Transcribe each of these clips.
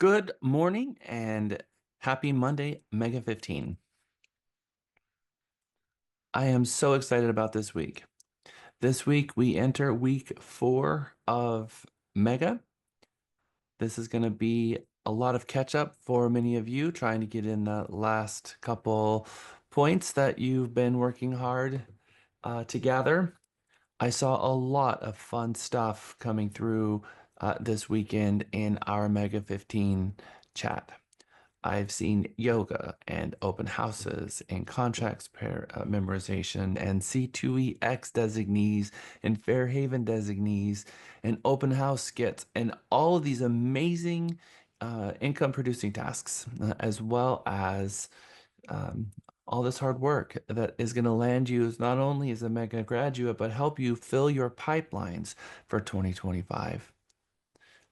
Good morning and happy Monday, Mega 15. I am so excited about this week. This week we enter week 4 of Mega. This is going to be a lot of catch up for many of you trying to get in the last couple points that you've been working hard to gather. I saw a lot of fun stuff coming through this weekend in our Mega 15 chat. I've seen yoga and open houses and contracts memorization and C2EX designees and Fairhaven designees and open house skits and all of these amazing income producing tasks, as well as um, all this hard work that is going to land you as not only as a mega graduate, but help you fill your pipelines for 2025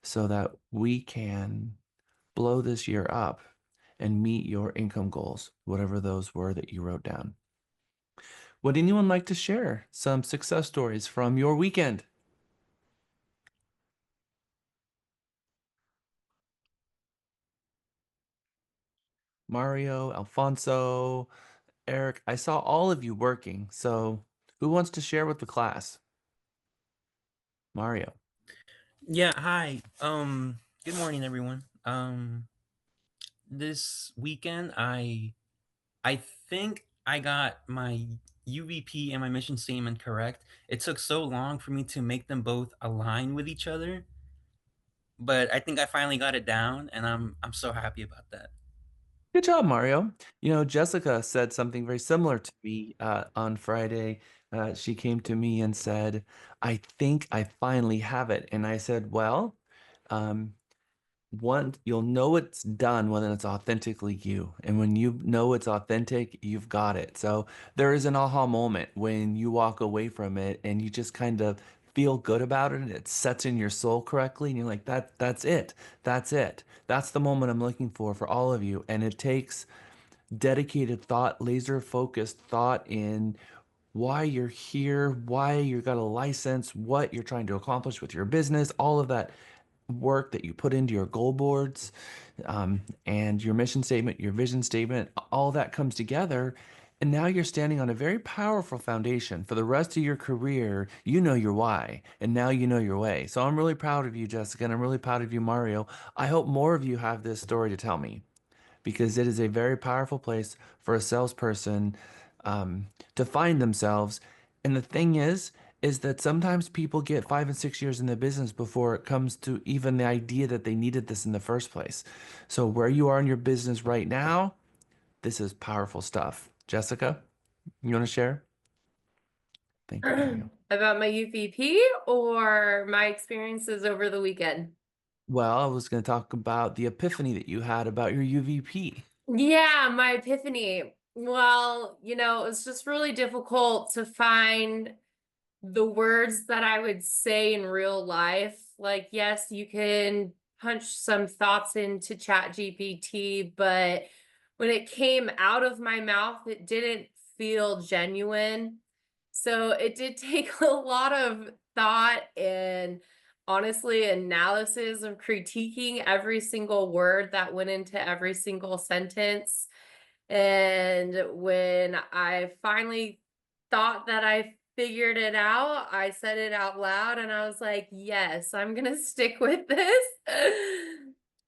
so that we can blow this year up and meet your income goals, whatever those were that you wrote down. Would anyone like to share some success stories from your weekend? Mario, Alfonso, Eric, I saw all of you working. So who wants to share with the class? Mario. Yeah, hi. Good morning everyone. This weekend I think I got my UVP and my mission statement correct. It took so long for me to make them both align with each other, but I think I finally got it down and I'm so happy about that. Good job, Mario. Jessica said something very similar to me on Friday. She came to me and said, I think I finally have it. And I said, well, um, one, you'll know it's done when it's authentically you. And when you know it's authentic, you've got it. So there is an aha moment when you walk away from it and you just kind of feel good about it and it sets in your soul correctly. And you're like, that's it. That's it. That's the moment I'm looking for all of you. And it takes dedicated thought, laser focused thought in why you're here, why you got a license, what you're trying to accomplish with your business, all of that work that you put into your goal boards, and your mission statement, your vision statement, all that comes together. And now you're standing on a very powerful foundation for the rest of your career. You know your why, and now you know your way. So I'm really proud of you, Jessica, and I'm really proud of you, Mario. I hope more of you have this story to tell me because it is a very powerful place for a salesperson to find themselves. And the thing is that sometimes people get 5 and 6 years in the business before it comes to even the idea that they needed this in the first place. So where you are in your business right now, this is powerful stuff. Jessica, you want to share? Thank you, Mario. About my UVP or my experiences over the weekend? Well, I was going to talk about the epiphany that you had about your UVP. Yeah, my epiphany. Well, it was just really difficult to find the words that I would say in real life. Like, yes, you can punch some thoughts into Chat GPT, but when it came out of my mouth, it didn't feel genuine. So it did take a lot of thought and honestly analysis of critiquing every single word that went into every single sentence. And when I finally thought that I figured it out, I said it out loud and I was like, yes, I'm gonna stick with this.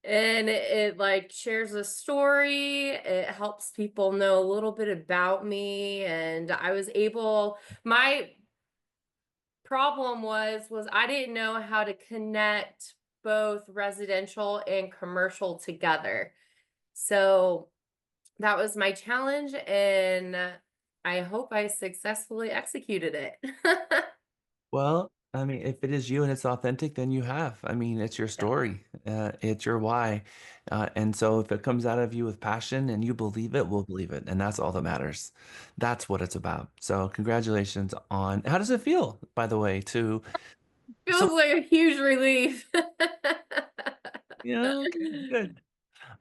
And it like shares a story. It helps people know a little bit about me. And I was able, my problem was I didn't know how to connect both residential and commercial together. So that was my challenge, and I hope I successfully executed it. Well, I mean, if it is you and it's authentic, then you have. I mean, it's your Yeah. story, it's your why. And so if it comes out of you with passion and you believe it, we'll believe it. And that's all that matters. That's what it's about. So congratulations on, how does it feel, by the way, to some, Feels like a huge relief. okay, good.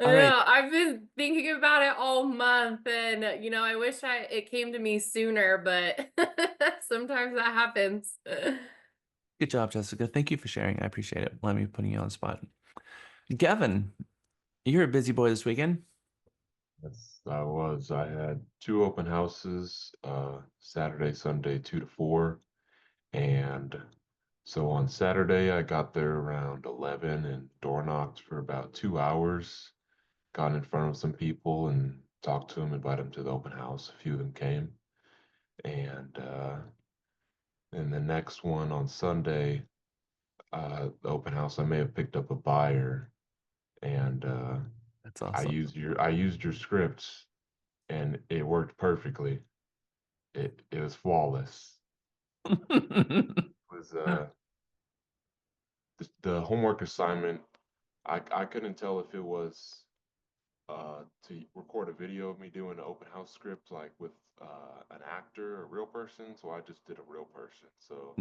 I All right. know. I've been thinking about it all month, and I wish it came to me sooner, but sometimes that happens. Good job, Jessica. Thank you for sharing. I appreciate it. Let me putting you on the spot. Gavin, You're a busy boy this weekend. Yes, I was. I had two open houses, Saturday, Sunday, 2 to 4. And so on Saturday, I got there around 11 and door knocked for about 2 hours. Got in front of some people and talked to them, invited them to the open house. A few of them came. And then the next one on Sunday, the open house, I may have picked up a buyer. And That's awesome. I used your scripts and it worked perfectly. It was flawless. It was the homework assignment. I couldn't tell if it was to record a video of me doing an open house script like with an actor, a real person. So I just did a real person. So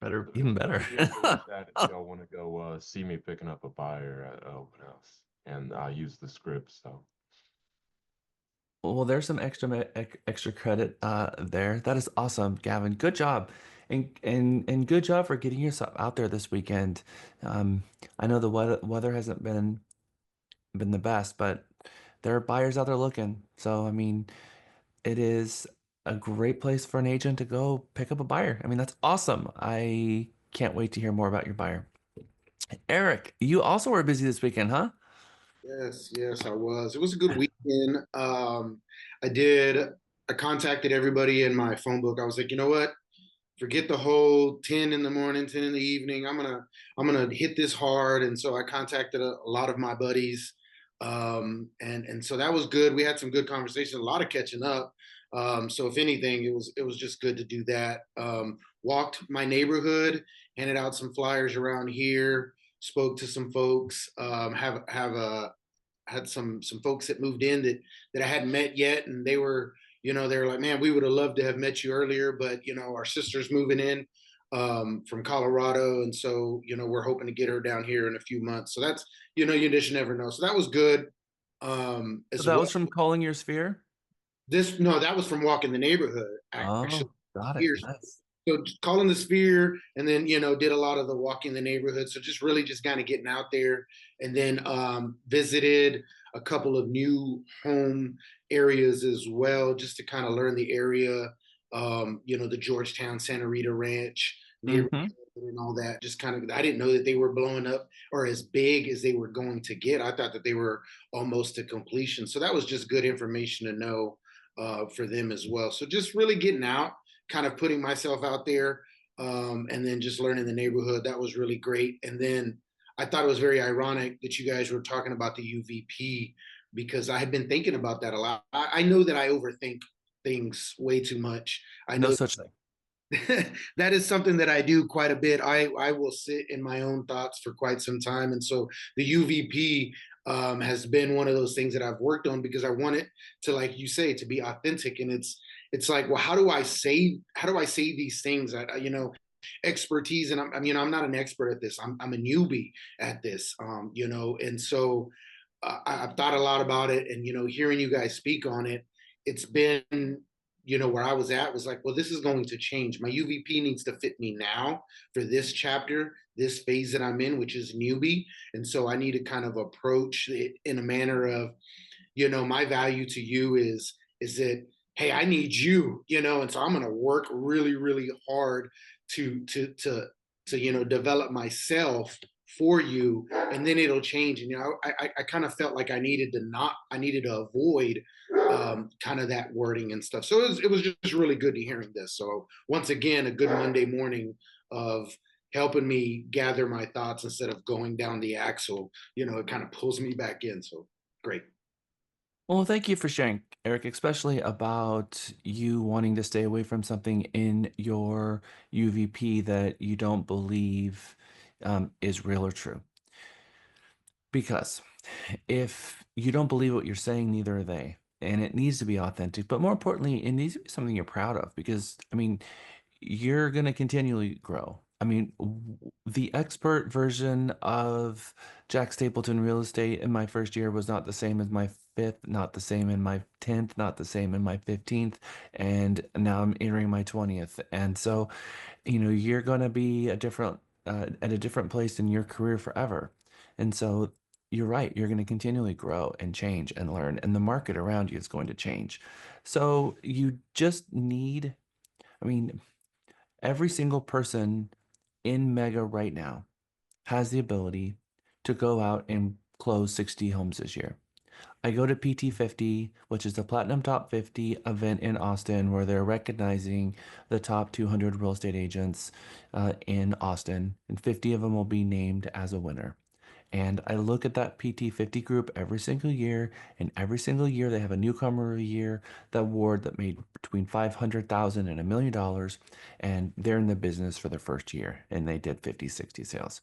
Better, if even better. y'all get bored with that, if y'all want to go see me picking up a buyer at an open house, and I use the script. So Well, there's some extra credit there. That is awesome, Gavin. Good job. And good job for getting yourself out there this weekend. Um, I know the weather hasn't been the best, but there are buyers out there looking. So, I mean, it is a great place for an agent to go pick up a buyer. I mean, that's awesome. I can't wait to hear more about your buyer. Eric, you also were busy this weekend, huh? Yes, yes, I was. It was a good weekend. I did, I contacted everybody in my phone book. I was like, you know what? Forget the whole 10 in the morning, 10 in the evening. I'm gonna hit this hard. And so I contacted a lot of my buddies. And so that was good. We had some good conversations, a lot of catching up. So if anything, it was just good to do that. Walked my neighborhood, handed out some flyers around here, spoke to some folks, have a had some folks that moved in that I hadn't met yet, and they were like, man, we would have loved to have met you earlier, but our sister's moving in from Colorado, and so we're hoping to get her down here in a few months. So that's you just never know. So that was good So as that well. was from Calling Your Sphere? This no, that was from walking the neighborhood actually. Oh, got it. Here, Nice. so calling the sphere, and then did a lot of the walking the neighborhood, so just really just kind of getting out there, and then visited a couple of new home areas as well, just to kind of learn the area. The Georgetown Santa Rita Ranch neighborhood Hmm. and all that. Just kind of, I didn't know that they were blowing up or as big as they were going to get. I thought that they were almost to completion, so that was just good information to know for them as well. So just really getting out, kind of putting myself out there, and then just learning the neighborhood. That was really great. And then I thought it was very ironic that you guys were talking about the UVP, because I had been thinking about that a lot. I know that I overthink things way too much. I No know such thing. that is something that I do quite a bit. I will sit in my own thoughts for quite some time, and so the UVP has been one of those things that I've worked on, because I want it to, like you say, to be authentic. And it's like, well, how do I say these things? Expertise, and I'm not an expert at this. I'm a newbie at this. And so I've thought a lot about it, and hearing you guys speak on it, it's been where I was at was like, well, this is going to change. My UVP needs to fit me now for this chapter, this phase that I'm in, which is newbie. And so I need to kind of approach it in a manner of, my value to you is that, hey, I need you, and so I'm going to work really, really hard to develop myself for you, and then it'll change. And I kind of felt like I needed to avoid kind of that wording and stuff. So it was just really good to hearing this. So once again, a good Monday morning of helping me gather my thoughts instead of going down the axle. It kind of pulls me back in. So great. Well, thank you for sharing, Eric, especially about you wanting to stay away from something in your UVP that you don't believe is real or true. Because if you don't believe what you're saying, neither are they. And it needs to be authentic, but more importantly, it needs to be something you're proud of because, I mean, you're going to continually grow. I mean, the expert version of Jack Stapleton real estate in my first year was not the same as my fifth, not the same in my 10th, not the same in my 15th, and now I'm entering my 20th. And so, you're going to be at a different place in your career forever. And so you're right. You're going to continually grow and change and learn, and the market around you is going to change. So you just need, I mean, every single person in Mega right now has the ability to go out and close 60 homes this year. I go to PT50, which is the Platinum Top 50 event in Austin, where they're recognizing the top 200 real estate agents in Austin, and 50 of them will be named as a winner. And I look at that PT50 group every single year, and every single year they have a newcomer of the year, the award that made between 500,000 and $1 million, and they're in the business for their first year, and they did 50, 60 sales.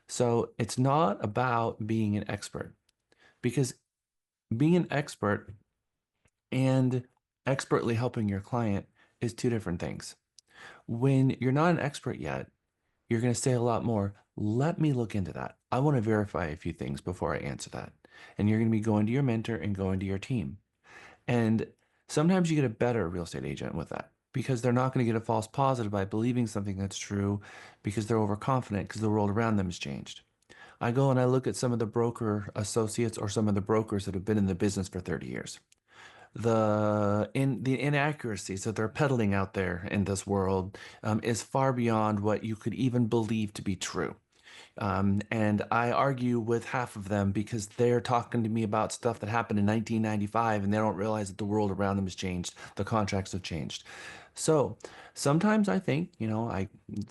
So it's not about being an expert, because being an expert and expertly helping your client is two different things. When you're not an expert yet, you're going to say a lot more. Let me look into that. I want to verify a few things before I answer that. And you're going to be going to your mentor and going to your team. And sometimes you get a better real estate agent with that, because they're not going to get a false positive by believing something that's true because they're overconfident because the world around them has changed. I go and I look at some of the broker associates or some of the brokers that have been in the business for 30 years. The inaccuracies that they're peddling out there in this world is far beyond what you could even believe to be true. And I argue with half of them because they're talking to me about stuff that happened in 1995, and they don't realize that the world around them has changed. The contracts have changed. So sometimes I think,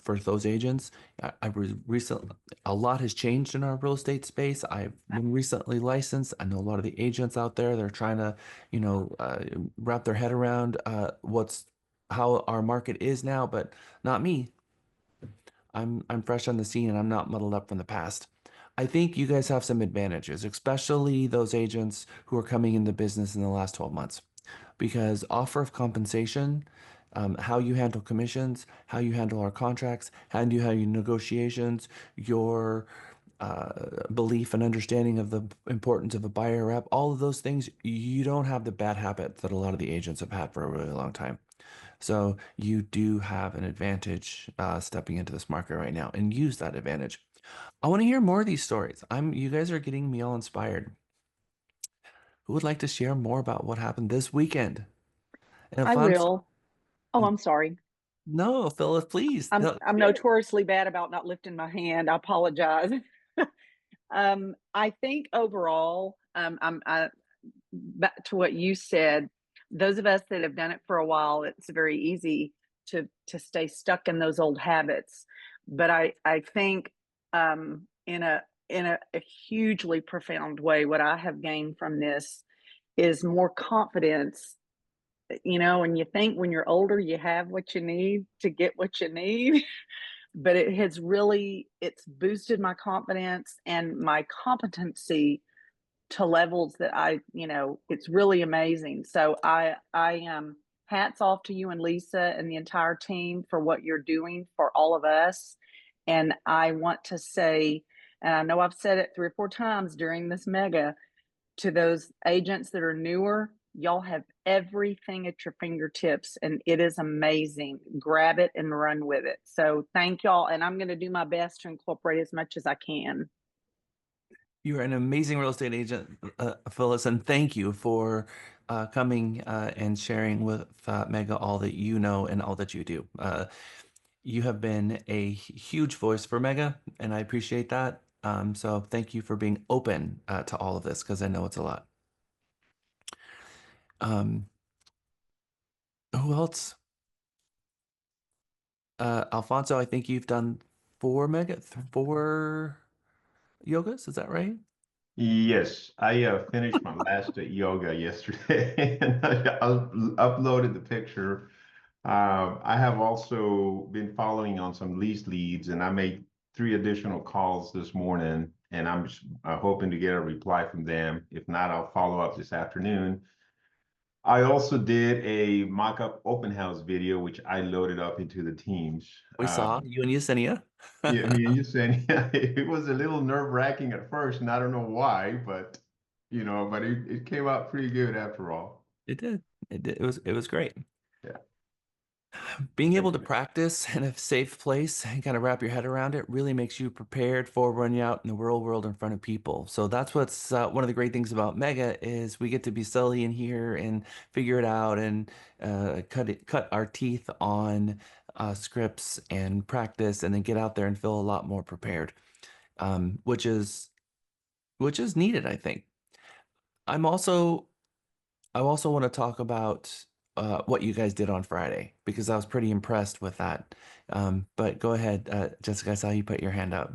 for those agents, I recently, a lot has changed in our real estate space. I've been recently licensed. I know a lot of the agents out there, they're trying to, wrap their head around how our market is now, but not me. I'm fresh on the scene and I'm not muddled up from the past. I think you guys have some advantages, especially those agents who are coming into business in the last 12 months, because offer of compensation, how you handle commissions, how you handle our contracts, how you negotiations, your belief and understanding of the importance of a buyer rep, all of those things, you don't have the bad habits that a lot of the agents have had for a really long time. So you do have an advantage stepping into this market right now, and use that advantage. I want to hear more of these stories. You guys are getting me all inspired. Who would like to share more about what happened this weekend? And I Alfonso, will. Oh, I'm sorry. no, Phyllis, please. I'm notoriously bad about not lifting my hand. I apologize. I think overall, back to what you said, those of us that have done it for a while, it's very easy to stay stuck in those old habits. But I think in a hugely profound way, what I have gained from this is more confidence. And you think when you're older, you have what you need to get what you need. But it's boosted my confidence and my competency to levels that it's really amazing. So I hats off to you and Lisa and the entire team for what you're doing for all of us. And I want to say, and I know I've said it 3 or 4 times during this mega, to those agents that are newer, y'all have everything at your fingertips and it is amazing. Grab it and run with it. So thank y'all. And I'm going to do my best to incorporate as much as I can. You're an amazing real estate agent, Phyllis, and thank you for coming and sharing with Mega all that you know and all that you do. You have been a huge voice for Mega, and I appreciate that. So thank you for being open to all of this, because I know it's a lot. Who else? Alfonso, I think you've done 4 yogas, is that right? Yes, I finished my last yoga yesterday and I uploaded the picture. I have also been following on some leads, and I made 3 additional calls this morning, and I'm hoping to get a reply from them. If not, I'll follow up this afternoon. I also did a mock-up open house video, which I loaded up into the Teams. We saw you and Yesenia. Yeah, me and you said it was a little nerve-wracking at first, and I don't know why, but it came out pretty good after all. It did. It did. It was great. Yeah. Being able to practice in a safe place and kind of wrap your head around it really makes you prepared for when you're out in the real world in front of people. So that's what's one of the great things about Mega is we get to be silly in here and figure it out and cut our teeth on scripts and practice, and then get out there and feel a lot more prepared, which is needed, I think. I'm also I also want to talk about what you guys did on Friday because I was pretty impressed with that. But go ahead, Jessica. I saw you put your hand up.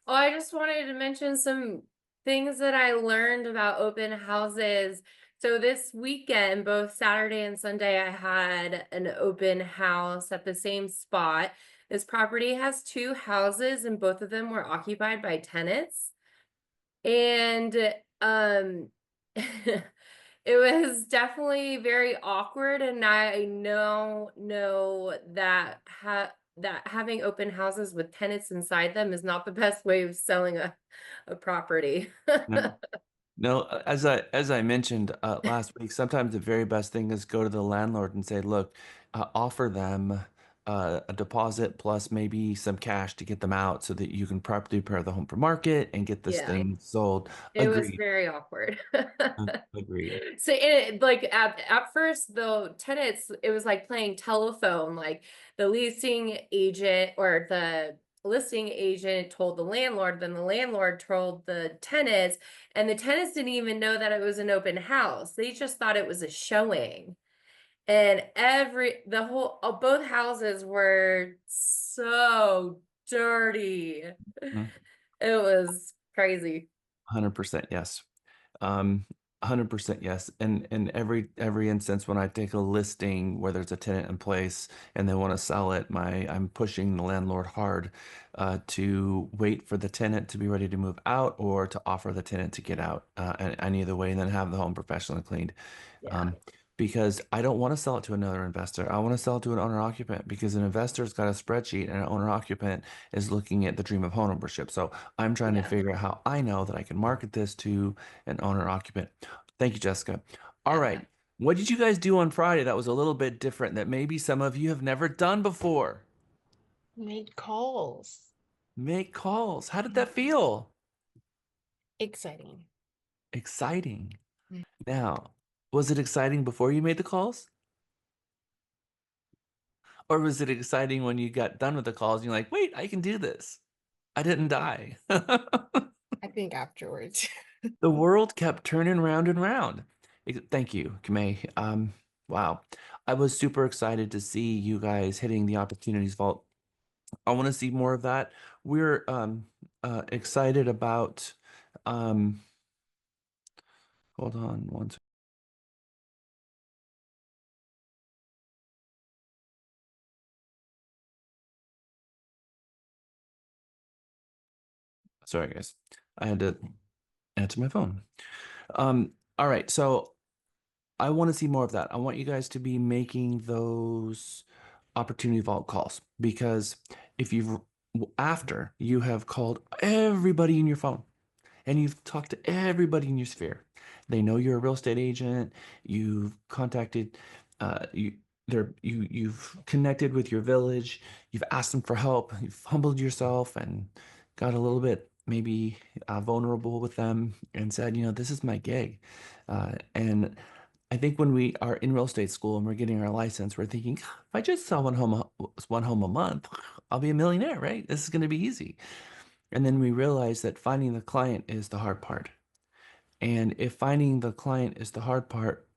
Oh, I just wanted to mention some things that I learned about open houses. So this weekend, both Saturday and Sunday, I had an open house at the same spot. This property has two houses, and both of them were occupied by tenants. And it was definitely very awkward, and I know that having open houses with tenants inside them is not the best way of selling a property. No, no. As I mentioned last week, sometimes the very best thing is go to the landlord and say, "Look, offer them a deposit plus maybe some cash to get them out, so that you can properly prepare the home for market and get this Yeah, thing sold." it was Agreed. very awkward. Agreed. So like at first the tenants, it was like playing telephone, like the leasing agent or the listing agent told the landlord, then the landlord told the tenants, and the tenants didn't even know that it was an open house. They just thought it was a showing. And both houses were so dirty. Mhm. It was crazy. 100% yes. Um, 100% yes. And in every instance when I take a listing where there's a tenant in place and they want to sell it, I'm pushing the landlord hard to wait for the tenant to be ready to move out or to offer the tenant to get out any other way, and then have the home professionally cleaned. Yeah. Um, because I don't want to sell it to another investor. I want to sell it to an owner occupant because an investor's got a spreadsheet and an owner occupant is looking at the dream of homeownership. So I'm trying to Yeah. figure out how I know that I can market this to an owner occupant. Thank you, Jessica. All Yeah. right. What did you guys do on Friday that was a little bit different that maybe some of you have never done before? Made calls. Make calls. How did that feel? Exciting. Exciting. Mm. Now, was it exciting before you made the calls? Or was it exciting when you got done with the calls and you're like, wait, I can do this? I didn't die. I think afterwards. The world kept turning round and round. Thank you, Kamei. Wow. I was super excited to see you guys hitting the opportunities vault. I want to see more of that. We're excited about um hold on one second. Sorry guys. I had to answer my phone. All right, so I want to see more of that. I want you guys to be making those opportunity vault calls because if you've after you have called everybody in your phone and you've talked to everybody in your sphere, they know you're a real estate agent. You've contacted, you you've connected with your village. You've asked them for help. You've humbled yourself and got a little bit maybe vulnerable with them and said, this is my gig, and I think when we are in real estate school and we're getting our license, we're thinking, if I just sell one home a month, I'll be a millionaire, right? This is going to be easy. And then we realize that finding the client is the hard part. And if finding the client is the hard part,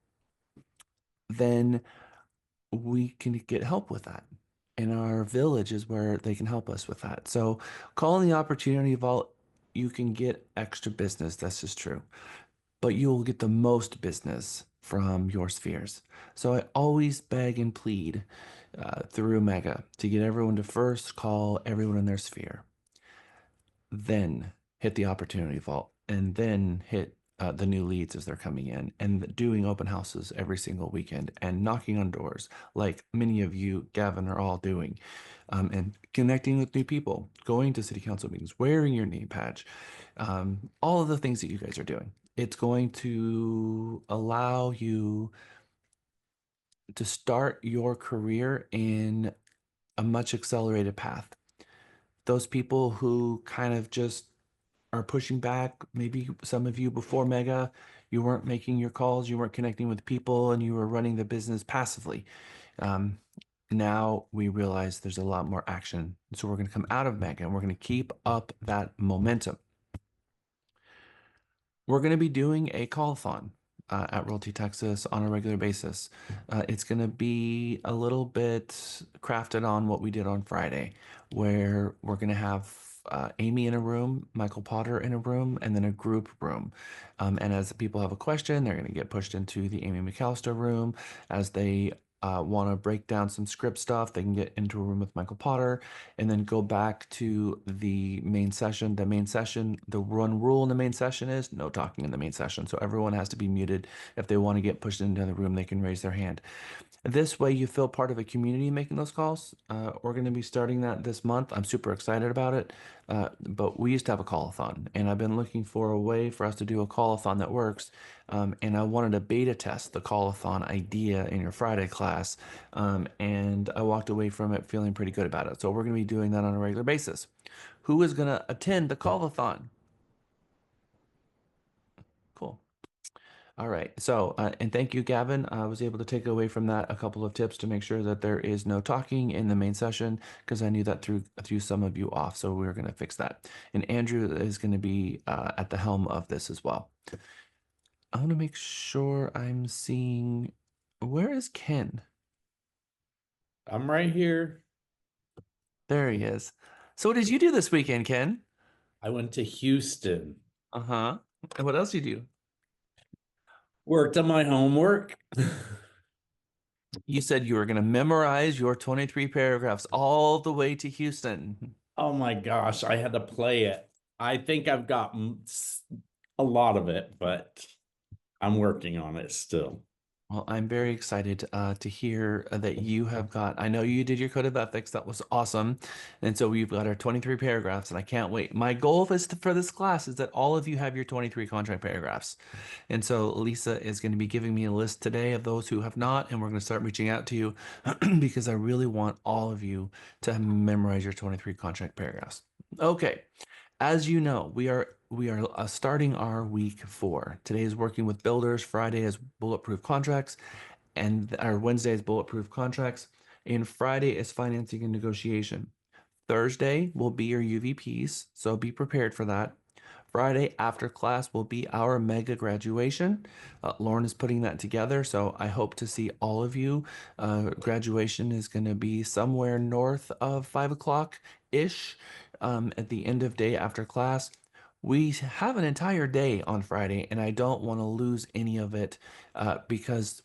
then we can get help with that. And our village is where they can help us with that. So calling the opportunity vault, you can get extra business. That's just true. But you will get the most business from your spheres. So I always beg and plead through Mega to get everyone to first call everyone in their sphere, then hit the opportunity vault, and then hit the new leads as they're coming in, and doing open houses every single weekend and knocking on doors like many of you, Gavin, are all doing, and connecting with new people, going to city council meetings, wearing your name badge, all of the things that you guys are doing. It's going to allow you to start your career in a much accelerated path. Those people who kind of just are pushing back, maybe some of you before Mega, you weren't making your calls, you weren't connecting with people, and you were running the business passively. Um, Now we realize there's a lot more action. So we're going to come out of Mega and we're going to keep up that momentum. We're going to be doing a call-a-thon at Realty Texas on a regular basis. It's going to be a little bit crafted on what we did on Friday, where we're going to have Amy in a room, Michael Potter in a room, and then a group room. And as people have a question, they're going to get pushed into the Amy McAllister room. As they want to break down some script stuff, they can get into a room with Michael Potter and then go back to the main session. The main session, the one rule in the main session is no talking in the main session. So everyone has to be muted. If they want to get pushed into the room, they can raise their hand. This way you feel part of a community making those calls. We're going to be starting that this month. I'm super excited about it. But we used to have a call-a-thon, and I've been looking for a way for us to do a call-a-thon that works. And I wanted to beta test the call-a-thon idea in your Friday class. And I walked away from it feeling pretty good about it. So we're going to be doing that on a regular basis. Who is going to attend the call-a-thon? Cool. All right. So, and thank you, Gavin. I was able to take away from that a couple of tips to make sure that there is no talking in the main session because I knew that threw some of you off. So we're going to fix that. And Andrew is going to be at the helm of this as well. I want to make sure I'm seeing. Where is Ken? I'm right here. There he is. So, what did you do this weekend, Ken? I went to Houston. Uh-huh. And what else you do? Worked on my homework. You said you were going to memorize your 23 paragraphs all the way to Houston. Oh my gosh, I had to play it. I think I've got a lot of it, but I'm working on it still. Well, I'm very excited to hear that you have got. I know you did your code of ethics. That was awesome. And so we've got our 23 paragraphs, and I can't wait. My goal for this class is that all of you have your 23 contract paragraphs. And so Lisa is going to be giving me a list today of those who have not, and we're going to start reaching out to you because I really want all of you to memorize your 23 contract paragraphs. Okay. As you know, we are starting our week 4. Today is working with builders. Friday is bulletproof contracts, and our Wednesday is bulletproof contracts, and Friday is financing and negotiation. Thursday will be your UVPs, so be prepared for that. Friday after class will be our mega graduation. Lauren is putting that together, so I hope to see all of you. Graduation is going to be somewhere north of 5 o'clock ish at the end of day after class. We have an entire day on Friday, and I don't want to lose any of it because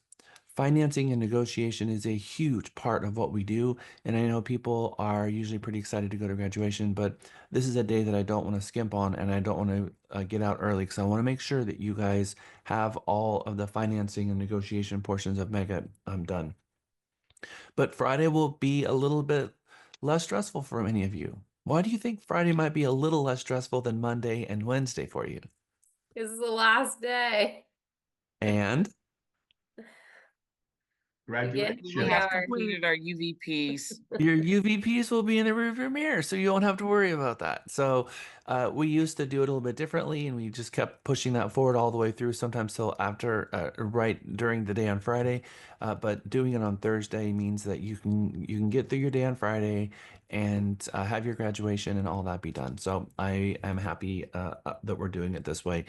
financing and negotiation is a huge part of what we do. And I know people are usually pretty excited to go to graduation, but this is a day that I don't want to skimp on, and I don't want to get out early because I want to make sure that you guys have all of the financing and negotiation portions of Mega done. But Friday will be a little bit less stressful for many of you. Why do you think Friday might be a little less stressful than Monday and Wednesday for you? This is the last day. And We get Congratulations. We have our completed our UVPs. your UVPs will be in the rearview mirror, so you won't have to worry about that. So we used to do it a little bit differently, and we just kept pushing that forward all the way through, sometimes till after, right during the day on Friday. But doing it on Thursday means that you can get through your day on Friday and have your graduation and all that be done. So I am happy that we're doing it this way.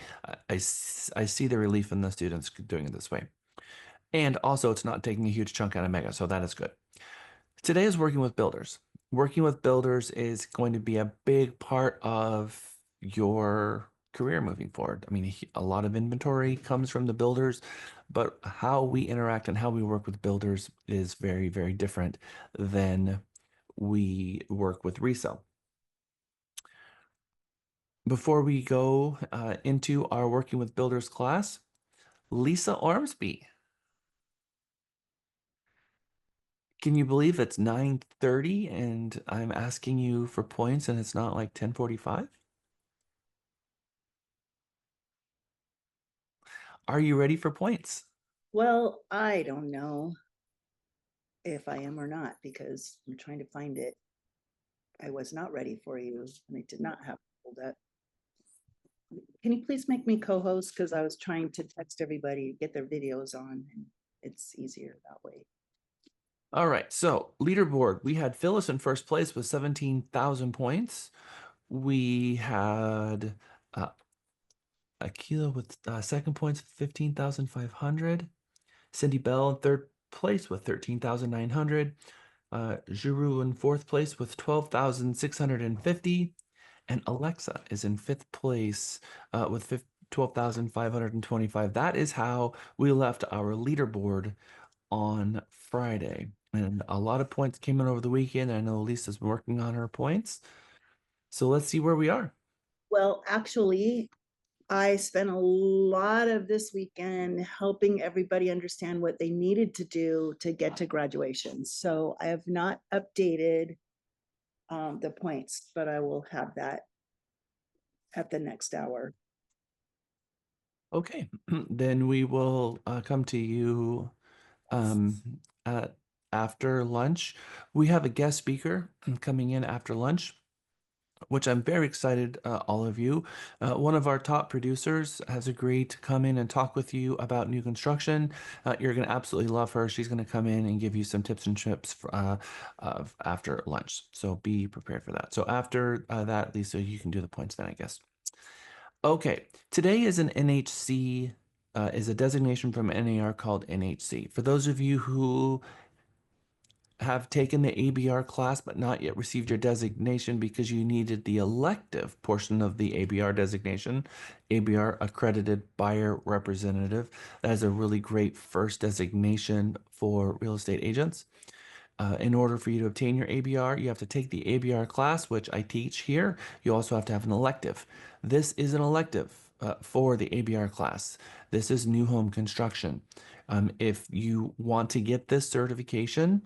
I see the relief in the students doing it this way. And also, it's not taking a huge chunk out of Mega, so that is good. Today is working with builders. Working with builders is going to be a big part of your career moving forward. I mean, a lot of inventory comes from the builders, but how we interact and how we work with builders is very, very different than we work with resale. Before we go into our working with builders class, Lisa Ormsby. Can you believe it's 9:30 and I'm asking you for points and it's not like 10:45? Are you ready for points? Well, I don't know. if I am or not, because I'm trying to find it. I was not ready for you, and I did not have it pulled up. Can you please make me co-host? Because I was trying to text everybody, get their videos on, and it's easier that way. All right, so leaderboard, we had Phyllis in first place with 17,000 points. We had Akila with second points, 15,500. Cindy Bell in third place with 13,900. Juru in fourth place with 12,650. And Alexa is in fifth place with 12,525. That is how we left our leaderboard on Friday. And a lot of points came in over the weekend. I know Lisa's working on her points. So let's see where we are. Well, actually, I spent a lot of this weekend helping everybody understand what they needed to do to get to graduation. So I have not updated the points, but I will have that at the next hour. Okay, then we will come to you at after lunch. We have a guest speaker coming in after lunch, which I'm very excited, all of you. One of our top producers has agreed to come in and talk with you about new construction. You're going to absolutely love her. She's going to come in and give you some tips and trips after lunch. So be prepared for that. So after that, Lisa, you can do the points then, I guess. Okay, today is an NHC, is a designation from NAR called NHC. For those of you who have taken the ABR class but not yet received your designation because you needed the elective portion of the ABR designation, ABR accredited buyer representative. That is a really great first designation for real estate agents. In order for you to obtain your ABR, you have to take the ABR class, which I teach here. You also have to have an elective. This is an elective for the ABR class. This is new home construction. If you want to get this certification,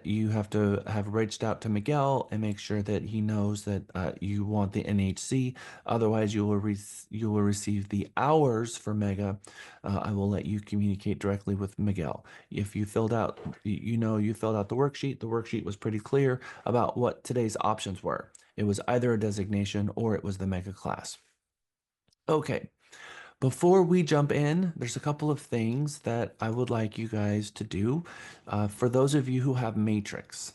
you have to have reached out to Miguel and make sure that he knows that you want the NHC. Otherwise, you will receive the hours for Mega. I will let you communicate directly with Miguel. If you filled out, you filled out the worksheet. The worksheet was pretty clear about what today's options were. It was either a designation or it was the Mega class. Okay. Before we jump in, there's a couple of things that I would like you guys to do. For those of you who have Matrix,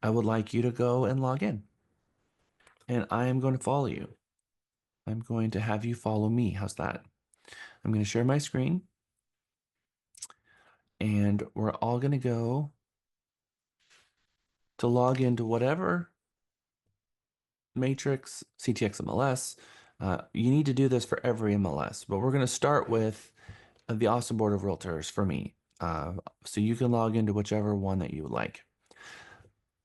I would like you to go and log in. And I am going to follow you. I'm going to have you follow me. How's that? I'm going to share my screen. And we're all going to go to log into whatever Matrix, CTX MLS. You need to do this for every MLS, but we're going to start with the Awesome Board of Realtors for me. So you can log into whichever one that you would like.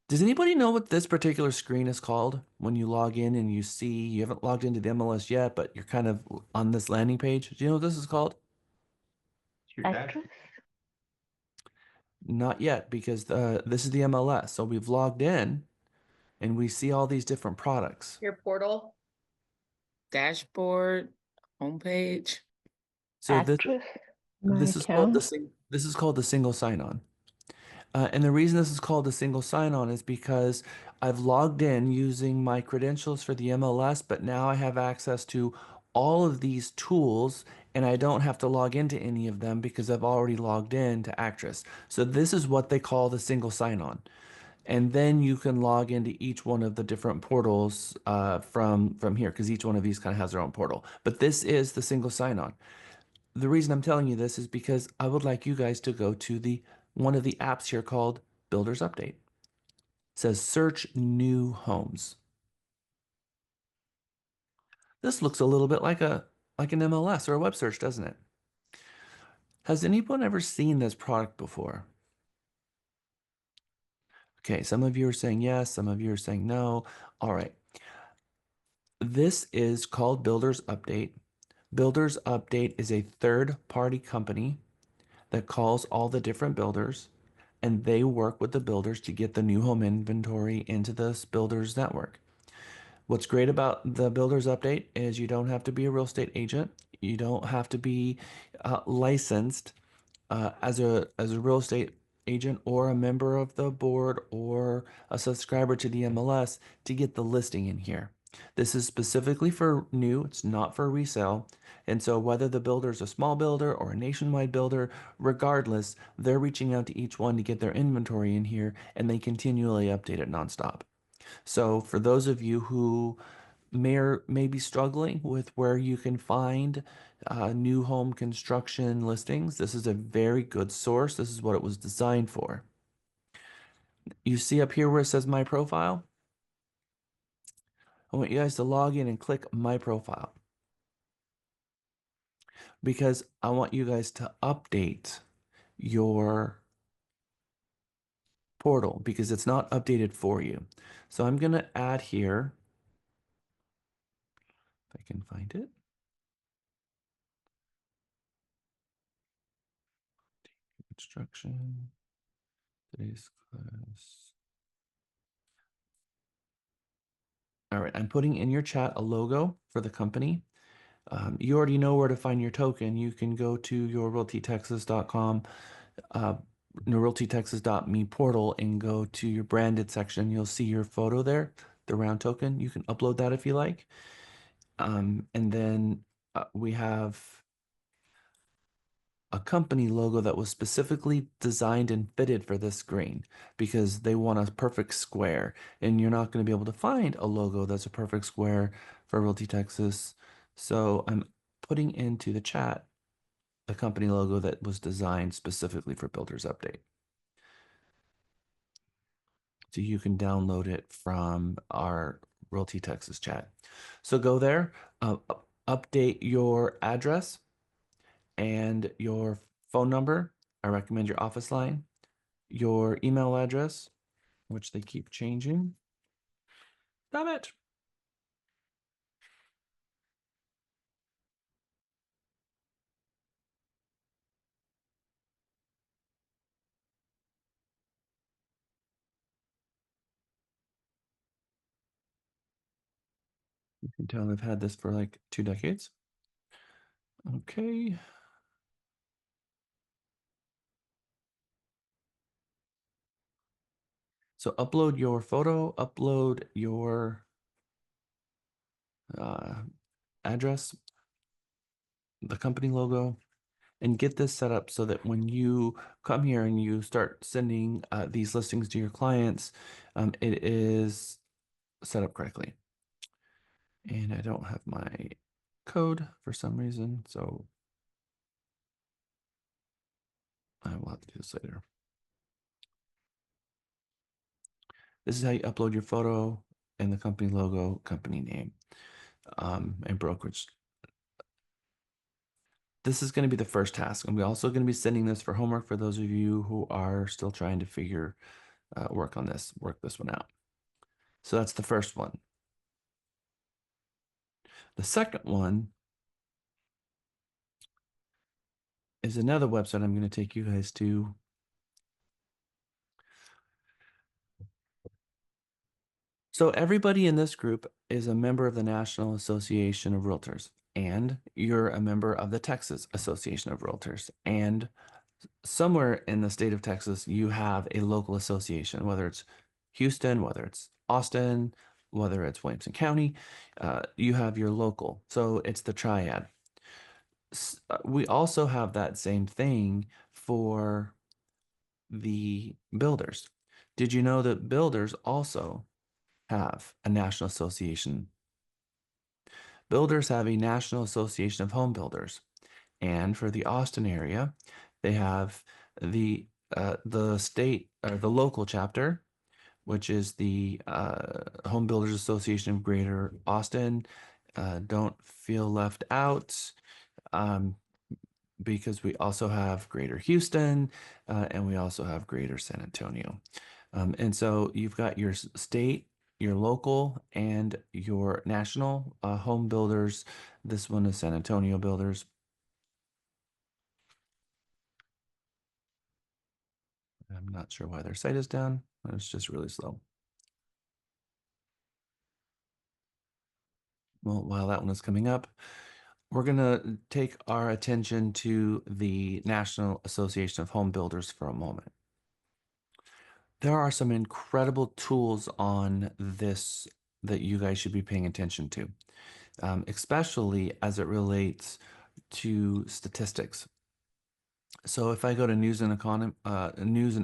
Does anybody know what this particular screen is called when you log in and you haven't logged into the MLS yet, but you're kind of on this landing page? Do you know what this is called? Not yet, because this is the MLS. So we've logged in and we see all these different products. Your portal. Dashboard, homepage. So this is called the single sign-on. And the reason this is called a single sign-on is because I've logged in using my credentials for the MLS, but now I have access to all of these tools and I don't have to log into any of them because I've already logged in to Actress. So this is what they call the single sign-on. And then you can log into each one of the different portals from here, because each one of these kind of has their own portal. But this is the single sign-on. The reason I'm telling you this is because I would like you guys to go to one of the apps here called Builders Update. It says search new homes. This looks a little bit like an MLS or a web search, doesn't it? Has anyone ever seen this product before? Okay, some of you are saying yes, some of you are saying no. All right. This is called Builders Update. Builders Update is a third-party company that calls all the different builders, and they work with the builders to get the new home inventory into this builders network. What's great about the Builders Update is you don't have to be a real estate agent. You don't have to be licensed as a real estate agent or a member of the board or a subscriber to the MLS to get the listing in here. This is specifically for new, it's not for resale. And so whether the builder is a small builder or a nationwide builder, regardless, they're reaching out to each one to get their inventory in here, and they continually update it nonstop. So for those of you who may be struggling with where you can find new home construction listings, this is a very good source. This is what it was designed for. You see up here where it says My Profile? I want you guys to log in and click My Profile, because I want you guys to update your portal because it's not updated for you. So I'm going to add here, if I can find it. Construction, today's class. All right, I'm putting in your chat a logo for the company. You already know where to find your token. You can go to your realtytexas.com, realtytexas.me portal, and go to your branded section. You'll see your photo there, the round token. You can upload that if you like. And then we have a company logo that was specifically designed and fitted for this screen because they want a perfect square, and you're not going to be able to find a logo that's a perfect square for Realty Texas. So I'm putting into the chat the company logo that was designed specifically for Builders Update. So you can download it from our Realty Texas chat. So go there, update your address and your phone number. I recommend your office line, your email address, which they keep changing. Stop it. You can tell I've had this for like 2 decades. Okay. So upload your photo, upload your address, the company logo, and get this set up so that when you come here and you start sending these listings to your clients, it is set up correctly. And I don't have my code for some reason, so I will have to do this later. This is how you upload your photo and the company logo, company name, and brokerage. This is going to be the first task. And we're also going to be sending this for homework for those of you who are still trying to work this one out. So that's the first one. The second one is another website I'm going to take you guys to. So everybody in this group is a member of the National Association of Realtors, and you're a member of the Texas Association of Realtors. And somewhere in the state of Texas, you have a local association, whether it's Houston, whether it's Austin, whether it's Williamson County, you have your local. So it's the triad. We also have that same thing for the builders. Did you know that builders also have a national association? Builders have a National Association of Home Builders. And for the Austin area, they have the state or the local chapter, which is the Home Builders Association of Greater Austin. Don't feel left out, because we also have Greater Houston, and we also have Greater San Antonio. And so you've got your state, your local, and your national home builders. This one is San Antonio Builders. I'm not sure why their site is down. It's just really slow. Well, while that one is coming up, we're going to take our attention to the National Association of Home Builders for a moment. there are some incredible tools on this that you guys should be paying attention to, especially as it relates to statistics. So if I go to news and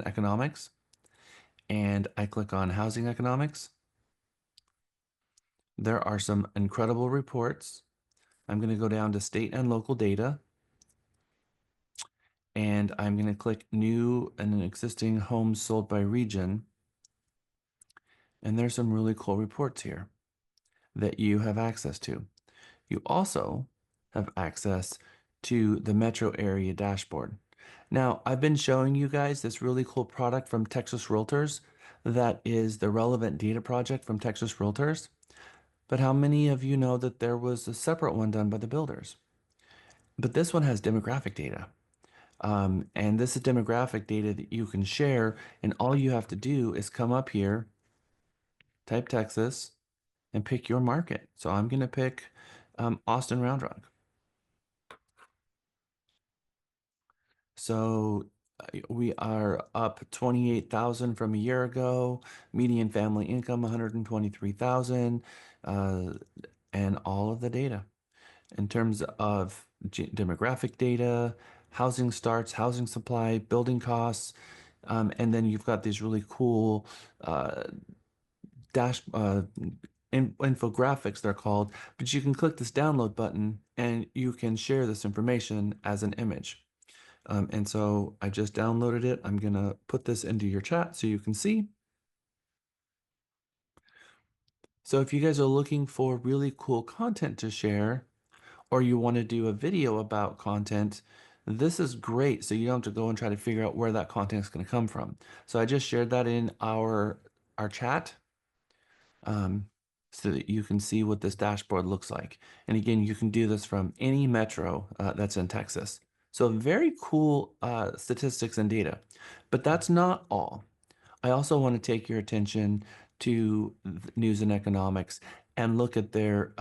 economics, and I click on housing economics, there are some incredible reports. I'm going to go down to state and local data, and I'm going to click new and existing homes sold by region. And there's some really cool reports here that you have access to. You also have access to the metro area dashboard. Now, I've been showing you guys this really cool product from Texas Realtors that is the relevant data project from Texas Realtors. But how many of you know that there was a separate one done by the builders? But this one has demographic data. And this is demographic data that you can share. And all you have to do is come up here, type Texas, and pick your market. So I'm going to pick Austin Round Rock. So we are up 28,000 from a year ago. Median family income 123,000, and all of the data in terms of demographic data, housing starts, housing supply, building costs, and then you've got these really cool dash infographics, they're called, but you can click this download button and you can share this information as an image. And so I just downloaded it. I'm going to put this into your chat so you can see. So if you guys are looking for really cool content to share, or you want to do a video about content, this is great. So you don't have to go and try to figure out where that content is going to come from. So I just shared that in our chat, so that you can see what this dashboard looks like. And again, you can do this from any metro that's in Texas. So very cool statistics and data, but that's not all. I also want to take your attention to news and economics and look at their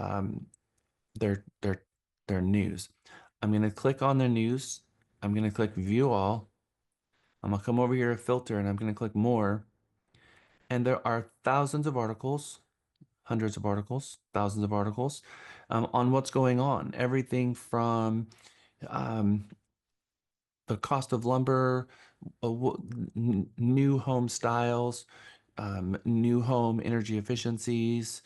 their news. I'm going to click on their news. I'm going to click view all. I'm going to come over here to filter and I'm going to click more. And there are thousands of articles, hundreds of articles, thousands of articles on what's going on. Everything from um, the cost of lumber, new home styles, new home energy efficiencies,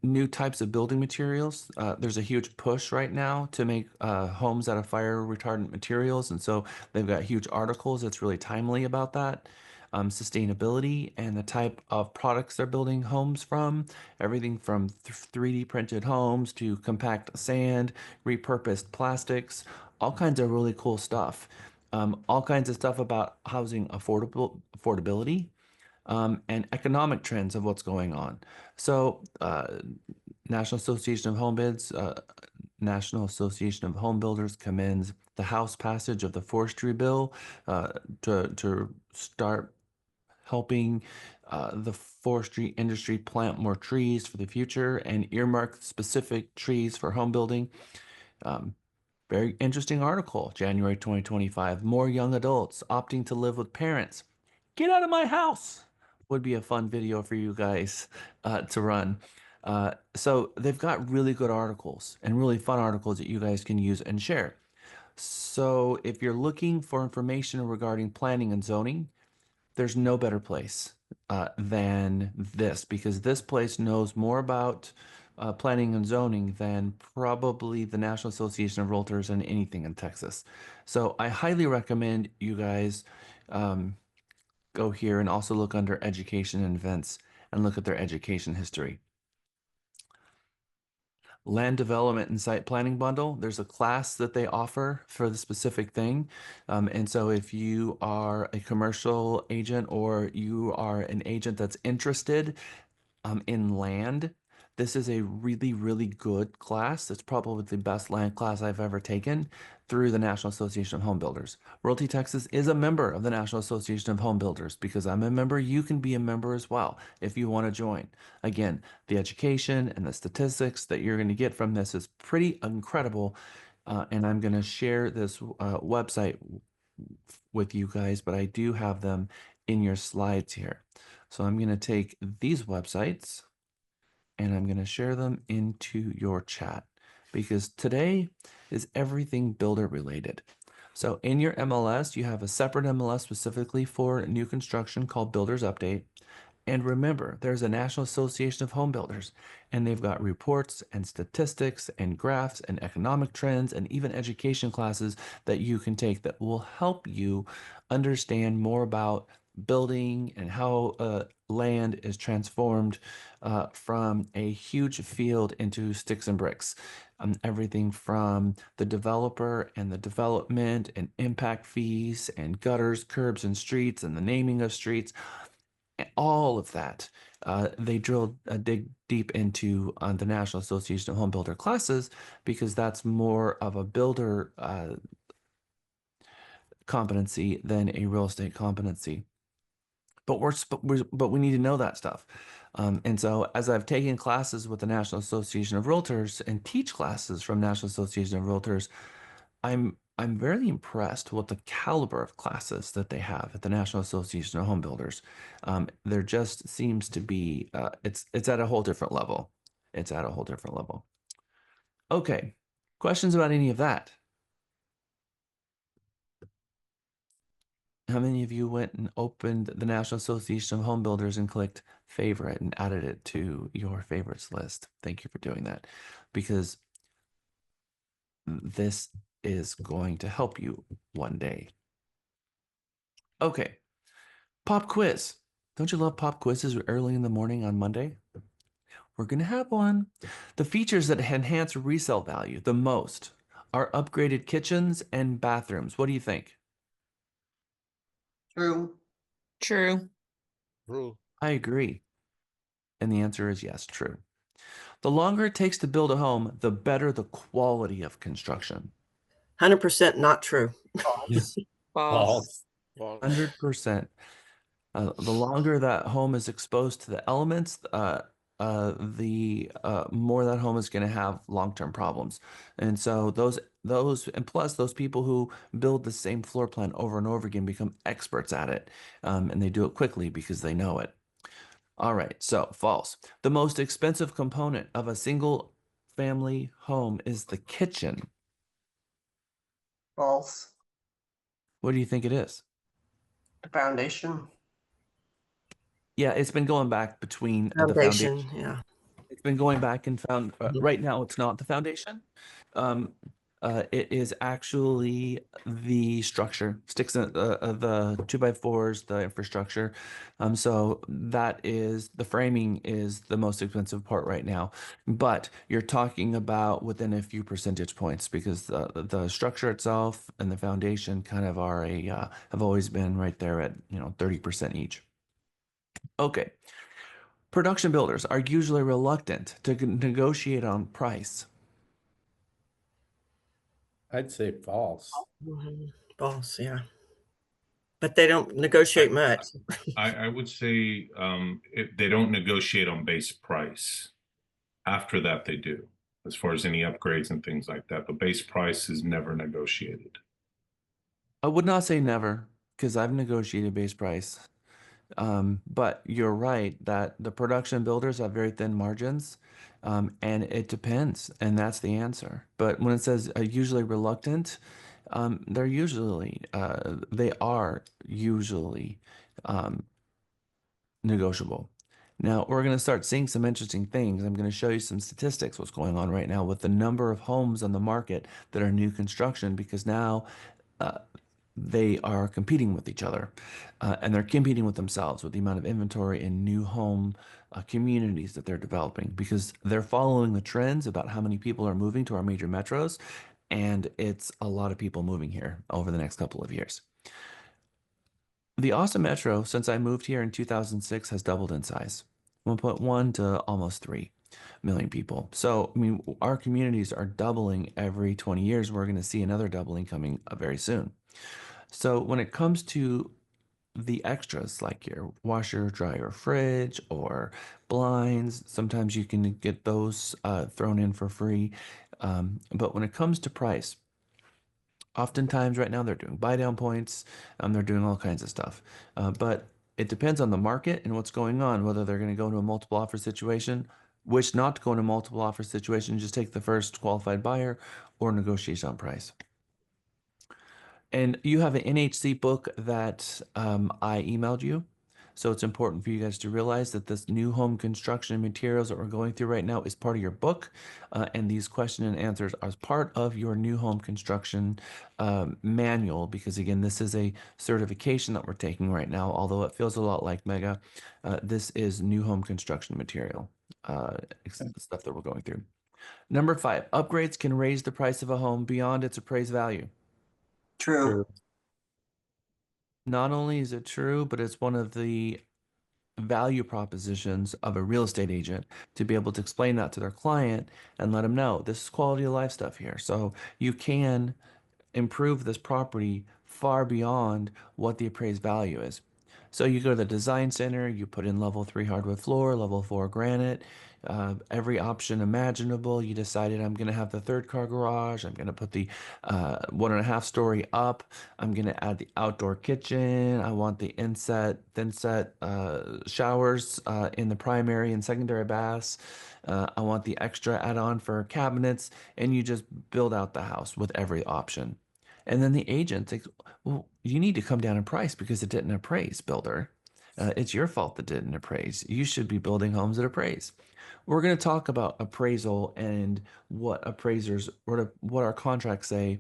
new types of building materials. There's a huge push right now to make homes out of fire retardant materials. And so they've got huge articles that's really timely about that. Sustainability and the type of products they're building homes from, everything from 3D printed homes to compact sand, repurposed plastics, all kinds of really cool stuff. All kinds of stuff about housing affordability, and economic trends of what's going on. So, National Association of Home Bids, National Association of Home Builders commends the House passage of the forestry bill to start helping the forestry industry plant more trees for the future and earmark specific trees for home building. Very interesting article, January 2025. More young adults opting to live with parents. Get out of my house would be a fun video for you guys to run. So they've got really good articles and really fun articles that you guys can use and share. So if you're looking for information regarding planning and zoning, there's no better place than this, because this place knows more about planning and zoning than probably the National Association of Realtors and anything in Texas. So I highly recommend you guys go here and also look under education and events and look at their education history. Land development and site planning bundle. There's a class that they offer for the specific thing. And so if you are a commercial agent or you are an agent that's interested in land, this is a really, really good class. It's probably the best land class I've ever taken through the National Association of Home Builders. Realty Texas is a member of the National Association of Home Builders. Because I'm a member, you can be a member as well if you want to join. Again, the education and the statistics that you're going to get from this is pretty incredible. And I'm going to share this website with you guys, but I do have them in your slides here. So I'm going to take these websites and I'm going to share them into your chat because today is everything builder related. So in your MLS, you have a separate MLS specifically for new construction called Builders Update. And remember, there's a National Association of Home Builders, and they've got reports and statistics and graphs and economic trends and even education classes that you can take that will help you understand more about building and how land is transformed from a huge field into sticks and bricks. Everything from the developer and the development and impact fees and gutters, curbs, and streets and the naming of streets, all of that. They drilled a dig deep into the National Association of Home Builder classes because that's more of a builder competency than a real estate competency. But we need to know that stuff. And so as I've taken classes with the National Association of Realtors and teach classes from National Association of Realtors, I'm very impressed with the caliber of classes that they have at the National Association of Home Builders. There just seems to be it's at a whole different level. It's at a whole different level. Okay, questions about any of that? How many of you went and opened the National Association of Home Builders and clicked favorite and added it to your favorites list? Thank you for doing that because this is going to help you one day. Okay, pop quiz. Don't you love pop quizzes early in the morning on Monday? We're going to have one. The features that enhance resale value the most are upgraded kitchens and bathrooms. What do you think? True. True. I agree. And the answer is yes, true. The longer it takes to build a home, the better the quality of construction. 100% not true. False. False. 100%. The longer that home is exposed to the elements, the more that home is going to have long-term problems. And so and plus those people who build the same floor plan over and over again become experts at it. And they do it quickly because they know it. All right, so false. The most expensive component of a single family home is the kitchen. False. What do you think it is? The foundation. Yeah, it's been going back between the foundation. Yeah. It's been going back and found right now it's not the foundation. Um, it is actually the structure, sticks in the 2x4s, the infrastructure. So that is the framing is the most expensive part right now. But you're talking about within a few percentage points because the structure itself and the foundation kind of are have always been right there at 30% each. Okay. Production builders are usually reluctant to negotiate on price. I'd say false. False, yeah. But they don't negotiate much. I would say they don't negotiate on base price. After that, they do, as far as any upgrades and things like that. But base price is never negotiated. I would not say never because I've negotiated base price. But you're right that the production builders have very thin margins, and it depends, and that's the answer. But when it says usually reluctant, they are usually negotiable. Now we're going to start seeing some interesting things. I'm going to show you some statistics, what's going on right now with the number of homes on the market that are new construction, because now they are competing with each other, and they're competing with themselves with the amount of inventory in new home communities that they're developing because they're following the trends about how many people are moving to our major metros, and it's a lot of people moving here over the next couple of years. The Austin Metro, since I moved here in 2006, has doubled in size, 1.1 to almost 3 million people. So, I mean, our communities are doubling every 20 years. We're going to see another doubling coming very soon. So when it comes to the extras like your washer, dryer, fridge, or blinds, sometimes you can get those thrown in for free. But when it comes to price, oftentimes right now they're doing buy down points, they're doing all kinds of stuff. But It depends on the market and what's going on, whether they're going to go into a multiple offer situation, which not to go into a multiple offer situation, just take the first qualified buyer or negotiate on price. And you have an NHC book that I emailed you. So it's important for you guys to realize that this new home construction materials that we're going through right now is part of your book. And these question and answers are part of your new home construction manual, because again, this is a certification that we're taking right now. Although it feels a lot like Mega, this is new home construction material stuff that we're going through. Number 5, upgrades can raise the price of a home beyond its appraised value. True. Not only is it true, but it's one of the value propositions of a real estate agent to be able to explain that to their client and let them know this is quality of life stuff here. So you can improve this property far beyond what the appraised value is. So you go to the design center, you put in level 3 hardwood floor, level 4 granite, every option imaginable. You decided I'm going to have the third car garage. I'm going to put the 1.5 story up. I'm going to add the outdoor kitchen. I want the inset, thinset showers in the primary and secondary baths. I want the extra add-on for cabinets, and you just build out the house with every option. And then the agent thinks, well, you need to come down in price because it didn't appraise, builder. It's your fault that didn't appraise. You should be building homes that appraise. We're going to talk about appraisal and what appraisers, what our contracts say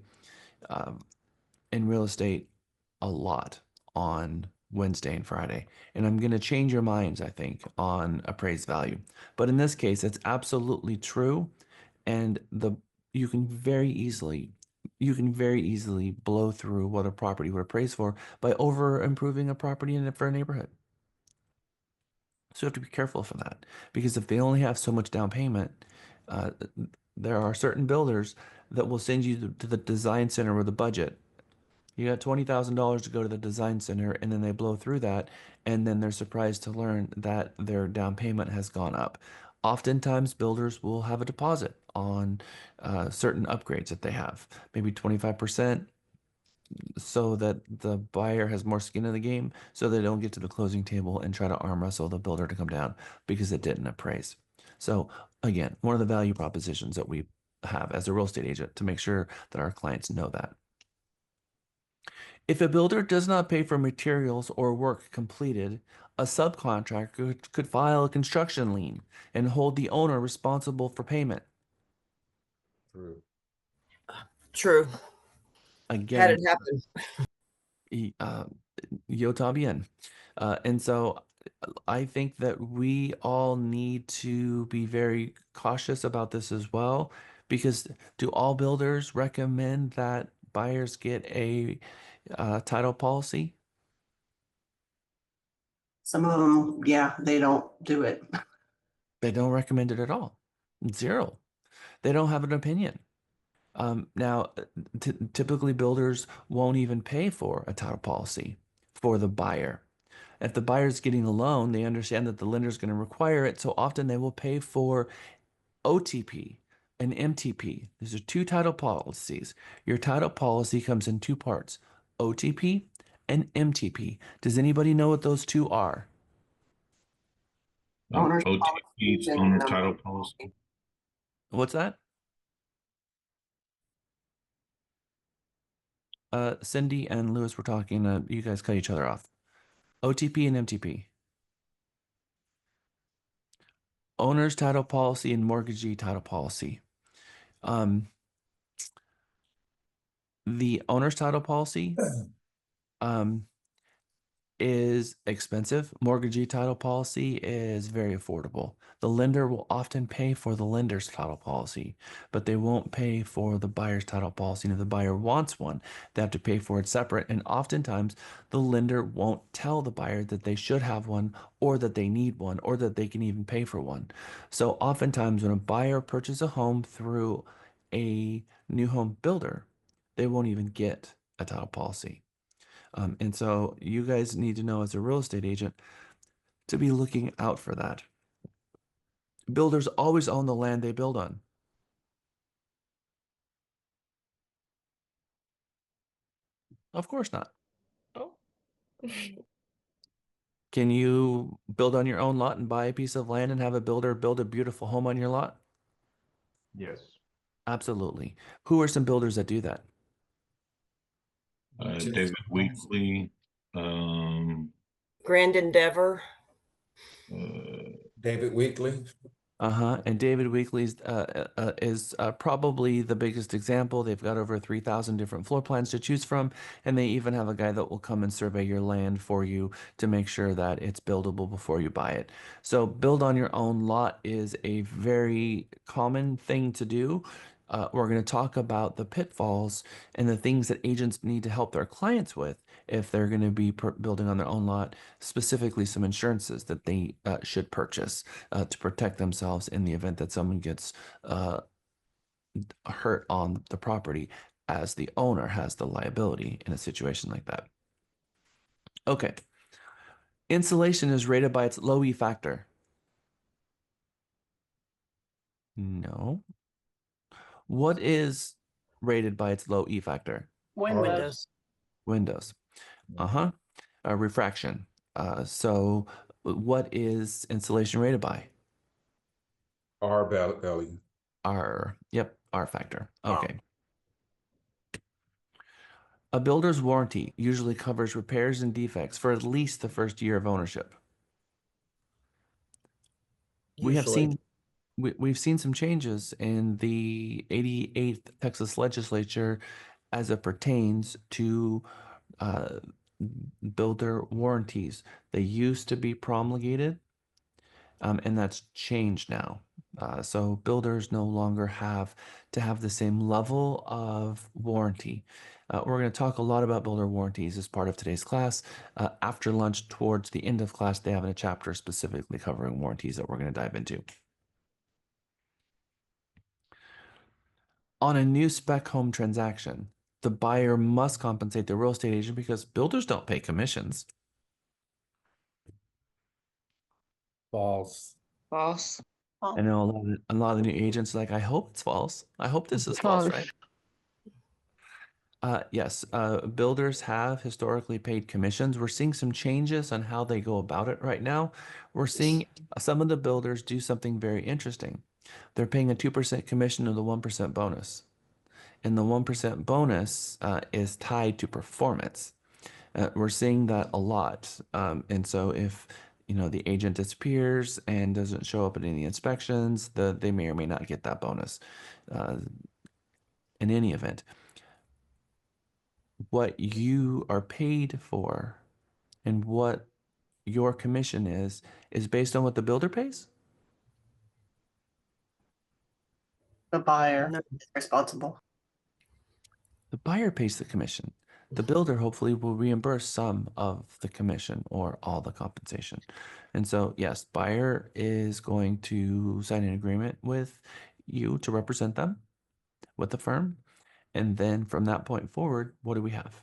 in real estate a lot on Wednesday and Friday. And I'm going to change your minds, I think, on appraised value. But in this case, it's absolutely true. And you can very easily blow through what a property would appraise for by over improving a property for a neighborhood. So you have to be careful for that, because if they only have so much down payment, uh, there are certain builders that will send you to the design center with a budget. You got $20,000 to go to the design center, and then they blow through that, and then they're surprised to learn that their down payment has gone up. Oftentimes, builders will have a deposit on certain upgrades that they have, maybe 25%, so that the buyer has more skin in the game, so they don't get to the closing table and try to arm wrestle the builder to come down because it didn't appraise. So again, one of the value propositions that we have as a real estate agent to make sure that our clients know that. If a builder does not pay for materials or work completed, a subcontractor could file a construction lien and hold the owner responsible for payment. True. True. Had Again, it happen. yo también. And so I think that we all need to be very cautious about this as well, because do all builders recommend that buyers get a title policy? Some of them, yeah, they don't do it. They don't recommend it at all. Zero. They don't have an opinion. Now, typically builders won't even pay for a title policy for the buyer. If the buyer's getting a loan, they understand that the lender is going to require it. So often they will pay for OTP and MTP. These are 2 title policies. Your title policy comes in 2 parts, OTP and MTP. Does anybody know what those 2 are? Owner's OTP's policies and owner title policy. What's that? Cindy and Lewis were talking. You guys cut each other off. OTP and MTP. Owner's title policy and mortgagee title policy. The owner's title policy is expensive. Mortgagee title policy is very affordable. The lender will often pay for the lender's title policy, but they won't pay for the buyer's title policy. And if the buyer wants one, they have to pay for it separate. And oftentimes the lender won't tell the buyer that they should have one, or that they need one, or that they can even pay for one. So oftentimes when a buyer purchases a home through a new home builder, they won't even get a title policy. And so you guys need to know as a real estate agent to be looking out for that. Builders always own the land they build on. Of course not. Oh. Can you build on your own lot and buy a piece of land and have a builder build a beautiful home on your lot? Yes. Absolutely. Who are some builders that do that? David Weekly, Grand Endeavor. David Weekly. And David Weekly's is probably the biggest example. They've got over 3,000 different floor plans to choose from, and they even have a guy that will come and survey your land for you to make sure that it's buildable before you buy it. So build on your own lot is a very common thing to do. We're going to talk about the pitfalls and the things that agents need to help their clients with if they're going to be building on their own lot, specifically some insurances that they should purchase to protect themselves in the event that someone gets hurt on the property, as the owner has the liability in a situation like that. Okay. Insulation is rated by its low E factor. No. What is rated by its low E factor? Windows. Windows. Refraction. So what is insulation rated by? R value. Yep, R factor. Okay. A builder's warranty usually covers repairs and defects for at least the first year of ownership. Usually. We've seen some changes in the 88th Texas legislature as it pertains to builder warranties. They used to be promulgated, and that's changed now. So builders no longer have to have the same level of warranty. We're going to talk a lot about builder warranties as part of today's class. After lunch, towards the end of class, they have a chapter specifically covering warranties that we're going to dive into. On a new spec home transaction, the buyer must compensate the real estate agent because builders don't pay commissions. False. False. I know a lot of the new agents are like, I hope it's false. I hope this is false, right? Yes, builders have historically paid commissions. We're seeing some changes on how they go about it right now. We're seeing some of the builders do something very interesting. They're paying a 2% commission to the 1% bonus. And the 1% bonus is tied to performance. We're seeing that a lot. And so if the agent disappears and doesn't show up at any inspections, they may or may not get that bonus. In any event, what you are paid for and what your commission is based on what the builder pays? The buyer is responsible. The buyer pays the commission. The builder hopefully will reimburse some of the commission or all the compensation. And so, yes, buyer is going to sign an agreement with you to represent them with the firm. And then from that point forward, what do we have?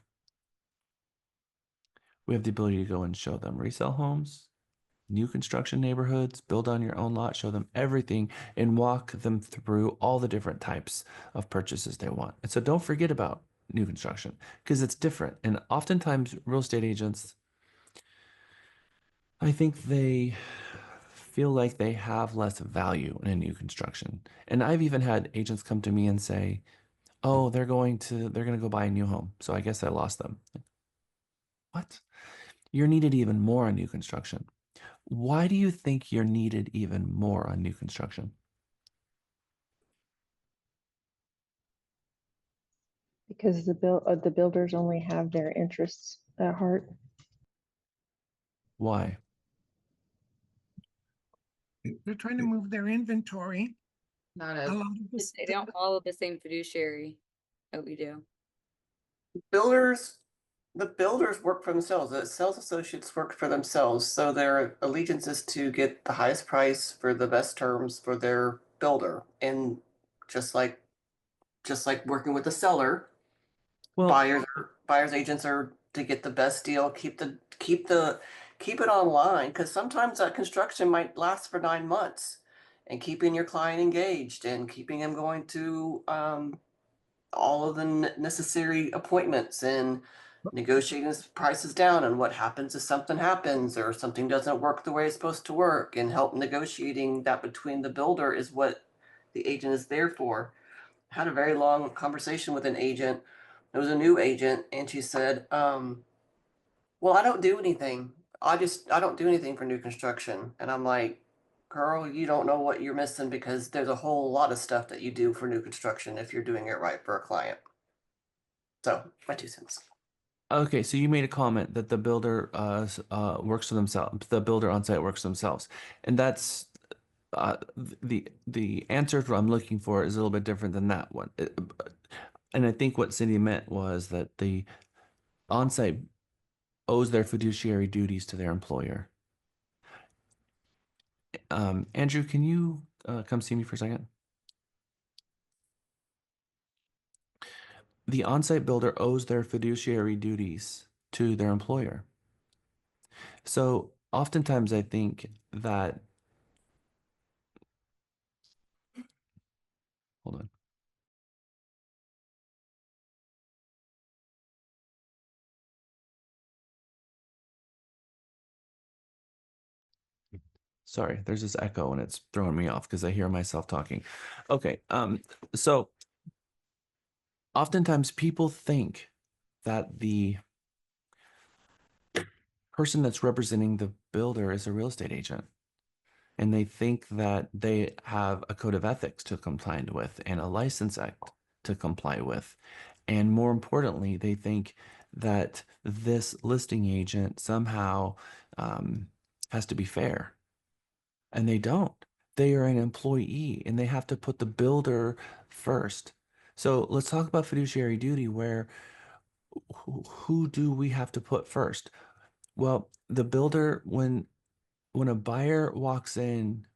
We have the ability to go and show them resale homes, new construction neighborhoods, build on your own lot, show them everything, and walk them through all the different types of purchases they want. And so don't forget about new construction because it's different. And oftentimes real estate agents, I think they feel like they have less value in a new construction. And I've even had agents come to me and say, oh, they're going to go buy a new home. So I guess I lost them. What? You're needed even more on new construction. Why do you think you're needed even more on new construction? Because the builders only have their interests at heart. Why? They're trying to move their inventory. Not a lot of they don't follow the same fiduciary that we do. The builders work for themselves. The sales associates work for themselves. So their allegiance is to get the highest price for the best terms for their builder. And just like working with the seller, well, buyers agents are to get the best deal, keep it online, because sometimes that construction might last for 9 months, and keeping your client engaged and keeping them going to all of the necessary appointments and negotiating prices down and what happens if something happens or something doesn't work the way it's supposed to work, and help negotiating that between the builder is what the agent is there for. I had a very long conversation with an agent. It was a new agent, and she said, well, I don't do anything. I don't do anything for new construction. And I'm like, girl, you don't know what you're missing, because there's a whole lot of stuff that you do for new construction if you're doing it right for a client. So, my 2 cents. Okay, so you made a comment that the builder works for themselves. The builder on site works themselves, and that's the answer to what I'm looking for is a little bit different than that one. And I think what Cindy meant was that the on-site owes their fiduciary duties to their employer. Andrew, can you come see me for a second? The on-site builder owes their fiduciary duties to their employer. So oftentimes I think that, hold on. Sorry, there's this echo and it's throwing me off because I hear myself talking. Okay, so oftentimes people think that the person that's representing the builder is a real estate agent. And they think that they have a code of ethics to comply with and a license act to comply with. And more importantly, they think that this listing agent somehow has to be fair. And they don't. They are an employee and they have to put the builder first. So let's talk about fiduciary duty, where who do we have to put first? Well, the builder, when a buyer walks in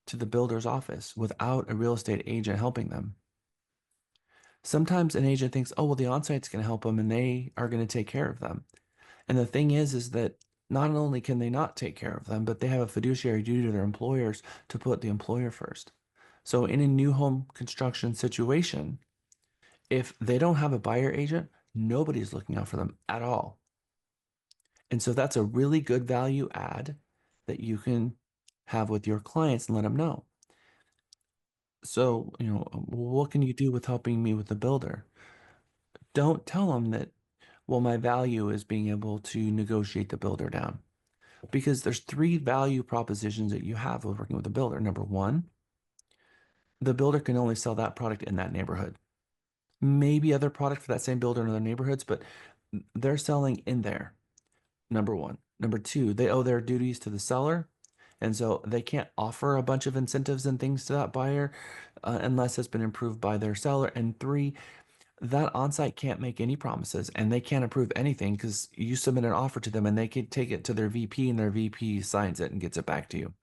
to the builder's office without a real estate agent helping them, sometimes an agent thinks, oh, well, the on-site's going to help them and they are going to take care of them. And the thing is that not only can they not take care of them, but they have a fiduciary duty to their employers to put the employer first. So in a new home construction situation, if they don't have a buyer agent, nobody's looking out for them at all. And so that's a really good value add that you can have with your clients and let them know. So, what can you do with helping me with the builder? Don't tell them that, well, my value is being able to negotiate the builder down. Because there's 3 value propositions that you have with working with a builder. Number 1, the builder can only sell that product in that neighborhood. Maybe other product for that same builder in other neighborhoods, but they're selling in there. Number 1. Number 2, they owe their duties to the seller. And so they can't offer a bunch of incentives and things to that buyer unless it's been approved by their seller. And 3, that on-site can't make any promises and they can't approve anything because you submit an offer to them and they can take it to their VP and their VP signs it and gets it back to you.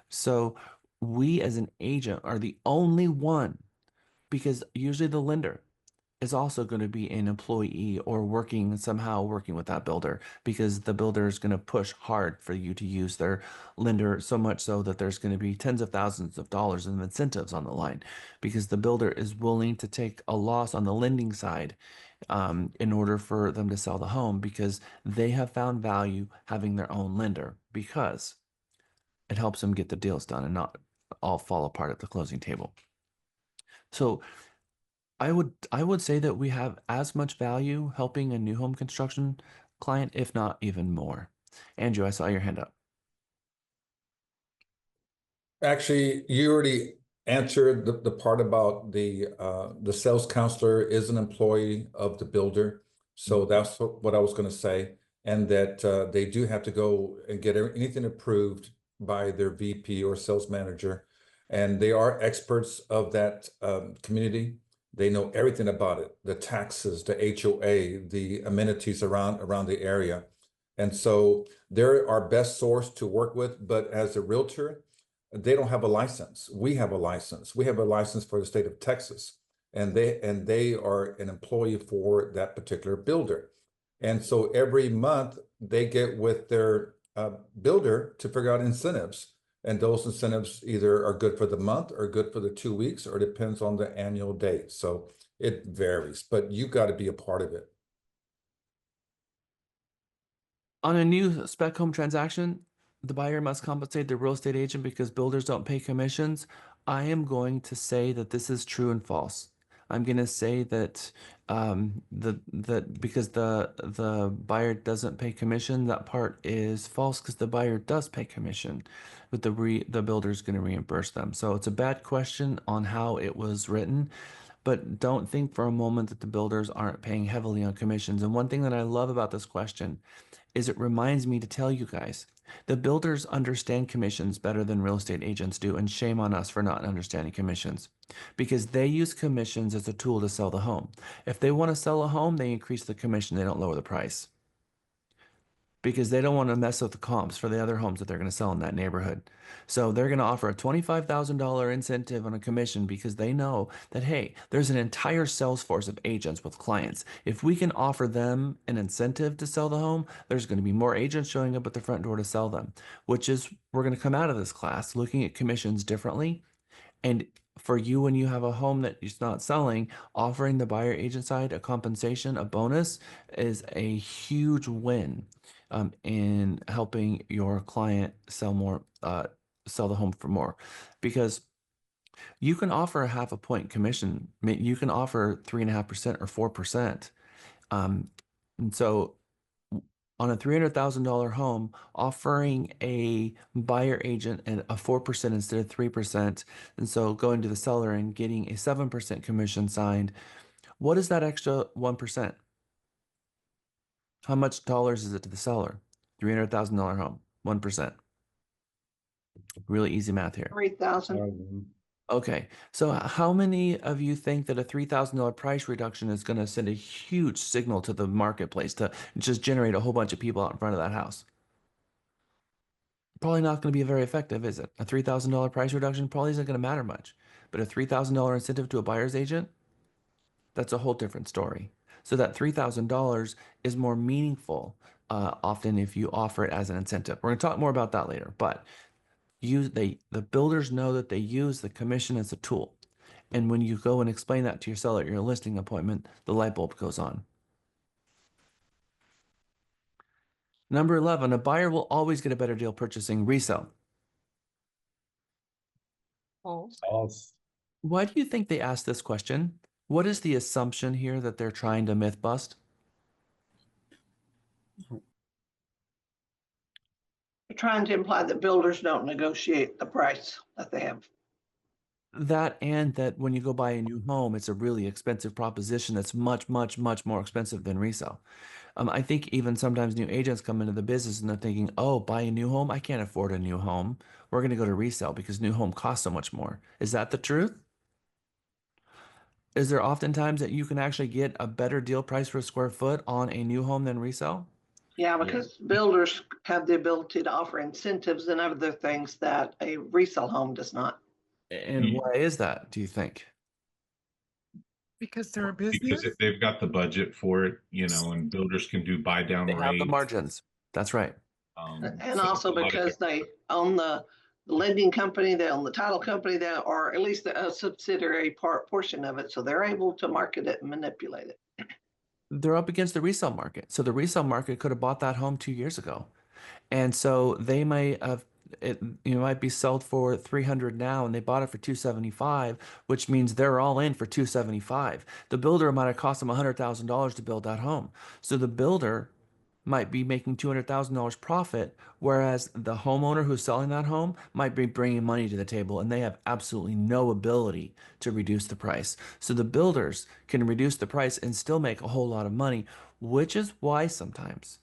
So we as an agent are the only one, because usually the lender is also going to be an employee or somehow working with that builder, because the builder is going to push hard for you to use their lender, so much so that there's going to be tens of thousands of dollars in incentives on the line, because the builder is willing to take a loss on the lending side in order for them to sell the home, because they have found value having their own lender, because it helps them get the deals done and not all fall apart at the closing table. So I would say that we have as much value helping a new home construction client, if not even more. Andrew, I saw your hand up. Actually, you already answered the part about the sales counselor is an employee of the builder. So that's what I was going to say. And that they do have to go and get anything approved by their VP or sales manager. And they are experts of that community. They know everything about it, the taxes, the HOA, the amenities around the area. And so they're our best source to work with. But as a realtor, they don't have a license. We have a license. We have a license for the state of Texas, and they are an employee for that particular builder. And so every month they get with their builder to figure out incentives. And those incentives either are good for the month or good for the 2 weeks, or depends on the annual date. So it varies, but you got to be a part of it. On a new spec home transaction, the buyer must compensate the real estate agent because builders don't pay commissions. I am going to say that this is true and false. I'm going to say that that because the buyer doesn't pay commission, that part is false because the buyer does pay commission, but the builder is going to reimburse them. So it's a bad question on how it was written. But don't think for a moment that the builders aren't paying heavily on commissions. And one thing that I love about this question is it reminds me to tell you guys the builders understand commissions better than real estate agents do, and shame on us for not understanding commissions because they use commissions as a tool to sell the home. If they want to sell a home, they increase the commission, they don't lower the price because they don't want to mess with the comps for the other homes that they're going to sell in that neighborhood. So they're going to offer a $25,000 incentive on a commission because they know that, hey, there's an entire sales force of agents with clients. If we can offer them an incentive to sell the home, there's going to be more agents showing up at the front door to sell them, which is we're going to come out of this class looking at commissions differently. And for you, when you have a home that is not selling, offering the buyer agent side a compensation, a bonus is a huge win in helping your client sell more, sell the home for more. Because you can offer a half a point commission. You can offer 3.5% or 4%. And so on a $300,000 home, offering a buyer agent and a 4% instead of 3%, and so going to the seller and getting a 7% commission signed, what is that extra 1%? How much dollars is it to the seller? $300,000 home, 1%. Really easy math here. 3,000. Okay, so how many of you think that a $3,000 price reduction is going to send a huge signal to the marketplace to just generate a whole bunch of people out in front of that house? Probably not going to be very effective, is it? A $3,000 price reduction probably isn't going to matter much. But a $3,000 incentive to a buyer's agent, that's a whole different story. So that $3,000 is more meaningful often if you offer it as an incentive. We're going to talk more about that later, but the builders know that they use the commission as a tool. And when you go and explain that to your seller at your listing appointment, the light bulb goes on. Number 11, a buyer will always get a better deal purchasing resale. False. Why do you think they asked this question? What is the assumption here that they're trying to myth bust? They're trying to imply that builders don't negotiate the price that they have. That and that when you go buy a new home, it's a really expensive proposition that's much, much, much more expensive than resale. I think even sometimes new agents come into the business and they're thinking, oh, buy a new home? I can't afford a new home. We're going to go to resale because new home costs so much more. Is that the truth? Is there oftentimes that you can actually get a better deal price per square foot on a new home than resale? Yeah, because builders have the ability to offer incentives and other things that a resale home does not. And why is that, do you think? Because they're a Because business. they've got the budget for it, and builders can do buy down They have the rates. margins. That's right. And So also a lot of because they own the lending company, they own the title company, or at least a subsidiary portion of it. So they're able to market it and manipulate it. They're up against the resale market. So the resale market could have bought that home 2 years ago. And so they might have might be sold for 300 now and they bought it for 275, which means they're all in for 275. The builder might have cost them $100,000 to build that home. So the builder might be making $200,000 profit, whereas the homeowner who's selling that home might be bringing money to the table and they have absolutely no ability to reduce the price. So the builders can reduce the price and still make a whole lot of money, which is why sometimes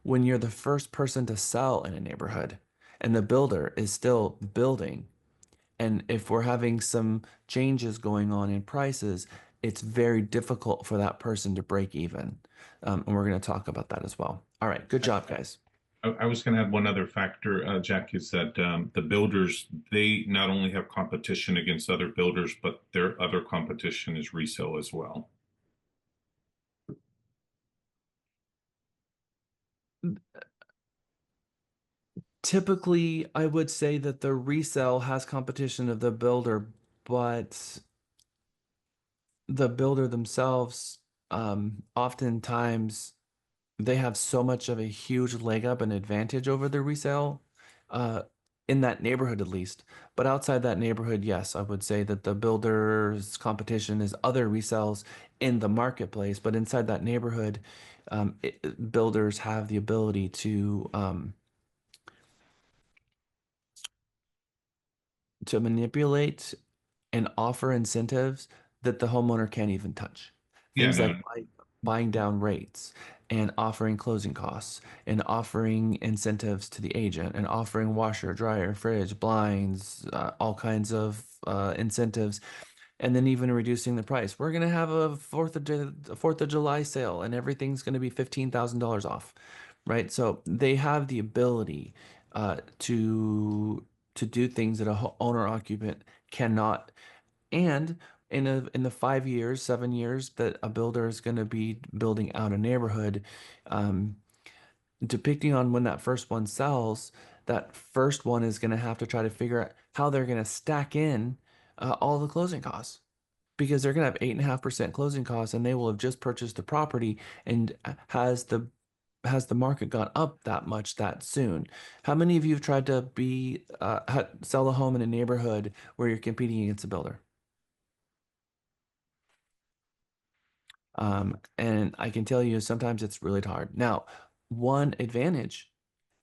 when you're the first person to sell in a neighborhood and the builder is still building, and if we're having some changes going on in prices, it's very difficult for that person to break even. And we're going to talk about that as well. All right. Good job, guys. I was going to add one other factor, Jack, is that the builders, they not only have competition against other builders, but their other competition is resale as well. Typically, I would say that the resale has competition of the builder, but the builder themselves oftentimes they have so much of a huge leg up and advantage over the resale, uh, in that neighborhood at least. But outside that neighborhood, yes, I would say that the builders' competition is other resales in the marketplace. But inside that neighborhood, builders have the ability to manipulate and offer incentives that the homeowner can't even touch. Yeah, Things like no, buying down rates and offering closing costs and offering incentives to the agent and offering washer, dryer, fridge, blinds, all kinds of incentives, and then even reducing the price. We're gonna have a Fourth of July sale, and everything's gonna be $15,000 off, right? So they have the ability to do things that a owner occupant cannot. And in the 5 years, 7 years that a builder is going to be building out a neighborhood, um, depending on when that first one sells, that first one is going to have to try to figure out how they're going to stack in all the closing costs, because they're going to have 8.5% closing costs, and they will have just purchased the property. And has the market gone up that much that soon? How many of you have tried to sell a home in a neighborhood where you're competing against a builder? And I can tell you sometimes it's really hard. Now, one advantage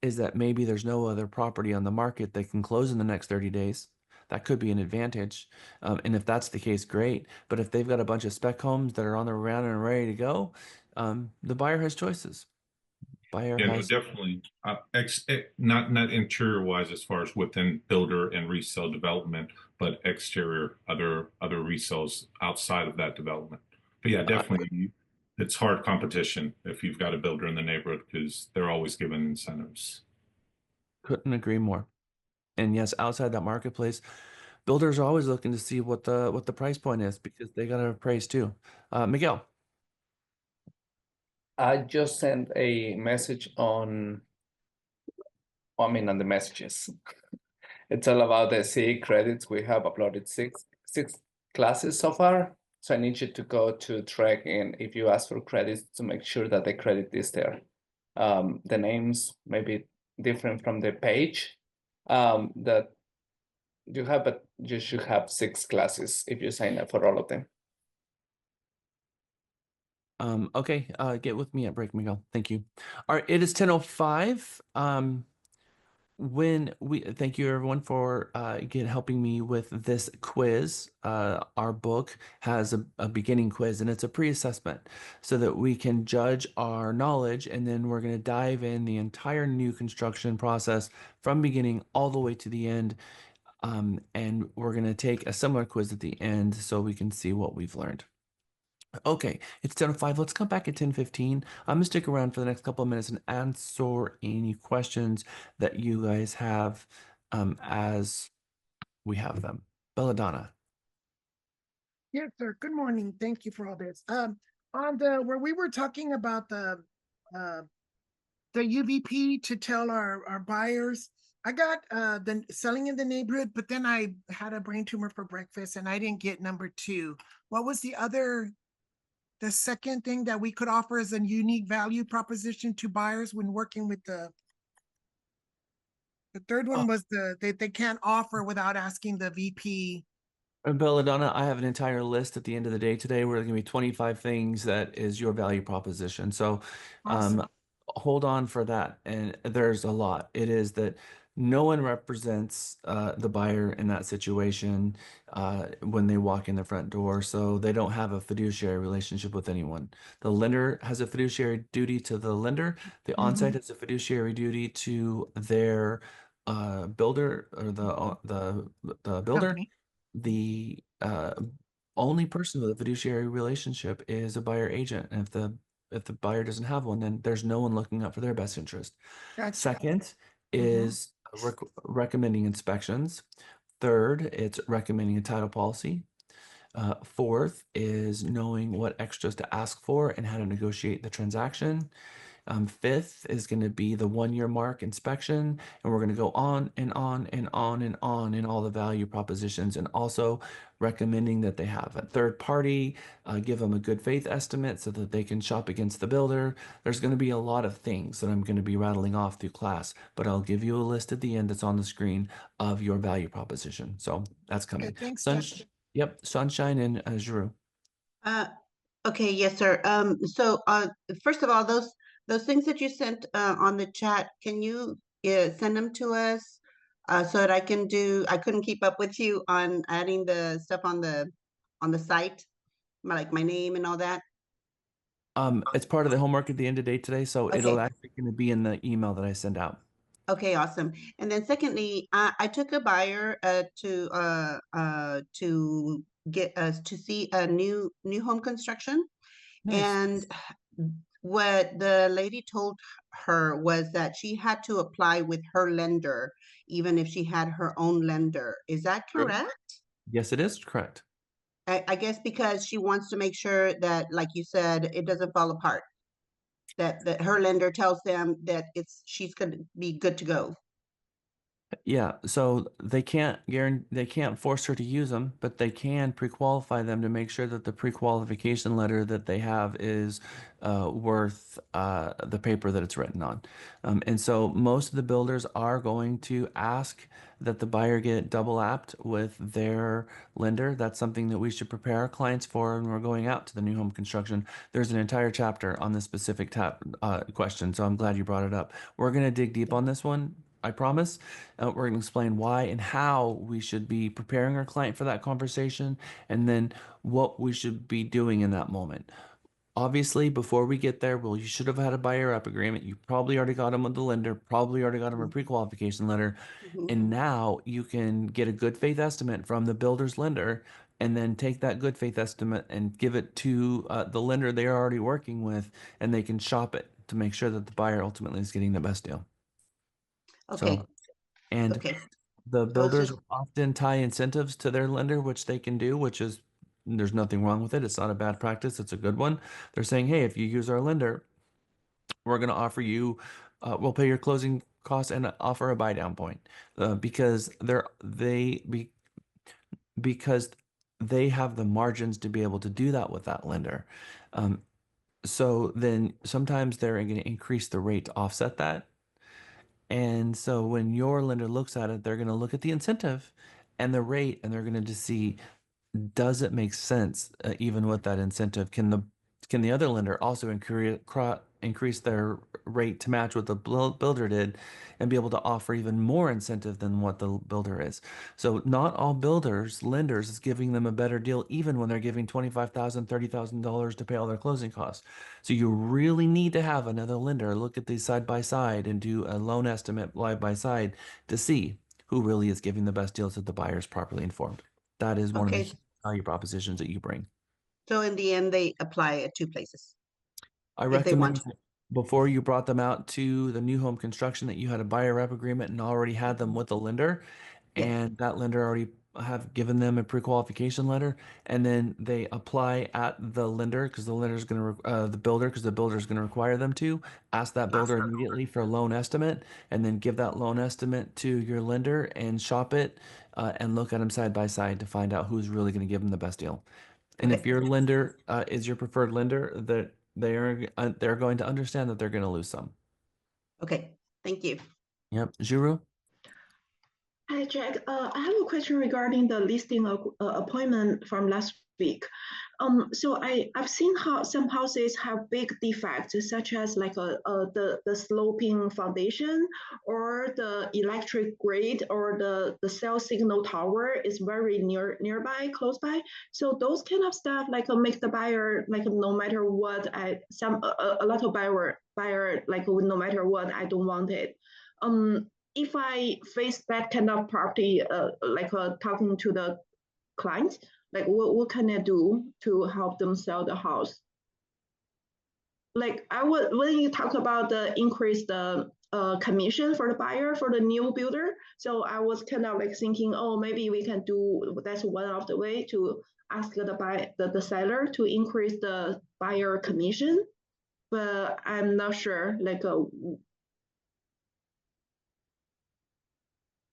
is that maybe there's no other property on the market that can close in the next 30 days. That could be an advantage. And if that's the case, great. But if they've got a bunch of spec homes that are on the ground and ready to go, the buyer has choices. Buyer yeah, no, has. definitely. Not interior wise as far as within builder and resale development, but exterior other resales outside of that development. But yeah, uh, definitely, it's hard competition if you've got a builder in the neighborhood because they're always giving incentives. Couldn't agree more. And yes, outside that marketplace, builders are always looking to see what the price point is, because they got to appraise too. Miguel. I just sent a message on the messages. It's all about the CE credits. We have uploaded six classes so far. So I need you to go to track, and if you ask for credits, to make sure that the credit is there. The names may be different from the page that you have, but you should have 6 classes if you sign up for all of them. Okay, get with me at break, Miguel. Thank you. All right, it is 10:05. Thank you everyone for helping me with this quiz. Our book has a beginning quiz, and it's a pre-assessment so that we can judge our knowledge, and then we're going to dive in the entire new construction process from beginning all the way to the end. And we're going to take a similar quiz at the end so we can see what we've learned. Okay, it's 10:05. Let's come back at 10:15. I'm gonna stick around for the next couple of minutes and answer any questions that you guys have as we have them. Belladonna. Yes, sir. Good morning. Thank you for all this. On the where we were talking about the UVP to tell our buyers, I got the selling in the neighborhood, but then I had a brain tumor for breakfast and I didn't get number 2. What was the second thing that we could offer as a unique value proposition to buyers when working with the third one was they can't offer without asking the VP. And Belladonna, I have an entire list at the end of the day today where there's going to be 25 things that is your value proposition. So Awesome. hold on for that. And there's a lot. It is that no one represents the buyer in that situation when they walk in the front door. So they don't have a fiduciary relationship with anyone. The lender has a fiduciary duty to the lender. The onsite has a fiduciary duty to their builder, or the builder. Company. The only person with a fiduciary relationship is a buyer agent. And if the buyer doesn't have one, then there's no one looking out for their best interest. Gotcha. Second is recommending inspections. Third, it's recommending a title policy. Fourth is knowing what extras to ask for and how to negotiate the transaction. Fifth is going to be the 1 year mark inspection, and we're going to go on and on and on and on in all the value propositions, and also recommending that they have a third party, give them a good faith estimate so that they can shop against the builder. There's going to be a lot of things that I'm going to be rattling off through class, but I'll give you a list at the end that's on the screen of your value proposition. So that's coming. Okay, thanks, Sunshine, yep, Sunshine and Giroux. Okay, yes, sir. First of all, those things that you sent on the chat, can you send them to us so that I can do? I couldn't keep up with you on adding the stuff on the site, like my name and all that. It's part of the homework at the end of the day today, so it'll Okay. actually going to be in the email that I send out. Okay, awesome. And then secondly, I took a buyer to get us to see a new home construction. Nice. And what the lady told her was that she had to apply with her lender, even if she had her own lender. Is that True. correct? Yes, it is correct. I guess because she wants to make sure that, like you said, it doesn't fall apart. That her lender tells them that she's going to be good to go. Yeah, so they can't force her to use them, but they can pre-qualify them to make sure that the pre-qualification letter that they have is worth the paper that it's written on. And so most of the builders are going to ask that the buyer get double apped with their lender. That's something that we should prepare our clients for when we're going out to the new home construction. There's an entire chapter on this specific question, so I'm glad you brought it up. We're going to dig deep on this one. I promise. We're going to explain why and how we should be preparing our client for that conversation, and then what we should be doing in that moment. Obviously, before we get there, well, you should have had a buyer rep agreement. You probably already got them with the lender, probably already got them a pre-qualification letter, and now you can get a good faith estimate from the builder's lender, and then take that good faith estimate and give it to the lender they're already working with, and they can shop it to make sure that the buyer ultimately is getting the best deal. Okay. So, and Okay. the Those builders are often tie incentives to their lender, which they can do, which is there's nothing wrong with it. It's not a bad practice. It's a good one. They're saying, hey, if you use our lender, we're going to offer you, we'll pay your closing costs and offer a buy down point because because they have the margins to be able to do that with that lender. So then sometimes they're going to increase the rate to offset that. And so when your lender looks at it, they're going to look at the incentive and the rate, and they're going to just see, does it make sense even with that incentive? Can the other lender also increase their rate to match what the builder did, and be able to offer even more incentive than what the builder is? So not all lenders is giving them a better deal, even when they're giving $25,000, $30,000 to pay all their closing costs. So you really need to have another lender look at these side by side and do a loan estimate side by side to see who really is giving the best deals that the buyer is properly informed. That is one of the okay. value propositions that you bring. So in the end, they apply at two places I if they want recommend to. before you brought them out to the new home construction that you had a buyer rep agreement and already had them with a lender, Yes. and that lender already have given them a pre-qualification letter, and then they apply at the lender because the lender's going to the builder because the builder is going to require them to ask that builder immediately for a loan estimate, and then give that loan estimate to your lender and shop it and look at them side by side to find out who's really going to give them the best deal. And if Okay. your lender is your preferred lender, that they're going to understand that they're going to lose some. Okay. Thank you. Yep, Giroux. Hi, Jack. I have a question regarding the listing appointment from last week. So I've seen how some houses have big defects, such as like the sloping foundation, or the electric grid, or the cell signal tower is very nearby, close by. So those kind of stuff like make the buyer like no matter what a lot of buyer like no matter what I don't want it. If I face that kind of property, talking to the client, like what can I do to help them sell the house? Like when you talk about the increase the commission for the buyer for the new builder, so I was kind of like thinking, oh, maybe we can do that's one of the way to ask the seller to increase the buyer commission. but I'm not sure.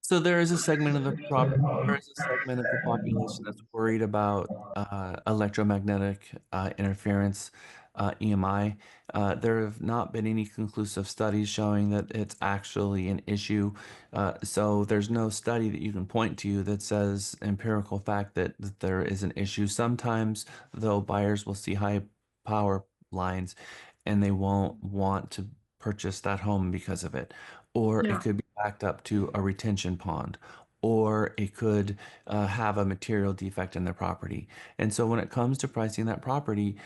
So there is a segment of there is a segment of the population that's worried about electromagnetic interference, EMI. There have not been any conclusive studies showing that it's actually an issue. So there's no study that you can point to that says empirical fact that there is an issue. Sometimes, though, buyers will see high power lines and they won't want to purchase that home because of it. Or it Yeah. could be backed up to a retention pond, or it could have a material defect in their property. And so when it comes to pricing that property,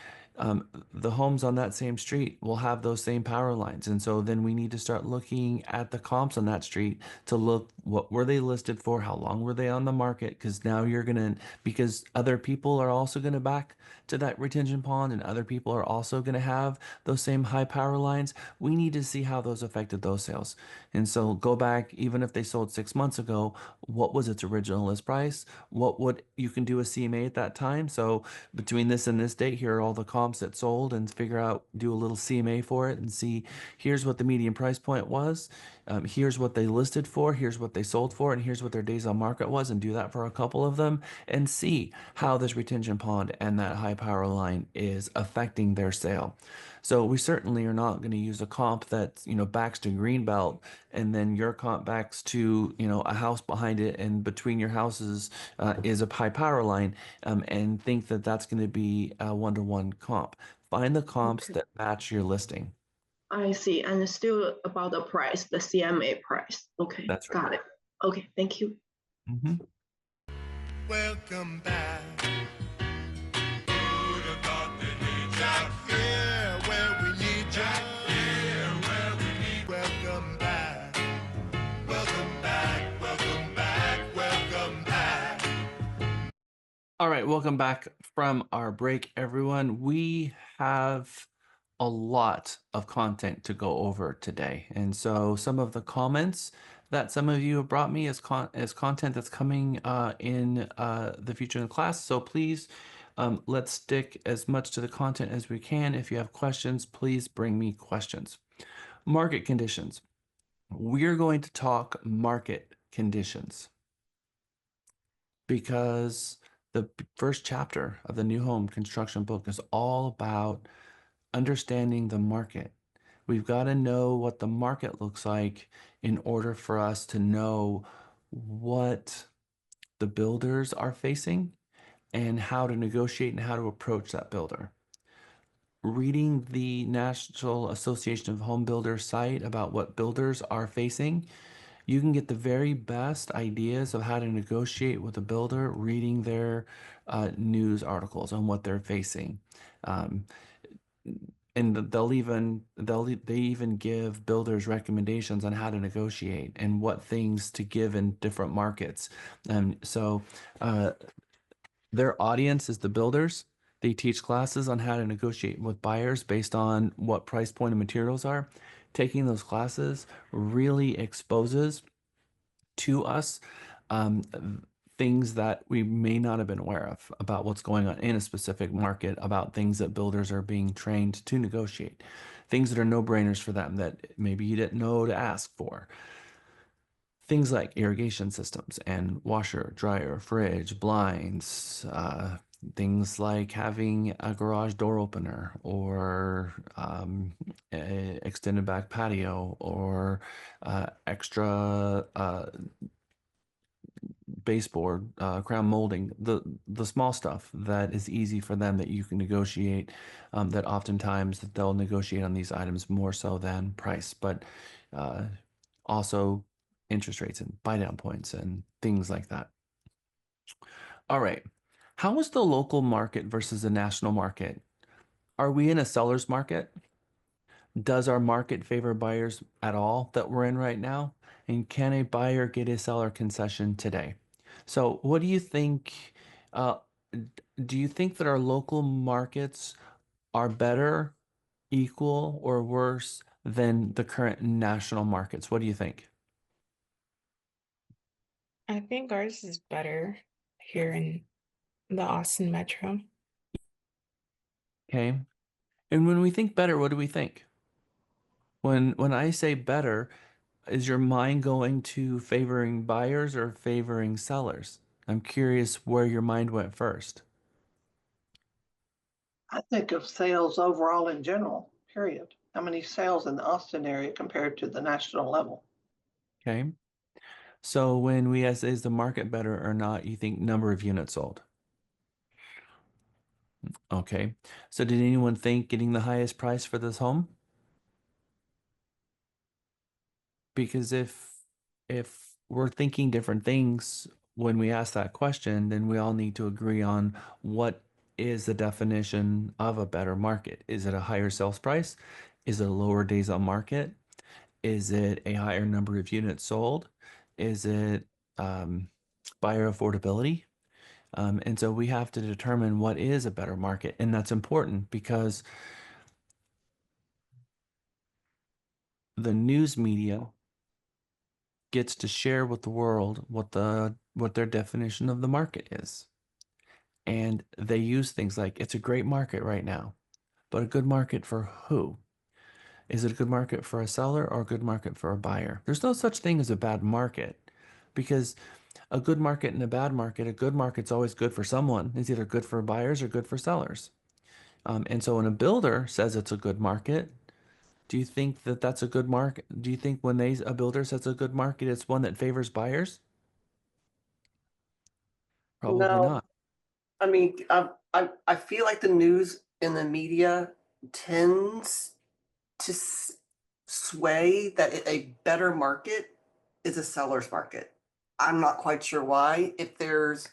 the homes on that same street will have those same power lines. And so then we need to start looking at the comps on that street to look what were they listed for, how long were they on the market? Because now you're gonna, because other people are also gonna back to that retention pond and other people are also gonna have those same high power lines. We need to see how those affected those sales. And so go back, even if they sold 6 months ago, what was its original list price? What would you can do a CMA at that time? So between this and this date, here are all the comps that sold and figure out, do a little CMA for it and see, here's what the median price point was. Here's what they listed for, here's what they sold for, and here's what their days on market was, and do that for a couple of them and see how this retention pond and that high power line is affecting their sale. So we certainly are not going to use a comp that, backs to Greenbelt and then your comp backs to, a house behind it and between your houses is a high power line, and think that that's going to be a one-to-one comp. Find the comps that match your listing. I see. And it's still about the price, the CMA price. Okay, That's right. got it. Okay, thank you. Mm-hmm. Welcome back. Who'd have thought they'd need Jack here where we need Jack here where we need. Welcome back. Welcome back. Welcome back. Welcome back. All right, welcome back from our break, everyone. We have a lot of content to go over today. And so some of the comments that some of you have brought me is content that's coming in the future in class. So please, let's stick as much to the content as we can. If you have questions, please bring me questions. Market conditions. We're going to talk market conditions because the first chapter of the new home construction book is all about understanding the market. We've got to know what the market looks like in order for us to know what the builders are facing and how to negotiate and how to approach that builder. Reading the National Association of Home Builders site about what builders are facing, you can get the very best ideas of how to negotiate with a builder reading their news articles on what they're facing. And they even give builders recommendations on how to negotiate and what things to give in different markets. And so their audience is the builders. They teach classes on how to negotiate with buyers based on what price point and materials are. Taking those classes really exposes to us things that we may not have been aware of about what's going on in a specific market, about things that builders are being trained to negotiate, things that are no-brainers for them that maybe you didn't know to ask for. Things like irrigation systems and washer, dryer, fridge, blinds, things like having a garage door opener or a extended back patio or extra baseboard, crown molding, the small stuff that is easy for them that you can negotiate, that oftentimes they'll negotiate on these items more so than price, but also interest rates and buy down points and things like that. All right. How is the local market versus the national market? Are we in a seller's market? Does our market favor buyers at all that we're in right now? And can a buyer get a seller concession today? So what do you think? Uh, do you think that our local markets are better, equal, or worse than the current national markets? What do you think? I think ours is better here in the Austin metro. Okay. And when we think better, what do we think? When I say better, is your mind going to favoring buyers or favoring sellers? I'm curious where your mind went first. I think of sales overall in general, period. How many sales in the Austin area compared to the national level? Okay. So when we ask, is the market better or not, you think number of units sold. Okay. So did anyone think getting the highest price for this home? Because if we're thinking different things when we ask that question, then we all need to agree on what is the definition of a better market. Is it a higher sales price? Is it a lower days on market? Is it a higher number of units sold? Is it buyer affordability? And so we have to determine what is a better market. And that's important because the news media gets to share with the world what their definition of the market is. And they use things like it's a great market right now, but a good market for who? Is it a good market for a seller or a good market for a buyer? There's no such thing as a bad market because a good market and a bad market, a good market's always good for someone. It's either good for buyers or good for sellers. And so when a builder says it's a good market, do you think that that's a good market? Do you think when a builder says a good market, it's one that favors buyers? Probably No, not. I mean, I feel like the news and the media tends to sway that a better market is a seller's market. I'm not quite sure why. If there's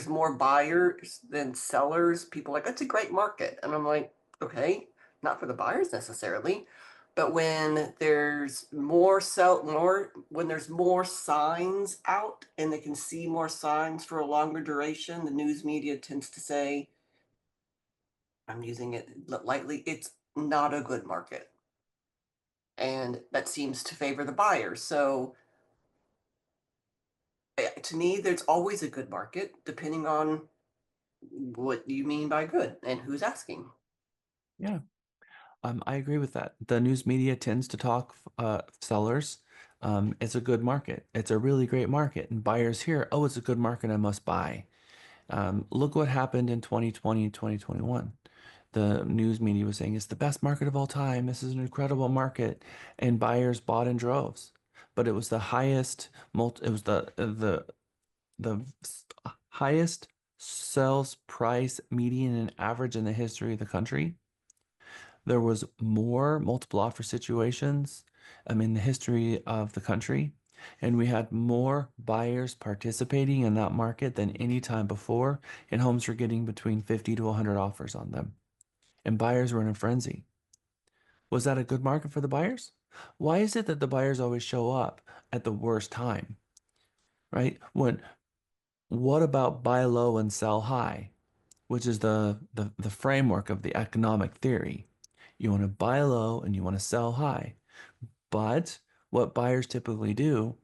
more buyers than sellers, people are like, that's a great market. And I'm like, okay, not for the buyers necessarily. But when there's when there's more signs out and they can see more signs for a longer duration, the news media tends to say, I'm using it lightly, it's not a good market. And that seems to favor the buyers. So to me, there's always a good market depending on what you mean by good and who's asking. Yeah. I agree with that. The news media tends to talk sellers. It's a good market. It's a really great market. And buyers here, oh, it's a good market. I must buy. Look what happened in 2020 and 2021. The news media was saying it's the best market of all time. This is an incredible market. And buyers bought in droves. But it was the highest it was the highest sales price median and average in the history of the country. There was more multiple offer situations in the history of the country, and we had more buyers participating in that market than any time before, and homes were getting between 50 to 100 offers on them, and buyers were in a frenzy. Was that a good market for the buyers? Why is it that the buyers always show up at the worst time, right? What about buy low and sell high, which is the framework of the economic theory? You want to buy low and you want to sell high. But what buyers typically do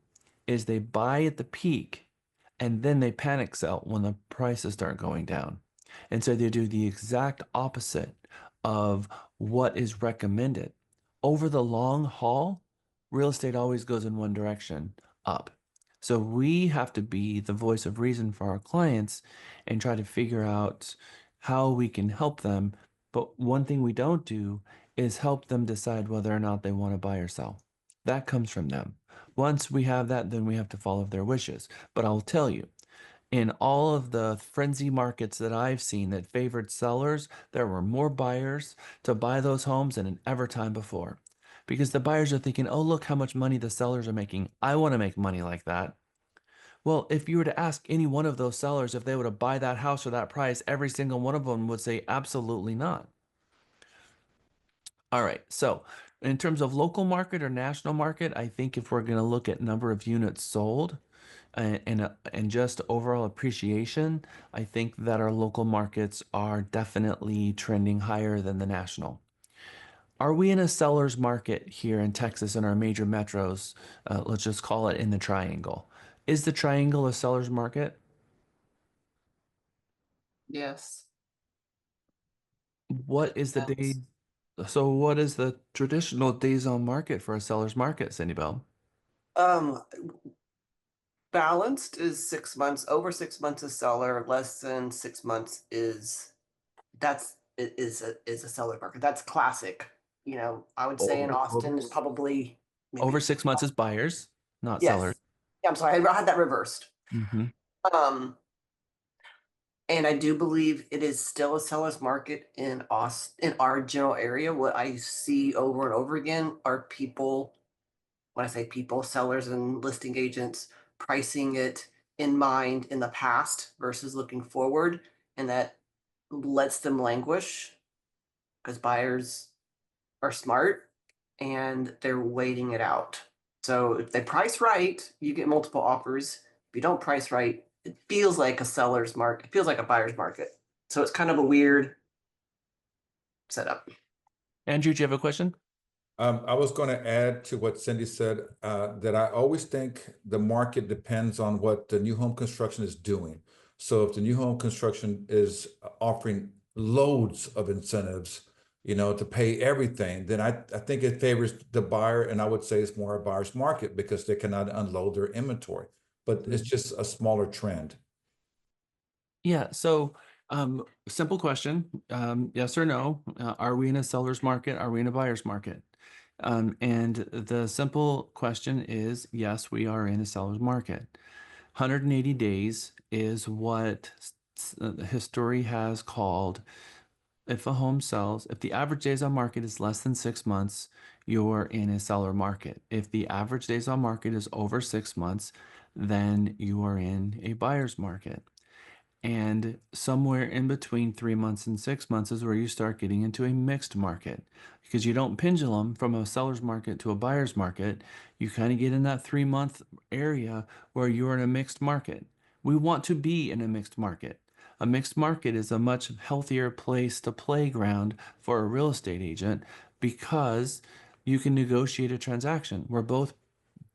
is they buy at the peak and then they panic sell when the prices start going down. And so they do the exact opposite of what is recommended. Over the long haul, real estate always goes in one direction, up. So we have to be the voice of reason for our clients and try to figure out how we can help them. But one thing we don't do is help them decide whether or not they want to buy or sell. That comes from them. Once we have that, then we have to follow their wishes. But I'll tell you, in all of the frenzy markets that I've seen that favored sellers, there were more buyers to buy those homes than in ever time before. Because the buyers are thinking, oh, look how much money the sellers are making. I want to make money like that. Well, if you were to ask any one of those sellers if they were to buy that house for that price, every single one of them would say absolutely not. All right. So in terms of local market or national market, I think if we're going to look at number of units sold and just overall appreciation, I think that our local markets are definitely trending higher than the national. Are we in a seller's market here in Texas in our major metros? Let's just call it in the triangle. Is the triangle a seller's market? Yes. What is the day? So what is the traditional days on market for a seller's market, Cindy Bell? Um, balanced is 6 months. Over 6 months is seller. Less than 6 months is a seller market. That's classic. I would say in Austin is probably Over maybe 6 months is buyers, not sellers. yes. Yeah, I'm sorry, I had that reversed. Mm-hmm. Um, and I do believe it is still a seller's market in Austin, in our general area. What I see over and over again are people, when I say people, sellers and listing agents pricing it in mind in the past versus looking forward, and that lets them languish because buyers are smart and they're waiting it out. So if they price right, you get multiple offers. If you don't price right, it feels like a seller's market. It feels like a buyer's market. So it's kind of a weird setup. Andrew, do you have a question? I was going to add to what Cindy said, that I always think the market depends on what the new home construction is doing. So if the new home construction is offering loads of incentives, to pay everything, then I think it favors the buyer, and I would say it's more a buyer's market because they cannot unload their inventory. But it's just a smaller trend. Yeah. So, simple question, yes or no? Are we in a seller's market? Are we in a buyer's market? And the simple question is yes, we are in a seller's market. 180 days is what history has called. If a home sells, if the average days on market is less than 6 months, you're in a seller market. If the average days on market is over 6 months, then you are in a buyer's market. And somewhere in between 3 months and 6 months is where you start getting into a mixed market, because you don't pendulum from a seller's market to a buyer's market. You kind of get in that 3 month area where you're in a mixed market. We want to be in a mixed market. A mixed market is a much healthier place to playground for a real estate agent, because you can negotiate a transaction where both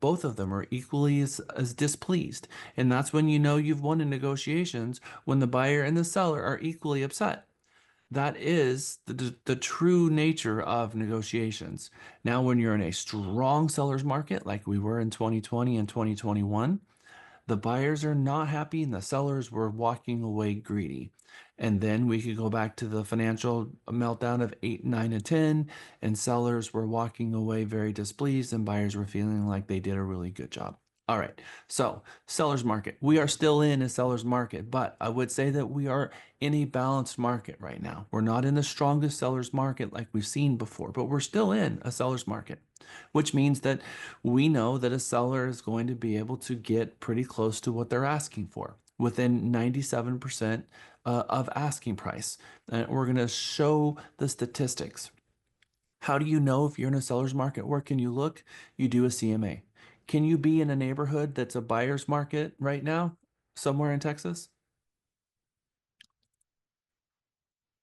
of them are equally as displeased. And that's when you know you've won in negotiations, when the buyer and the seller are equally upset. That is the true nature of negotiations. Now, when you're in a strong seller's market, like we were in 2020 and 2021, the buyers are not happy and the sellers were walking away greedy. And then we could go back to the financial meltdown of 8, 9, and 10, and sellers were walking away very displeased and buyers were feeling like they did a really good job. All right, so seller's market. We are still in a seller's market, but I would say that we are in a balanced market right now. We're not in the strongest seller's market like we've seen before, but we're still in a seller's market, which means that we know that a seller is going to be able to get pretty close to what they're asking for, within 97% of asking price. And we're going to show the statistics. How do you know if you're in a seller's market? Where can you look? You do a CMA. Can you be in a neighborhood that's a buyer's market right now, somewhere in Texas?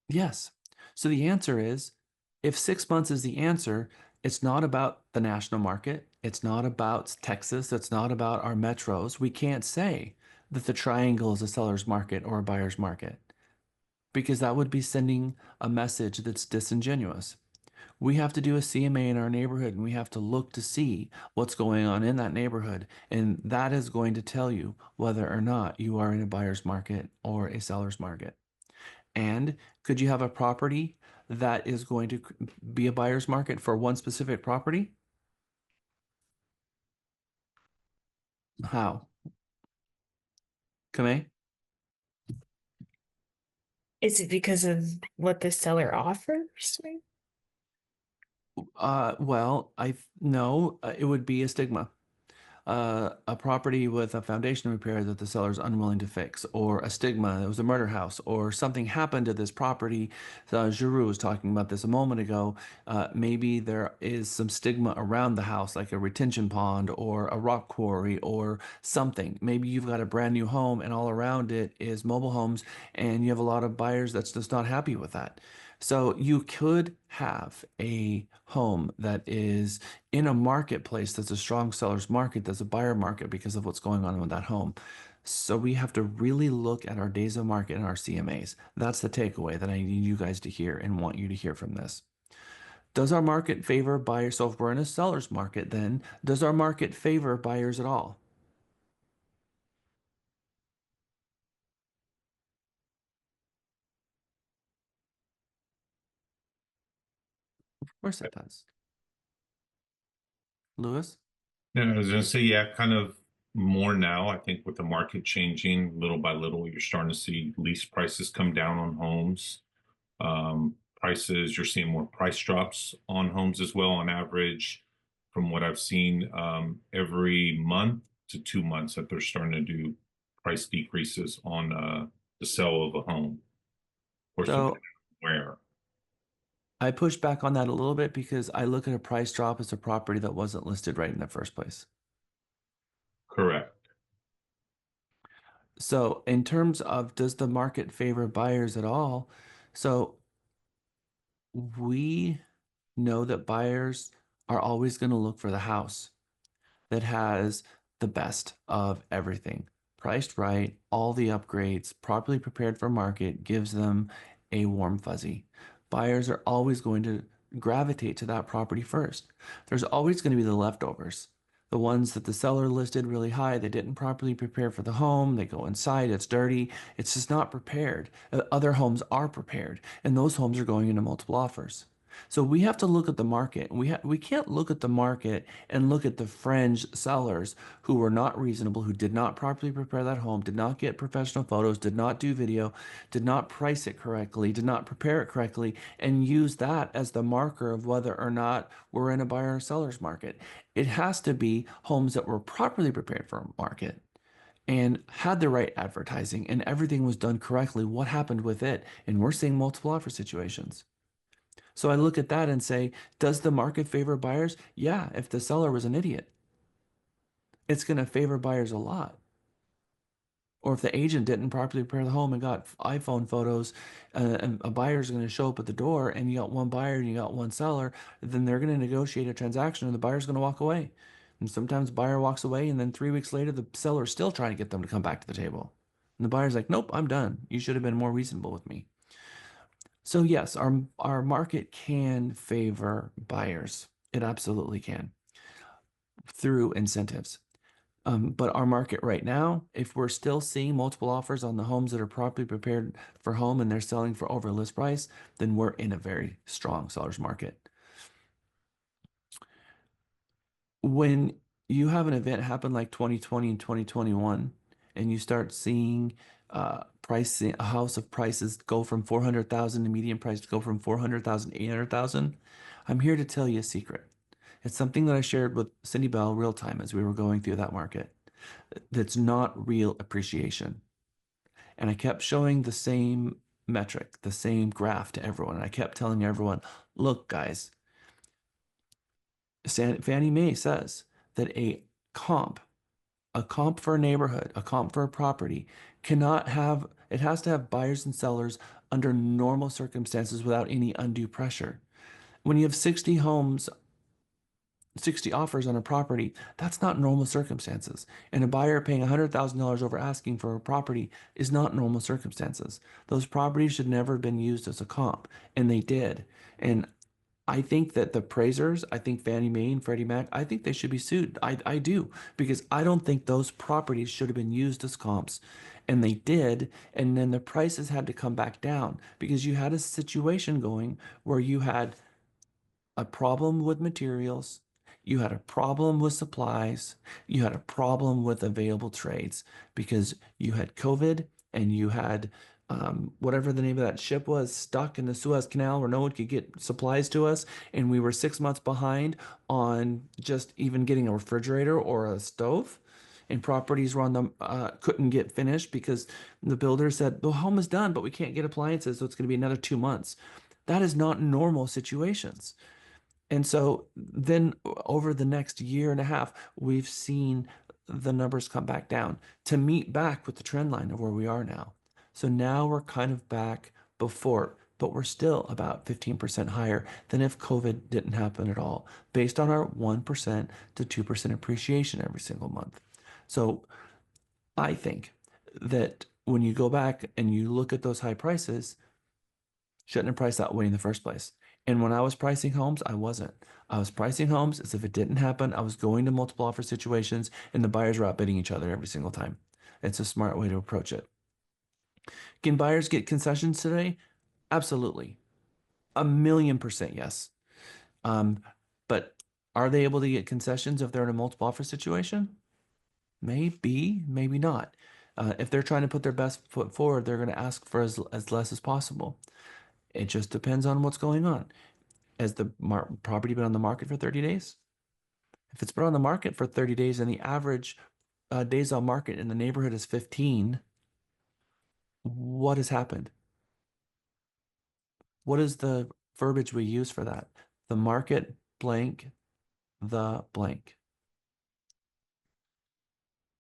Yes. So the answer is, if 6 months is the answer, it's not about the national market. It's not about Texas. It's not about our metros. We can't say that the triangle is a seller's market or a buyer's market, because that would be sending a message that's disingenuous. We have to do a CMA in our neighborhood, and we have to look to see what's going on in that neighborhood. And that is going to tell you whether or not you are in a buyer's market or a seller's market. And could you have a property that is going to be a buyer's market for one specific property? How? Kame? Is it because of what the seller offers? Well, I no, it would be a stigma. A property with a foundation repair that the seller is unwilling to fix, or a stigma, it was a murder house, or something happened to this property. Giroux was talking about this a moment ago. Maybe there is some stigma around the house, like a retention pond or a rock quarry or something. Maybe you've got a brand new home and all around it is mobile homes, and you have a lot of buyers that's just not happy with that. So you could have a home that is in a marketplace that's a strong seller's market, that's a buyer market because of what's going on with that home. So we have to really look at our days of market and our CMAs. That's the takeaway that I need you guys to hear and want you to hear from this. Does our market favor buyers? So if we're in a seller's market, then does our market favor buyers at all? Of course it does. Lewis? Yeah, I was gonna say, yeah, kind of more now. I think with the market changing little by little, you're starting to see lease prices come down on homes. Prices, you're seeing more price drops on homes as well. On average, from what I've seen, every month to 2 months that they're starting to do price decreases on the sale of a home. Of course, So where I push back on that a little bit because I look at a price drop as a property that wasn't listed right in the first place. correct. So in terms of does the market favor buyers at all? So we know that buyers are always going to look for the house that has the best of everything, priced right, all the upgrades, properly prepared for market, gives them a warm fuzzy. Buyers are always going to gravitate to that property first. There's always going to be the leftovers. The ones that the seller listed really high, they didn't properly prepare for the home. They go inside, it's dirty, it's just not prepared. Other homes are prepared, and those homes are going into multiple offers. So we have to look at the market. We can't look at the market and look at the fringe sellers who were not reasonable, who did not properly prepare that home, did not get professional photos, did not do video, did not price it correctly, did not prepare it correctly, and use that as the marker of whether or not we're in a buyer or seller's market. It has to be homes that were properly prepared for a market and had the right advertising and everything was done correctly. What happened with it? And we're seeing multiple offer situations. So I look at that and say, does the market favor buyers? Yeah, if the seller was an idiot, it's going to favor buyers a lot. Or if the agent didn't properly prepare the home and got iPhone photos, and a buyer's going to show up at the door and you got one buyer and you got one seller, then they're going to negotiate a transaction and the buyer's going to walk away. And sometimes the buyer walks away and then 3 weeks later, the seller is still trying to get them to come back to the table. And the buyer's like, nope, I'm done. You should have been more reasonable with me. So yes, our market can favor buyers. It absolutely can through incentives. But our market right now, if we're still seeing multiple offers on the homes that are properly prepared for home and they're selling for over list price, then we're in a very strong seller's market. When you have an event happen like 2020 and 2021, and you start seeing pricing a house of prices go from 400,000 to median price to go from 400,000 to 800,000, I'm here to tell you a secret. It's something that I shared with Cindy Bell real time as we were going through that market. That's not real appreciation. And I kept showing the same metric, the same graph to everyone. And I kept telling everyone, look, guys, Fannie Mae says that comp, a comp for a neighborhood, a comp for a property cannot have, it has to have buyers and sellers under normal circumstances without any undue pressure. When you have 60 homes, 60 offers on a property, that's not normal circumstances. And a buyer paying $100,000 over asking for a property is not normal circumstances. Those properties should never have been used as a comp, and they did. And I think that the appraisers, I think Fannie Mae and Freddie Mac, I think they should be sued. I do, because I don't think those properties should have been used as comps. And they did. And then the prices had to come back down because you had a situation going where you had a problem with materials, you had a problem with supplies, you had a problem with available trades because you had COVID and you had whatever the name of that ship was stuck in the Suez Canal where no one could get supplies to us. And we were 6 months behind on just even getting a refrigerator or a stove. And properties were on the couldn't get finished because the builder said the home is done, but we can't get appliances, so it's going to be another 2 months. That is not normal situations. And so then over the next year and a half, we've seen the numbers come back down to meet back with the trend line of where we are now. So now we're kind of back before, but we're still about 15% higher than if COVID didn't happen at all, based on our 1% to 2% appreciation every single month. So I think that when you go back and you look at those high prices, shouldn't have priced that way in the first place. And when I was pricing homes, I wasn't. I was pricing homes as if it didn't happen. I was going to multiple offer situations and the buyers were outbidding each other every single time. It's a smart way to approach it. Can buyers get concessions today? Absolutely. 1,000,000% yes. But are they able to get concessions if they're in a multiple offer situation? Maybe, maybe not. If they're trying to put their best foot forward, they're going to ask for as less as possible. It just depends on what's going on. Has the property been on the market for 30 days? If it's been on the market for 30 days and the average days on market in the neighborhood is 15, what has happened? What is the verbiage we use for that? The market blank, the blank.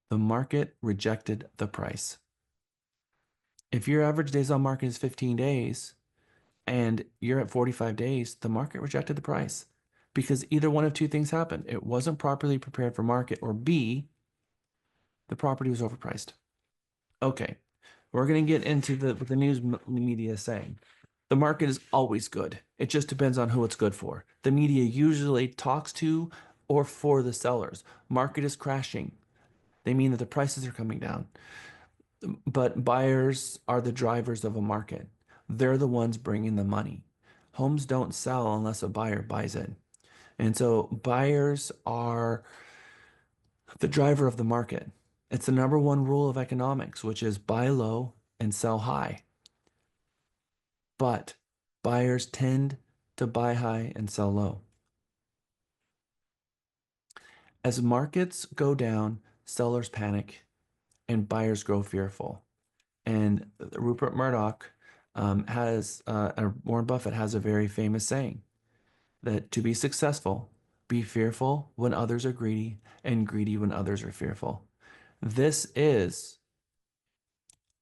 The market rejected the price. If your average days on market is 15 days and you're at 45 days, the market rejected the price because either one of two things happened. It wasn't properly prepared for market, or B, the property was overpriced. Okay, we're going to get into what the news media is saying. The market is always good. It just depends on who it's good for. The media usually talks to or for the sellers. Market is crashing. They mean that the prices are coming down. But buyers are the drivers of a market. They're the ones bringing the money. Homes don't sell unless a buyer buys it. And so buyers are the driver of the market. It's the number one rule of economics, which is buy low and sell high. But buyers tend to buy high and sell low. As markets go down, sellers panic and buyers grow fearful. And Rupert Murdoch Warren Buffett has a very famous saying that to be successful, be fearful when others are greedy and greedy when others are fearful. This is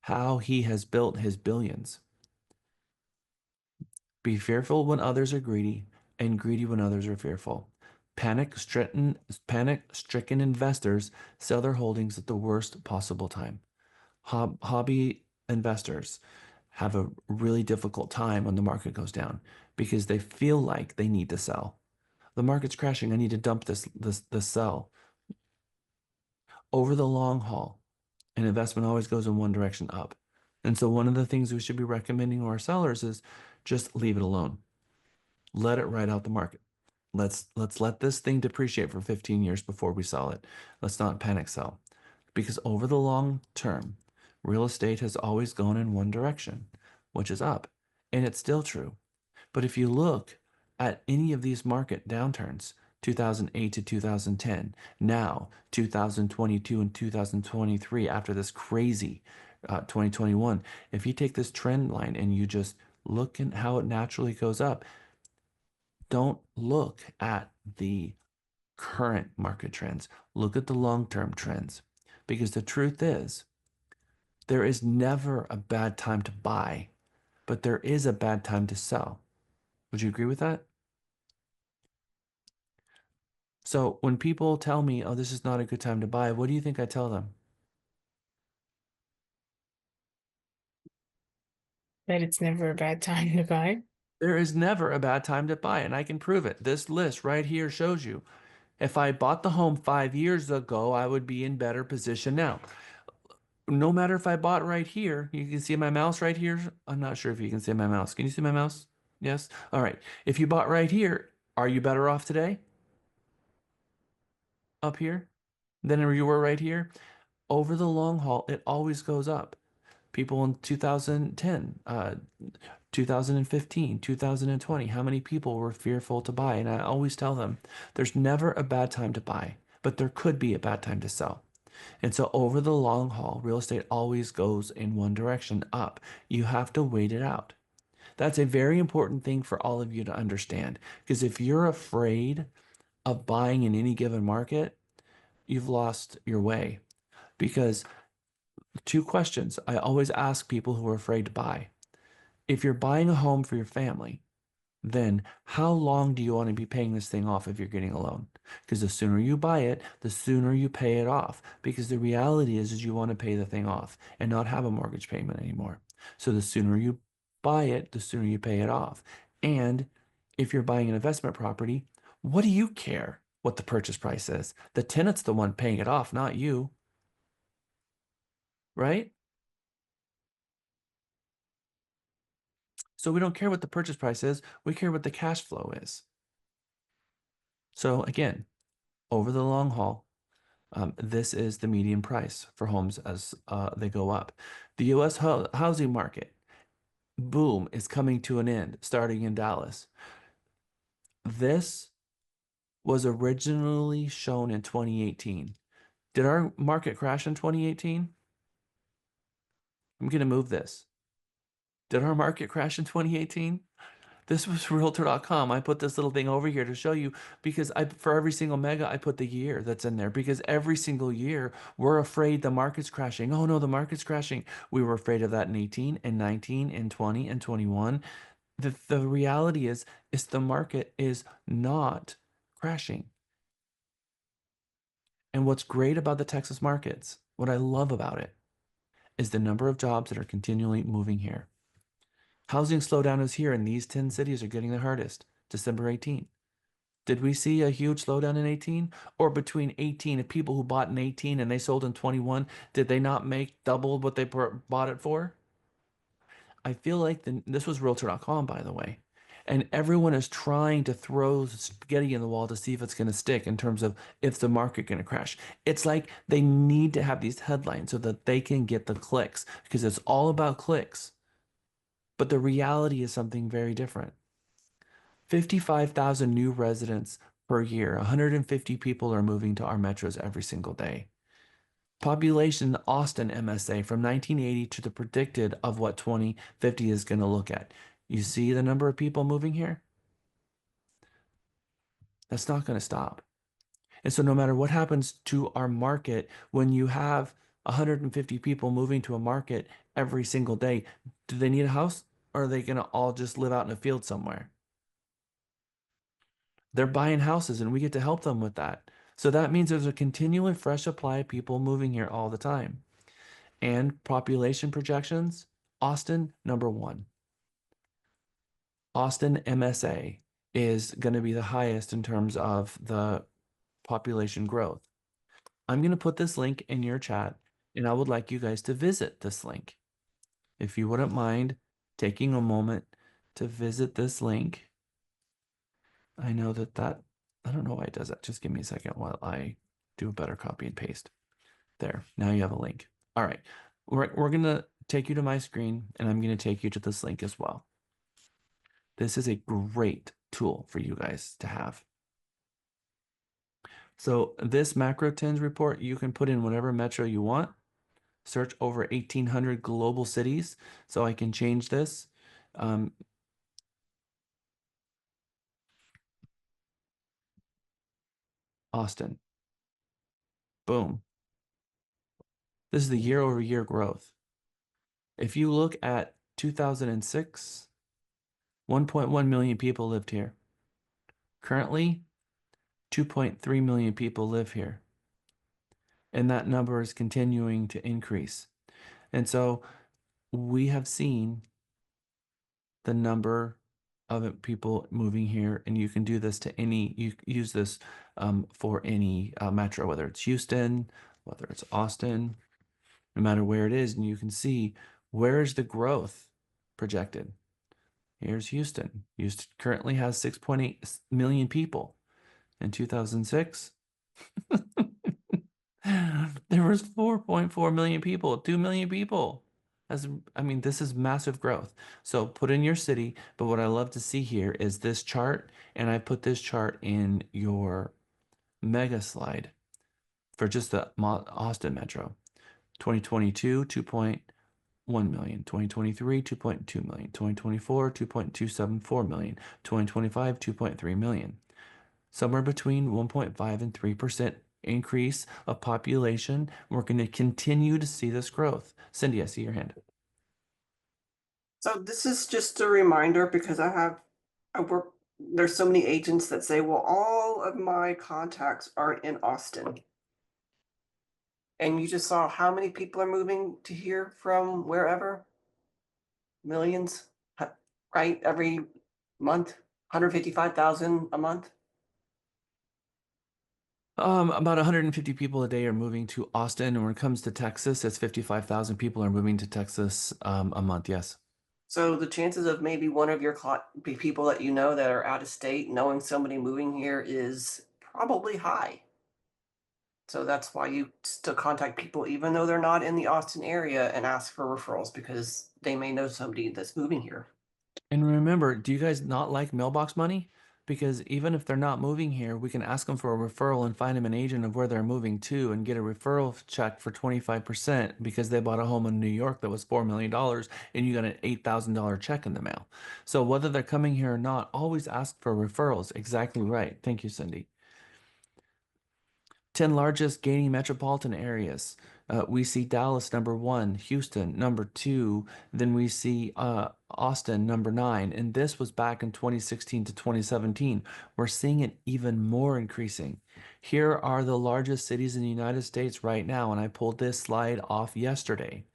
how he has built his billions. Be fearful when others are greedy and greedy when others are fearful. Panic-stricken investors sell their holdings at the worst possible time. Hobby investors have a really difficult time when the market goes down because they feel like they need to sell. The market's crashing. I need to dump this sell. Over the long haul, an investment always goes in one direction, up. And so one of the things we should be recommending to our sellers is just leave it alone. Let it ride out the market. Let's let this thing depreciate for 15 years before we sell it. Let's not panic sell. Because over the long term, real estate has always gone in one direction, which is up. And it's still true. But if you look at any of these market downturns, 2008 to 2010, now 2022 and 2023, after this crazy 2021, if you take this trend line and you just look at how it naturally goes up, don't look at the current market trends. Look at the long-term trends. Because the truth is, there is never a bad time to buy, but there is a bad time to sell. Would you agree with that? So when people tell me, oh, this is not a good time to buy, what do you think I tell them? That it's never a bad time to buy. There is never a bad time to buy, and I can prove it. This list right here shows you. If I bought the home 5 years ago, I would be in better position now. No matter if I bought right here, you can see my mouse right here. I'm not sure if you can see my mouse. Can you see my mouse? Yes? All right. If you bought right here, are you better off today? Up here? Than you were right here? Over the long haul, it always goes up. People in 2010, 2015, 2020, how many people were fearful to buy? And I always tell them, there's never a bad time to buy, but there could be a bad time to sell. And so over the long haul, real estate always goes in one direction, up. You have to wait it out. That's a very important thing for all of you to understand. Because if you're afraid of buying in any given market, you've lost your way. Because two questions I always ask people who are afraid to buy. If you're buying a home for your family, then how long do you want to be paying this thing off if you're getting a loan? Because the sooner you buy it, the sooner you pay it off. Because the reality is you want to pay the thing off and not have a mortgage payment anymore. So the sooner you buy it, the sooner you pay it off. And if you're buying an investment property, what do you care what the purchase price is? The tenant's the one paying it off, not you. Right? So we don't care what the purchase price is. We care what the cash flow is. So again, over the long haul, this is the median price for homes as they go up. The U.S. housing market boom is coming to an end starting in Dallas. This was originally shown in 2018. Did our market crash in 2018? I'm going to move this. Did our market crash in 2018? This was realtor.com. I put this little thing over here to show you because for every single mega, I put the year that's in there because every single year we're afraid the market's crashing. Oh no, the market's crashing. We were afraid of that in 18 and 19 and 20 and 21. The reality is the market is not crashing. And what's great about the Texas markets, what I love about it, is the number of jobs that are continually moving here. Housing slowdown is here, and these 10 cities are getting the hardest. December 18. Did we see a huge slowdown in 18? Or between 18 and people who bought in 18 and they sold in 21, did they not make double what they bought it for? I feel like this was realtor.com, by the way. And everyone is trying to throw spaghetti in the wall to see if it's going to stick in terms of if the market going to crash. It's like they need to have these headlines so that they can get the clicks because it's all about clicks. But the reality is something very different. 55,000 new residents per year. 150 people are moving to our metros every single day. Population Austin MSA from 1980 to the predicted of what 2050 is going to look at. You see the number of people moving here? That's not going to stop. And so no matter what happens to our market, when you have 150 people moving to a market every single day, do they need a house or are they going to all just live out in a field somewhere? They're buying houses and we get to help them with that. So that means there's a continually fresh supply of people moving here all the time. And population projections, Austin, number one. Austin MSA is going to be the highest in terms of the population growth. I'm going to put this link in your chat and I would like you guys to visit this link. If you wouldn't mind taking a moment to visit this link. I know I don't know why it does that. Just give me a second while I do a better copy and paste. There, now you have a link. All right, we're going to take you to my screen and I'm going to take you to this link as well. This is a great tool for you guys to have. So this macro trends report, you can put in whatever metro you want. Search over 1,800 global cities. So I can change this. Austin. Boom. This is the year over year growth. If you look at 2006, 1.1 million people lived here. Currently, 2.3 million people live here. And that number is continuing to increase. And so we have seen the number of people moving here, and you can do this to you use this for any metro, whether it's Houston, whether it's Austin, no matter where it is, and you can see where's the growth projected. Here's Houston. Houston currently has 6.8 million people. In 2006, there was 4.4 million people, 2 million people. This is massive growth. So put in your city, but what I love to see here is this chart, and I put this chart in your mega slide for just the Austin Metro. 2022, 2.1 million, 2023, 2.2 million, 2024, 2.274 million, 2025, 2.3 million. Somewhere between 1.5 and 3% increase of population. We're going to continue to see this growth. Cindy, I see your hand. So this is just a reminder because I have There's so many agents that say, well, all of my contacts are in Austin. And you just saw how many people are moving to here from wherever? Millions, right? Every month, 155,000 a month. About 150 people a day are moving to Austin, and when it comes to Texas, it's 55,000 people are moving to Texas a month. Yes. So the chances of maybe one of your people that you know that are out of state knowing somebody moving here is probably high. So that's why you still contact people even though they're not in the Austin area and ask for referrals because they may know somebody that's moving here. And remember, do you guys not like mailbox money? Because even if they're not moving here, we can ask them for a referral and find them an agent of where they're moving to and get a referral check for 25% because they bought a home in New York that was $4 million and you got an $8,000 check in the mail. So whether they're coming here or not, always ask for referrals. Exactly right. Thank you, Cindy. 10 largest gaining metropolitan areas. We see Dallas number 1, Houston number 2, then we see Austin number 9, and this was back in 2016 to 2017. We're seeing it even more increasing. Here are the largest cities in the United States right now, and I pulled this slide off yesterday.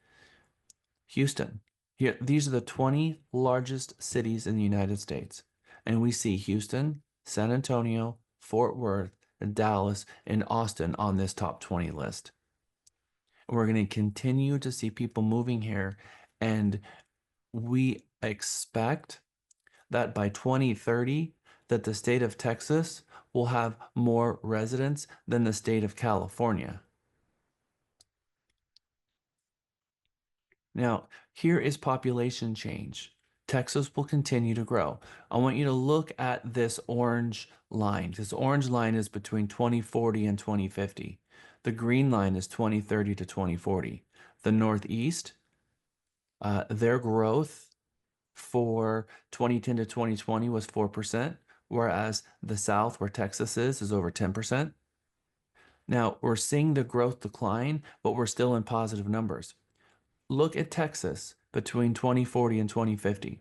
Houston. Here, these are the 20 largest cities in the United States, and we see Houston, San Antonio, Fort Worth, Dallas, and Austin on this top 20 list. We're going to continue to see people moving here, and we expect that by 2030 that the state of Texas will have more residents than the state of California. Now, here is population change. Texas will continue to grow. I want you to look at this orange line. This orange line is between 2040 and 2050. The green line is 2030 to 2040. The Northeast, their growth for 2010 to 2020 was 4%, whereas the South, where Texas is over 10%. Now, we're seeing the growth decline, but we're still in positive numbers. Look at Texas between 2040 and 2050.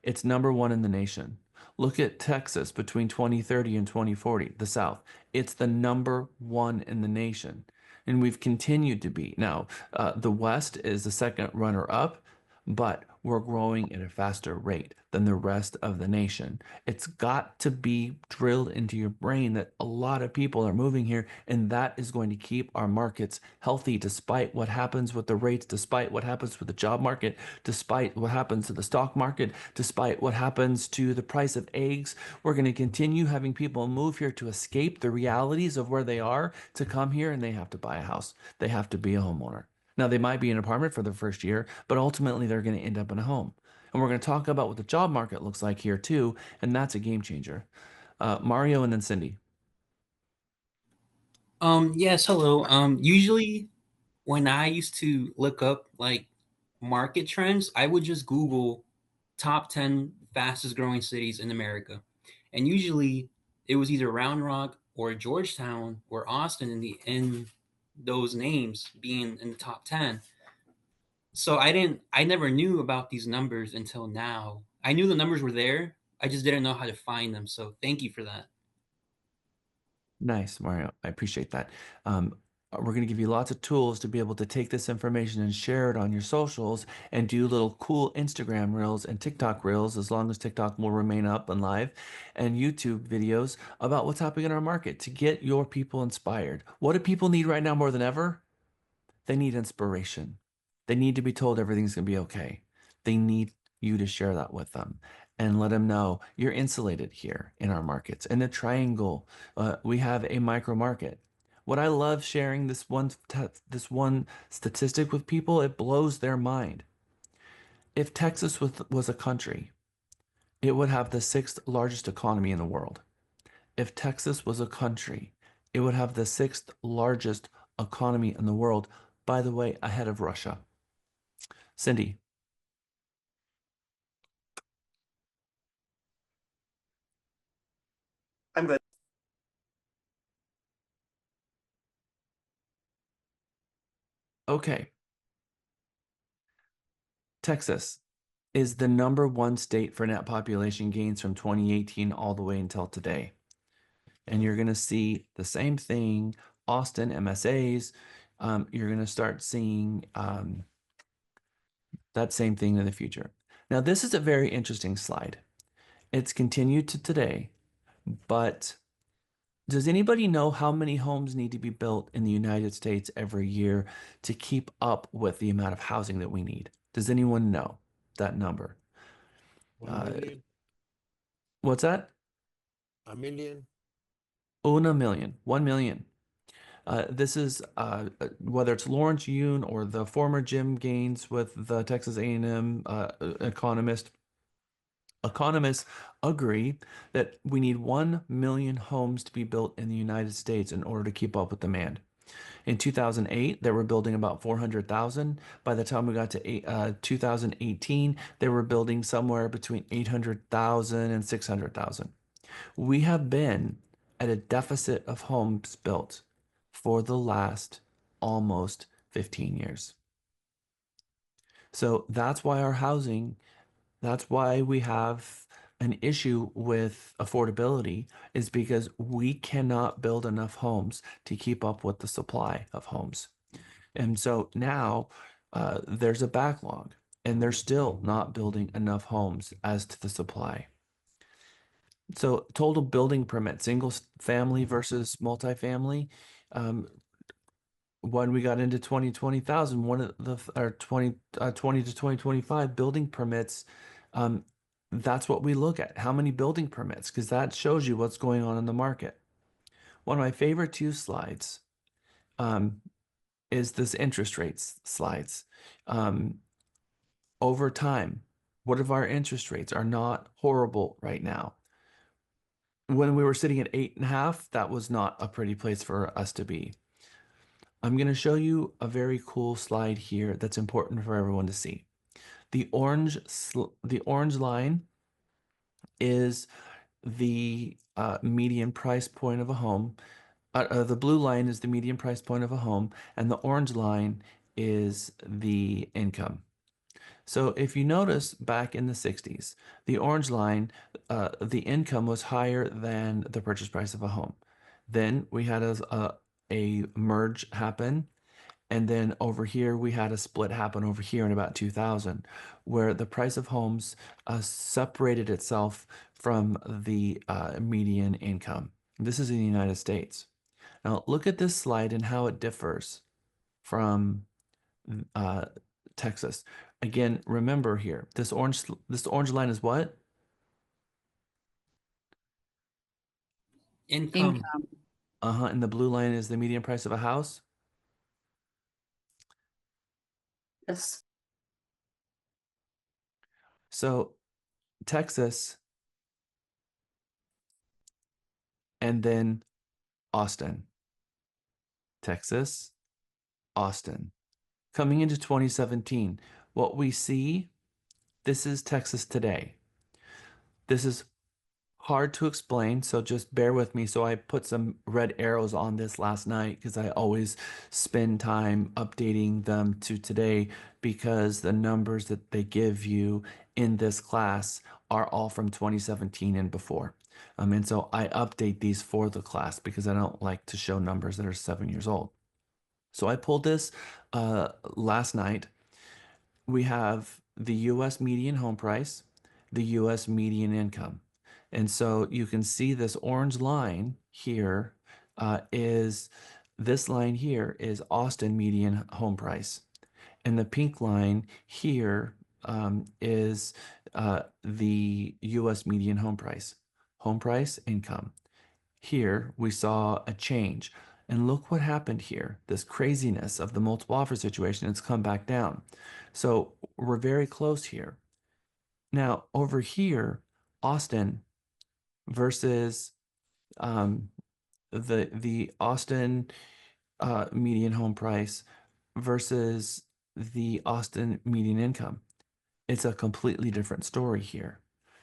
It's number 1 in the nation. Look at Texas between 2030 and 2040, the South. It's the number 1 in the nation. And we've continued to be. Now, the West is the second runner up, but we're growing at a faster rate than the rest of the nation. It's got to be drilled into your brain that a lot of people are moving here, and that is going to keep our markets healthy despite what happens with the rates, despite what happens with the job market, despite what happens to the stock market, despite what happens to the price of eggs. We're going to continue having people move here to escape the realities of where they are, to come here, and they have to buy a house. They have to be a homeowner. Now, they might be in an apartment for the first year, but ultimately they're going to end up in a home. And we're going to talk about what the job market looks like here too, and that's a game changer. Mario and then Cindy. Yes, hello. Usually when I used to look up like market trends, I would just Google top 10 fastest growing cities in America. And usually it was either Round Rock or Georgetown or Austin in those names being in the top 10. So I never knew about these numbers until now. I knew the numbers were there. I just didn't know how to find them. So thank you for that. Nice, Mario. I appreciate that. We're going to give you lots of tools to be able to take this information and share it on your socials and do little cool Instagram reels and TikTok reels, as long as TikTok will remain up and live, and YouTube videos about what's happening in our market to get your people inspired. What do people need right now more than ever? They need inspiration. They need to be told everything's going to be okay. They need you to share that with them and let them know you're insulated here in our markets. In the triangle, we have a micro market. What I love sharing this one statistic with people, it blows their mind. If Texas was a country, it would have the 6th largest economy in the world. If Texas was a country, it would have the 6th largest economy in the world, by the way, ahead of Russia. Cindy. I'm good. Okay. Texas, is the #1 state for net population gains from 2018 all the way until today. And you're going to see the same thing, Austin, MSAs. You're going to start seeing that same thing in the future. Now, this is a very interesting slide. It's continued to today, but does anybody know how many homes need to be built in the United States every year to keep up with the amount of housing that we need? Does anyone know that number? 1 million? What's that? A million? 1 million. 1 million. This is whether it's Lawrence Yun or the former Jim Gaines with the Texas A&M economist. Economists agree that we need 1 million homes to be built in the United States in order to keep up with demand. In 2008, they were building about 400,000. By the time we got to 2018, they were building somewhere between 800,000 and 600,000. We have been at a deficit of homes built for the last almost 15 years. So that's why that's why we have an issue with affordability, is because we cannot build enough homes to keep up with the supply of homes. And so now there's a backlog, and they're still not building enough homes as to the supply. So total building permit, single family versus multifamily. When we got into 2020,000, one of the or 20 to 2025 building permits, that's what we look at. How many building permits? Because that shows you what's going on in the market. One of my favorite two slides is this interest rates slides. Over time, what if our interest rates are not horrible right now? When we were sitting at 8.5, that was not a pretty place for us to be. I'm going to show you a very cool slide here that's important for everyone to see. The orange line is the median price point of a home. The blue line is the median price point of a home, and the orange line is the income. So if you notice back in the 60s, the orange line, the income was higher than the purchase price of a home. Then we had a merge happen. And then over here, we had a split happen over here in about 2000, where the price of homes separated itself from the median income. This is in the United States. Now, look at this slide and how it differs from Texas. Again, remember here, this orange line is what? Income. And the blue line is the median price of a house. Yes. So Texas and then Austin. Texas, Austin. Coming into 2017, what we see, this is Texas today. This is hard to explain, so just bear with me. So I put some red arrows on this last night because I always spend time updating them to today, because the numbers that they give you in this class are all from 2017 and before. And so I update these for the class because I don't like to show numbers that are 7 years old. So I pulled this last night. We have the US median home price, the US median income. And so you can see this orange line here is this line here is Austin median home price. And the pink line here is the US median home price. Home price, income. Here we saw a change. And look what happened here. This craziness of the multiple offer situation, it's come back down. So we're very close here. Now over here, Austin versus the Austin median home price versus the Austin median income. It's a completely different story here.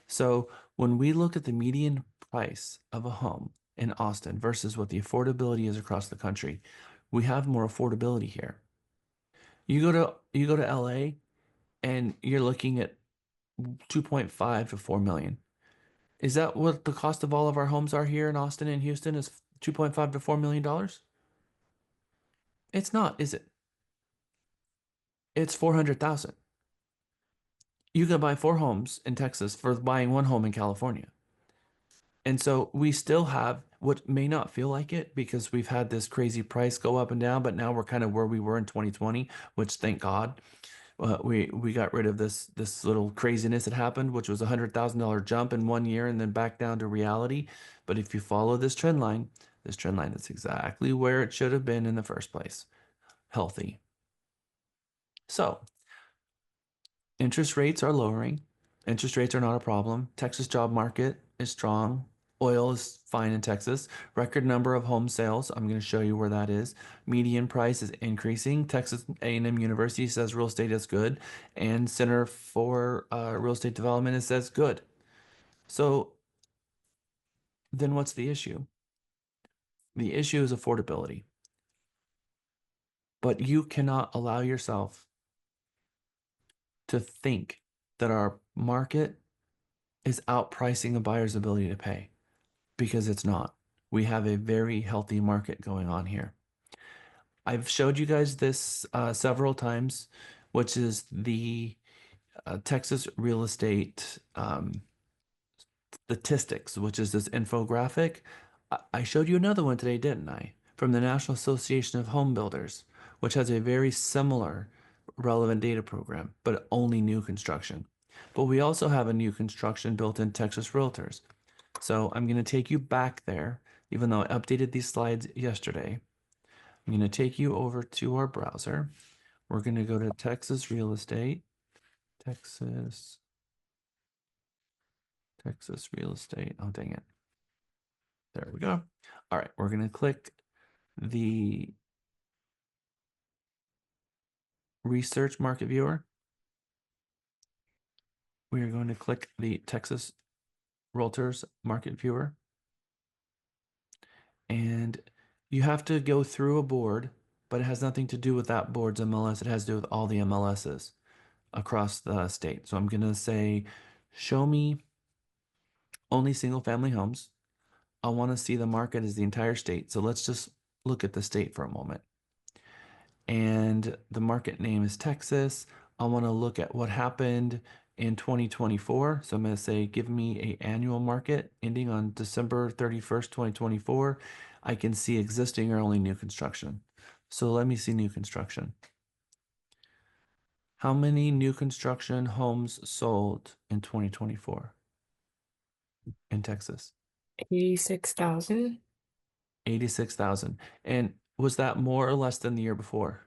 So when we look at the median price of a home in Austin versus what the affordability is across the country, we have more affordability here. You go to LA and you're looking at 2.5 to 4 million. Is that what the cost of all of our homes are here in Austin and Houston is 2.5 to 4 million dollars? It's not, is it? It's 400,000. You can buy 4 homes in Texas for buying 1 home in California. And so we still have what may not feel like it because we've had this crazy price go up and down, but now we're kind of where we were in 2020, which thank God. We got rid of this little craziness that happened, which was $100,000 jump in 1 year and then back down to reality. But if you follow this trend line, that's exactly where it should have been in the first place. Healthy. So interest rates are lowering. Interest rates are not a problem. Texas job market is strong. Oil is fine in Texas. Record number of home sales. I'm going to show you where that is. Median price is increasing. Texas A&M University says real estate is good, and Center for Real Estate Development says good. So then what's the issue? The issue is affordability. But you cannot allow yourself to think that our market is outpricing a buyer's ability to pay, because it's not. We have a very healthy market going on here. I've showed you guys this several times, which is the Texas real estate statistics, which is this infographic. I showed you another one today, didn't I? From the National Association of Home Builders, which has a very similar relevant data program, but only new construction. But we also have a new construction built in Texas Realtors. So I'm going to take you back there, even though I updated these slides yesterday. I'm going to take you over to our browser. We're going to go to Texas Real Estate, Texas Real Estate. Oh, dang it. There we go. All right, we're going to click the Research Market Viewer. We are going to click the Texas Realtors Market Viewer. And you have to go through a board, but it has nothing to do with that board's MLS. It has to do with all the MLSs across the state. So I'm going to say, show me only single family homes. I want to see the market as the entire state. So let's just look at the state for a moment. And the market name is Texas. I want to look at what happened in 2024. So I'm going to say, give me a annual market ending on December 31st, 2024. I can see existing or only new construction. So let me see new construction. How many new construction homes sold in 2024 in Texas? 86,000. 86,000. And was that more or less than the year before?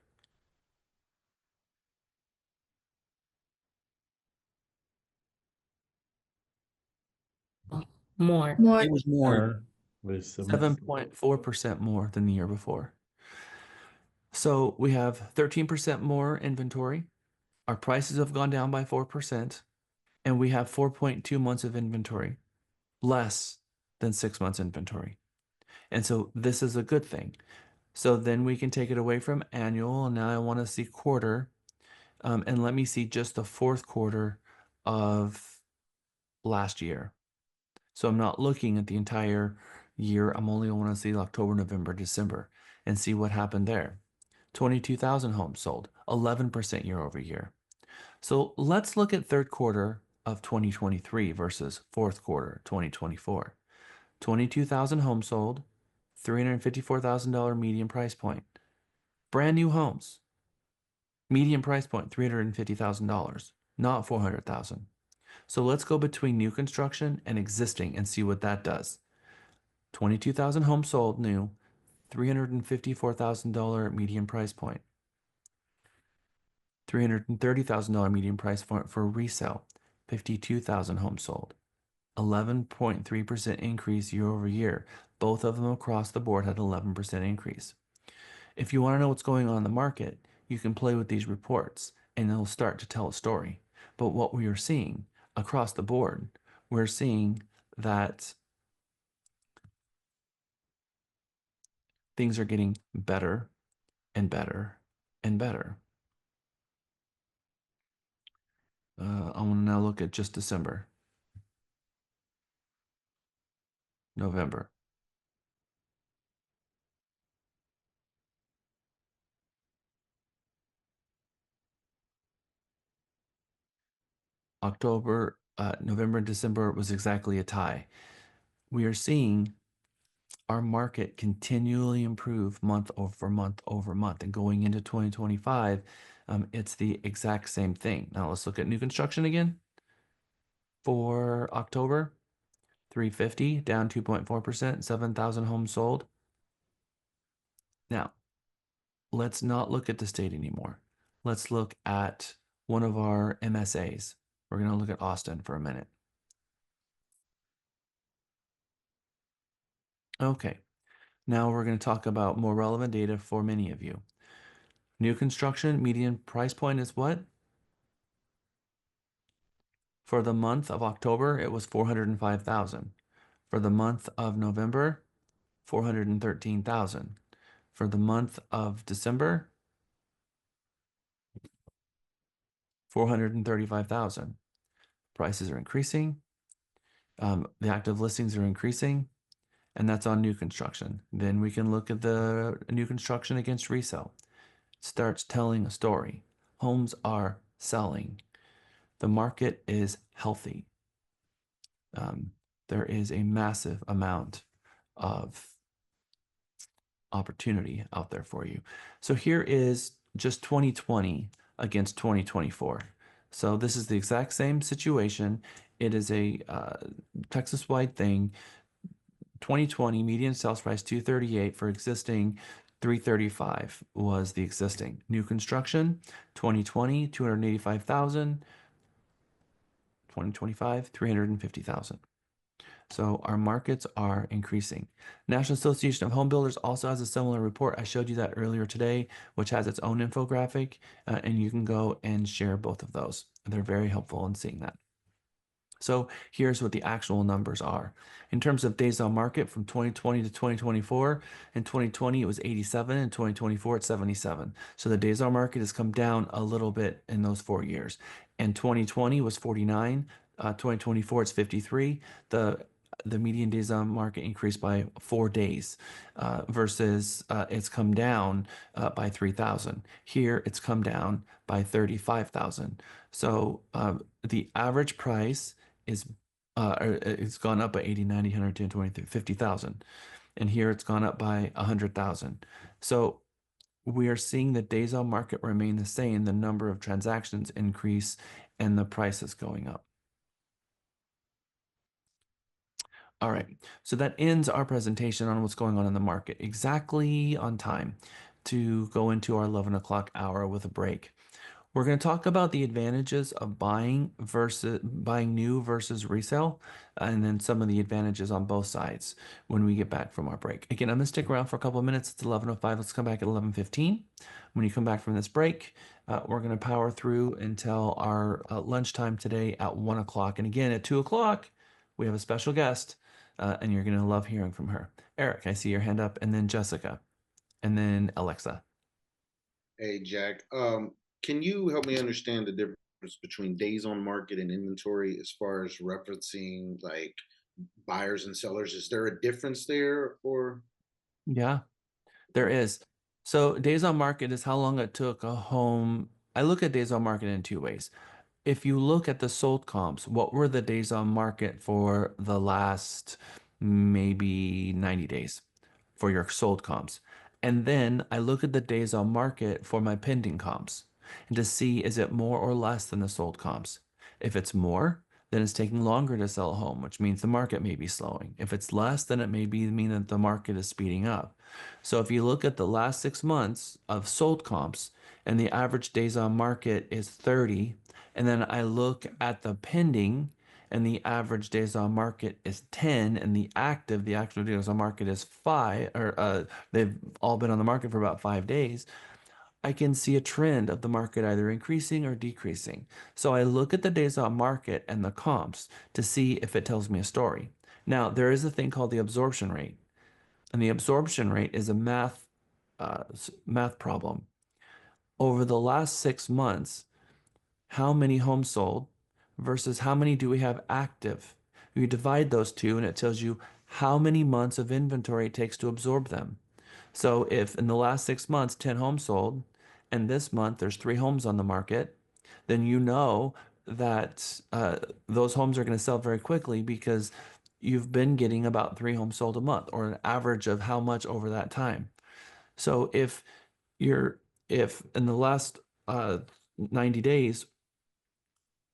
More. It was more. 7.4% more than the year before. So we have 13% more inventory. Our prices have gone down by 4%, and we have 4.2 months of inventory, less than 6 months inventory. And so this is a good thing. So then we can take it away from annual, and now I want to see quarter. And let me see just the fourth quarter of last year. So I'm not looking at the entire year. I'm only want to see October, November, December, and see what happened there. 22,000 homes sold, 11% year over year. So let's look at third quarter of 2023 versus fourth quarter 2024. 22,000 homes sold, $354,000 median price point. Brand new homes. Median price point $350,000, not $400,000. So let's go between new construction and existing and see what that does. 22,000 homes sold new, $354,000 median price point. $330,000 median price point for resale, 52,000 homes sold. 11.3% increase year over year. Both of them across the board had 11% increase. If you want to know what's going on in the market, you can play with these reports and it'll start to tell a story. But what we are seeing across the board, we're seeing that things are getting better and better and better. I want to now look at just December, November. October, November, and December was exactly a tie. We are seeing our market continually improve month over month over month. And going into 2025, it's the exact same thing. Now let's look at new construction again. For October, 350, down 2.4%, 7,000 homes sold. Now, let's not look at the state anymore. Let's look at one of our MSAs. We're going to look at Austin for a minute. Okay, now we're going to talk about more relevant data for many of you. New construction median price point is what? For the month of October, it was 405,000. For the month of November, 413,000. For the month of December, 435,000. Prices are increasing. The active listings are increasing, and that's on new construction. Then we can look at the new construction against resale. It starts telling a story. Homes are selling. The market is healthy. There is a massive amount of opportunity out there for you. So here is just 2020 against 2024. So this is the exact same situation. It is a Texas-wide thing. 2020 median sales price 238 for existing, 335 was the existing. New construction 2020 285,000, 2025 350,000. So our markets are increasing. National Association of Home Builders also has a similar report. I showed you that earlier today, which has its own infographic, and you can go and share both of those. They're very helpful in seeing that. So here's what the actual numbers are. In terms of days on market from 2020 to 2024, in 2020 it was 87, in 2024 it's 77. So the days on market has come down a little bit in those 4 years. And 2020 was 49, 2024 it's 53. The median days on market increased by 4 days versus it's come down by 3,000. Here it's come down by 35,000. So the average price is it's gone up by 80, 90, 100, 10, 20, 30, 50,000. And here it's gone up by 100,000. So we are seeing the days on market remain the same, the number of transactions increase, and the price is going up. All right, so that ends our presentation on what's going on in the market, exactly on time to go into our 11 o'clock hour with a break. We're going to talk about the advantages of buying new versus resale, and then some of the advantages on both sides when we get back from our break. Again, I'm going to stick around for a couple of minutes. It's 11:05. Let's come back at 11:15. When you come back from this break, we're going to power through until our lunchtime today at 1 o'clock. And again, at 2 o'clock, we have a special guest, and you're going to love hearing from her. Eric, I see your hand up, and then Jessica, and then Alexa. Hey, Jack. Can you help me understand the difference between days on market and inventory as far as referencing like buyers and sellers? Is there a difference there or? Yeah, there is. So days on market is how long it took a home. I look at days on market in two ways. If you look at the sold comps, what were the days on market for the last maybe 90 days for your sold comps? And then I look at the days on market for my pending comps and to see is it more or less than the sold comps. If it's more, then it's taking longer to sell a home, which means the market may be slowing. If it's less, then it may mean that the market is speeding up. So if you look at the last 6 months of sold comps and the average days on market is 30, and then I look at the pending and the average days on market is 10, and the actual days on market is 5, or they've all been on the market for about 5 days, I can see a trend of the market either increasing or decreasing. So I look at the days on market and the comps to see if it tells me a story. Now, there is a thing called the absorption rate, and the absorption rate is a math problem. Over the last 6 months, how many homes sold versus how many do we have active. You divide those two and it tells you how many months of inventory it takes to absorb them. So if in the last 6 months, 10 homes sold, and this month there's 3 homes on the market, then you know that those homes are going to sell very quickly because you've been getting about 3 homes sold a month, or an average of how much over that time. So if in the last 90 days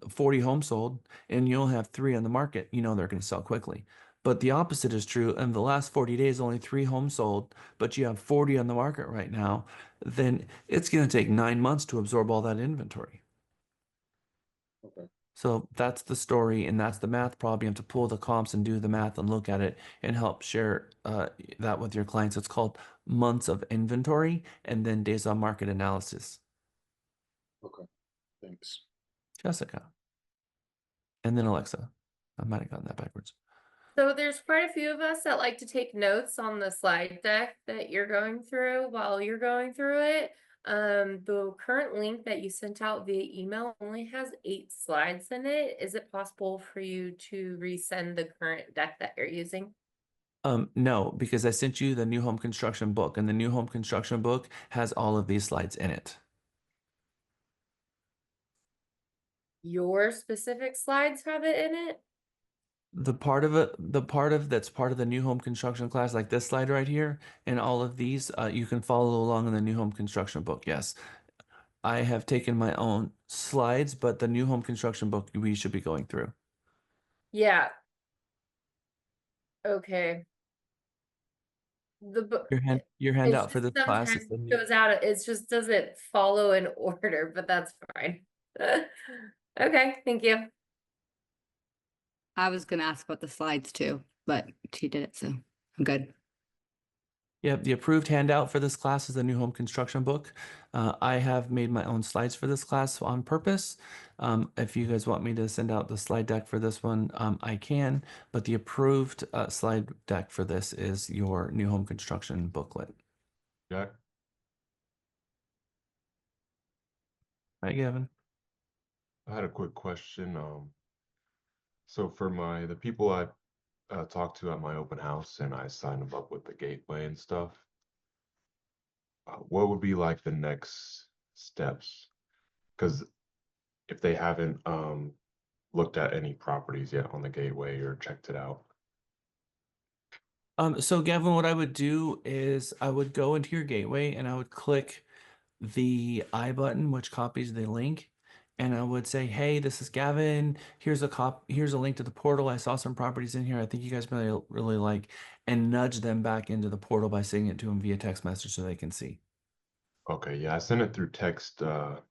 40 homes sold and you only have 3 on the market, you know they're going to sell quickly. But the opposite is true. In the last 40 days, only 3 homes sold, but you have 40 on the market right now, then it's going to take 9 months to absorb all that inventory. Okay. So that's the story, and that's the math problem. You have to pull the comps and do the math and look at it and help share that with your clients. It's called months of inventory and then days on market analysis. Okay. Thanks. Jessica. And then Alexa. I might have gotten that backwards. So there's quite a few of us that like to take notes on the slide deck that you're going through while you're going through it. The current link that you sent out via email only has 8 slides in it. Is it possible for you to resend the current deck that you're using? No, because I sent you the new home construction book, and the new home construction book has all of these slides in it. Your specific slides have it in it? The part of that's part of the new home construction class, like this slide right here, and all of these, you can follow along in the new home construction book. Yes, I have taken my own slides, but the new home construction book we should be going through. Yeah. Okay. The book. Your It handout for just this class is sometimes the new. goes out. It just doesn't follow in order, but that's fine. Okay, thank you. I was gonna ask about the slides too, but she did it, so I'm good. Yep, the approved handout for this class is the new home construction book. I have made my own slides for this class on purpose. If you guys want me to send out the slide deck for this one, I can, but the approved slide deck for this is your new home construction booklet. Jack? Hi, Gavin. I had a quick question. So for the people I talked to at my open house and I signed them up with the gateway and stuff, what would be like the next steps? Because if they haven't looked at any properties yet on the gateway or checked it out. So Gavin, what I would do is I would go into your gateway and I would click the I button, which copies the link. And I would say, hey, this is Gavin. Here's a link to the portal. I saw some properties in here I think you guys really like, and nudge them back into the portal by sending it to them via text message so they can see. Okay, yeah, I sent it through text the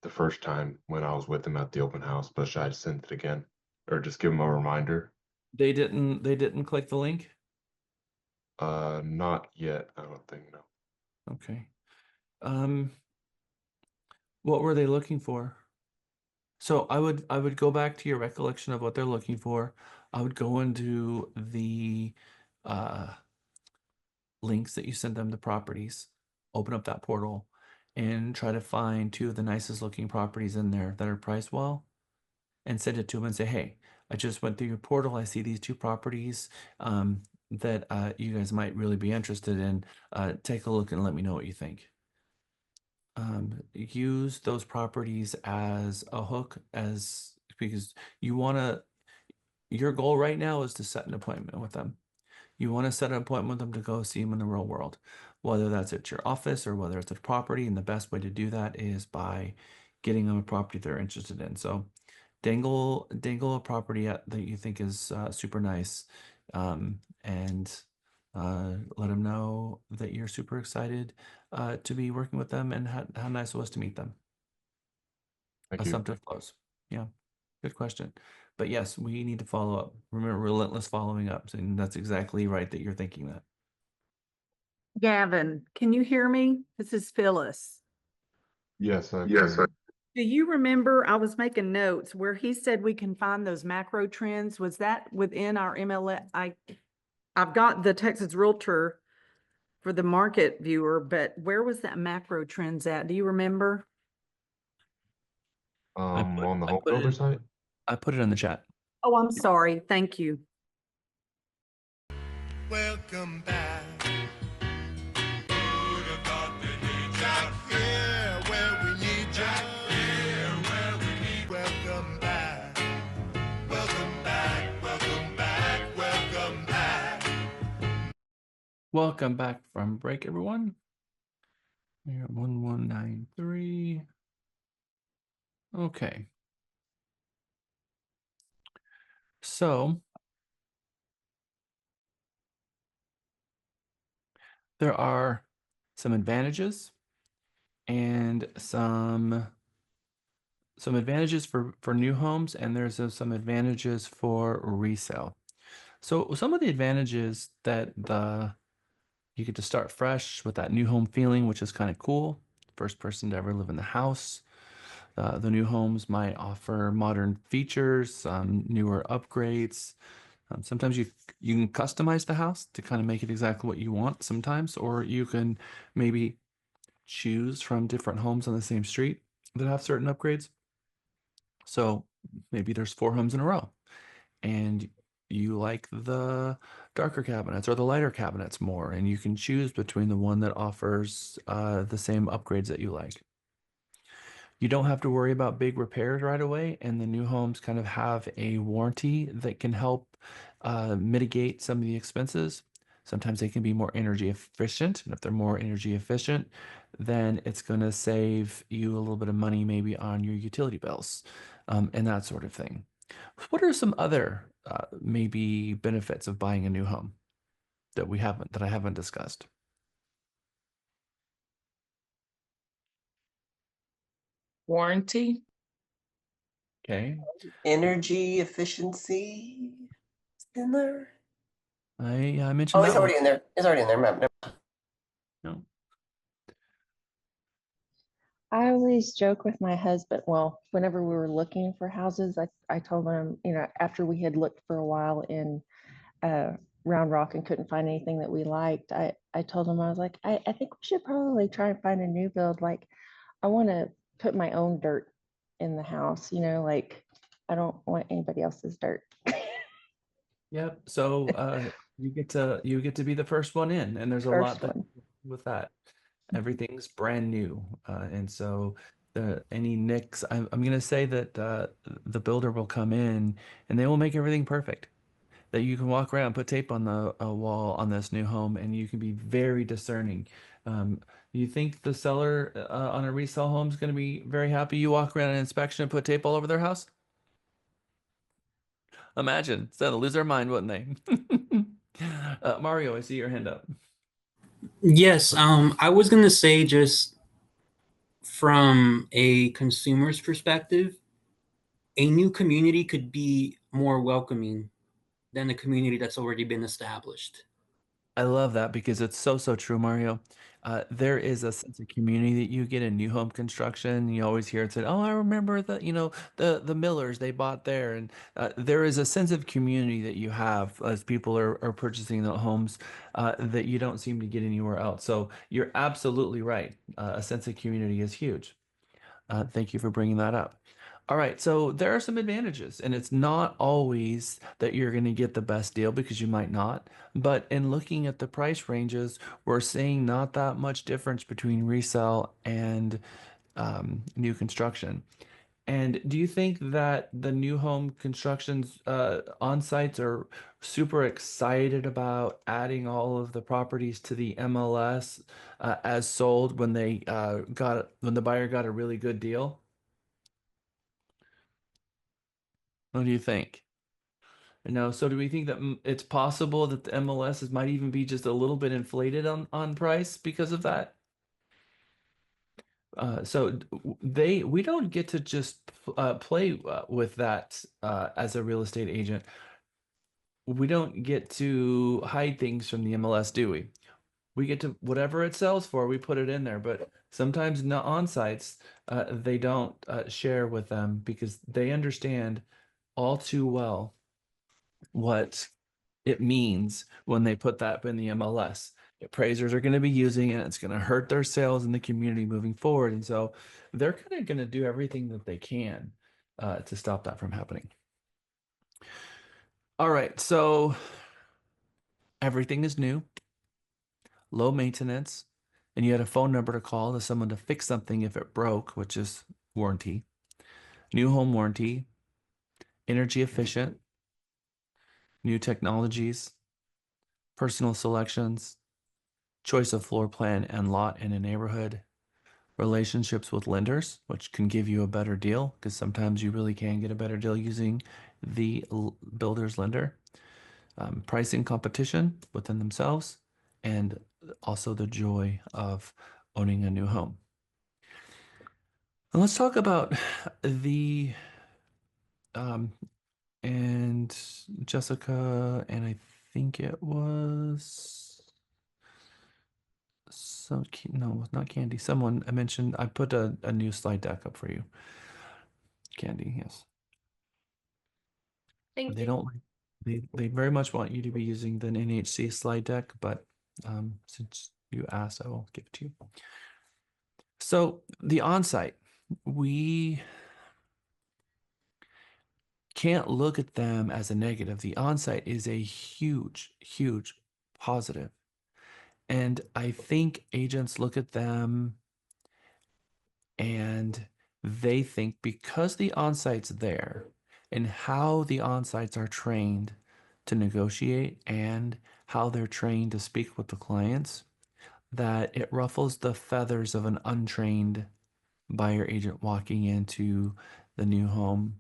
first time when I was with them at the open house, but should I send it again or just give them a reminder? They didn't click the link? Not yet, I don't think, no. Okay. What were they looking for? So I would go back to your recollection of what they're looking for. I would go into the links that you sent them to properties, open up that portal, and try to find 2 of the nicest looking properties in there that are priced well, and send it to them and say, hey, I just went through your portal. I see these 2 properties that you guys might really be interested in. Take a look and let me know what you think. Use those properties as a hook, because your goal right now is to set an appointment with them. You want to set an appointment with them to go see them in the real world, whether that's at your office or whether it's a property. And the best way to do that is by getting them a property they're interested in. So dangle a property that you think is super nice, and let them know that you're super excited to be working with them, and how nice it was to meet them. Thank you. Assumptive close. Yeah, good question. But yes, we need to follow up. Remember, relentless following up. And that's exactly right that you're thinking that. Gavin, can you hear me? This is Phyllis. Yes, I Yes, can. Do you remember I was making notes where he said we can find those macro trends? Was that within our MLS? I've got the Texas Realtor for the market viewer, but where was that macro trends at? Do you remember? On the I home put it builder in, site? I put it in the chat. Oh, I'm sorry. Thank you. Welcome back. Who'd have thought that he'd Jack here where we need Jack here where we need. Welcome back. Welcome back. Welcome back. Welcome back. Welcome back from break, everyone. We're at 1193. Okay. So there are some advantages and some advantages for new homes, and there's some advantages for resale. So some of the advantages that you get to start fresh with that new home feeling, which is kind of cool. First person to ever live in the house. The new homes might offer modern features, newer upgrades. Sometimes you can customize the house to kind of make it exactly what you want sometimes, or you can maybe choose from different homes on the same street that have certain upgrades. So maybe there's 4 homes in a row, and you like the darker cabinets or the lighter cabinets more, and you can choose between the one that offers the same upgrades that you like. You don't have to worry about big repairs right away, and the new homes kind of have a warranty that can help mitigate some of the expenses. Sometimes they can be more energy efficient, and if they're more energy efficient, then it's going to save you a little bit of money maybe on your utility bills and that sort of thing. What are some other maybe benefits of buying a new home that I haven't discussed? Warranty. Okay. Energy efficiency is in there. I mentioned Oh, it's that one. already in there. It's already in there, ma'am. No. I always joke with my husband. Well, whenever we were looking for houses, I told him, after we had looked for a while in Round Rock and couldn't find anything that we liked, I told him, I was like, I think we should probably try and find a new build. Like, I want to put my own dirt in the house, like I don't want anybody else's dirt. Yep. So you get to be the first one in, and there's a lot First that one. with that. Everything's brand new, and so any nicks. I'm going to say that the builder will come in and they will make everything perfect. That you can walk around, put tape on the wall on this new home, and you can be very discerning. You think the seller on a resale home is going to be very happy? You walk around an inspection and put tape all over their house? Imagine, so they'll lose their mind, wouldn't they? Mario, I see your hand up. Yes, I was gonna say just from a consumer's perspective, a new community could be more welcoming than a community that's already been established. I love that because it's so true, Mario. There is a sense of community that you get in new home construction. You always hear it said, "Oh, I remember the Millers they bought there," and there is a sense of community that you have as people are purchasing the homes that you don't seem to get anywhere else. So you're absolutely right. A sense of community is huge. Thank you for bringing that up. All right, so there are some advantages, and it's not always that you're going to get the best deal because you might not. But in looking at the price ranges, we're seeing not that much difference between resale and new construction. And do you think that the new home constructions on sites are super excited about adding all of the properties to the MLS as sold when when the buyer got a really good deal? What do you think? No, so do we think that it's possible that the MLSs might even be just a little bit inflated on price because of that? We don't get to just play with that as a real estate agent. We don't get to hide things from the MLS, do we? We get to whatever it sells for, we put it in there. But sometimes not on sites, they don't share with them because they understand all too well what it means when they put that in the MLS. appraisers are going to be using it. It's going to hurt their sales in the community moving forward. And so they're kind of going to do everything that they can to stop that from happening. All right. So everything is new, low maintenance, and you had a phone number to call to someone to fix something if it broke, which is warranty, new home warranty, energy efficient, new technologies, personal selections, choice of floor plan and lot in a neighborhood, relationships with lenders, which can give you a better deal because sometimes you really can get a better deal using the builder's lender, pricing competition within themselves, and also the joy of owning a new home. And let's talk about the and Jessica, and I think it was no, not Candy. Someone I mentioned. I put a new slide deck up for you. Candy, yes. Thank They you. don't. They very much want you to be using the NHC slide deck, but since you asked, I will give it to you. So the onsite, we can't look at them as a negative. The onsite is a huge, huge positive. And I think agents look at them and they think because the onsite's there and how the onsites are trained to negotiate and how they're trained to speak with the clients, that it ruffles the feathers of an untrained buyer agent walking into the new home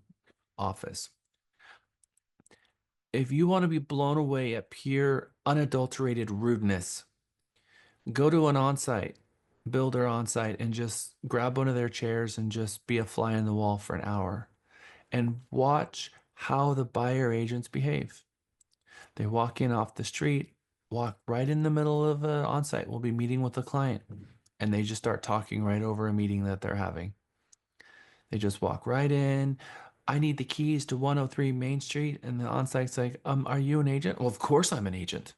office. If you want to be blown away at pure unadulterated rudeness, go to an onsite, builder onsite, and just grab one of their chairs and just be a fly in the wall for an hour and watch how the buyer agents behave. They walk in off the street, walk right in the middle of an onsite. We'll be meeting with the client, and they just start talking right over a meeting that they're having. They just walk right in. I need the keys to 103 Main Street. And the onsite's like, are you an agent? Well, of course I'm an agent.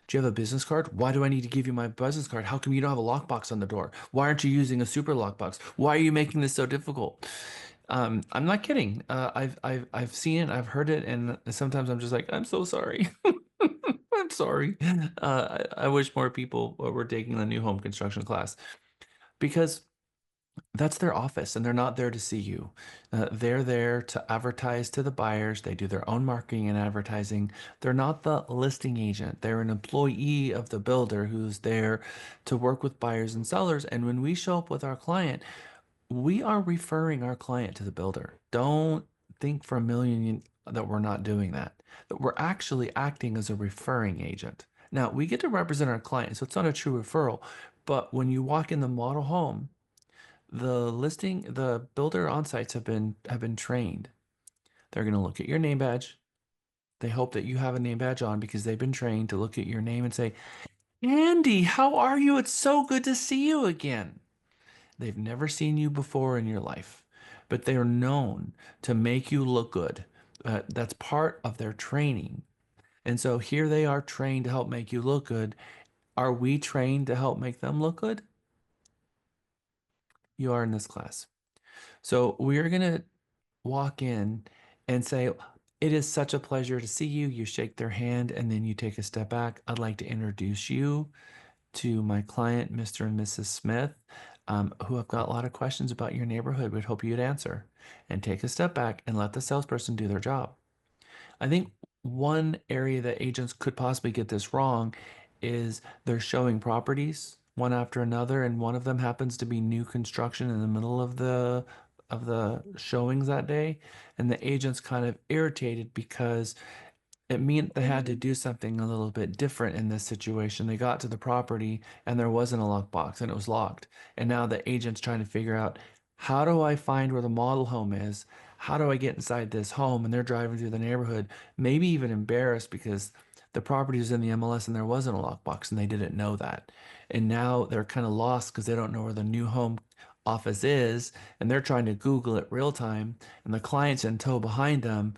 Do you have a business card? Why do I need to give you my business card? How come you don't have a lockbox on the door? Why aren't you using a super lockbox? Why are you making this so difficult? I'm not kidding. I've seen it, I've heard it, and sometimes I'm just like, I'm so sorry. I'm sorry. I wish more people were taking the new home construction class because that's their office and they're not there to see you. They're there to advertise to the buyers. They do their own marketing and advertising. They're not the listing agent. They're an employee of the builder who's there to work with buyers and sellers. And when we show up with our client, we are referring our client to the builder. Don't think for a million that we're not doing that. That we're actually acting as a referring agent. Now, we get to represent our client, so it's not a true referral. But when you walk in the model home, the builder on sites have been trained. They're going to look at your name badge. They hope that you have a name badge on because they've been trained to look at your name and say, Andy, how are you? It's so good to see you again. They've never seen you before in your life, but they are known to make you look good. That's part of their training. And so here they are trained to help make you look good. Are we trained to help make them look good? You are in this class. So we're going to walk in and say, it is such a pleasure to see you. You shake their hand and then you take a step back. I'd like to introduce you to my client, Mr. and Mrs. Smith, who have got a lot of questions about your neighborhood. We'd hope you'd answer and take a step back and let the salesperson do their job. I think one area that agents could possibly get this wrong is they're showing properties one after another, and one of them happens to be new construction in the middle of the showings that day, and the agent's kind of irritated because it meant they had to do something a little bit different in this situation. They got to the property and there wasn't a lockbox and it was locked. And now the agent's trying to figure out, how do I find where the model home is? How do I get inside this home? And they're driving through the neighborhood, maybe even embarrassed because the property was in the MLS and there wasn't a lockbox and they didn't know that. And now they're kind of lost because they don't know where the new home office is and they're trying to Google it real time and the client's in tow behind them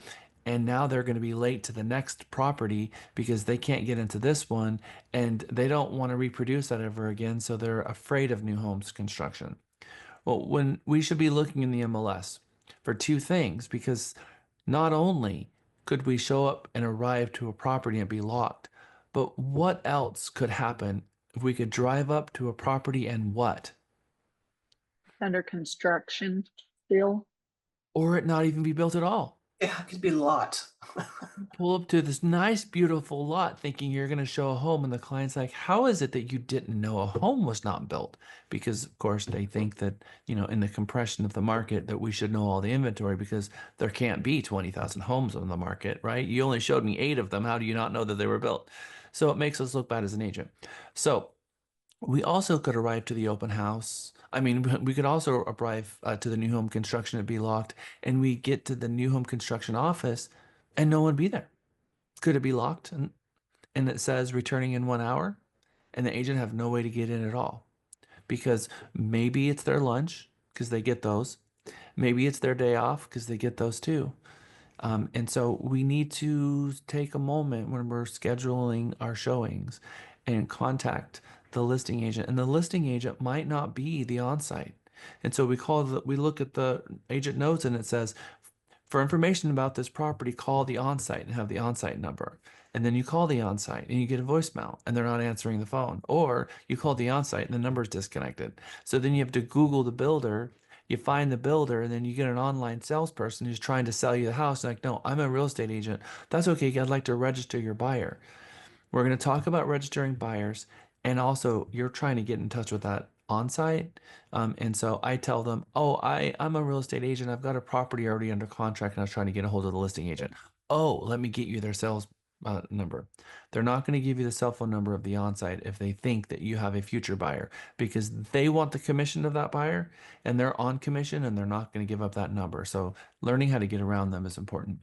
and now they're going to be late to the next property because they can't get into this one, and they don't want to reproduce that ever again, so they're afraid of new homes construction. Well, when we should be looking in the MLS for two things, because not only could we show up and arrive to a property and be locked, but what else could happen if we could drive up to a property and what? Under construction still. Or it not even be built at all. Yeah, it could be a lot. Pull up to this nice, beautiful lot thinking you're going to show a home, and the client's like, how is it that you didn't know a home was not built? Because, of course, they think that, in the compression of the market, that we should know all the inventory because there can't be 20,000 homes on the market, right? You only showed me 8 of them. How do you not know that they were built? So it makes us look bad as an agent. So we also could arrive to the open house. I mean, we could also arrive to the new home construction and be locked, and we get to the new home construction office and no one be there. Could it be locked and it says returning in 1 hour, and the agent have no way to get in at all? Because maybe it's their lunch because they get those. Maybe it's their day off because they get those too. And so we need to take a moment when we're scheduling our showings and contact the listing agent. And the listing agent might not be the on-site. And so we look at the agent notes and it says, for information about this property, call the on-site and have the on-site number. And then you call the on-site and you get a voicemail and they're not answering the phone. Or you call the on-site and the number's disconnected. So then you have to Google the builder, you find the builder, and then you get an online salesperson who's trying to sell you the house. Like, no, I'm a real estate agent. That's okay. I'd like to register your buyer. We're going to talk about registering buyers, and also you're trying to get in touch with that on-site. And so I tell them, oh, I'm a real estate agent. I've got a property already under contract and I was trying to get a hold of the listing agent. Oh, let me get you their sales number. They're not going to give you the cell phone number of the on-site if they think that you have a future buyer, because they want the commission of that buyer and they're on commission and they're not going to give up that number. So learning how to get around them is important.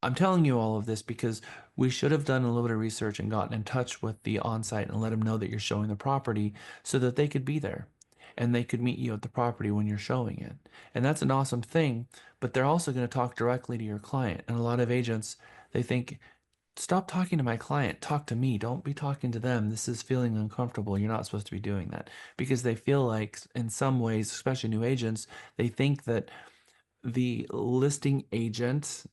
I'm telling you all of this because we should have done a little bit of research and gotten in touch with the on-site and let them know that you're showing the property so that they could be there and they could meet you at the property when you're showing it. And that's an awesome thing, but they're also going to talk directly to your client. And a lot of agents, they think, stop talking to my client, talk to me. Don't be talking to them. This is feeling uncomfortable. You're not supposed to be doing that, because they feel like in some ways, especially new agents, they think that the listing agent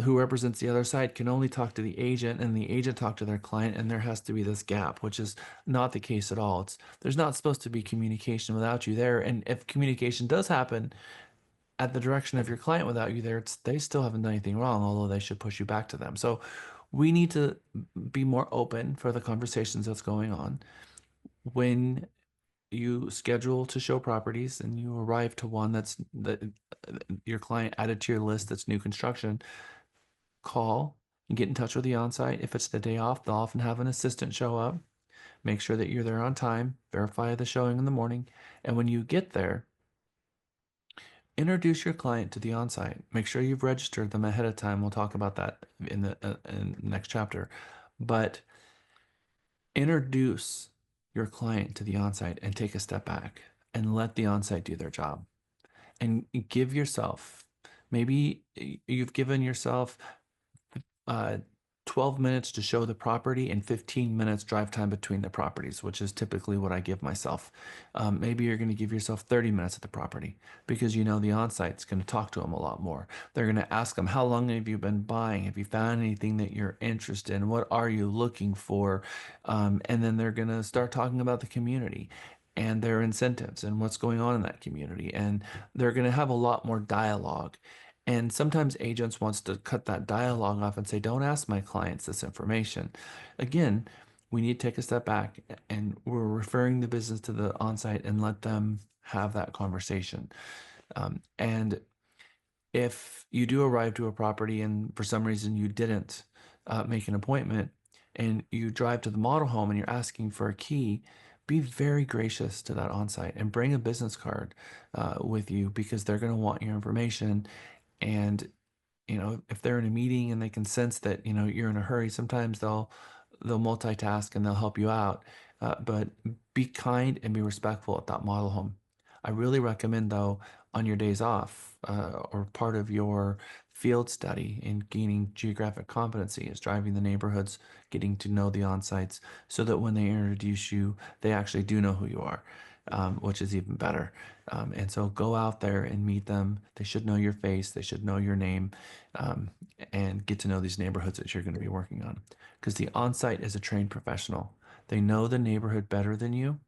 who represents the other side can only talk to the agent and the agent talk to their client, and there has to be this gap, which is not the case at all. There's not supposed to be communication without you there, and if communication does happen at the direction of your client without you there, they still haven't done anything wrong, although they should push you back to them. So we need to be more open for the conversations that's going on. When you schedule to show properties and you arrive to one that your client added to your list that's new construction, call and get in touch with the on-site. If it's the day off, they'll often have an assistant show up. Make sure that you're there on time, verify the showing in the morning, and when you get there, introduce your client to the on-site. Make sure you've registered them ahead of time. We'll talk about that in the next chapter. But introduce your client to the on-site and take a step back and let the on-site do their job. And give yourself, maybe you've given yourself uh, 12 minutes to show the property and 15 minutes drive time between the properties, which is typically what I give myself. Maybe you're going to give yourself 30 minutes at the property because you know the on-site's going to talk to them a lot more. They're going to ask them, how long have you been buying? Have you found anything that you're interested in? What are you looking for? And then they're going to start talking about the community and their incentives and what's going on in that community. And they're going to have a lot more dialogue. And sometimes agents wants to cut that dialogue off and say, don't ask my clients this information. Again, we need to take a step back and we're referring the business to the on-site and let them have that conversation. And if you do arrive to a property and for some reason you didn't make an appointment and you drive to the model home and you're asking for a key, be very gracious to that on-site and bring a business card with you, because they're going to want your information. And if they're in a meeting and they can sense that you're in a hurry, sometimes they'll multitask and they'll help you out. But be kind and be respectful at that model home. I really recommend, though, on your days off or part of your field study and gaining geographic competency is driving the neighborhoods, getting to know the on-sites so that when they introduce you, they actually do know who you are, which is even better. And so go out there and meet them. They should know your face. They should know your name, and get to know these neighborhoods that you're going to be working on. Because the on-site is a trained professional. They know the neighborhood better than you.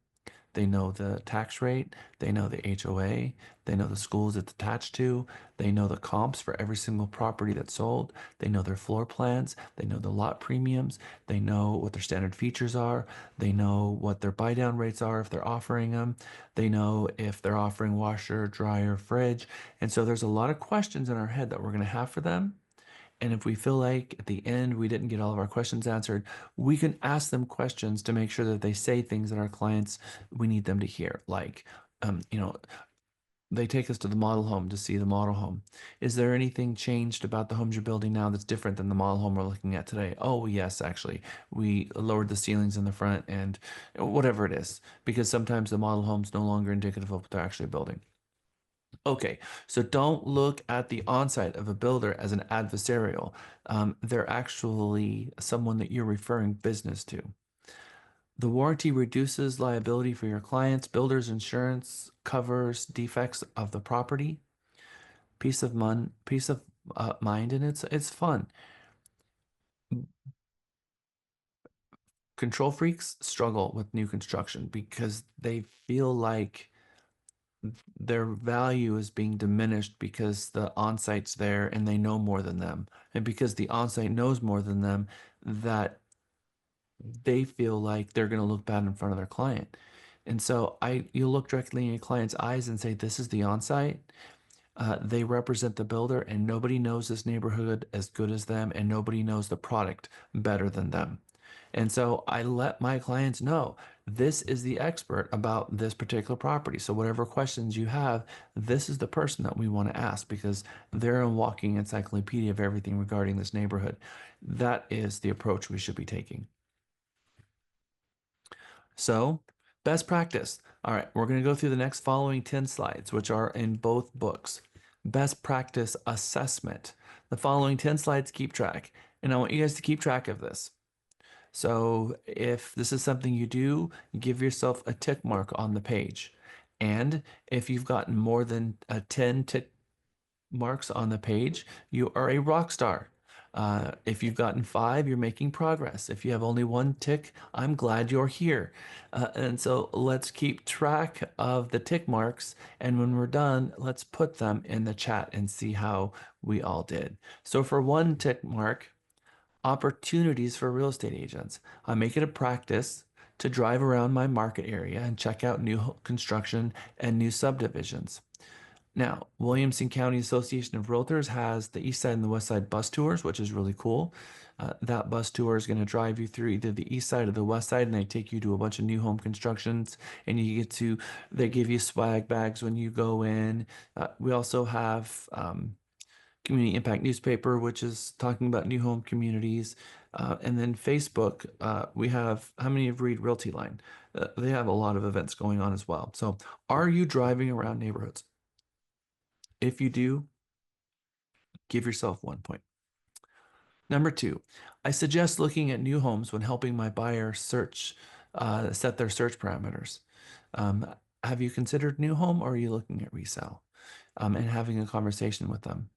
They know the tax rate, they know the HOA, they know the schools it's attached to, they know the comps for every single property that's sold, they know their floor plans, they know the lot premiums, they know what their standard features are, they know what their buy down rates are if they're offering them, they know if they're offering washer, dryer, fridge. And so there's a lot of questions in our head that we're going to have for them. And if we feel like at the end we didn't get all of our questions answered, we can ask them questions to make sure that they say things that our clients we need them to hear. Like, you know, they take us to the model home to see the model home. Is there anything changed about the homes you're building now that's different than the model home we're looking at today? Oh, yes, actually. We lowered the ceilings in the front and whatever it is, because sometimes the model home's no longer indicative of what they're actually building. Okay, so don't look at the onsite of a builder as an adversarial. They're actually someone that you're referring business to. The warranty reduces liability for your clients. Builder's insurance covers defects of the property. Peace of mind, and it's fun. Control freaks struggle with new construction because they feel like their value is being diminished because the on-site's there and they know more than them. And because the on-site knows more than them, that they feel like they're going to look bad in front of their client. And so you look directly in your client's eyes and say, this is the on-site. They represent the builder, and nobody knows this neighborhood as good as them, and nobody knows the product better than them. And so I let my clients know this is the expert about this particular property. So whatever questions you have, this is the person that we want to ask because they're a walking encyclopedia of everything regarding this neighborhood. That is the approach we should be taking. So, best practice. All right, we're going to go through the next following 10 slides, which are in both books. Best practice assessment. The following 10 slides keep track, and I want you guys to keep track of this. So if this is something you do, give yourself a tick mark on the page. And if you've gotten more than 10 tick marks on the page, you are a rock star. If you've gotten 5, you're making progress. If you have only 1 tick, I'm glad you're here. And so let's keep track of the tick marks. And when we're done, let's put them in the chat and see how we all did. So for 1 tick mark, opportunities for real estate agents. I make it a practice to drive around my market area and check out new construction and new subdivisions. Now, Williamson County Association of Realtors has the East Side and the West Side bus tours, which is really cool. That bus tour is going to drive you through either the East Side or the West Side, and they take you to a bunch of new home constructions, and they give you swag bags when you go in. We also have Community Impact Newspaper, which is talking about new home communities. And then Facebook, we have, how many of you read Realty Line? They have a lot of events going on as well. So are you driving around neighborhoods? If you do, give yourself 1 point. Number 2, I suggest looking at new homes when helping my buyer set their search parameters. Have you considered new home, or are you looking at resale? And having a conversation with them.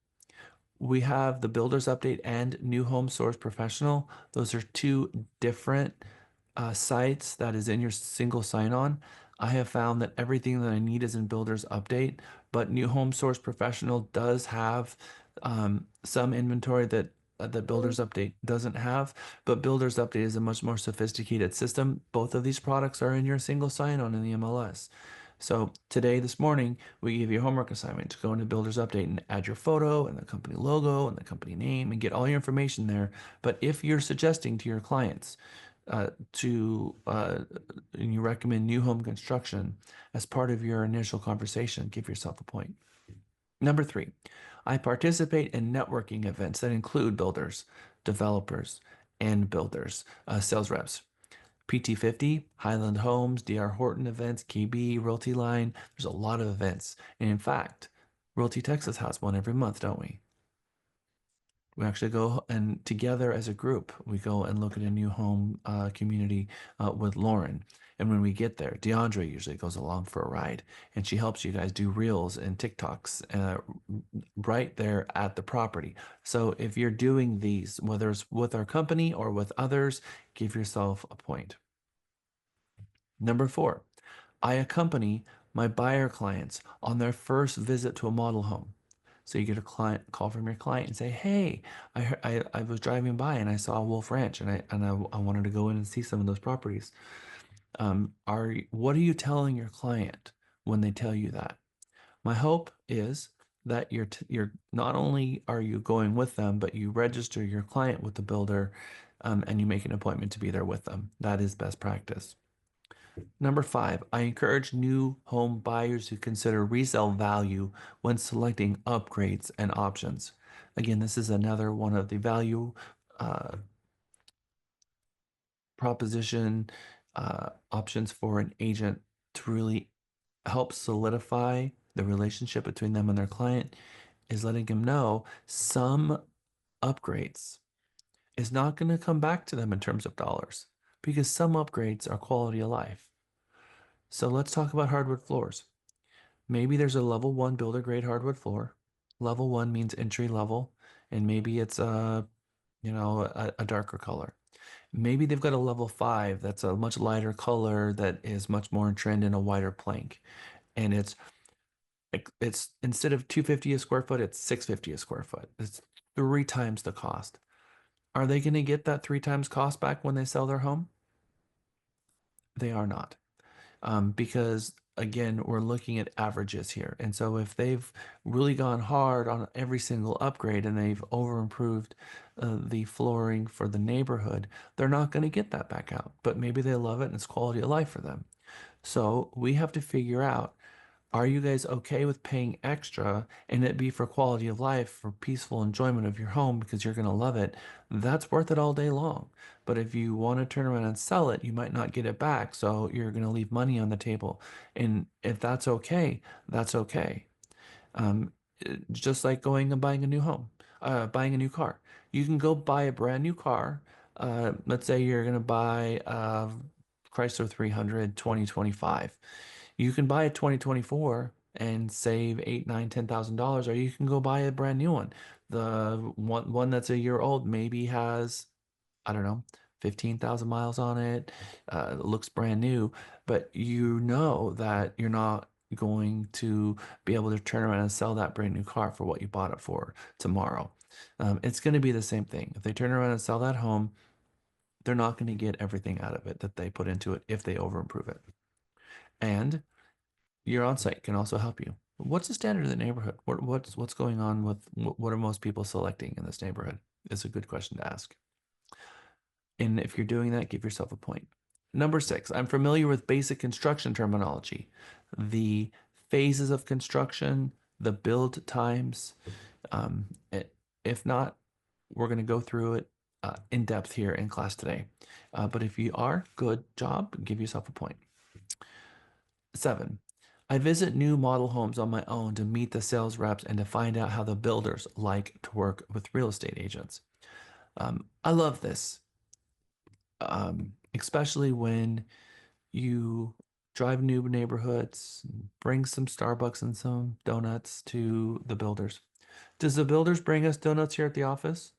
We have the Builder's Update and New Home Source Professional. Those are 2 different sites that is in your single sign-on. I have found that everything that I need is in Builder's Update, but New Home Source Professional does have some inventory that Builder's Update doesn't have, but Builder's Update is a much more sophisticated system. Both of these products are in your single sign-on in the MLS. So this morning, we gave you a homework assignment to go into Builder's Update and add your photo and the company logo and the company name and get all your information there. But if you're suggesting to your clients and you recommend new home construction as part of your initial conversation, give yourself a point. Number 3, I participate in networking events that include builders, developers, and builders, sales reps. PT50, Highland Homes, DR Horton events, KB, Realty Line. There's a lot of events. And in fact, Realty Texas has one every month, don't we? We actually go and together as a group, we go and look at a new home community with Lauren. And when we get there, DeAndre usually goes along for a ride, and she helps you guys do reels and TikToks right there at the property. So if you're doing these, whether it's with our company or with others, give yourself a point. Number 4, I accompany my buyer clients on their first visit to a model home. So you get a call from your client and say, "Hey, I was driving by and I saw Wolf Ranch and I wanted to go in and see some of those properties." What are you telling your client when they tell you that? My hope is that you're not only are you going with them, but you register your client with the builder, and you make an appointment to be there with them. That is best practice. Number 5, I encourage new home buyers to consider resale value when selecting upgrades and options. Again, this is another one of the value proposition options for an agent to really help solidify the relationship between them and their client, is letting them know some upgrades is not going to come back to them in terms of dollars, because some upgrades are quality of life. So let's talk about hardwood floors. Maybe there's a level 1 builder grade hardwood floor. Level 1 means entry level, and maybe it's a darker color. Maybe they've got a level 5 that's a much lighter color that is much more in trend in a wider plank. And it's instead of $250 a square foot, it's $650 a square foot. It's 3 times the cost. Are they going to get that 3 times cost back when they sell their home? They are not. Because again, we're looking at averages here. And so if they've really gone hard on every single upgrade and they've over improved the flooring for the neighborhood, they're not going to get that back out. But maybe they love it and it's quality of life for them. So we have to figure out, are you guys okay with paying extra and it be for quality of life, for peaceful enjoyment of your home because you're going to love it? That's worth it all day long. But if you want to turn around and sell it, you might not get it back. So you're going to leave money on the table. And if that's okay, that's okay. Um, just like going and buying a new home, buying a new car. You can go buy a brand new car. Let's say you're going to buy a Chrysler 300 2025. You can buy a 2024 and save eight, nine, $10,000, or you can go buy a brand new one. The one that's a year old maybe has, I don't know, 15,000 miles on it. Looks brand new, but you know that you're not going to be able to turn around and sell that brand new car for what you bought it for tomorrow. It's going to be the same thing. If they turn around and sell that home, they're not going to get everything out of it that they put into it if they over improve it. And your on-site can also help you. What's the standard of the neighborhood? What's going on with what are most people selecting in this neighborhood? Is a good question to ask. And if you're doing that, give yourself a point. Number 6, I'm familiar with basic construction terminology, the phases of construction, the build times. If not, we're going to go through it in depth here in class today. But if you are, good job, give yourself a point. 7, I visit new model homes on my own to meet the sales reps and to find out how the builders like to work with real estate agents. I love this, especially when you drive new neighborhoods, bring some Starbucks and some donuts to the builders. Does the builders bring us donuts here at the office?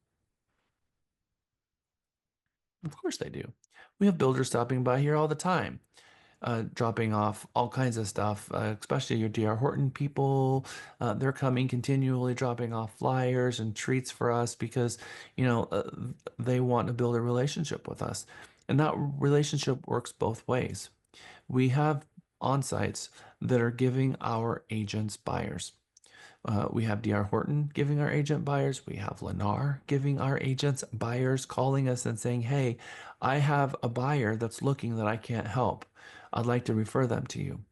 Of course they do. We have builders stopping by here all the time, dropping off all kinds of stuff, especially your DR Horton people. They're coming continually, dropping off flyers and treats for us because, they want to build a relationship with us. And that relationship works both ways. We have on-sites that are giving our agents buyers. We have DR Horton giving our agent buyers. We have Lennar giving our agents buyers, calling us and saying, "Hey, I have a buyer that's looking that I can't help. I'd like to refer them to you."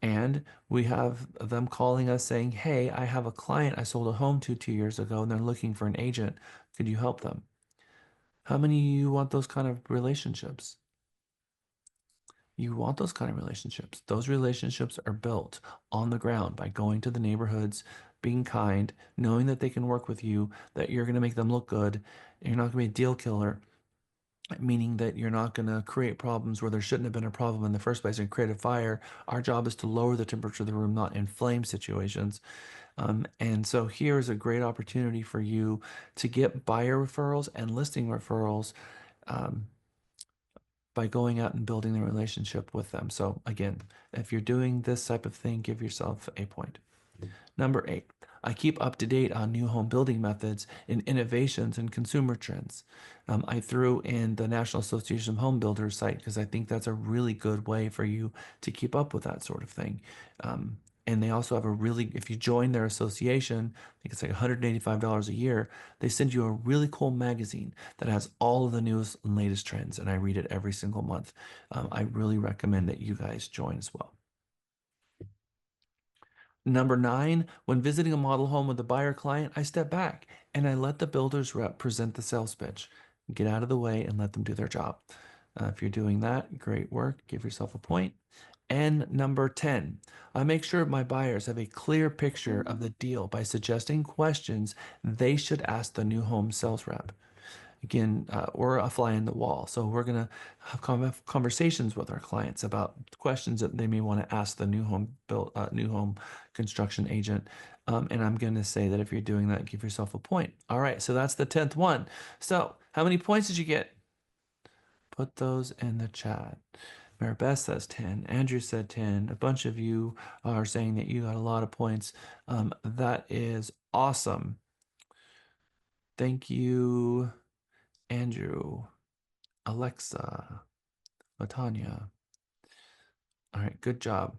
And we have them calling us saying, "Hey, I have a client I sold a home to 2 years ago and they're looking for an agent. Could you help them?" How many of you want those kind of relationships? You want those kind of relationships. Those relationships are built on the ground by going to the neighborhoods, being kind, knowing that they can work with you, that you're going to make them look good, and you're not going to be a deal killer, meaning that you're not going to create problems where there shouldn't have been a problem in the first place and create a fire. Our job is to lower the temperature of the room, not inflame situations. And so here is a great opportunity for you to get buyer referrals and listing referrals um, by going out and building the relationship with them. So again, if you're doing this type of thing, give yourself a point. Number 8, I keep up to date on new home building methods and innovations and consumer trends. I threw in the National Association of Home Builders site because I think that's a really good way for you to keep up with that sort of thing. And they also have a really, if you join their association, I think it's like $185 a year, they send you a really cool magazine that has all of the newest and latest trends, and I read it every single month. I really recommend that you guys join as well. Number 9, when visiting a model home with a buyer client, I step back and I let the builder's rep present the sales pitch. Get out of the way and let them do their job. If you're doing that, great work. Give yourself a point. And number 10, I make sure my buyers have a clear picture of the deal by suggesting questions they should ask the new home sales rep. Again, we're a fly in the wall. So we're going to have conversations with our clients about questions that they may want to ask the new home construction agent. And I'm going to say that if you're doing that, give yourself a point. All right, so that's the 10th one. So how many points did you get? Put those in the chat. Maribeth says 10. Andrew said 10. A bunch of you are saying that you got a lot of points. That is awesome. Thank you, Andrew. Alexa, Latanya. All right, good job.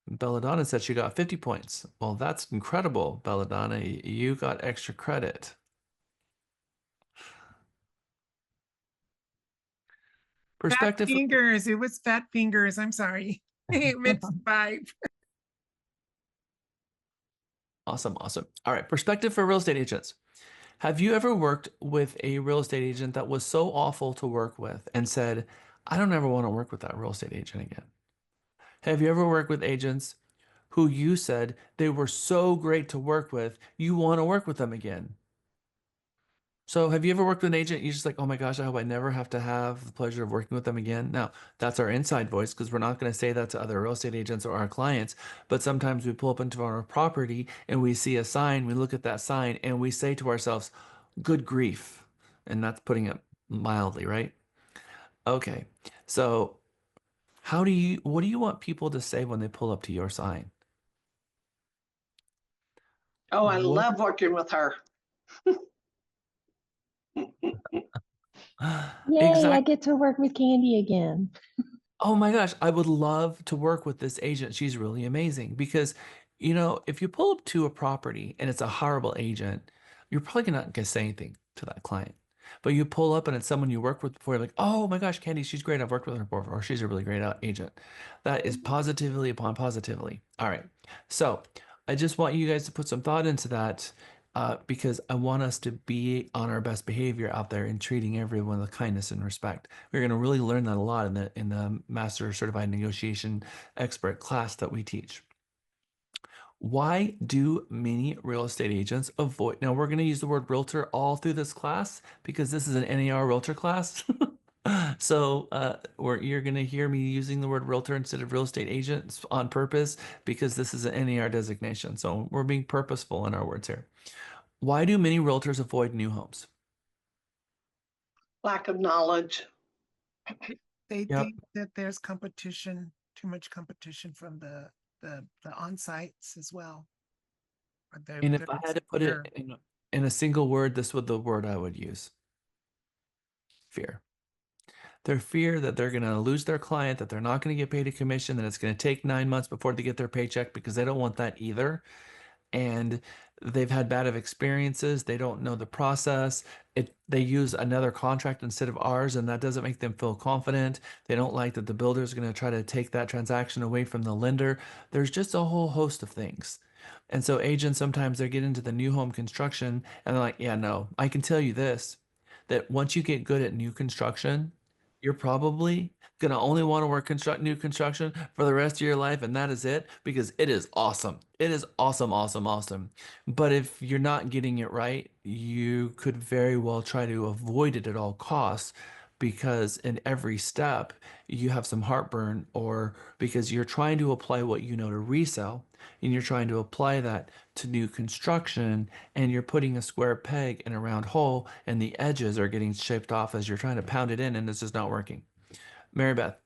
Belladonna said she got 50 points. Well, that's incredible, Belladonna. You got extra credit. Fat Perspective. fingers. It was fat fingers. I'm sorry. It meant 5. Awesome, awesome. All right, perspective for real estate agents. Have you ever worked with a real estate agent that was so awful to work with and said, I don't ever want to work with that real estate agent again? Have you ever worked with agents who you said they were so great to work with, you want to work with them again? So have you ever worked with an agent, you're just like, oh my gosh, I hope I never have to have the pleasure of working with them again? Now, that's our inside voice because we're not going to say that to other real estate agents or our clients. But sometimes we pull up into our property and we see a sign, we look at that sign and we say to ourselves, good grief. And that's putting it mildly, right? Okay. So what do you want people to say when they pull up to your sign? Oh, I What? love working with her. Yay, I Exactly. get to work with Candy again. Oh my gosh, I would love to work with this agent. She's really amazing because, if you pull up to a property and it's a horrible agent, you're probably not going to say anything to that client. But you pull up and it's someone you worked with before, you're like, oh my gosh, Candy, she's great. I've worked with her before, or she's a really great agent. That is positively upon positively. All right. So I just want you guys to put some thought into that because I want us to be on our best behavior out there and treating everyone with kindness and respect. We're going to really learn that a lot in the Master Certified Negotiation Expert class that we teach. Why do many real estate agents avoid? Now we're going to use the word realtor all through this class because this is an NAR realtor class. So you're going to hear me using the word realtor instead of real estate agents on purpose because this is an NAR designation. So we're being purposeful in our words here. Why do many realtors avoid new homes? Lack of knowledge. They Yep. think that there's competition, too much competition from the on-sites as well. Or And if I had to put it in a single word, this would the word I would use. Fear. Their fear that they're going to lose their client, that they're not going to get paid a commission, that it's going to take 9 months before they get their paycheck because they don't want that either. And they've had bad of experiences. They don't know the process. They use another contract instead of ours, and that doesn't make them feel confident. They don't like that the builder is going to try to take that transaction away from the lender. There's just a whole host of things. And so agents sometimes they get into the new home construction and they're like, yeah, no, I can tell you this, that once you get good at new construction, you're probably gonna only want to work new construction for the rest of your life, and that is it, because it is awesome. It is awesome, awesome, awesome. But if you're not getting it right, you could very well try to avoid it at all costs, because in every step you have some heartburn, or because you're trying to apply what you know to resell, and you're trying to apply that to new construction, and you're putting a square peg in a round hole, and the edges are getting shaped off as you're trying to pound it in, and it's just not working. Mary Beth.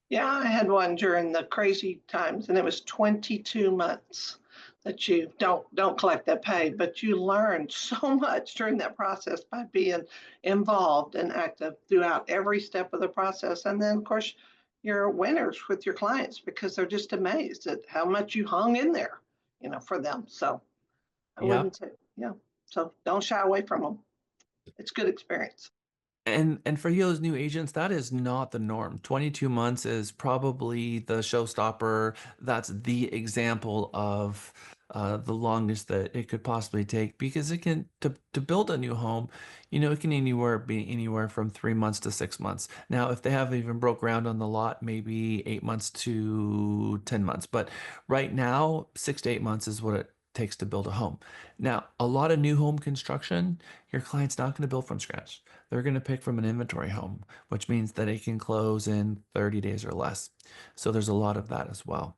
Yeah, I had one during the crazy times, and it was 22 months that you don't collect that pay, but you learn so much during that process by being involved and active throughout every step of the process. And then, of course, you're winners with your clients because they're just amazed at how much you hung in there, for them. So I Yeah. wouldn't say, yeah. So don't shy away from them. It's good experience. And for you as new agents, that is not the norm. 22 months is probably the showstopper. That's the example of the longest that it could possibly take, because it can to build a new home, it can be anywhere from 3 months to 6 months. Now, if they haven't even broke ground on the lot, maybe 8 months to 10 months. But right now, 6 to 8 months is what it takes to build a home. Now, a lot of new home construction, your client's not going to build from scratch. They're going to pick from an inventory home, which means that it can close in 30 days or less. So there's a lot of that as well.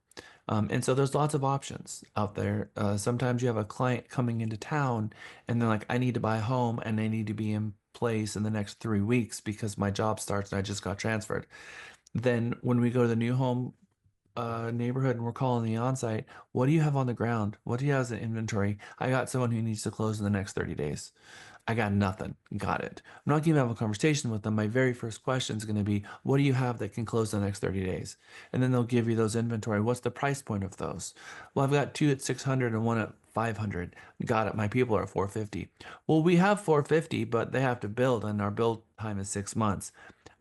And so there's lots of options out there. Sometimes you have a client coming into town and they're like, I need to buy a home and they need to be in place in the next 3 weeks because my job starts and I just got transferred. Then when we go to the new home neighborhood and we're calling the on-site, what do you have on the ground? What do you have as an inventory? I got someone who needs to close in the next 30 days. I got nothing. Got it. I'm not going to have a conversation with them. My very first question is going to be, what do you have that can close in the next 30 days? And then they'll give you those inventory. What's the price point of those? Well, I've got two at 600 and one at 500. Got it. My people are at 450. Well, we have 450, but they have to build and our build time is 6 months.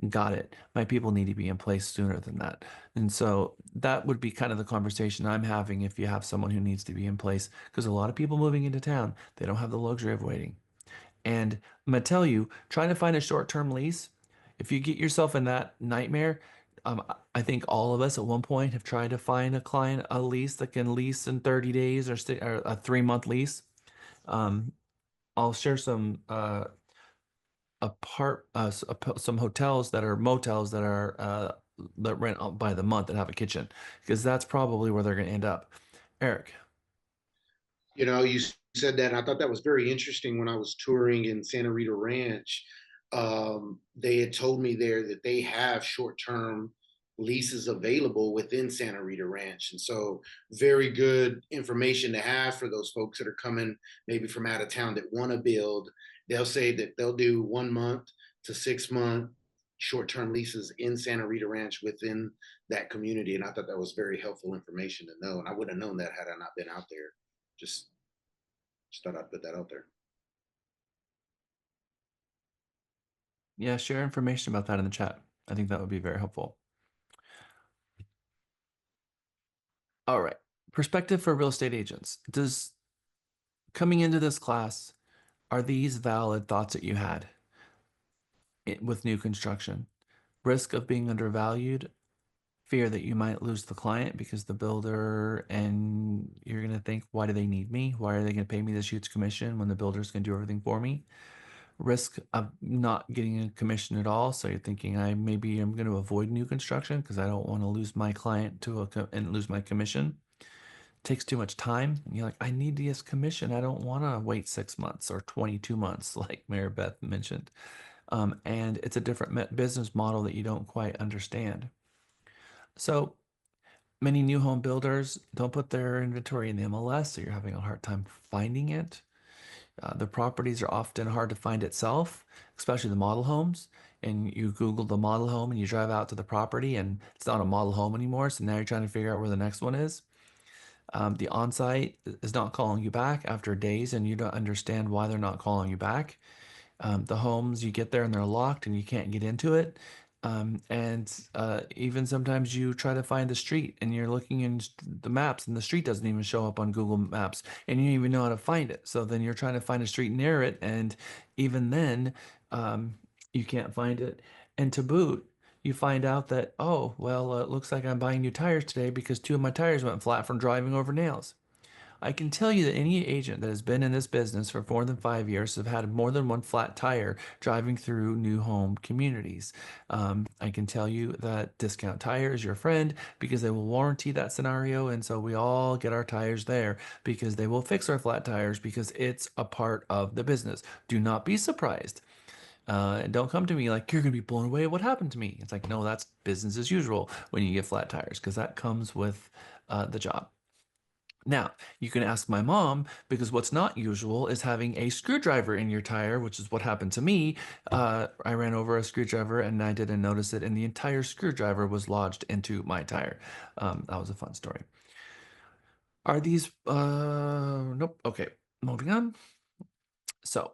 Got it. My people need to be in place sooner than that. And so that would be kind of the conversation I'm having if you have someone who needs to be in place, because a lot of people moving into town, they don't have the luxury of waiting. And I'm gonna tell you, trying to find a short-term lease, if you get yourself in that nightmare, I think all of us at one point have tried to find a client a lease that can lease in 30 days, or a 3-month lease. I'll share some some hotels that are motels that are that rent out by the month and have a kitchen, because that's probably where they're going to end up. Eric. You said that, and I thought that was very interesting. When I was touring in Santa Rita Ranch, they had told me there that they have short-term leases available within Santa Rita Ranch. And so very good information to have for those folks that are coming maybe from out of town that want to build. They'll say that they'll do 1 month to 6 month short-term leases in Santa Rita Ranch within that community. And I thought that was very helpful information to know. And I wouldn't have known that had I not been out there. Just thought I'd put that out there. Yeah, share information about that in the chat. I think that would be very helpful. All right. Perspective for real estate agents. Coming into this class, are these valid thoughts that you had with new construction? Risk of being undervalued, fear that you might lose the client because the builder, and you're going to think, why do they need me? Why are they going to pay me this huge commission when the builder's going to do everything for me? Risk of not getting a commission at all. So you're thinking, maybe I'm going to avoid new construction because I don't want to lose my client and lose my commission. Takes too much time. And you're like, I need this commission. I don't want to wait 6 months or 22 months, like Mary Beth mentioned. And it's a different business model that you don't quite understand. So many new home builders don't put their inventory in the MLS, so you're having a hard time finding it. The properties are often hard to find itself, especially the model homes. And you Google the model home and you drive out to the property and it's not a model home anymore. So now you're trying to figure out where the next one is. The on-site is not calling you back after days and you don't understand why they're not calling you back. The homes, you get there and they're locked and you can't get into it. Even sometimes you try to find the street and you're looking in the maps and the street doesn't even show up on Google Maps and you don't even know how to find it. So then you're trying to find a street near it, and even then, you can't find it. And to boot, you find out that, oh, well, it looks like I'm buying new tires today because two of my tires went flat from driving over nails. I can tell you that any agent that has been in this business for more than 5 years have had more than one flat tire driving through new home communities. I can tell you that Discount Tire is your friend because they will warranty that scenario. And so we all get our tires there because they will fix our flat tires because it's a part of the business. Do not be surprised. And don't come to me like you're going to be blown away at what happened to me. It's like, no, that's business as usual when you get flat tires because that comes with the job. Now, you can ask my mom because what's not usual is having a screwdriver in your tire, which is what happened to me. I ran over a screwdriver and I didn't notice it, and the entire screwdriver was lodged into my tire. That was a fun story. Are these, nope. Okay, moving on. So,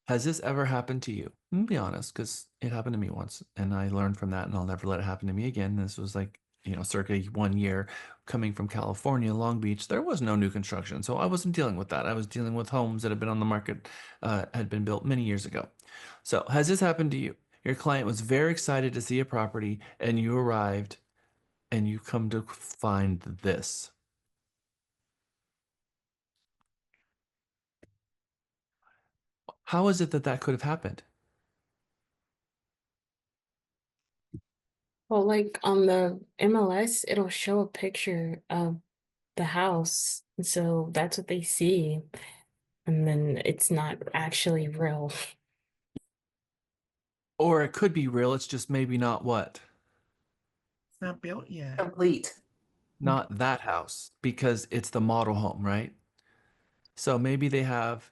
has this ever happened to you? Be honest, because it happened to me once, and I learned from that, and I'll never let it happen to me again. This was like, circa 1 year coming from California, Long Beach. There was no new construction, so I wasn't dealing with that. I was dealing with homes that had been on the market, had been built many years ago. So, has this happened to you? Your client was very excited to see a property, and you arrived, and you come to find this. How is it that that could have happened? Well, like on the MLS, it'll show a picture of the house. So that's what they see. And then it's not actually real. Or it could be real, it's just maybe not what? It's not built yet. Complete. Not that house because it's the model home, right? So maybe they have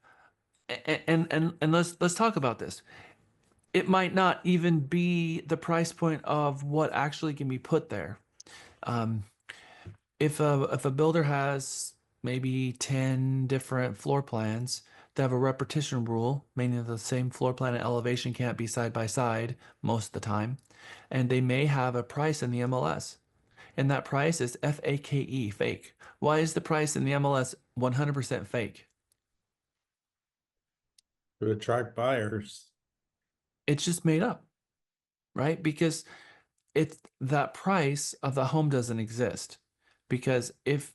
and let's talk about this. It might not even be the price point of what actually can be put there. Um, if a builder has maybe 10 different floor plans, they have a repetition rule, meaning the same floor plan and elevation can't be side by side most of the time, and they may have a price in the MLS. And that price is FAKE, fake. Why is the price in the MLS 100% fake? To attract buyers. It's just made up, right? Because it's that price of the home doesn't exist. Because if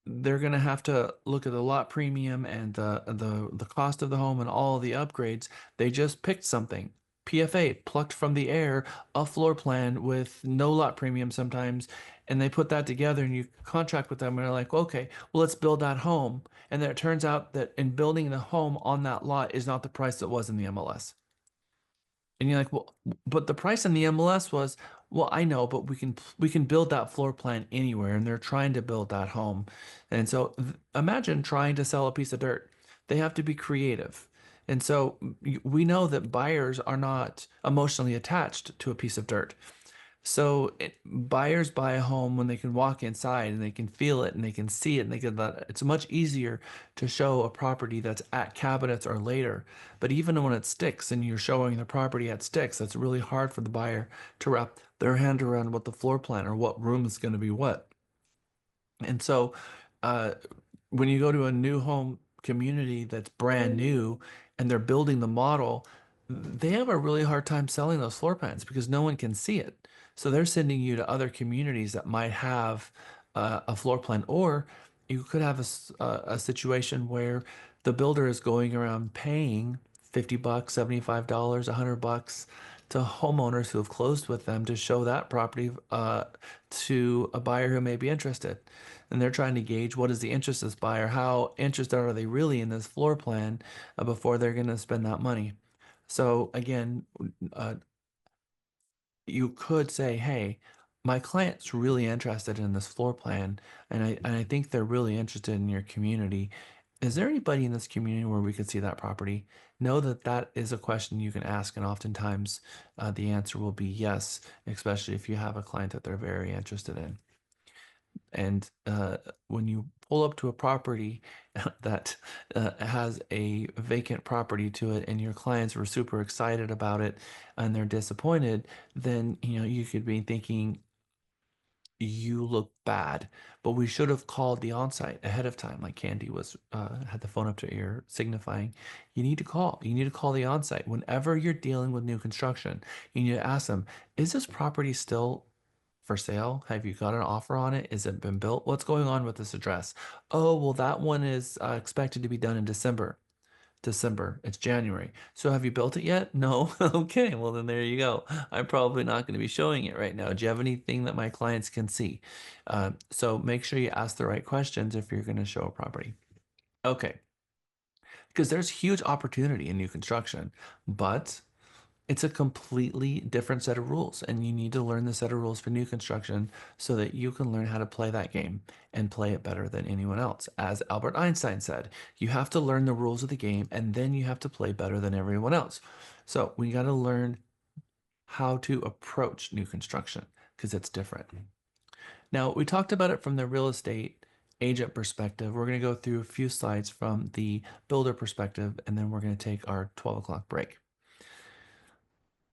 they're going to have to look at the lot premium and the cost of the home and all the upgrades, they just picked something. PFA plucked from the air a floor plan with no lot premium sometimes, and they put that together and you contract with them and they're like, okay, well, let's build that home. And then it turns out that in building the home on that lot is not the price that was in the MLS. And you're like, well, but the price in the MLS was, well, I know, but we can build that floor plan anywhere, and they're trying to build that home. And so imagine trying to sell a piece of dirt. They have to be creative. And so we know that buyers are not emotionally attached to a piece of dirt. So buyers buy a home when they can walk inside and they can feel it and they can see it and they can. It's much easier to show a property that's at cabinets or later. But even when it sticks and you're showing the property at sticks, that's really hard for the buyer to wrap their hand around what the floor plan or what room is going to be what. And so, uh, when you go to a new home community that's brand new and they're building the model, they have a really hard time selling those floor plans because no one can see it. So they're sending you to other communities that might have a floor plan, or you could have a situation where the builder is going around paying $50, $75, $100 to homeowners who have closed with them to show that property to a buyer who may be interested. And they're trying to gauge what is the interest of this buyer, how interested are they really in this floor plan before they're going to spend that money. So again, uh, you could say, hey, my client's really interested in this floor plan, and I think they're really interested in your community. Is there anybody in this community where we could see that property? Know that that is a question you can ask, and oftentimes the answer will be yes, especially if you have a client that they're very interested in. And when you pull up to a property that has a vacant property to it, and your clients were super excited about it, and they're disappointed, then you could be thinking, you look bad. But we should have called the onsite ahead of time, like Candy was had the phone up to ear signifying. You need to call. You need to call the onsite whenever you're dealing with new construction. You need to ask them, is this property still for sale? Have you got an offer on it? Is it been built? What's going on with this address? Oh, well, that one is expected to be done in December. December. It's January. So have you built it yet? No. Okay. Well, then there you go. I'm probably not going to be showing it right now. Do you have anything that my clients can see? So make sure you ask the right questions if you're going to show a property. Okay. Because there's huge opportunity in new construction, but it's a completely different set of rules, and you need to learn the set of rules for new construction so that you can learn how to play that game and play it better than anyone else. As Albert Einstein said, you have to learn the rules of the game and then you have to play better than everyone else. So we got to learn how to approach new construction because it's different. Now, we talked about it from the real estate agent perspective. We're going to go through a few slides from the builder perspective, and then we're going to take our 12 o'clock break.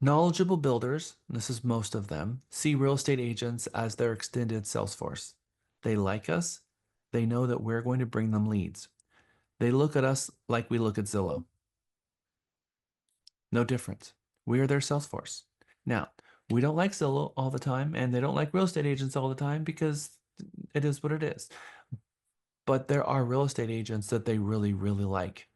Knowledgeable builders, this is most of them, see real estate agents as their extended sales force. They like us. They know that we're going to bring them leads. They look at us like we look at Zillow. No difference. We are their sales force. Now, we don't like Zillow all the time, and they don't like real estate agents all the time because it is what it is. But there are real estate agents that they really, really like,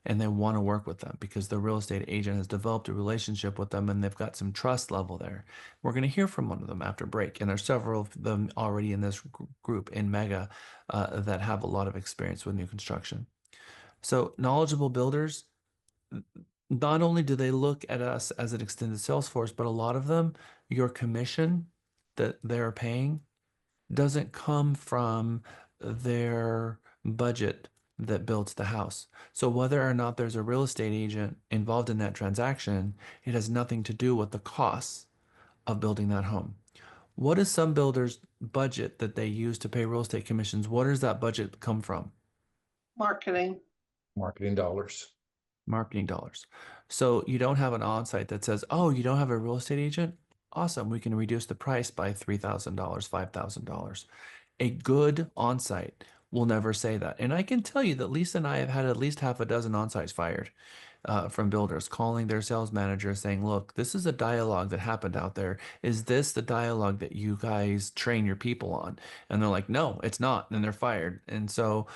and they want to work with them because the real estate agent has developed a relationship with them and they've got some trust level there. We're going to hear from one of them after break, and there's several of them already in this group in Mega that have a lot of experience with new construction. So knowledgeable builders, not only do they look at us as an extended sales force, but a lot of them, your commission that they're paying doesn't come from their budget that builds the house. So whether or not there's a real estate agent involved in that transaction, it has nothing to do with the costs of building that home. What is some builders' budget that they use to pay real estate commissions? What does that budget come from? Marketing. Marketing dollars. Marketing dollars. So you don't have an on-site that says, oh, you don't have a real estate agent? Awesome. We can reduce the price by $3,000, $5,000. A good on-site will never say that. And I can tell you that Lisa and I have had at least half a dozen on-sites fired from builders calling their sales manager saying, look, this is a dialogue that happened out there. Is this the dialogue that you guys train your people on? And they're like, no, it's not. And they're fired. And so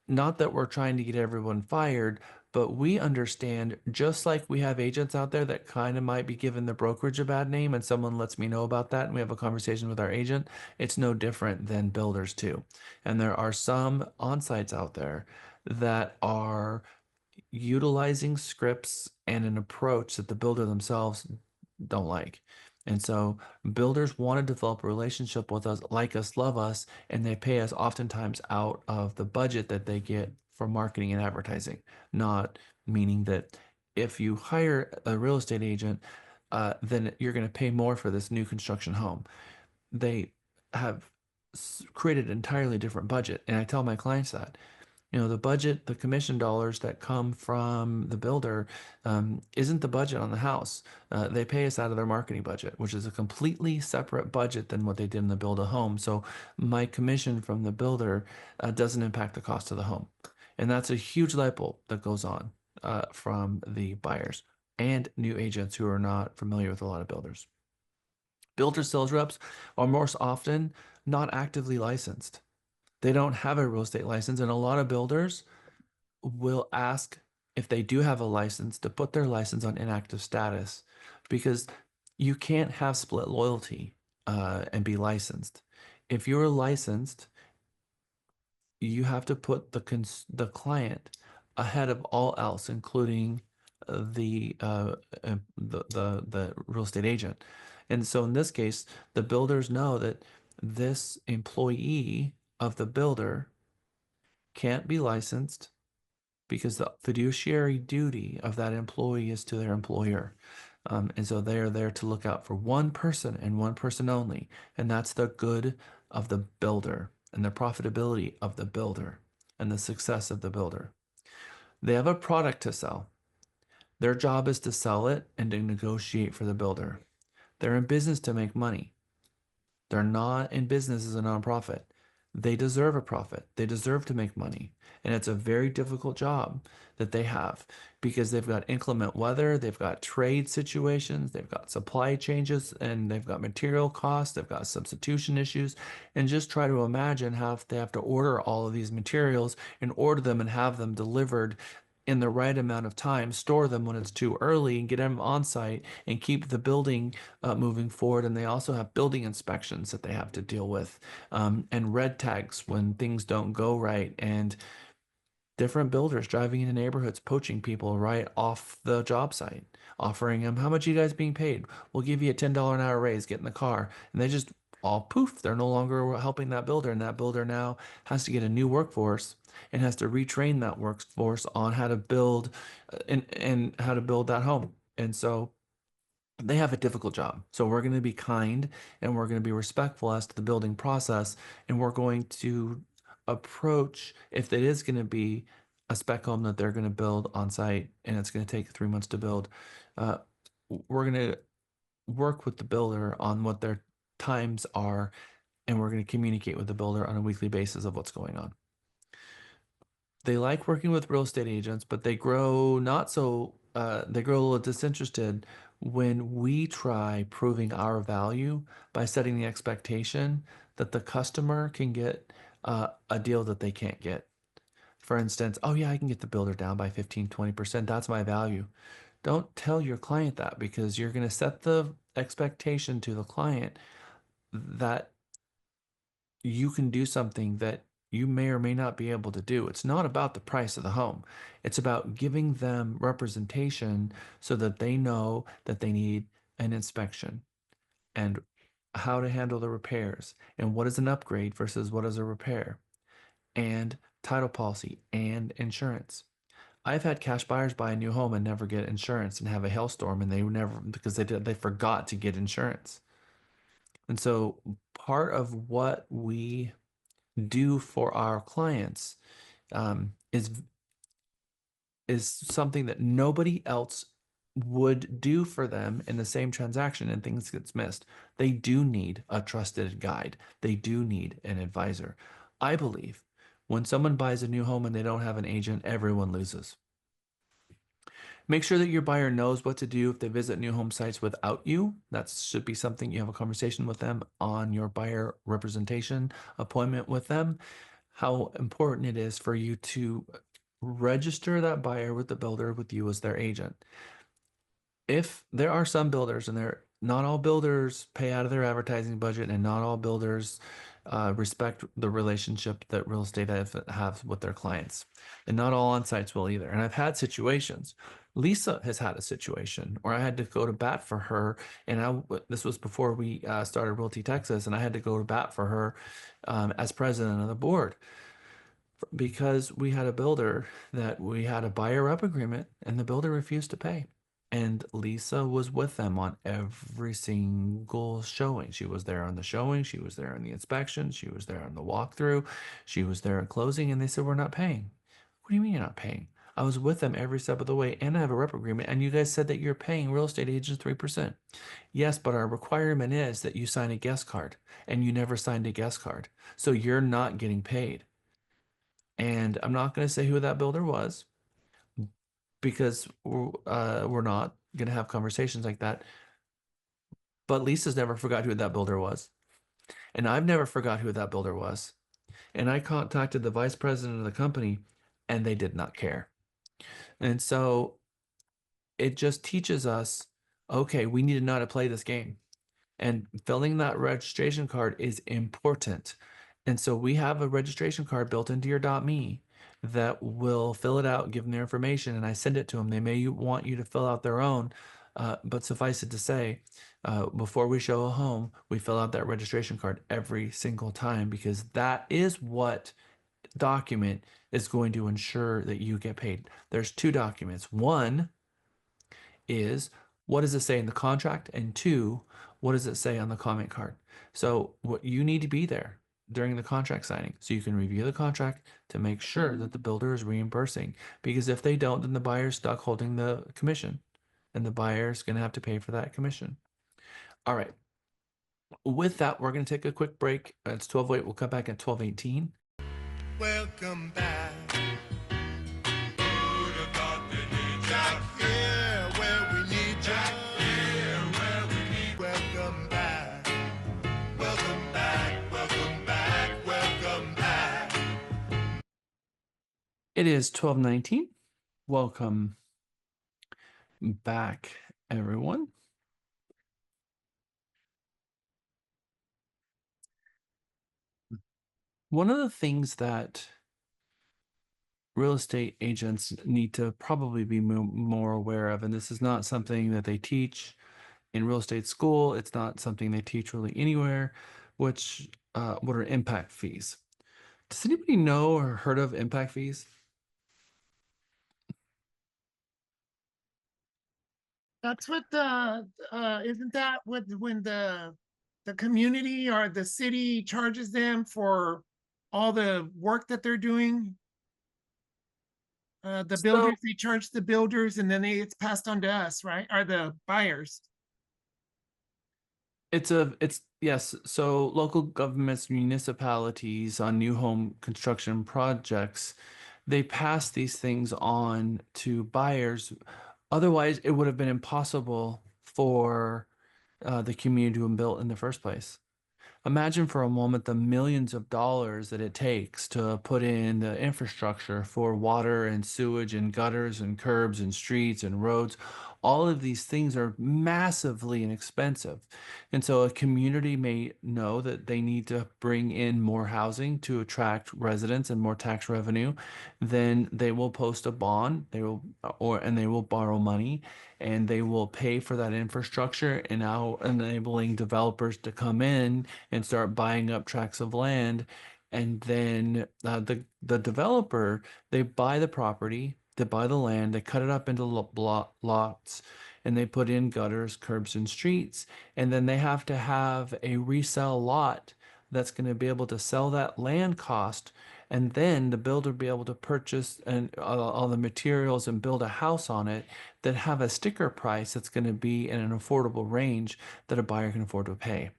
not that we're trying to get everyone fired, but we understand, just like we have agents out there that kind of might be giving the brokerage a bad name, and someone lets me know about that, and we have a conversation with our agent, it's no different than builders too. And there are some on-sites out there that are utilizing scripts and an approach that the builder themselves don't like. And so builders want to develop a relationship with us, like us, love us, and they pay us oftentimes out of the budget that they get for marketing and advertising, not meaning that if you hire a real estate agent, then you're going to pay more for this new construction home. They have created an entirely different budget. And I tell my clients that the budget, the commission dollars that come from the builder isn't the budget on the house. They pay us out of their marketing budget, which is a completely separate budget than what they did in the build a home. So my commission from the builder doesn't impact the cost of the home. And that's a huge light bulb that goes on from the buyers and new agents who are not familiar with a lot of builders. Builder sales reps are most often not actively licensed. They don't have a real estate license, and a lot of builders will ask if they do have a license to put their license on inactive status because you can't have split loyalty and be licensed. If you're licensed, you have to put the client ahead of all else, including the real estate agent. And so in this case, the builders know that this employee of the builder can't be licensed because the fiduciary duty of that employee is to their employer. And so they are there to look out for one person and one person only. And that's the good of the builder and the profitability of the builder and the success of the builder. They have a product to sell. Their job is to sell it and to negotiate for the builder. They're in business to make money. They're not in business as a nonprofit. They deserve a profit. They deserve to make money. And it's a very difficult job that they have because they've got inclement weather, they've got trade situations, they've got supply changes, and they've got material costs, they've got substitution issues. And just try to imagine how they have to order all of these materials and order them and have them delivered in the right amount of time, store them when it's too early, and get them on site and keep the building moving forward. And they also have building inspections that they have to deal with, and red tags when things don't go right, and different builders driving into neighborhoods poaching people right off the job site, offering them, how much are you guys being paid? We'll give you a $10 an hour raise, get in the car. And they just all poof, they're no longer helping that builder. And that builder now has to get a new workforce and has to retrain that workforce on how to build and how to build that home. And so they have a difficult job. So we're going to be kind and we're going to be respectful as to the building process. And we're going to approach, if it is going to be a spec home that they're going to build on site and it's going to take 3 months to build, uh, we're going to work with the builder on what their times are. And we're going to communicate with the builder on a weekly basis of what's going on. They like working with real estate agents, but they grow not so, they grow a little disinterested when we try proving our value by setting the expectation that the customer can get a deal that they can't get. For instance, oh yeah, I can get the builder down by 15, 20%. That's my value. Don't tell your client that, because you're going to set the expectation to the client that you can do something that you may or may not be able to do. It's not about the price of the home. It's about giving them representation so that they know that they need an inspection and how to handle the repairs and what is an upgrade versus what is a repair, and title policy and insurance. I've had cash buyers buy a new home and never get insurance and have a hailstorm, and they never, because they forgot to get insurance. And so part of what we do for our clients is something that nobody else would do for them in the same transaction, and things gets missed. They do need a trusted guide. They do need an advisor. I believe when someone buys a new home and they don't have an agent, everyone loses. Make sure that your buyer knows what to do if they visit new home sites without you. That should be something you have a conversation with them on your buyer representation appointment with them. How important it is for you to register that buyer with the builder with you as their agent. If there are some builders, and they're not all builders pay out of their advertising budget, and not all builders respect the relationship that real estate have with their clients, and not all on sites will either. And I've had situations. Lisa has had a situation where I had to go to bat for her, and this was before we started Realty Texas, and I had to go to bat for her as president of the board, because we had a builder that we had a buyer rep agreement and the builder refused to pay. And Lisa was with them on every single showing. She was there on the showing, she was there on the inspection, she was there on the walkthrough, she was there at closing, and they said, "We're not paying." What do you mean you're not paying? I was with them every step of the way, and I have a rep agreement, and you guys said that you're paying real estate agents 3%. Yes, but our requirement is that you sign a guest card, and you never signed a guest card. So you're not getting paid. And I'm not going to say who that builder was, because we're not going to have conversations like that. But Lisa's never forgot who that builder was. And I've never forgot who that builder was. And I contacted the vice president of the company, and they did not care. And so it just teaches us, okay, we need to know how to play this game. And filling that registration card is important. And so we have a registration card built into your .me that will fill it out, give them their information, and I send it to them. They may want you to fill out their own, but suffice it to say, before we show a home, we fill out that registration card every single time, because that is what document is going to ensure that you get paid. There's two documents. One is, what does it say in the contract? And two, what does it say on the comment card? So what you need to be there during the contract signing so you can review the contract to make sure that the builder is reimbursing. Because if they don't, then the buyer's stuck holding the commission, and the buyer's going to have to pay for that commission. All right. With that, we're going to take a quick break. It's 12:08. We'll come back at 12:18. Welcome back. Who'd have thought they need ya? Yeah, where we need ya. Yeah, where we need. Welcome back. Welcome back. Welcome back. Welcome back. It is 12:19. Welcome back, everyone. One of the things that real estate agents need to probably be more aware of, and this is not something that they teach in real estate school, it's not something they teach really anywhere, which what are impact fees? Does anybody know or heard of impact fees? That's what isn't that what when the community or the city charges them for all the work that they're doing? The builders, they charge the builders and then it's passed on to us, right? Or the buyers. It's yes. So local governments, municipalities on new home construction projects, they pass these things on to buyers. Otherwise, it would have been impossible for the community to have been built in the first place. Imagine for a moment the millions of dollars that it takes to put in the infrastructure for water and sewage and gutters and curbs and streets and roads. All of these things are massively inexpensive. And so a community may know that they need to bring in more housing to attract residents and more tax revenue. Then they will post a bond, and they will borrow money and they will pay for that infrastructure and now enabling developers to come in and start buying up tracts of land. And then the developer, they buy the property, they buy the land, they cut it up into lots, and they put in gutters, curbs, and streets. And then they have to have a resale lot that's going to be able to sell that land cost. And then the builder be able to purchase and all the materials and build a house on it that have a sticker price that's going to be in an affordable range that a buyer can afford to pay.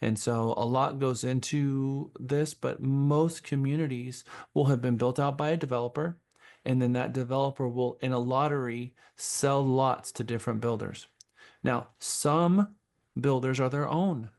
And so a lot goes into this, but most communities will have been built out by a developer, and then that developer will, in a lottery, sell lots to different builders. Now, some builders are their own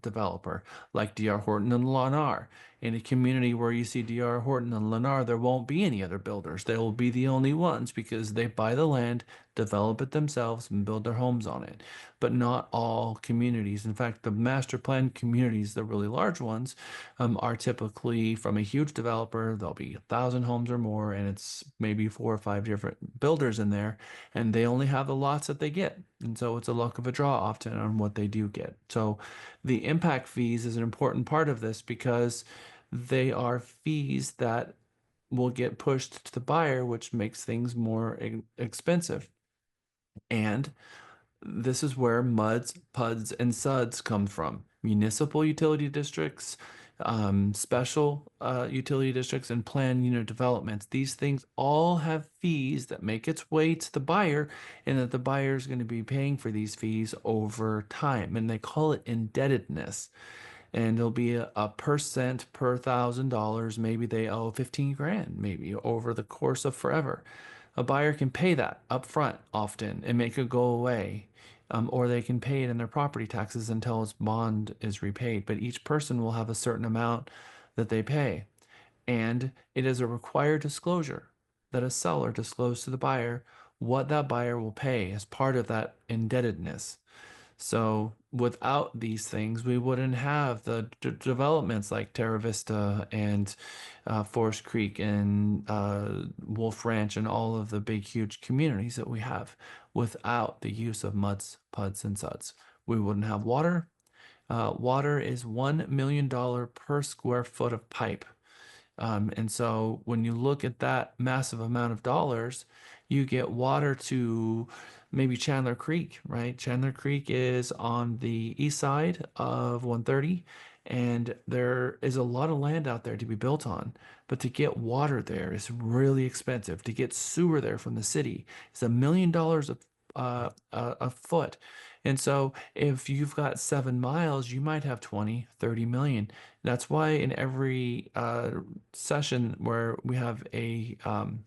developer, like D.R. Horton and Lennar. In a community where you see D.R. Horton and Lennar, there won't be any other builders. They will be the only ones because they buy the land, develop it themselves, and build their homes on it. But not all communities. In fact, the master plan communities, the really large ones, are typically from a huge developer. There'll be 1,000 homes or more, and it's maybe 4 or 5 different builders in there, and they only have the lots that they get. And so it's a luck of a draw often on what they do get. So the impact fees is an important part of this because they are fees that will get pushed to the buyer, which makes things more expensive. And this is where MUDs, PUDs, and SUDs come from. Municipal utility districts, special utility districts, and planned unit developments. These things all have fees that make its way to the buyer, and that the buyer is going to be paying for these fees over time. And they call it indebtedness. And it'll be a percent per $1,000. Maybe they owe 15 grand, maybe over the course of forever. A buyer can pay that up front often and make it go away. Or they can pay it in their property taxes until its bond is repaid. But each person will have a certain amount that they pay. And it is a required disclosure that a seller disclose to the buyer what that buyer will pay as part of that indebtedness. So without these things, we wouldn't have the developments like Terra Vista and Forest Creek and Wolf Ranch and all of the big, huge communities that we have. Without the use of MUDs, PUDs, and SUDs, we wouldn't have water. Water is $1 million per square foot of pipe. And so when you look at that massive amount of dollars, you get water to maybe Chandler Creek, right? Chandler Creek is on the east side of 130, and there is a lot of land out there to be built on. But to get water there is really expensive. To get sewer there from the city is $1 million a foot. And so if you've got 7 miles, you might have 20, 30 million. That's why in every session where we have when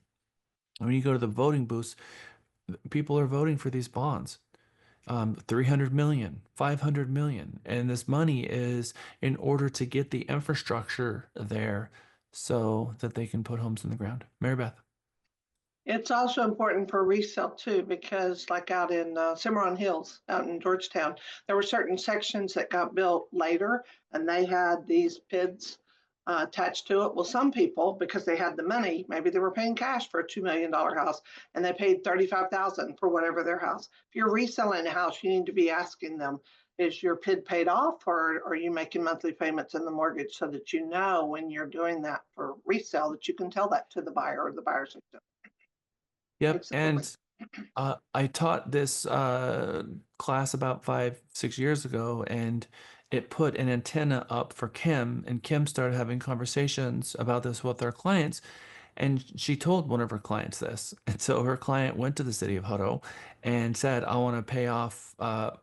you go to the voting booths, people are voting for these bonds. 300 million, 500 million. And this money is in order to get the infrastructure there so that they can put homes in the ground. Mary Beth. It's also important for resale too, because like out in Cimarron Hills, out in Georgetown, there were certain sections that got built later and they had these PIDs attached to it. Well, some people, because they had the money, maybe they were paying cash for a $2 million house and they paid $35,000 for whatever their house. If you're reselling a house, you need to be asking them, is your PID paid off or are you making monthly payments in the mortgage, so that you know when you're doing that for resale that you can tell that to the buyer or the buyer's agent. Yep. And I taught this class about 5, 6 years ago, and it put an antenna up for Kim, and Kim started having conversations about this with her clients. And she told one of her clients this. And so her client went to the city of Hutto and said, I want to pay off.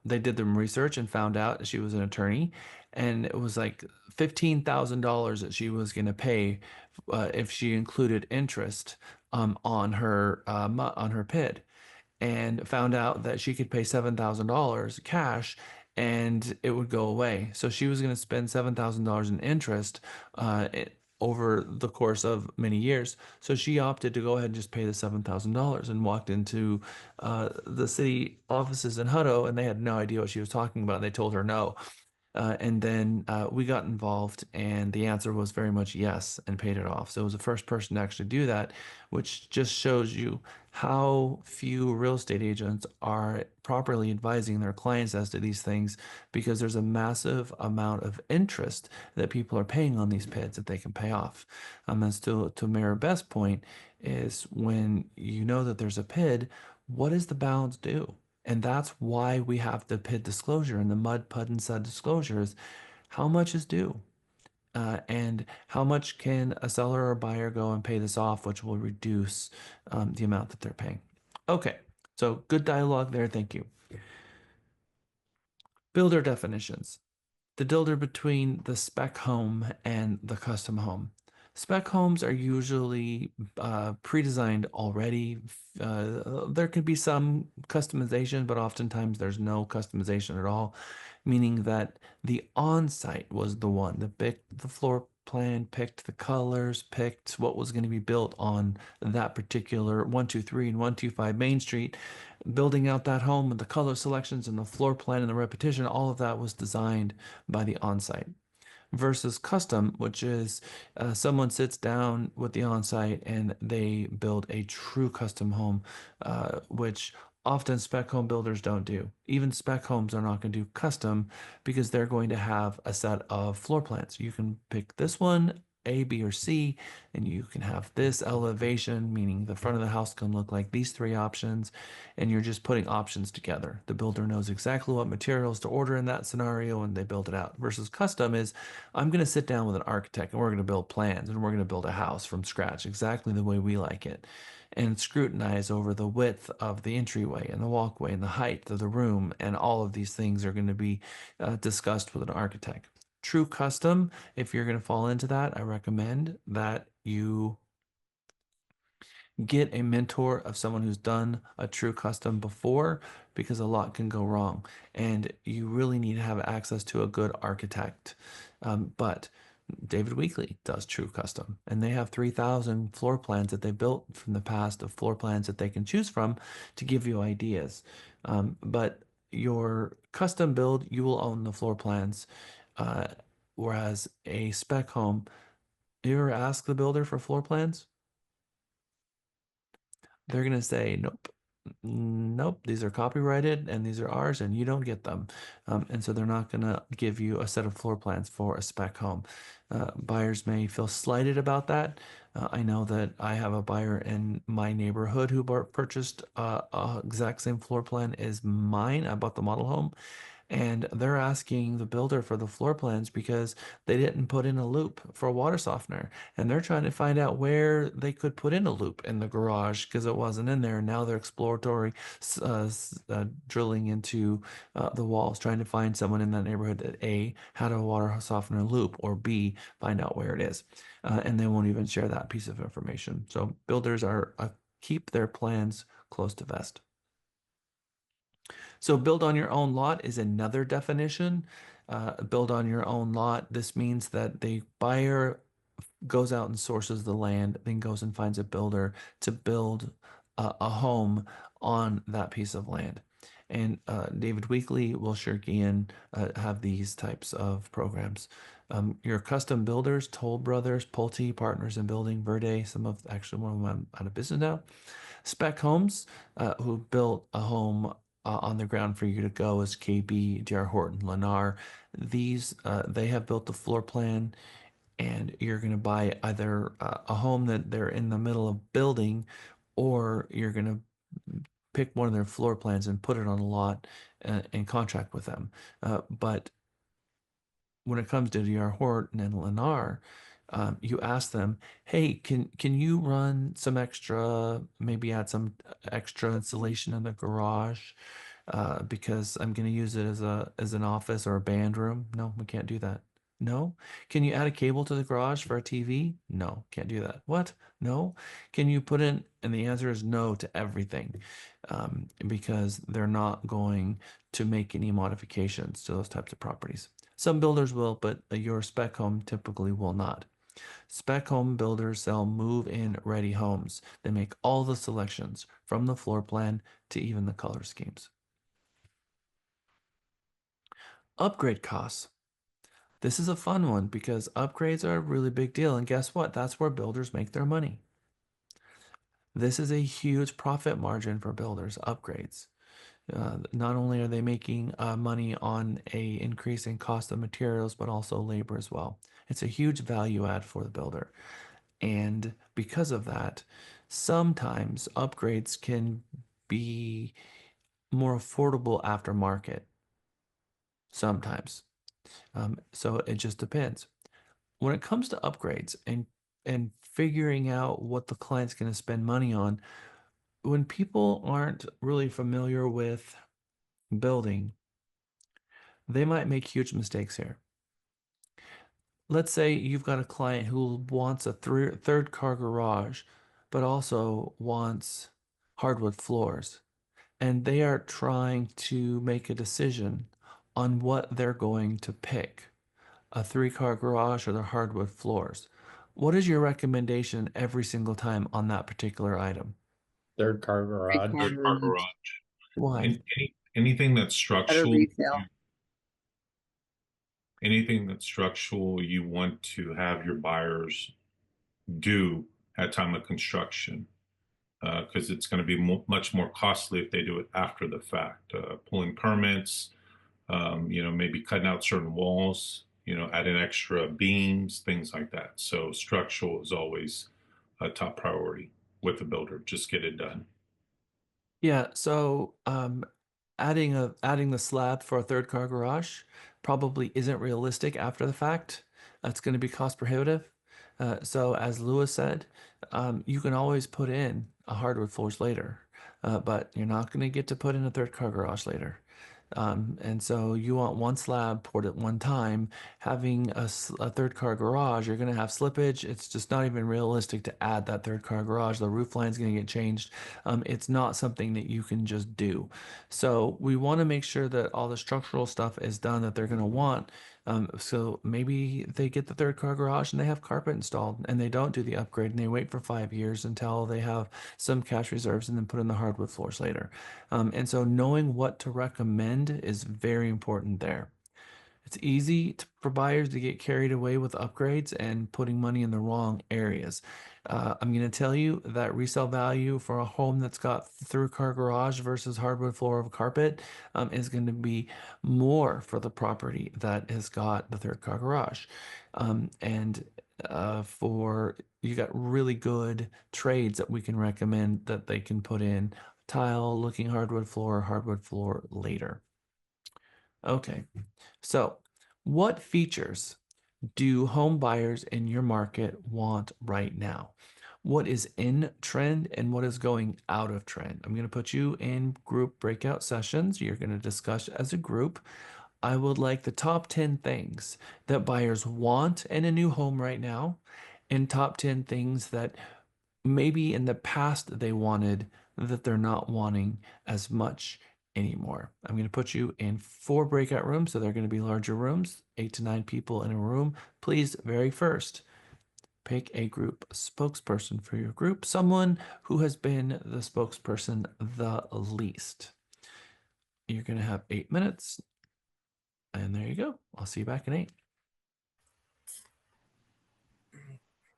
They did them research and found out she was an attorney. And it was like $15,000 that she was going to pay if she included interest on her PID, and found out that she could pay $7,000 cash and it would go away. So she was going to spend $7,000 in interest over the course of many years. So she opted to go ahead and just pay the $7,000 and walked into the city offices in Hutto, and they had no idea what she was talking about. They told her no. And then we got involved, and the answer was very much yes, and paid it off. So it was the first person to actually do that, which just shows you how few real estate agents are properly advising their clients as to these things, because there's a massive amount of interest that people are paying on these PIDs that they can pay off. And to Mayor Beth's point is, when you know that there's a PID, what does the balance do? And that's why we have the PID disclosure and the mud, PUD, and SUD disclosures. How much is due? And how much can a seller or buyer go and pay this off, which will reduce the amount that they're paying. Okay, so good dialogue there. Thank you. Builder definitions. The builder between the spec home and the custom home. Spec homes are usually pre-designed already. There can be some customization, but oftentimes there's no customization at all, meaning that the on-site was the one that picked the floor plan, picked the colors, picked what was going to be built on that particular 123 and 125 Main Street. Building out that home and the color selections and the floor plan and the repetition, all of that was designed by the on-site. Versus custom, which is someone sits down with the on-site and they build a true custom home, which often spec home builders don't do. Even spec homes are not going to do custom, because they're going to have a set of floor plans. You can pick this one, A, B, or C, and you can have this elevation, meaning the front of the house can look like these three options, and you're just putting options together. The builder knows exactly what materials to order in that scenario, and they build it out. Versus custom is, I'm going to sit down with an architect and we're going to build plans and we're going to build a house from scratch exactly the way we like it, and scrutinize over the width of the entryway and the walkway and the height of the room, and all of these things are going to be discussed with an architect. True custom, if you're going to fall into that, I recommend that you get a mentor of someone who's done a true custom before, because a lot can go wrong and you really need to have access to a good architect. But David Weekley does true custom, and they have 3,000 floor plans that they built from the past, of floor plans that they can choose from to give you ideas. But your custom build, you will own the floor plans. Whereas a spec home, you ever ask the builder for floor plans? They're going to say, nope, nope, these are copyrighted and these are ours and you don't get them. And so they're not going to give you a set of floor plans for a spec home. Buyers may feel slighted about that. I know that I have a buyer in my neighborhood who purchased a exact same floor plan as mine. I bought the model home, and they're asking the builder for the floor plans because they didn't put in a loop for a water softener, and they're trying to find out where they could put in a loop in the garage because it wasn't in there. Now they're exploratory drilling into the walls, trying to find someone in that neighborhood that A, had a water softener loop, or B, find out where it is. And they won't even share that piece of information. So builders are keep their plans close to vest. So build on your own lot is another definition. Build on your own lot. This means that the buyer goes out and sources the land, then goes and finds a builder to build a home on that piece of land. And David Weekly, Will Shirkian have these types of programs. Your custom builders, Toll Brothers, Pulte, Partners in Building, Verde, some of actually one of them out of business now. Spec Homes, who built a home on the ground for you to go, is KB, DR Horton, Lennar. These they have built the floor plan, and you're going to buy either a home that they're in the middle of building, or you're going to pick one of their floor plans and put it on a lot and contract with them. But when it comes to DR Horton and Lennar, you ask them, hey, can you run some extra, maybe add some extra insulation in the garage? Because I'm going to use it as an office or a band room. No, we can't do that. No. Can you add a cable to the garage for a TV? No, can't do that. What? No. Can you put in? And the answer is no to everything, because they're not going to make any modifications to those types of properties. Some builders will, but your spec home typically will not. Spec home builders sell move-in ready homes. They make all the selections from the floor plan to even the color schemes. Upgrade costs. This is a fun one because upgrades are a really big deal. And guess what? That's where builders make their money. This is a huge profit margin for builders, upgrades. Not only are they making money on a increase in cost of materials, but also labor as well. It's a huge value add for the builder. And because of that, sometimes upgrades can be more affordable aftermarket. Sometimes. So it just depends. When it comes to upgrades and figuring out what the client's going to spend money on, when people aren't really familiar with building, they might make huge mistakes here. Let's say you've got a client who wants a third car garage, but also wants hardwood floors, and they are trying to make a decision on what they're going to pick, a 3-car garage or the hardwood floors. What is your recommendation every single time on that particular item? Third car garage. Third car garage. Why? Anything that's Better structural, retail. anything that's structural, you want to have your buyers do at time of construction, because it's going to be much more costly if they do it after the fact. Pulling permits, maybe cutting out certain walls, adding extra beams, things like that. So structural is always a top priority with the builder. Just get it done. Yeah, so adding the slab for a 3rd car garage probably isn't realistic after the fact. It's going to be cost prohibitive. So as Lewis said, you can always put in a hardwood floors later, but you're not going to get to put in a 3rd car garage later. And so you want one slab poured at one time. Having a 3rd car garage, you're going to have slippage. It's just not even realistic to add that 3rd car garage. The roof line's going to get changed. It's not something that you can just do. So we want to make sure that all the structural stuff is done that they're going to want. So maybe they get the 3rd car garage and they have carpet installed and they don't do the upgrade and they wait for 5 years until they have some cash reserves and then put in the hardwood floors later. And so knowing what to recommend is very important there. It's easy for buyers to get carried away with upgrades and putting money in the wrong areas. I'm going to tell you that resale value for a home that's got 3rd car garage versus hardwood floor of carpet is going to be more for the property that has got the 3rd car garage. And for you got really good trades that we can recommend that they can put in tile, looking hardwood floor later. Okay. So, what features do home buyers in your market want right now? What is in trend and what is going out of trend? I'm going to put you in group breakout sessions. You're going to discuss as a group. I would like the top 10 things that buyers want in a new home right now, and top 10 things that maybe in the past they wanted that they're not wanting as much anymore. I'm going to put you in 4 breakout rooms, so they're going to be larger rooms, 8 to 9 people in a room. Please, very first, pick a group spokesperson for your group, someone who has been the spokesperson the least. You're going to have 8 minutes, and there you go. I'll see you back in 8.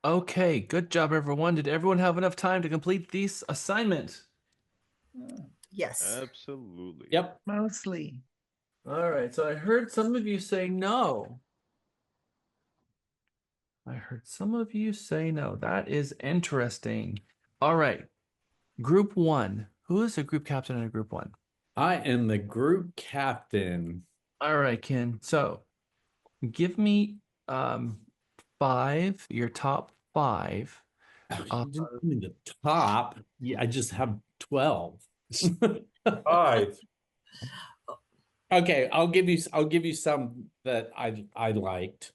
Okay, good job, everyone. Did everyone have enough time to complete this assignment? Yes. Absolutely. Yep. Mostly. All right, so I heard some of you say no. I heard some of you say no. That is interesting. All right, group 1. Who is a group captain in a group 1? I am the group captain. All right, Ken. So give me 5, your top 5. You didn't give me the top. Yeah, I just have 12. 5. Okay, I'll give you some that I liked.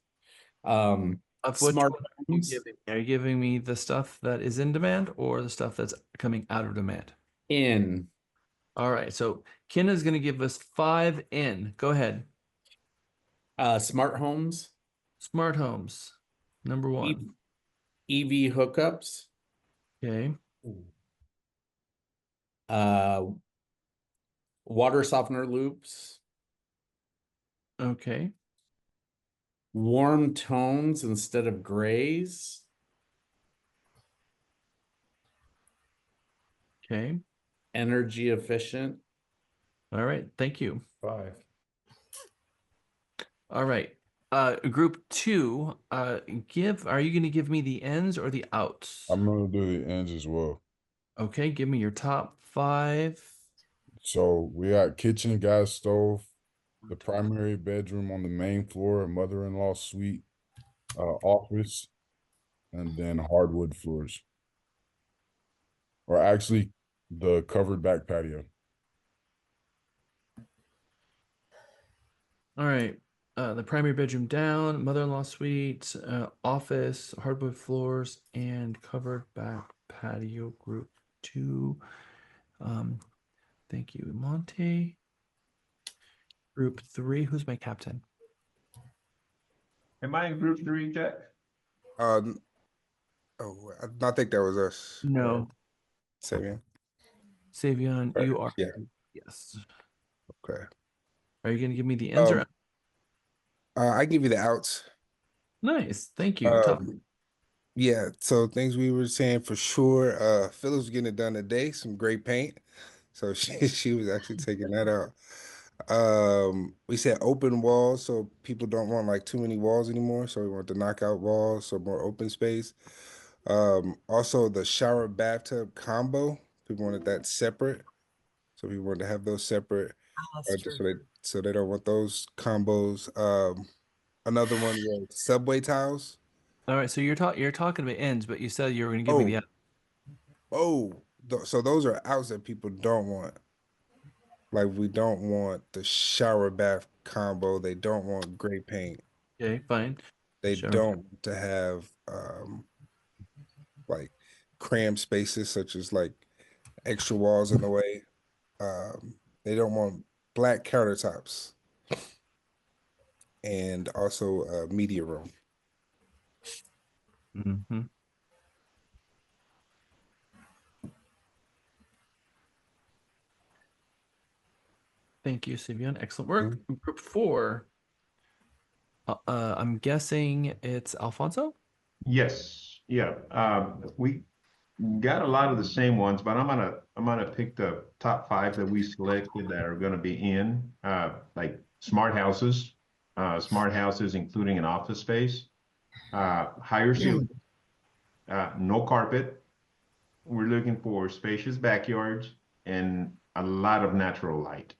Of which Smart one are you homes giving me? Are you giving me the stuff that is in demand or the stuff that's coming out of demand? in All right, so Ken is going to give us 5 in. Go ahead. smart homes, Smart homes, number 1. EV hookups, Okay. uh, water softener loops, Okay. warm tones instead of grays, Okay. energy efficient. All right. Thank you. 5. All right. Group 2, are you going to give me the ends or the outs? I'm gonna do the ends as well. Okay, give me your top 5. So we got kitchen, gas stove, the primary bedroom on the main floor, a mother-in-law suite, office, and then hardwood floors. Or actually the covered back patio. All right. The primary bedroom down, mother-in-law suite, office, hardwood floors, and covered back patio. Group 2. Thank you, Monte. Group 3, who's my captain? Am I in group 3, Jack? Oh, I think that was us. No. Savion. Savion, you are. Yeah. Yes. Okay. Are you going to give me the ends or? I give you the outs. Nice. Thank you. Top. Yeah, so things we were saying for sure. Phyllis was getting it done today, some great paint. So she was actually taking that out. We said open walls, so people don't want like too many walls anymore. So we want to knock out walls, so more open space. Also the shower bathtub combo, people wanted that separate. So we wanted to have those separate. Just so they don't want those combos. Another one was subway tiles. All right. So you're talking about ends, but you said you were going to give me the. So those are outs that people don't want. Like we don't want the shower bath combo. They don't want gray paint. Okay, fine. They Sure. don't want to have like cramped spaces such as like extra walls in the way. They don't want black countertops and also a media room. Mm-hmm. Thank you, Sivian. Excellent work. Group 4. I'm guessing it's Alfonso. Yes. Yeah. We got a lot of the same ones, but I'm gonna pick the top 5 that we selected that are gonna be in like smart houses including an office space, higher ceiling, no carpet. We're looking for spacious backyards and a lot of natural light.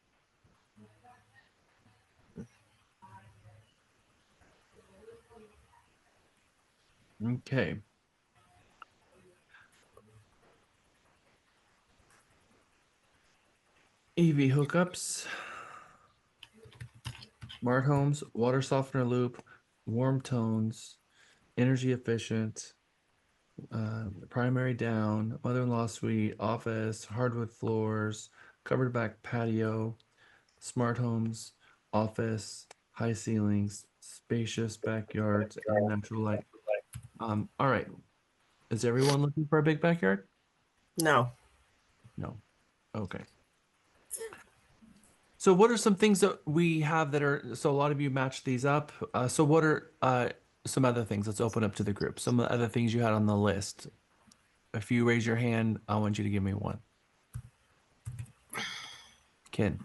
Okay. EV hookups, smart homes, water softener loop, warm tones, energy efficient, primary down, mother-in-law suite, office, hardwood floors, covered back patio, smart homes, office, high ceilings, spacious backyards, and natural light. All right. Is everyone looking for a big backyard? No. No. Okay. So what are some things that we have that are, so a lot of you matched these up. So what are some other things? Let's open up to the group. Some of the other things you had on the list. If you raise your hand, I want you to give me one. Ken.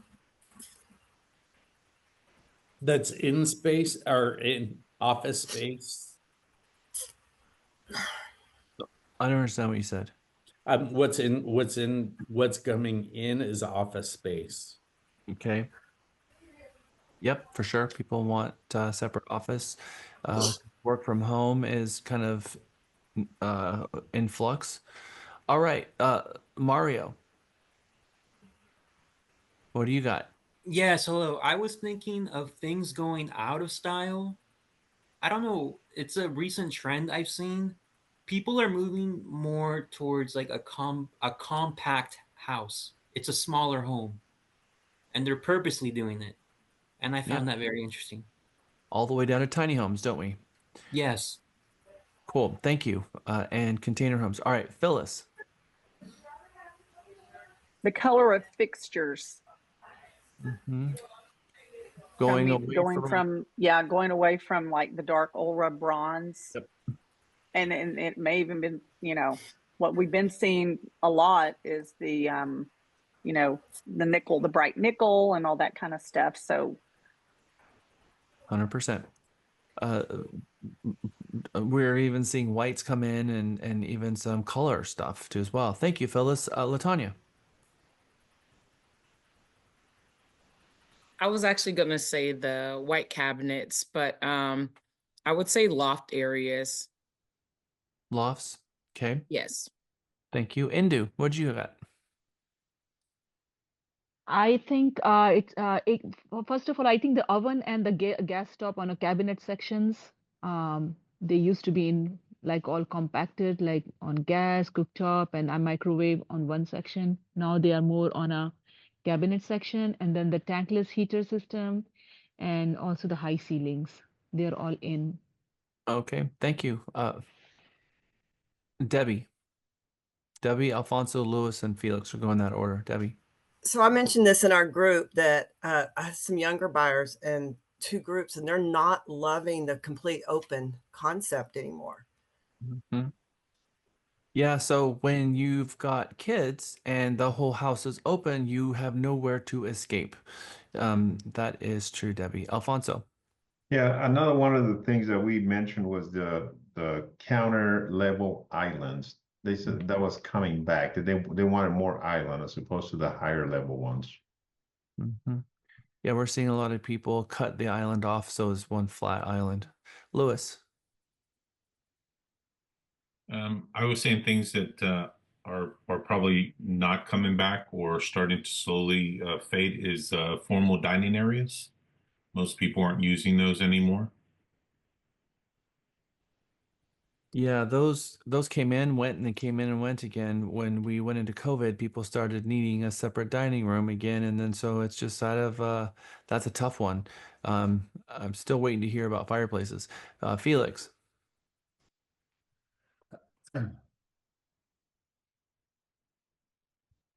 That's in space or in office space. I don't understand what you said. What's coming in is office space. Okay. Yep, for sure. People want separate office. Work from home is kind of in flux. All right, Mario, what do you got? Yeah, so I was thinking of things going out of style. I don't know, it's a recent trend I've seen. People are moving more towards like a compact house. It's a smaller home, and they're purposely doing it. And I Yeah, found that very interesting. all the way down to tiny homes, don't we? Yes. Cool, thank you. And container homes. All right, Phyllis. The color of fixtures. Mhm. Going away Going from. from, yeah, going away from like the dark Aura bronze. Yep. And it may even been, what we've been seeing a lot is the the nickel, the bright nickel and all that kind of stuff. So 100%. We're even seeing whites come in and even some color stuff too as well. Thank you, Phyllis. Latanya. I was actually gonna say the white cabinets, but I would say loft areas. Lofts. Okay. Yes. Thank you. Indu, what'd you got? I think first of all, I think the oven and the gas stop on a cabinet sections, they used to be in like all compacted, like on gas, cooktop, and a microwave on one section. Now they are more on a cabinet section, and then the tankless heater system, and also the high ceilings. They're all in. Okay, thank you. Debbie. Debbie, Alfonso, Lewis, and Felix are going that order. Debbie. So I mentioned this in our group that I have some younger buyers and two groups, and they're not loving the complete open concept anymore. Mm-hmm. Yeah, so when you've got kids and the whole house is open, you have nowhere to escape. That is true, Debbie. Alfonso. Yeah, another one of the things that we mentioned was the counter level islands. They said that was coming back. That they wanted more island as opposed to the higher level ones. Mm-hmm. Yeah, we're seeing a lot of people cut the island off so it's one flat island. Lewis. I was saying things that are probably not coming back or starting to slowly fade is formal dining areas. Most people aren't using those anymore. Yeah, those came in, went, and they came in and went again. When we went into COVID, people started needing a separate dining room again, and then so it's just sort of that's a tough one. I'm still waiting to hear about fireplaces. Felix.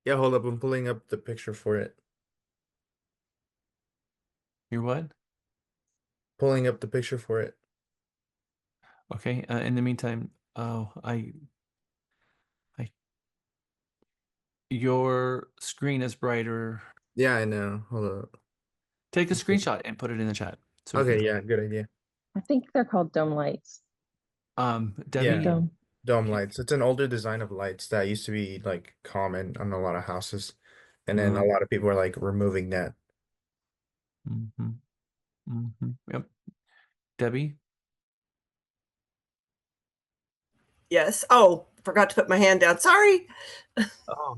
Yeah, hold up. I'm pulling up the picture for it. You're what? Pulling up the picture for it. Okay. In the meantime, your screen is brighter. Yeah, I know. Hold up. Take a screenshot and put it in the chat so we Okay, can. yeah, good idea. I think they're called dome lights. Debbie. Yeah, dome lights. It's an older design of lights that used to be like common on a lot of houses. And then a lot of people are like removing that. Mm-hmm. Mm-hmm. Yep. Debbie. Yes. Oh, forgot to put my hand down. Sorry. Oh,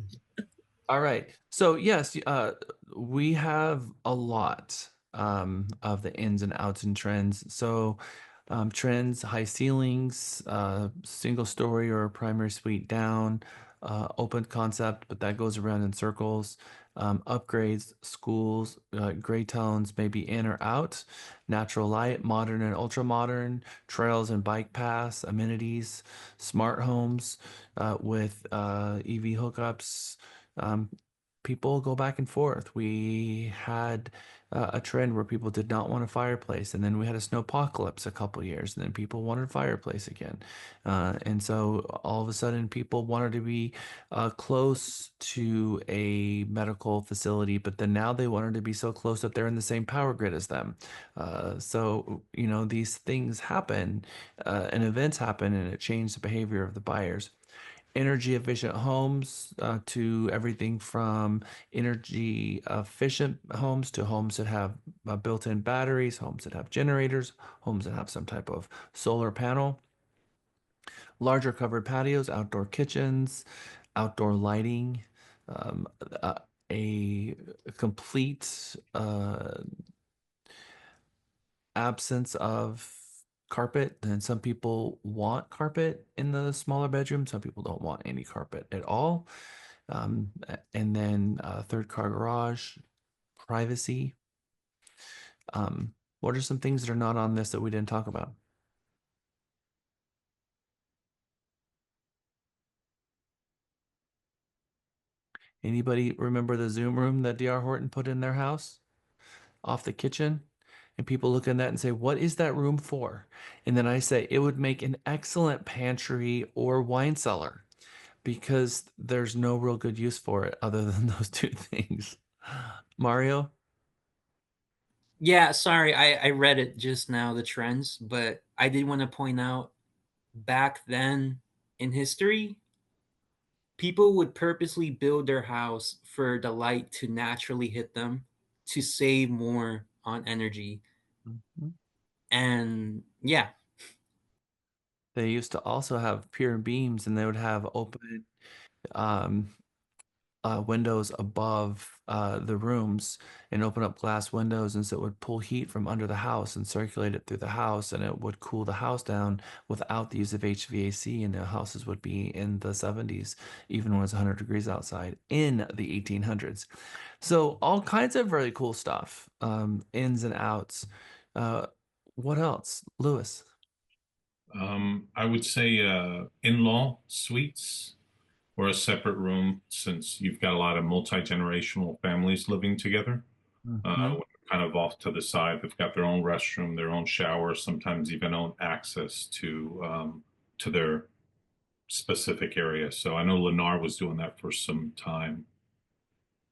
all right. So yes, we have a lot of the ins and outs and trends. So trends, high ceilings, single story or primary suite down, open concept, but that goes around in circles. Upgrades, schools, gray tones, maybe in or out, natural light, modern and ultra modern, trails and bike paths, amenities, smart homes with EV hookups. Um, People go back and forth. We had a trend where people did not want a fireplace, and then we had a snowpocalypse a couple years, and then people wanted a fireplace again. And so all of a sudden, people wanted to be close to a medical facility, but then now they wanted to be so close that they're in the same power grid as them. So, you know, these things happen and events happen, and it changed the behavior of the buyers. Energy efficient homes to everything from energy efficient homes to homes that have built-in batteries, homes that have generators, homes that have some type of solar panel, larger covered patios, outdoor kitchens, outdoor lighting, um, uh, a complete absence of carpet. And some people want carpet in the smaller bedroom. Some people don't want any carpet at all. And then third car garage, privacy. What are some things that are not on this that we didn't talk about? Anybody remember the Zoom room that DR Horton put in their house off the kitchen? And people look at that and say, what is that room for? And then I say, it would make an excellent pantry or wine cellar because there's no real good use for it other than those two things. Mario? Yeah, sorry, I read it just now, the trends, but I did want to point out back then in history, people would purposely build their house for the light to naturally hit them to save more on energy. Mhm. And yeah, They used to also have pier beams and they would have open um, windows above the rooms and open up glass windows. And so it would pull heat from under the house and circulate it through the house and it would cool the house down without the use of HVAC. And the houses would be in the 70s, even when it's 100 degrees outside in the 1800s. So all kinds of really cool stuff, ins and outs. Uh, what else? Lewis? I would say in-law suites or a separate room since you've got a lot of multi-generational families living together. Mhm. When they're kind of off to the side, they've got their own restroom, their own shower, sometimes even own access to their specific area. So I know Lennar was doing that for some time.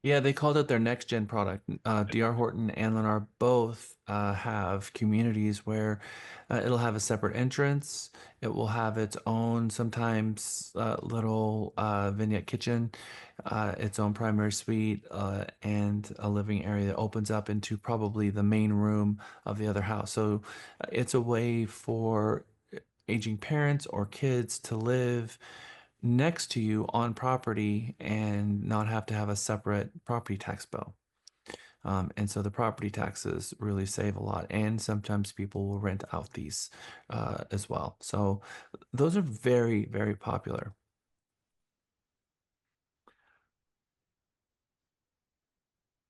Yeah, they called it their next gen product. DR Horton and Lennar both have communities where it'll have a separate entrance. It will have its own, sometimes little vignette kitchen, its own primary suite, and a living area that opens up into probably the main room of the other house. So it's a way for aging parents or kids to live next to you on property and not have to have a separate property tax bill. And so the property taxes really save a lot. And sometimes people will rent out these as well. So those are very, very popular.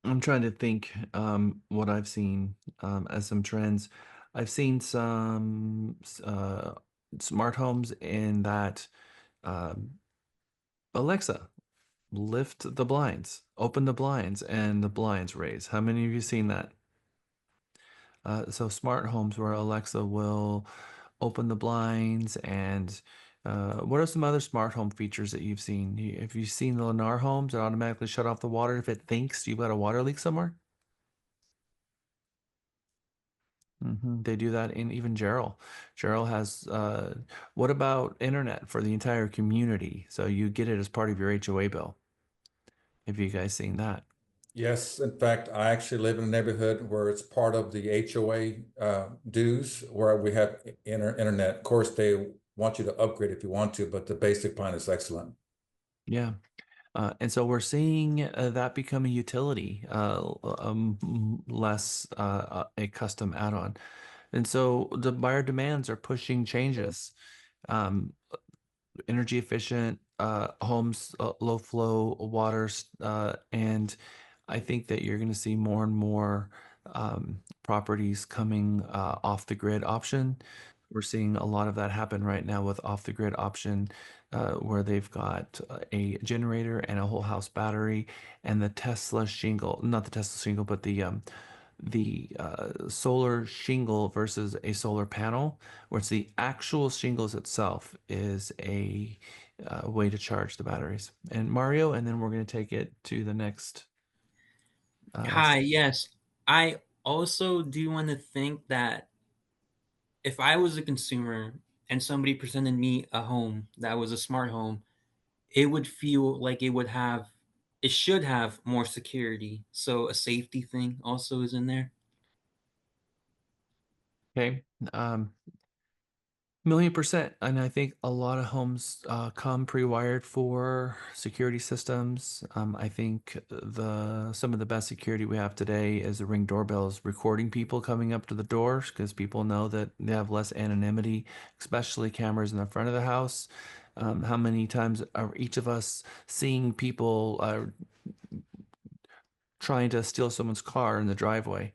I'm trying to think what I've seen as some trends. I've seen some smart homes in that um, Alexa, lift the blinds, open the blinds, and the blinds raise. How many of you seen that? So smart homes where Alexa will open the blinds and what are some other smart home features that you've seen? Have you seen the Lennar homes that automatically shut off the water if it thinks you've got a water leak somewhere? They do that in even Gerald. Gerald has, what about internet for the entire community? So you get it as part of your HOA bill. Have you guys seen that? Yes, in fact, I actually live in a neighborhood where it's part of the HOA dues where we have internet. Of course, they want you to upgrade if you want to, but the basic plan is excellent. Yeah. And so we're seeing that become a utility, less a custom add-on. And so the buyer demands are pushing changes. Um, Energy efficient homes, low flow waters, and I think that you're going to see more and more properties coming off the grid option. We're seeing a lot of that happen right now with off the grid option, where they've got a generator and a whole house battery and the Tesla shingle, not the Tesla shingle, but the solar shingle versus a solar panel, where it's the actual shingles itself is a way to charge the batteries. And Mario, and then we're going to take it to the next. Hi, yes. I also do want to think that if I was a consumer and somebody presented me a home that was a smart home, it would feel like it should have more security. So a safety thing also is in there. Okay. 1,000,000%. And I think a lot of homes come pre-wired for security systems. I think some of the best security we have today is the Ring doorbells recording people coming up to the doors, because people know that they have less anonymity, especially cameras in the front of the house. How many times are each of us seeing people trying to steal someone's car in the driveway?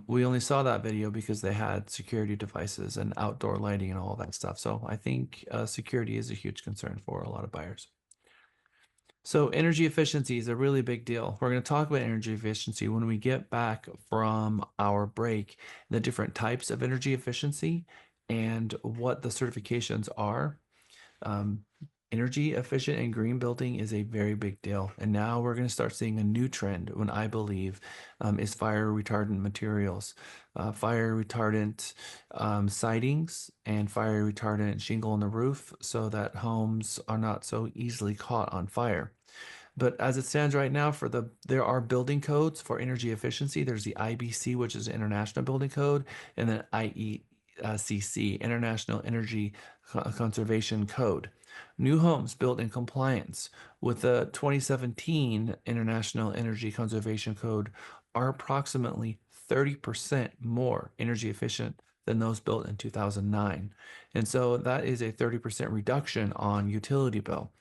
We only saw that video because they had security devices and outdoor lighting and all that stuff. So I think security is a huge concern for a lot of buyers. So energy efficiency is a really big deal. We're going to talk about energy efficiency when we get back from our break, the different types of energy efficiency and what the certifications are. Um, Energy efficient and green building is a very big deal. And now we're going to start seeing a new trend, when I believe, is fire retardant materials, fire retardant sidings, and fire retardant shingle on the roof, so that homes are not so easily caught on fire. But as it stands right now, there are building codes for energy efficiency. There's the IBC, which is International Building Code, and then IECC, International Energy Conservation Code. New homes built in compliance with the 2017 International Energy Conservation Code are approximately 30% more energy efficient than those built in 2009. And so that is a 30% reduction on utility bill.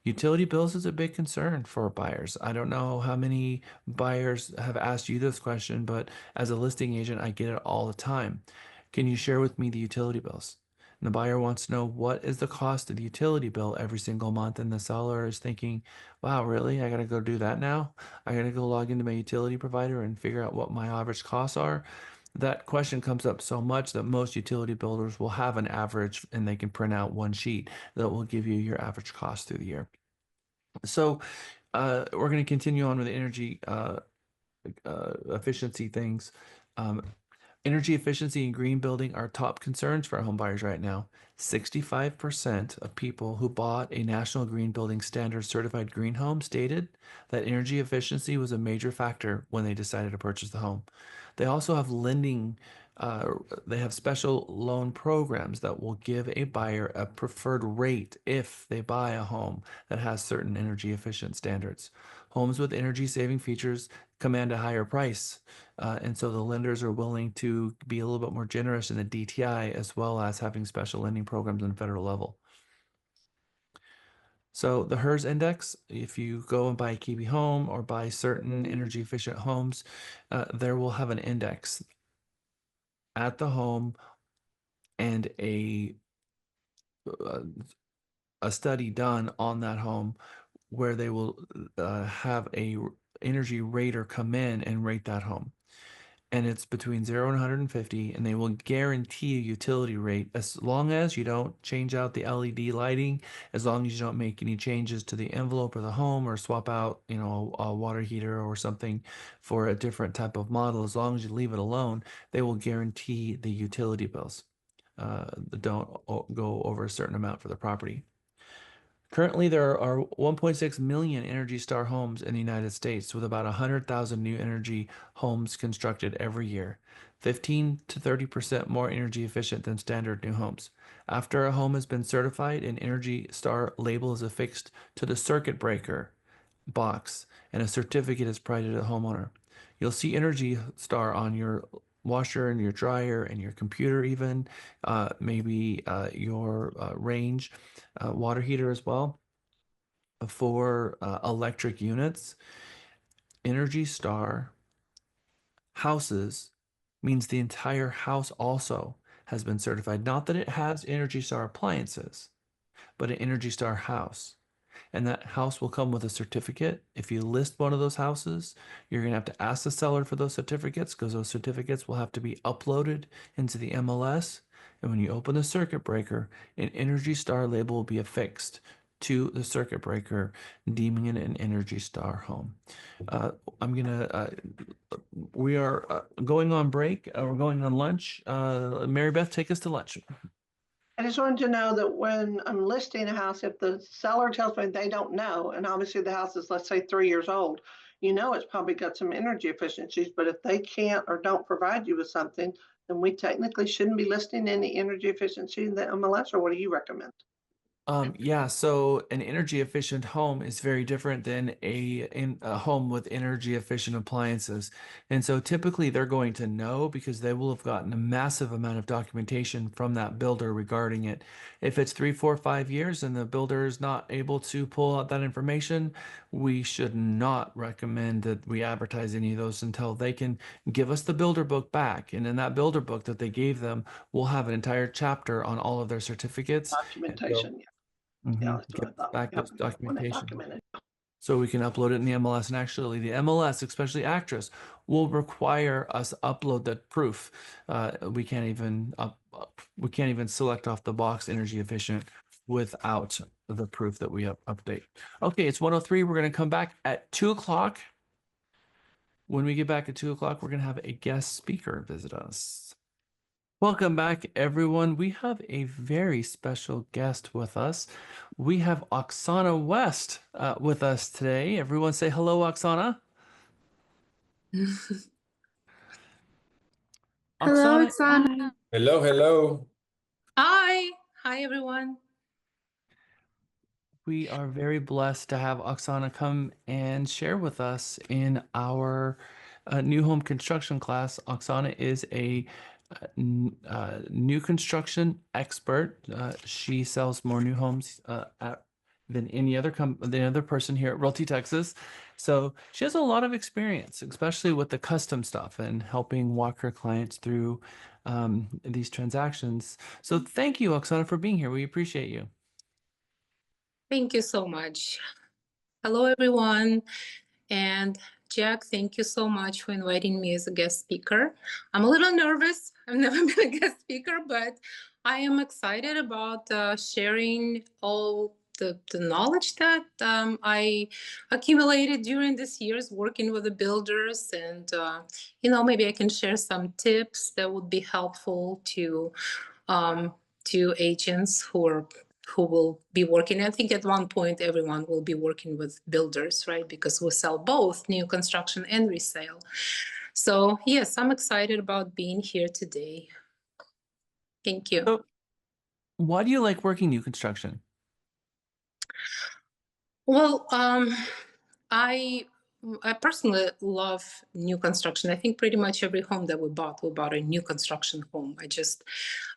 Utility bills is a big concern for buyers. I don't know how many buyers have asked you this question, but as a listing agent, I get it all the time. Can you share with me the utility bills? And the buyer wants to know, what is the cost of the utility bill every single month? And the seller is thinking, wow, really? I got to go do that now? I got to go log into my utility provider and figure out what my average costs are? That question comes up so much that most utility builders will have an average, and they can print out one sheet that will give you your average cost through the year. So we're going to continue on with the energy efficiency things. Energy efficiency and green building are top concerns for home buyers right now. 65% of people who bought a National Green Building Standard certified green home stated that energy efficiency was a major factor when they decided to purchase the home. They also have they have special loan programs that will give a buyer a preferred rate if they buy a home that has certain energy efficient standards. Homes with energy saving features command a higher price. And so the lenders are willing to be a little bit more generous in the DTI, as well as having special lending programs on the federal level. So the HERS index, if you go and buy a KB home or buy certain energy efficient homes, there will have an index at the home and uh, a study done on that home, where they will have a energy rater come in and rate that home. And it's between 0 and 150, and they will guarantee a utility rate as long as you don't change out the LED lighting, as long as you don't make any changes to the envelope of the home or swap out, a water heater or something for a different type of model. As long as you leave it alone, they will guarantee the utility bills. Don't go over a certain amount for the property. Currently, there are 1.6 million Energy Star homes in the United States, with about 100,000 new energy homes constructed every year, 15 to 30% more energy efficient than standard new homes. After a home has been certified, an Energy Star label is affixed to the circuit breaker box, and a certificate is provided to the homeowner. You'll see Energy Star on your washer and your dryer and your computer, even maybe your range water heater as well. For electric units, Energy Star houses means the entire house also has been certified. Not that it has Energy Star appliances, but an Energy Star house. And that house will come with a certificate. If you list one of those houses, you're going to have to ask the seller for those certificates, because those certificates will have to be uploaded into the MLS. And when you open the circuit breaker, an Energy Star label will be affixed to the circuit breaker, deeming it an Energy Star home. We are going on break. We're going on lunch. Mary Beth, take us to lunch. I just wanted to know that when I'm listing a house, if the seller tells me they don't know, and obviously the house is, let's say, 3 years old, you know it's probably got some energy efficiencies, but if they can't or don't provide you with something, then we technically shouldn't be listing any energy efficiency in the MLS, or what do you recommend? Yeah, so an energy efficient home is very different than a home with energy efficient appliances. And so typically they're going to know, because they will have gotten a massive amount of documentation from that builder regarding it. If it's 3, 4, 5 years and the builder is not able to pull out that information, we should not recommend that we advertise any of those until they can give us the builder book back. And in that builder book that they gave them, we'll have an entire chapter on all of their certificates. Documentation, yeah. Yeah, that's what I Get thought. back Yep, those want it documentation documented. so we can upload it in the MLS. And actually, the MLS, especially Actress, will require us upload that proof. We can't even select off the box energy efficient without the proof that we update. Okay, it's 1:03. We're going to come back at 2 o'clock. When we get back at 2 o'clock, we're going to have a guest speaker visit us. Welcome back, everyone. We have a very special guest with us. We have Oksana West with us today. Everyone say hello, Oksana. Hello, Oksana, Oksana. Hello, hello. Hi. Hi, everyone. we are very blessed to have Oksana come and share with us in our new home construction class. Oksana is a new construction expert. She sells more new homes than any other person here at Realty Texas. So she has a lot of experience, especially with the custom stuff and helping walk her clients through these transactions. So thank you, Oksana, for being here. We appreciate you. Thank you so much. Hello, everyone. And Jack, thank you so much for inviting me as a guest speaker. I'm a little nervous. I've never been a guest speaker, but I am excited about sharing all the knowledge that I accumulated during these years working with the builders. And, maybe I can share some tips that would be helpful to agents who will be working. I think at one point everyone will be working with builders, right? Because we sell both new construction and resale. So yes, I'm excited about being here today. Thank you. So, why do you like working new construction? Well, I personally love new construction. I think pretty much every home that we bought a new construction home.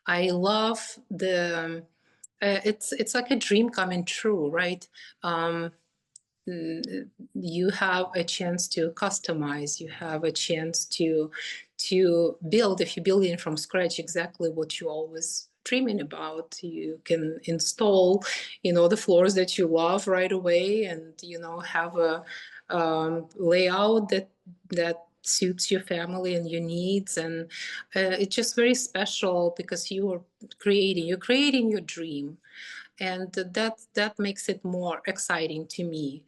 I love the it's like a dream coming true, right? You have a chance to customize. You have a chance to build, if you're building from scratch, exactly what you always dreaming about. You can install, the floors that you love right away, and have a layout that suits your family and your needs. And it's just very special because you're creating your dream, and that makes it more exciting to me.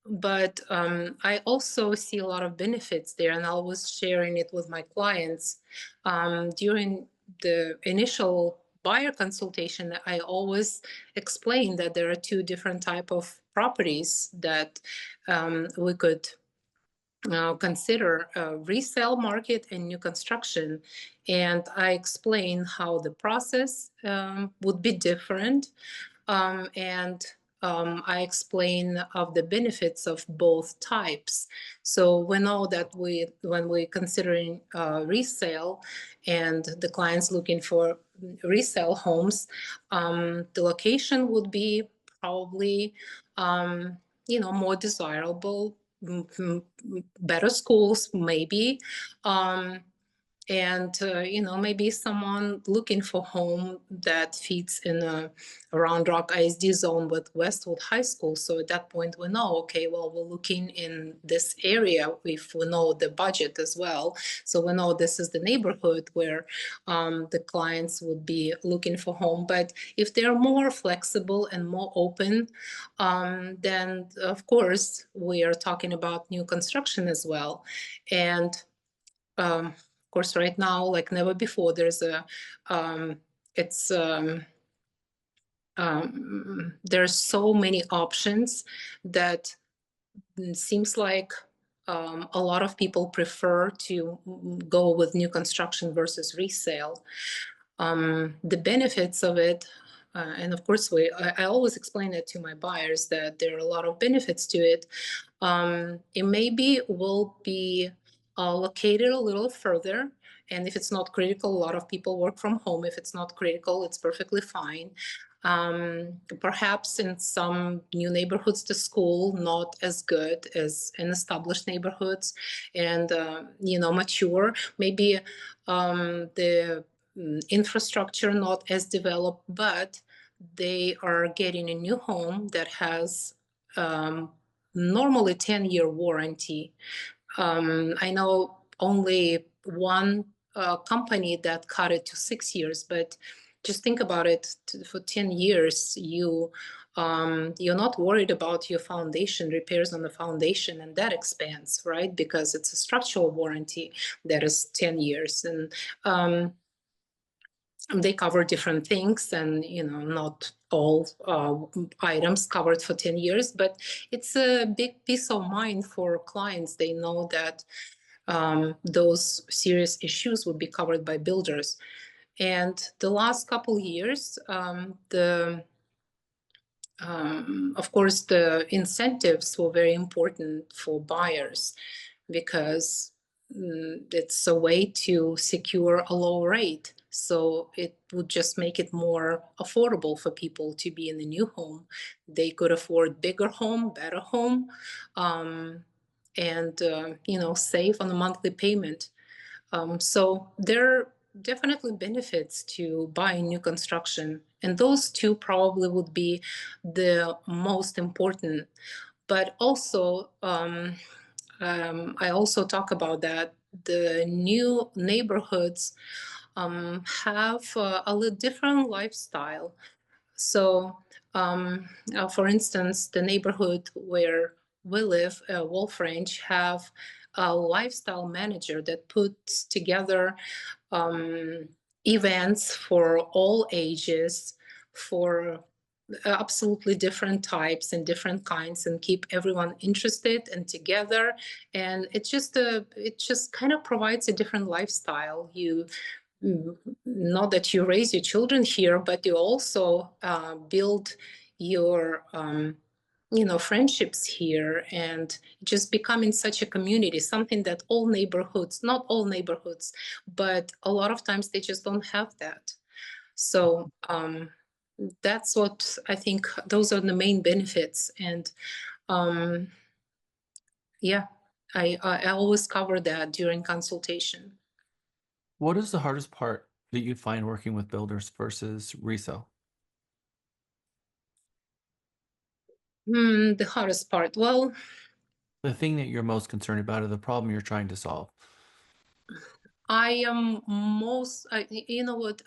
But I also see a lot of benefits there, and I was sharing it with my clients during the initial buyer consultation, I always explain that there are two different type of properties that we could consider resale market and new construction. And I explain how the process would be different. And I explain of the benefits of both types. So we know that when we're considering resale and the clients looking for resale homes, the location would be probably more desirable, better schools maybe, and maybe someone looking for home that fits in a Round Rock ISD zone with Westwood High School. So at that point we know, okay, well, we're looking in this area if we know the budget as well. So we know this is the neighborhood where the clients would be looking for home. But if they're more flexible and more open, then of course we are talking about new construction as well. And of course, right now, like never before, there's there's so many options that seems like a lot of people prefer to go with new construction versus resale. The benefits of it, and of course, I always explain it to my buyers that there are a lot of benefits to it. It maybe will be located a little further. And if it's not critical, a lot of people work from home. If it's not critical, it's perfectly fine. Perhaps in some new neighborhoods, the school not as good as in established neighborhoods, and mature. Maybe the infrastructure not as developed, but they are getting a new home that has normally 10-year warranty. I know only one company that cut it to 6 years, but just think about it. For 10 years, you're not worried about your foundation, repairs on the foundation, and that expands, right? Because it's a structural warranty that is 10 years. And they cover different things, and not all items covered for 10 years, but it's a big peace of mind for clients. They know that those serious issues would be covered by builders. And the last couple years, of course, the incentives were very important for buyers, because it's a way to secure a low rate. So it would just make it more affordable for people to be in a new home. They could afford bigger home, better home, and save on a monthly payment. So there are definitely benefits to buying new construction, and those two probably would be the most important. But also, I also talk about that the new neighborhoods have a little different lifestyle. So, for instance, the neighborhood where we live, Wolf Ranch, have a lifestyle manager that puts together events for all ages, for absolutely different types and different kinds, and keep everyone interested and together. And it just kind of provides a different lifestyle. You not that you raise your children here, but you also build your friendships here, and just becoming such a community, something that all neighborhoods, not all neighborhoods, but a lot of times they just don't have that. So that's what I think, those are the main benefits. And yeah, I always cover that during consultation. What is the hardest part that you find working with builders versus resale? The hardest part, well, The thing that you're most concerned about, or the problem you're trying to solve? I am you know what,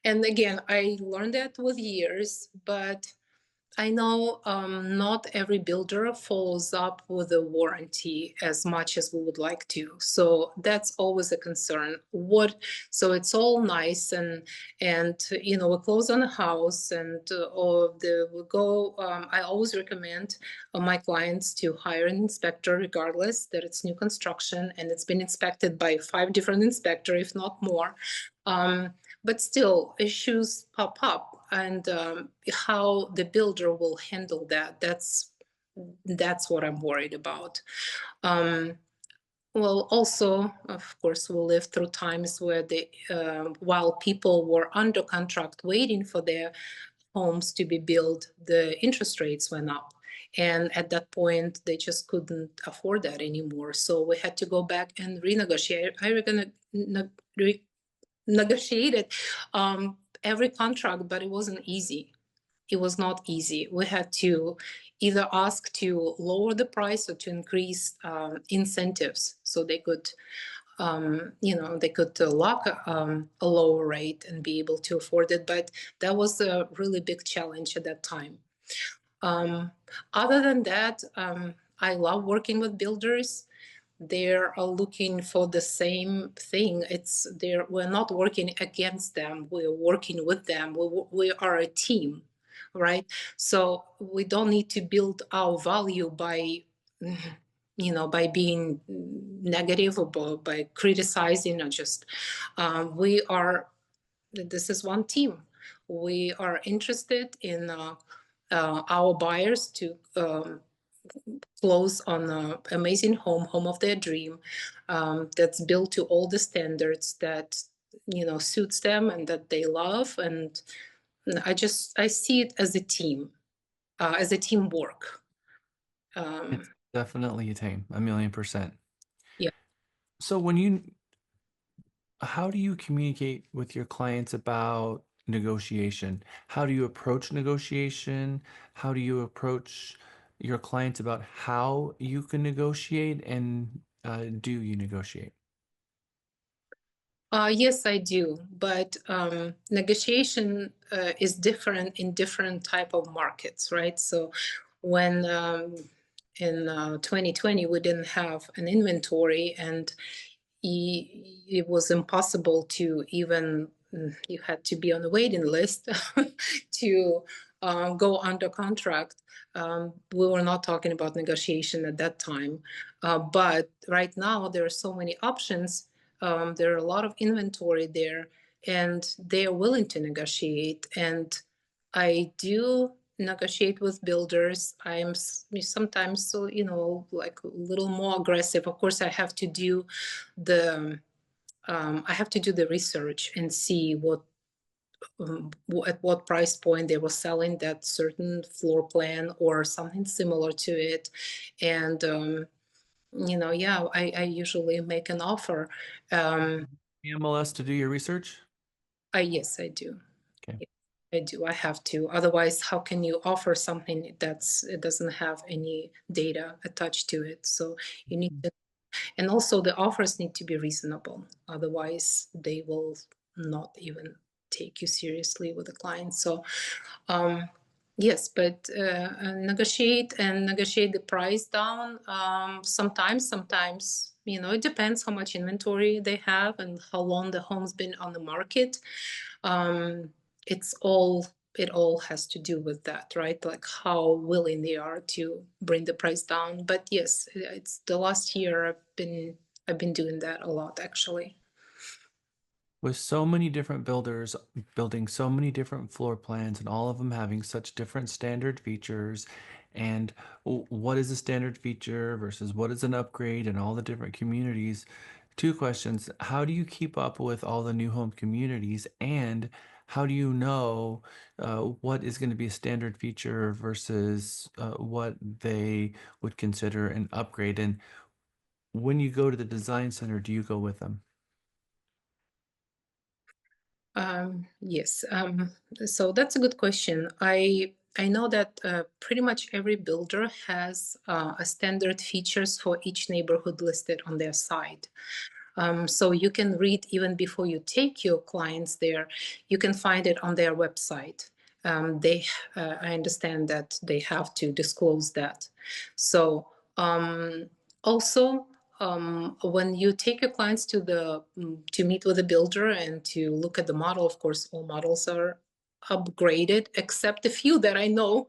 and again, I learned that with years, but I know not every builder follows up with a warranty as much as we would like to. So that's always a concern. So it's all nice and you know, we close on a house and we go. I always recommend my clients to hire an inspector, regardless that it's new construction and it's been inspected by 5 different inspectors, if not more. But still, issues pop up, and how the builder will handle that, that's what I'm worried about. Well, also, of course, we live through times where while people were under contract waiting for their homes to be built, the interest rates went up. And at that point, they just couldn't afford that anymore. So we had to go back and renegotiate. Negotiated every contract, but it wasn't easy. It was not easy. We had to either ask to lower the price or to increase incentives so they could, they could lock a lower rate and be able to afford it. But that was a really big challenge at that time. Other than that, I love working with builders. They're looking for the same thing. We're not working against them. We're working with them. We are a team, right? So we don't need to build our value by, by being negative or by criticizing or just, this is one team. We are interested in our buyers to close on an amazing home of their dream, that's built to all the standards that suits them and that they love. And I see it as a team, as a teamwork. It's definitely a team, 1,000,000%. Yeah. So how do you communicate with your clients about negotiation? How do you approach negotiation? How do you approach your clients about how you can negotiate, and do you negotiate? Yes, I do, but negotiation is different in different type of markets, right? So when in 2020 we didn't have an inventory, and it was impossible to even, you had to be on the waiting list to go under contract. We were not talking about negotiation at that time, but right now there are so many options. There are a lot of inventory there, and they are willing to negotiate. And I do negotiate with builders. I'm sometimes, so like a little more aggressive. Of course, I have to do the research and see at what price point they were selling that certain floor plan or something similar to it. And I usually make an offer. MLS to do your research? Yes, I do. Okay. I do. I have to. Otherwise, how can you offer something it doesn't have any data attached to it? So you need to, and also the offers need to be reasonable. Otherwise, they will not even take you seriously with the client. So yes, but negotiate the price down. Sometimes, it depends how much inventory they have and how long the home's been on the market. It all has to do with that, right? Like how willing they are to bring the price down. But yes, it's the last year I've been doing that a lot, actually. With so many different builders building so many different floor plans and all of them having such different standard features, and what is a standard feature versus what is an upgrade in all the different communities, two questions: how do you keep up with all the new home communities, and how do you know what is going to be a standard feature versus what they would consider an upgrade? And when you go to the design center, do you go with them? Yes. So that's a good question. I know that pretty much every builder has a standard features for each neighborhood listed on their site. So you can read even before you take your clients there. You can find it on their website. they I understand that they have to disclose that. So also, when you take your clients to meet with a builder and to look at the model, of course, all models are upgraded except a few that I know,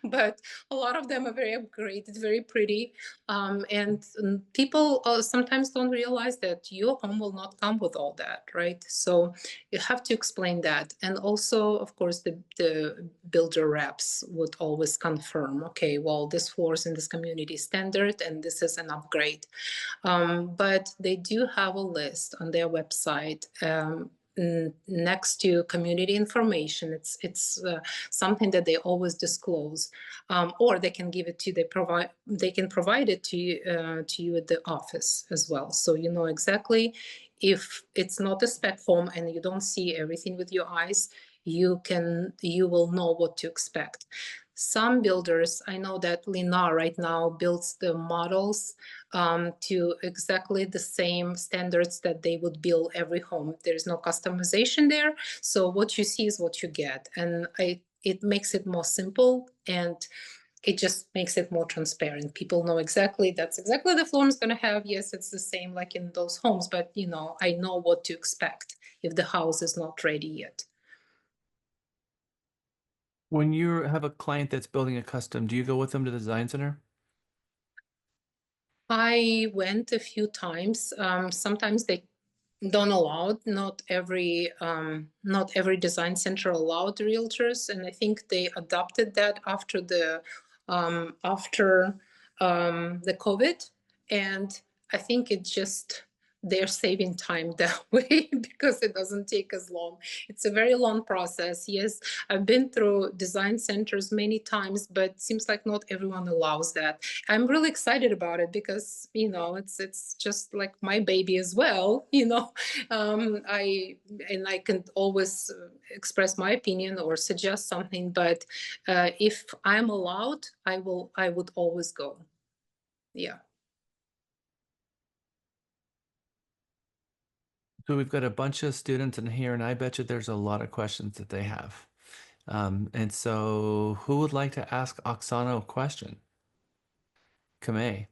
but a lot of them are very upgraded, very pretty. And people sometimes don't realize that your home will not come with all that, right? So you have to explain that. And also, of course, the builder reps would always confirm, okay, well, this floor is in this community standard and this is an upgrade. But they do have a list on their website next to community information. It's something that they always disclose, or they can give it to they can provide it to you at the office as well, so you know exactly. If it's not a spec home and you don't see everything with your eyes, you will know what to expect. Some builders, I know that Lennar right now builds the models to exactly the same standards that they would build every home. There's no customization there. So what you see is what you get. And it makes it more simple, and it just makes it more transparent. People know exactly that's exactly the floor is going to have. Yes, it's the same like in those homes, but you know, I know what to expect if the house is not ready yet. When you have a client that's building a custom, do you go with them to the design center? I went a few times. Sometimes they don't allow it. Not every design center allowed realtors, and I think they adopted that after the COVID. And I think it just they're saving time that way because it doesn't take as long. It's a very long process. Yes, I've been through design centers many times, but it seems like not everyone allows that. I'm really excited about it because, you know, it's just like my baby as well, you know. I can always express my opinion or suggest something, but if I'm allowed, I would always go. Yeah. So we've got a bunch of students in here, and I bet you there's a lot of questions that they have. And so who would like to ask Oksana a question? Kamei.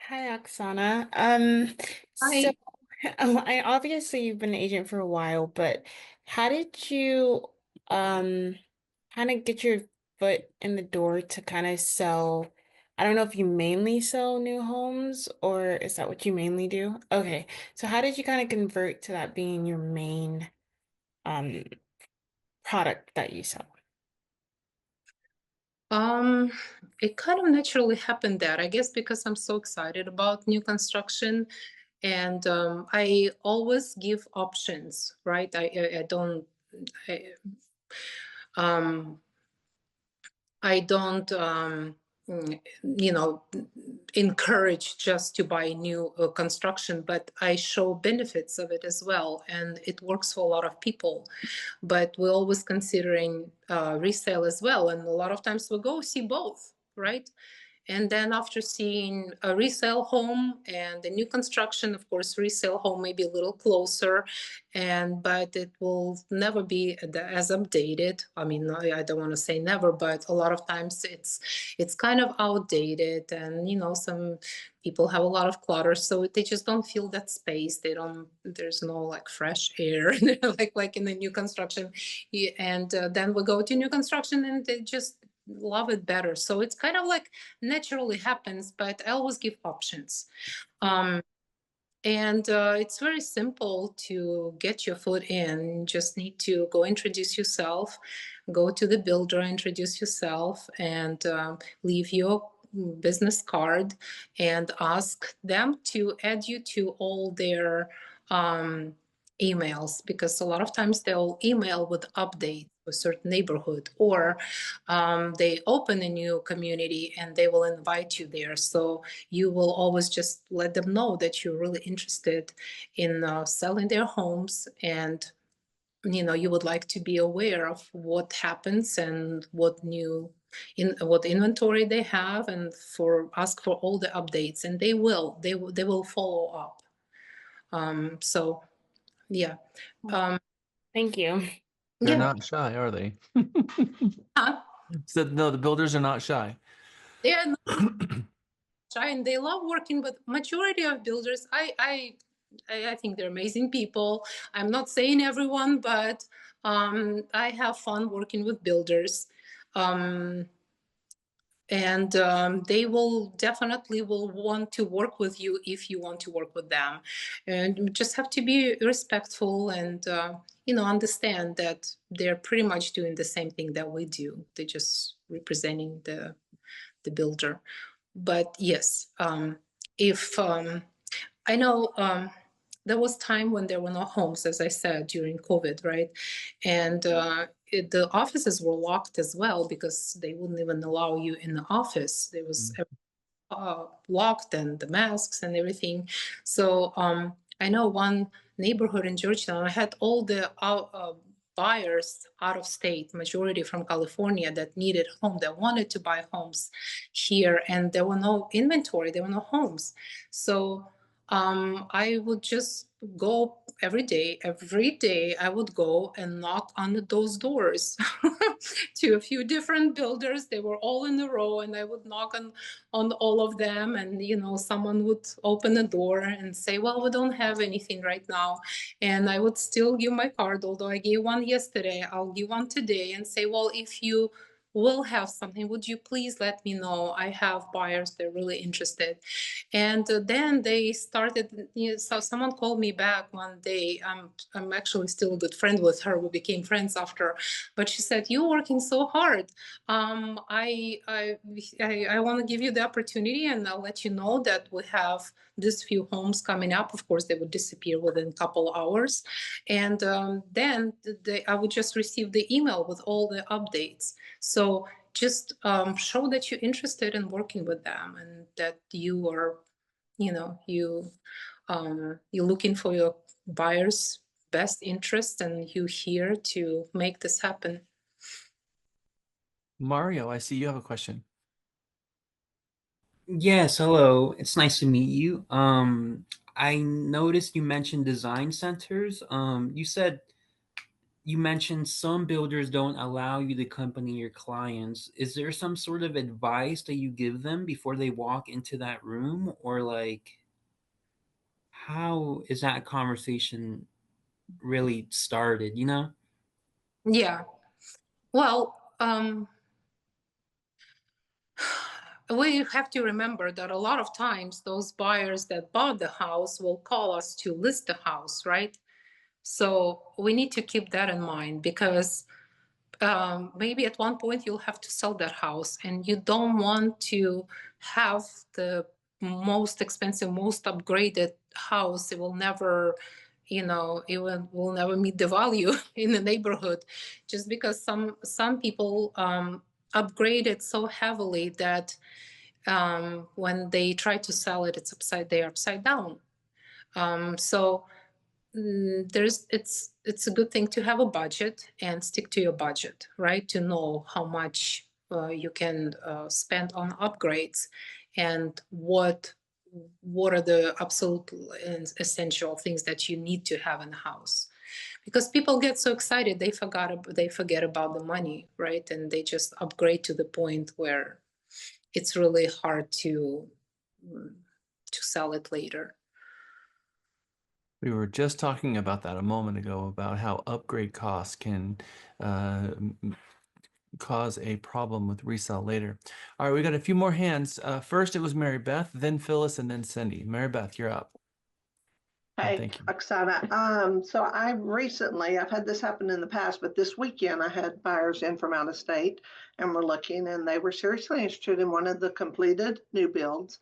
Hi, Oksana. So Hi. I obviously you've been an agent for a while, but how did you um kind of get your foot in the door to kind of sell? I don't know if you mainly sell new homes or is that what you mainly do? Okay. So how did you kind of convert to that being your main um product that you sell? It kind of naturally happened that, I guess, because I'm so excited about new construction, and I always give options, right? I don't I, um, I don't you know, encourage just to buy new construction, but I show benefits of it as well, and it works for a lot of people. But we're always considering resale as well, and a lot of times we go see both, right? And then after seeing a resale home and a new construction, of course, resale home may be a little closer, but it will never be as updated. I mean, I don't want to say never, but a lot of times it's kind of outdated, and you know, some people have a lot of clutter, so they just don't feel that space. They don't. There's no like fresh air, like in the new construction. And then we go to new construction, and they just love it better. So it's kind of like naturally happens, but I always give options. And it's very simple to get your foot in. You just need to go introduce yourself, go to the builder, introduce yourself, and leave your business card and ask them to add you to all their emails, because a lot of times they'll email with updates for a certain neighborhood, or they open a new community and they will invite you there. So you will always just let them know that you're really interested in selling their homes, and you know, you would like to be aware of what happens and what what inventory they have, and ask for all the updates, and they will follow up. So yeah. Thank you. They're Yeah. not shy, are they? Huh? Said no, the builders are not shy. They are not shy, and they love working with majority of builders. I think they're amazing people. I'm not saying everyone, but I have fun working with builders. And they will definitely will want to work with you if you want to work with them, and you just have to be respectful and understand that they're pretty much doing the same thing that we do. They're just representing the builder. But yes, if I know there was time when there were no homes, as I said, during COVID, right? And the offices were locked as well because they wouldn't even allow you in the office. There was locked, and the masks and everything. So I know one neighborhood in Georgetown, I had all the buyers out of state, majority from California, that needed home, that wanted to buy homes here, and there were no inventory, there were no homes. So I would just go every day I would go and knock on those doors to a few different builders. They were all in a row, and I would knock on all of them, and someone would open the door and say, well, we don't have anything right now, and I would still give my card, although I gave one yesterday, I'll give one today and say, well, if you will have something, would you please let me know? I have buyers, they're really interested. And then they started, so someone called me back one day. I'm actually still a good friend with her. We became friends after, but she said, you're working so hard. I want to give you the opportunity, and I'll let you know that we have this few homes coming up. Of course, they would disappear within a couple hours. And then I would just receive the email with all the updates. So just show that you're interested in working with them, and that you are, you're looking for your buyer's best interest, and you're here to make this happen. Mario, I see you have a question. Yes, hello. It's nice to meet you. I noticed you mentioned design centers. You mentioned some builders don't allow you to accompany your clients. Is there some sort of advice that you give them before they walk into that room, or like how is that conversation really started, you know? Yeah. Well, we have to remember that a lot of times those buyers that bought the house will call us to list the house, right? So we need to keep that in mind, because maybe at one point you'll have to sell that house, and you don't want to have the most expensive, most upgraded house. It will never, it will never meet the value in the neighborhood, just because some people upgrade it so heavily that when they try to sell it, they're upside down. So it's a good thing to have a budget and stick to your budget, right? To know how much you can spend on upgrades, and what are the absolute and essential things that you need to have in the house. Because people get so excited, they forget about the money, right? And they just upgrade to the point where it's really hard to sell it later. We were just talking about that a moment ago, about how upgrade costs can cause a problem with resale later. All right, we got a few more hands. First, it was Mary Beth, then Phyllis, and then Cindy. Mary Beth, you're up. Hey, Thank you. Oksana. So I've had this happen in the past, but this weekend I had buyers in from out of state and were looking, and they were seriously interested in one of the completed new builds.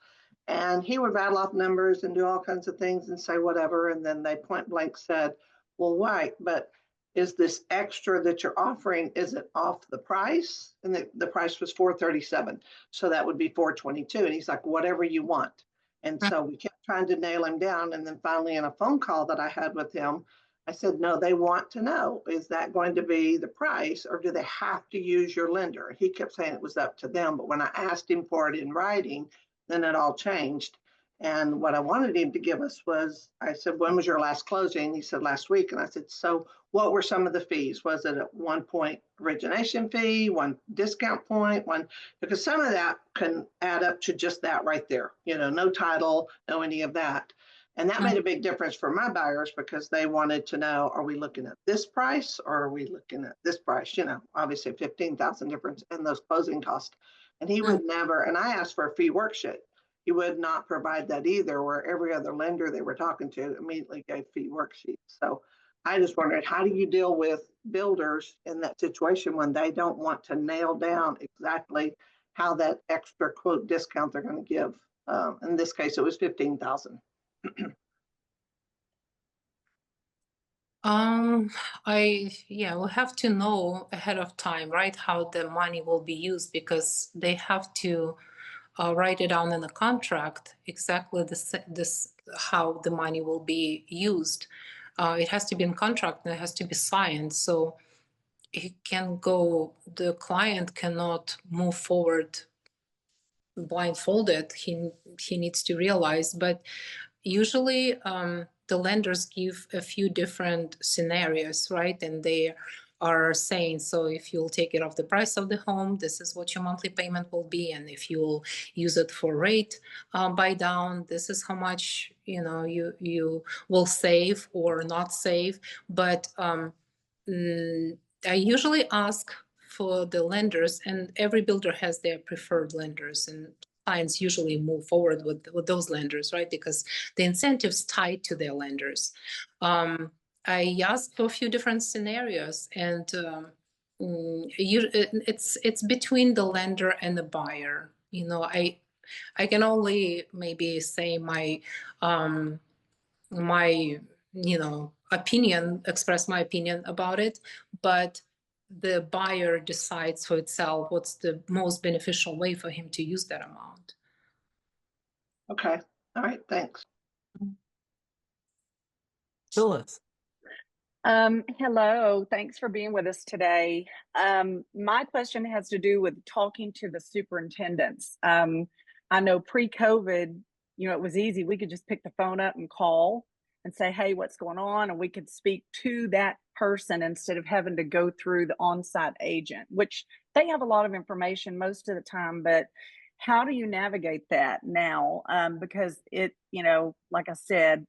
And he would rattle off numbers and do all kinds of things and say whatever. And then they point blank said, well, right, but is this extra that you're offering, is it off the price? And the price was $437. So that would be $422. And he's like, whatever you want. And so we kept trying to nail him down. And then finally, in a phone call that I had with him, I said, no, they want to know, is that going to be the price, or do they have to use your lender? He kept saying it was up to them. But when I asked him for it in writing, then it all changed. And what I wanted him to give us was, I said, when was your last closing? He said, last week. And I said, so what were some of the fees? Was it a 1 point origination fee, 1 discount point, one? Because some of that can add up to just that right there. No title, no any of that. And that made a big difference for my buyers because they wanted to know, are we looking at this price or are we looking at this price? Obviously 15,000 difference in those closing costs. And he would never, and I asked for a fee worksheet. He would not provide that either, where every other lender they were talking to immediately gave fee worksheets. So I just wondered, how do you deal with builders in that situation when they don't want to nail down exactly how that extra quote discount they're going to give? In this case, it was 15,000. We'll have to know ahead of time, right, how the money will be used, because they have to write it down in the contract exactly this how the money will be used. It has to be in contract and it has to be signed. So the client cannot move forward blindfolded. He needs to realize, but usually the lenders give a few different scenarios, right? And they are saying, so if you'll take it off the price of the home, this is what your monthly payment will be. And if you'll use it for rate buy down, this is how much you will save or not save. But I usually ask for the lenders, and every builder has their preferred lenders, and clients usually move forward with those lenders, right? Because the incentives tied to their lenders. I asked for a few different scenarios, and it's between the lender and the buyer. I can only maybe say my opinion, express my opinion about it, but the buyer decides for itself what's the most beneficial way for him to use that amount. Okay. All right. Thanks. Phyllis. Hello, thanks for being with us today. My question has to do with talking to the superintendents. I know pre-COVID, it was easy. We could just pick the phone up and call and say, hey, what's going on? And we could speak to that person instead of having to go through the on-site agent, which they have a lot of information most of the time, but how do you navigate that now? Because like I said,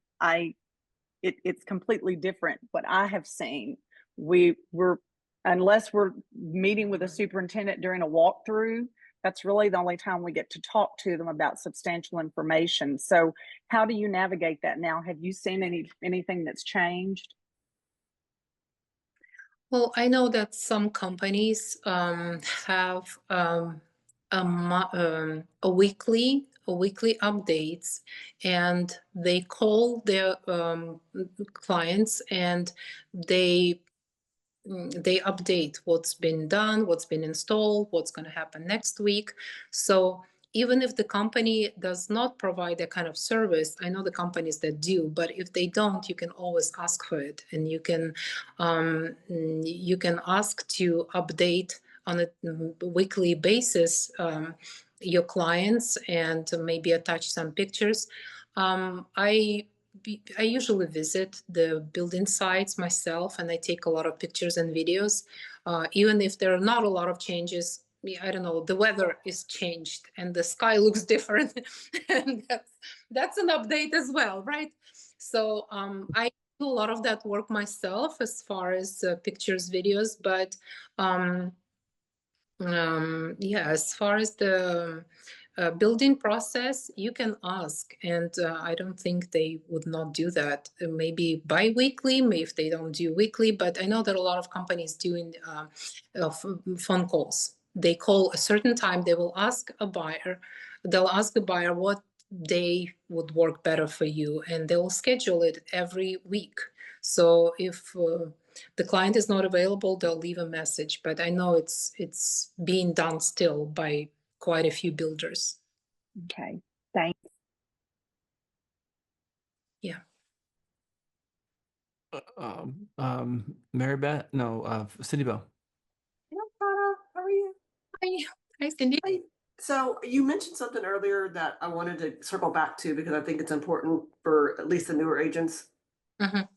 it's completely different what I have seen. Unless we're meeting with a superintendent during a walkthrough, that's really the only time we get to talk to them about substantial information. So how do you navigate that now? Have you seen anything that's changed? Well, I know that some companies have a weekly updates, and they call their clients, and they update what's been done, what's been installed, what's going to happen next week. So even if the company does not provide that kind of service, I know the companies that do, but if they don't, you can always ask for it, and you can ask to update on a weekly basis your clients, and maybe attach some pictures. I usually visit the building sites myself, and I take a lot of pictures and videos. Even if there are not a lot of changes, I don't know, the weather is changed and the sky looks different, and that's an update as well, right? So I do a lot of that work myself as far as pictures, videos, but as far as the building process, you can ask, and I don't think they would not do that. Maybe bi-weekly, maybe if they don't do weekly, but I know that a lot of companies doing phone calls. They call a certain time, they'll ask the buyer what day would work better for you, and they'll schedule it every week. So if the client is not available, they'll leave a message, but I know it's being done still by quite a few builders. Okay, thanks. Yeah. Mary Beth? No, Cindy Bell. How are you? Hi, Cindy. So you mentioned something earlier that I wanted to circle back to because I think it's important for at least the newer agents. Mhm.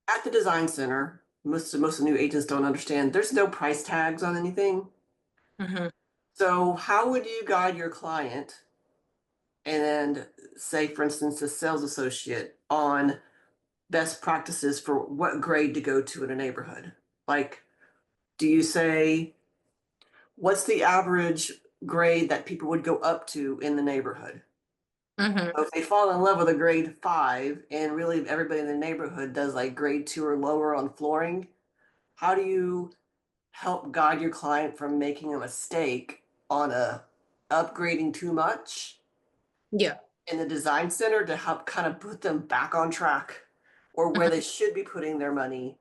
At the design center, most of the new agents don't understand there's no price tags on anything. Mhm. So how would you guide your client and say, for instance, a sales associate on best practices for what grade to go to in a neighborhood? Like, do you say, what's the average grade that people would go up to in the neighborhood? Mhm. So if they fall in love with a grade 5 and really everybody in the neighborhood does like grade 2 or lower on flooring, how do you help guide your client from making a mistake on a upgrading too much Yeah. in the design center to help kind of put them back on track or where they should be putting their money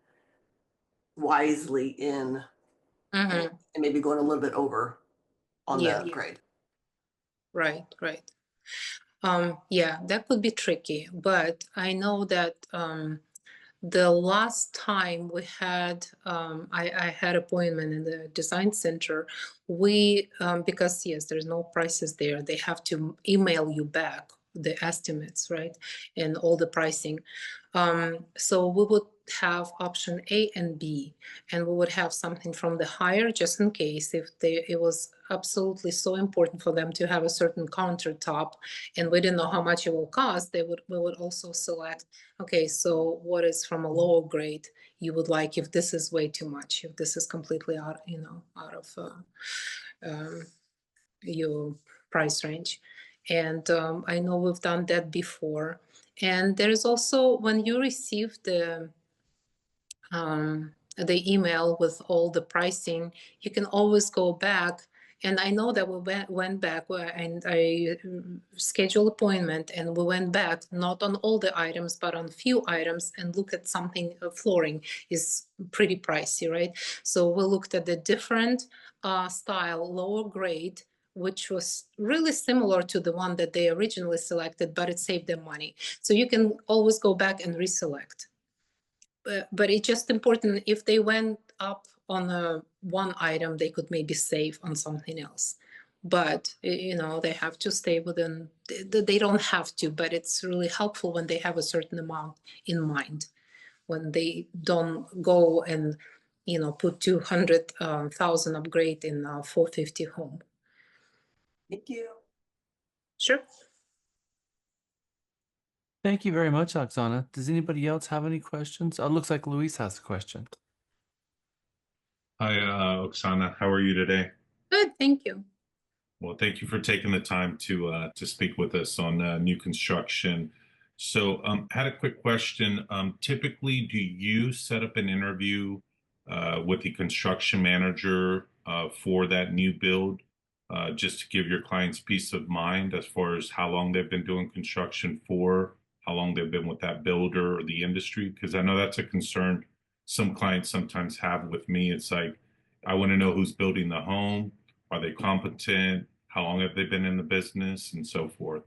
wisely in Mhm. and maybe going a little bit over on the Yeah. upgrade? Right. Right. Yeah, that could be tricky, but I know that the last time we had I had appointment in the design center, we because yes, there's no prices there. They have to email you back the estimates, right, and all the pricing. So we would have option A and B, and we would have something from the higher just in case if it was absolutely so important for them to have a certain countertop and we didn't know how much it will cost. We would also select, okay, so what is from a lower grade you would like if this is way too much, if this is completely out, out of um, your price range. And I know we've done that before. And there is also when you receive the email with all the pricing, you can always go back. And I know that we went back and I scheduled appointment and we went back, not on all the items, but on few items and look at something. Flooring is pretty pricey, right? So we looked at the different style, lower grade, which was really similar to the one that they originally selected, but it saved them money. So you can always go back and reselect. But it's just important if they went up on one item, they could maybe save on something else. But they have to stay within. They don't have to, but it's really helpful when they have a certain amount in mind. When they don't go and put 200,000 upgrade in a 450 home. Thank you. Sure. Thank you very much, Oksana. Does anybody else have any questions? Oh, it looks like Luis has a question. Hi, Oksana. How are you today? Good, thank you. Well, thank you for taking the time to speak with us on new construction. So, had a quick question. Typically, do you set up an interview with the construction manager for that new build, just to give your clients peace of mind as far as how long they've been doing construction for, how long they've been with that builder or the industry? Because I know that's a concern some clients sometimes have with me. It's like, I want to know who's building the home. Are they competent? How long have they been in the business, and so forth?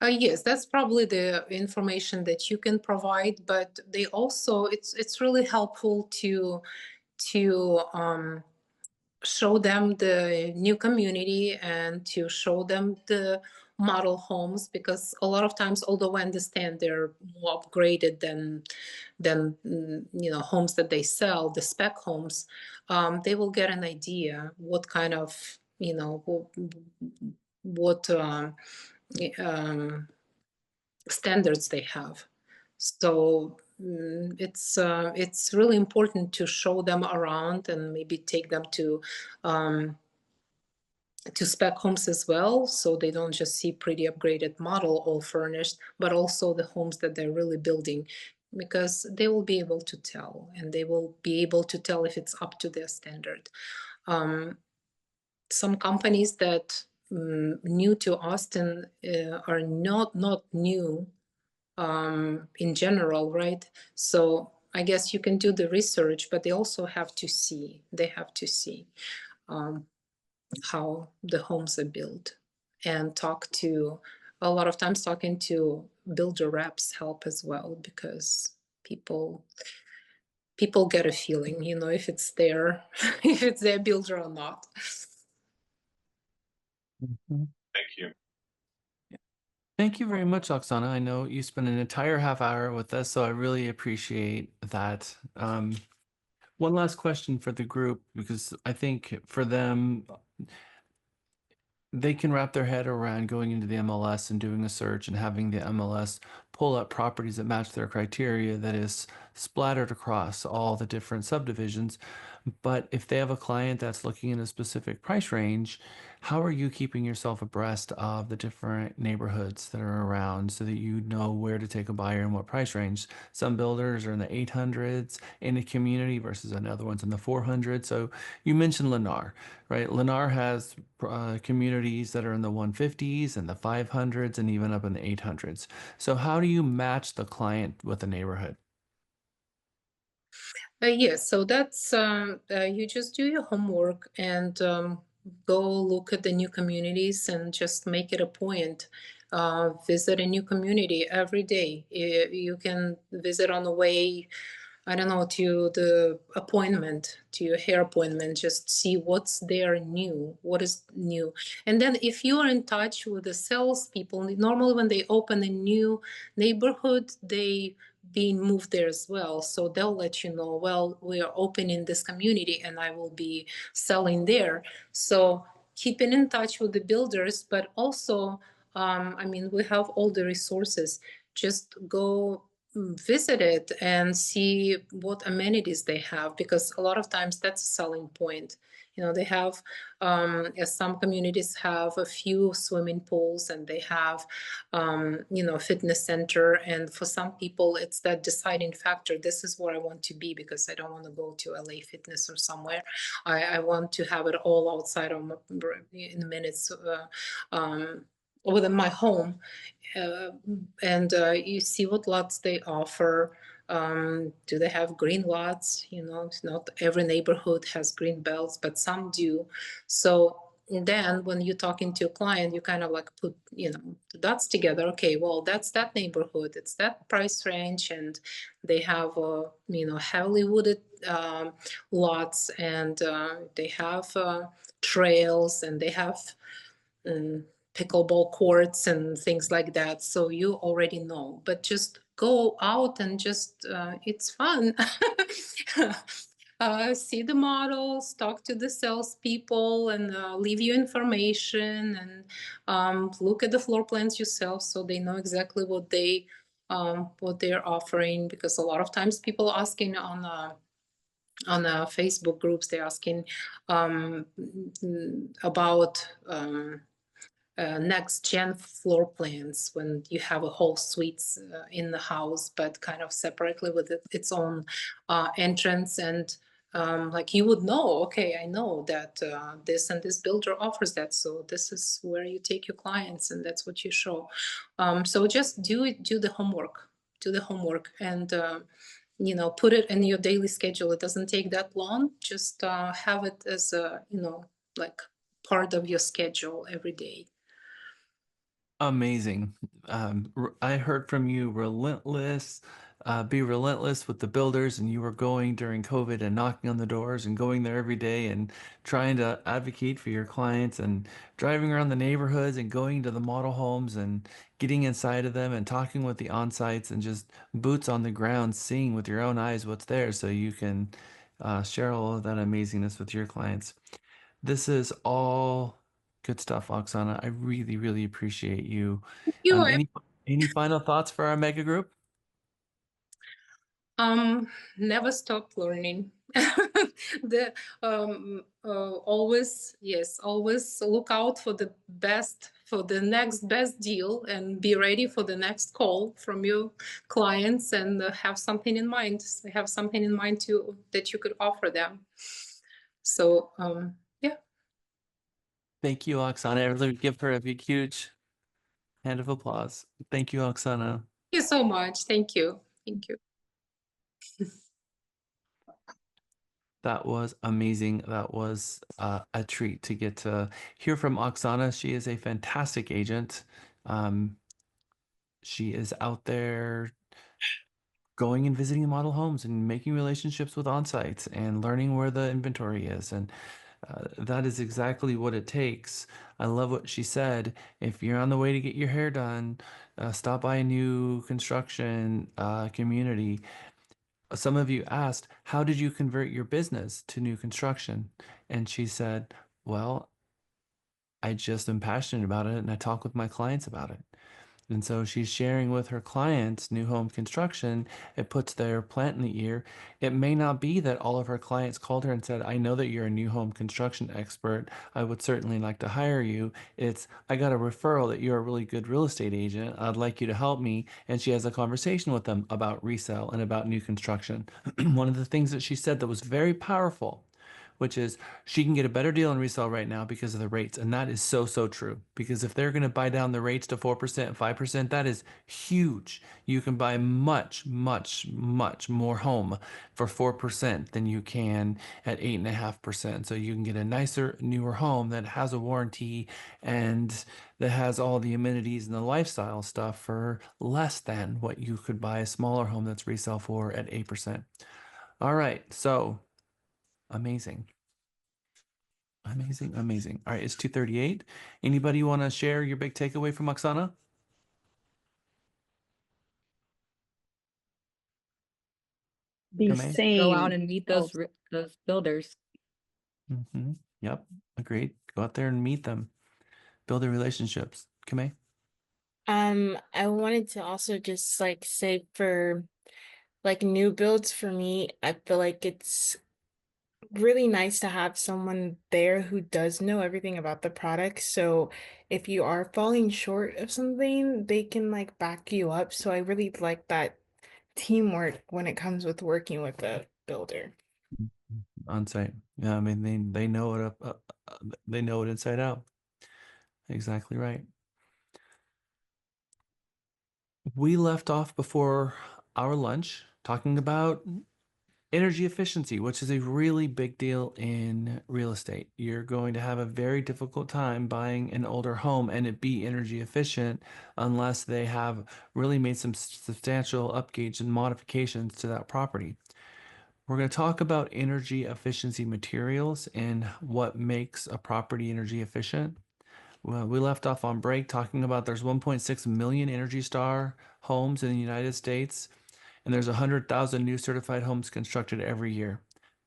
Yes, that's probably the information that you can provide, but they also it's really helpful to show them the new community and to show them the model homes, because a lot of times, although I understand they're more upgraded than homes that they sell, the spec homes, they will get an idea what kind of what standards they have. So it's really important to show them around and maybe take them to spec homes as well, so they don't just see pretty upgraded model all furnished, but also the homes that they're really building, because they will be able to tell, and they will be able to tell if it's up to their standard. Some companies that new to Austin are not new in general, right? So I guess you can do the research, but they also have to see. They have to see how the homes are built, and a lot of times talking to builder reps help as well, because people get a feeling, if it's their if it's their builder or not. Mhm. Thank you. Thank you very much, Oksana. I know you spent an entire half hour with us, so I really appreciate that. One last question for the group, because I think for them, they can wrap their head around going into the MLS and doing a search and having the MLS pull up properties that match their criteria that is splattered across all the different subdivisions. But if they have a client that's looking in a specific price range, how are you keeping yourself abreast of the different neighborhoods that are around so that you know where to take a buyer and what price range? Some builders are in the 800s in a community versus another one's in the 400s. So you mentioned Lennar, right? Lennar has communities that are in the 150s and the 500s and even up in the 800s. So how do you match the client with the neighborhood? Yes, so that's you just do your homework and go look at the new communities and just make it a point. Visit a new community every day. You can visit on the way, I don't know, to the appointment, to your hair appointment, just see what's there new, what is new. And then if you are in touch with the salespeople, normally when they open a new neighborhood, they being moved there as well. So they'll let you know, well, we are opening this community and I will be selling there. So keeping in touch with the builders, but also, I mean, we have all the resources. Just go visit it and see what amenities they have, because a lot of times that's a selling point. You know, they have, some communities have a few swimming pools and they have, you know, fitness center. And for some people, it's that deciding factor. This is where I want to be because I don't want to go to LA Fitness or somewhere. I want to have it all outside of in minutes within my home. Uh, and you see what lots they offer. Do they have green lots? You know, not every neighborhood has green belts, but some do. So then when you're talking to a client, you kind of like put, you know, the dots together. Okay, well, that's that neighborhood. It's that price range. And they have, you know, heavily wooded lots, and they have trails, and they have pickleball courts and things like that. So you already know, but just go out and just, it's fun. See the models, talk to the salespeople, and leave you information, and look at the floor plans yourself so they know exactly what they're offering. Because a lot of times people asking on Facebook groups, they're asking about next gen floor plans when you have a whole suites in the house, but kind of separately with its own entrance. And like you would know, okay, I know that this and this builder offers that, so this is where you take your clients and that's what you show. So just do the homework, and you know, put it in your daily schedule. It doesn't take that long. Just have it as a, you know, like part of your schedule every day. Amazing. I heard from you relentless, be relentless with the builders, and you were going during COVID and knocking on the doors and going there every day and trying to advocate for your clients and driving around the neighborhoods and going to the model homes and getting inside of them and talking with the on-sites and just boots on the ground, seeing with your own eyes what's there so you can share all of that amazingness with your clients. This is all good stuff, Oksana. I really, really appreciate you. You Any final thoughts for our mega group? Never stop learning. The always, yes, always look out for the best, for the next best deal, and be ready for the next call from your clients, and have something in mind. Have something in mind to that you could offer them. So yeah. Thank you, Oksana. Everybody give her a big, huge hand of applause. Thank you, Oksana. Thank you so much. Thank you. Thank you. That was amazing. That was a treat to get to hear from Oksana. She is a fantastic agent. She is out there going and visiting model homes and making relationships with on-sites and learning where the inventory is. And That is exactly what it takes. I love what she said. If you're on the way to get your hair done, stop by a new construction community. Some of you asked, how did you convert your business to new construction? And she said, well, I just am passionate about it and I talk with my clients about it. And so she's sharing with her clients new home construction. It puts their plant in the ear. It may not be that all of her clients called her and said, I know that you're a new home construction expert. I would certainly like to hire you. It's, I got a referral that you're a really good real estate agent. I'd like you to help me. And she has a conversation with them about resale and about new construction. One of the things that she said that was very powerful, which is she can get a better deal in resale right now because of the rates. And that is so, so true. Because if they're going to buy down the rates to 4% and 5%, that is huge. You can buy much, much, much more home for 4% than you can at 8.5%. So you can get a nicer, newer home that has a warranty and that has all the amenities and the lifestyle stuff for less than what you could buy a smaller home that's resale for at 8%. All right. So amazing. Amazing, amazing. All right, it's 2:38. Anybody want to share your big takeaway from Oksana? Be Kamei? sane. Go out and meet Oh, those builders. Yep, agreed. Go out there and meet them. Build the relationships. Kamei? I wanted to also just like say for like new builds for me, I feel like it's really nice to have someone there who does know everything about the product. So if you are falling short of something, they can like back you up. So I really like that teamwork when it comes with working with a builder. On site. Yeah, I mean they know it they know it inside out. Exactly right. We left off before our lunch talking about energy efficiency, which is a really big deal in real estate. You're going to have a very difficult time buying an older home and it be energy efficient unless they have really made some substantial upgrades and modifications to that property. We're going to talk about energy efficiency materials and what makes a property energy efficient. Well, we left off on break talking about there's 1.6 million Energy Star homes in the United States, and there's 100,000 new certified homes constructed every year.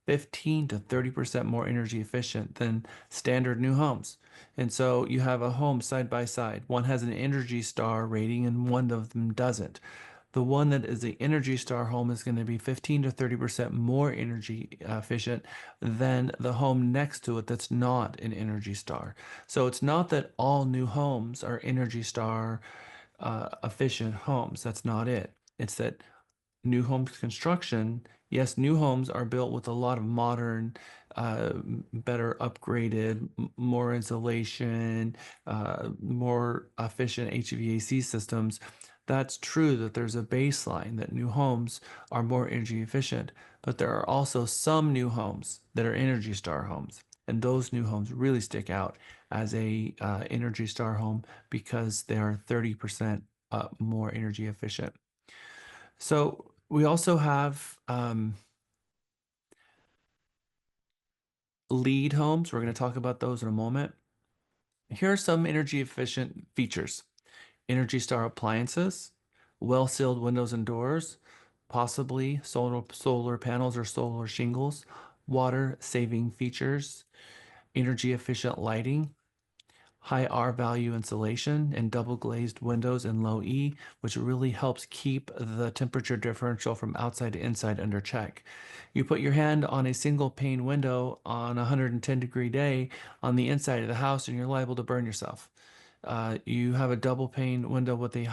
15 to 30% more energy efficient than standard new homes. And so you have a home side by side. One has an Energy Star rating and one of them doesn't. The one that is the Energy Star home is going to be 15 to 30% more energy efficient than the home next to it that's not an Energy Star. So it's not that all new homes are Energy Star efficient homes. That's not it. It's that new home construction, yes, new homes are built with a lot of modern, better upgraded, more insulation, more efficient HVAC systems. That's true that there's a baseline that new homes are more energy efficient, but there are also some new homes that are Energy Star homes. And those new homes really stick out as a Energy Star home because they are 30% more energy efficient. So we also have lead homes. We're going to talk about those in a moment. Here are some energy efficient features. Energy Star appliances, well-sealed windows and doors, possibly solar panels or solar shingles, water saving features, energy efficient lighting, high R value insulation and double glazed windows in low E, which really helps keep the temperature differential from outside to inside under check. You put your hand on a single pane window on a 110-degree day on the inside of the house and you're liable to burn yourself. You have a double pane window with with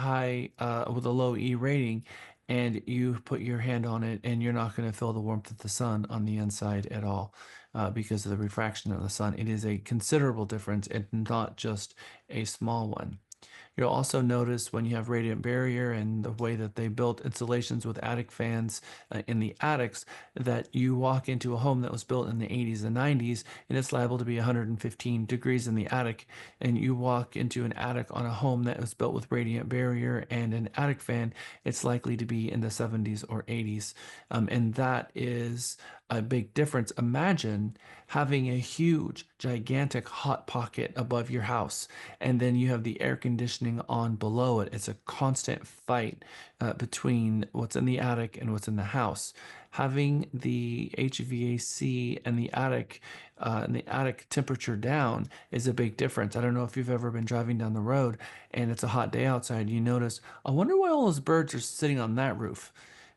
a low E rating, and you put your hand on it, and you're not going to feel the warmth of the sun on the inside at all because of the refraction of the sun. It is a considerable difference and not just a small one. You'll also notice when you have radiant barrier and the way that they built installations with attic fans in the attics, that you walk into a home that was built in the 80s and 90s and it's liable to be 115 degrees in the attic. And you walk into an attic on a home that was built with radiant barrier and an attic fan, it's likely to be in the 70s or 80s. And that is a big difference. Imagine having a huge, gigantic hot pocket above your house, and then you have the air conditioning on below it. It's a constant fight between what's in the attic and what's in the house. Having the HVAC and the attic temperature down is a big difference. I don't know if you've ever been driving down the road and it's a hot day outside. You notice, I wonder why all those birds are sitting on that roof.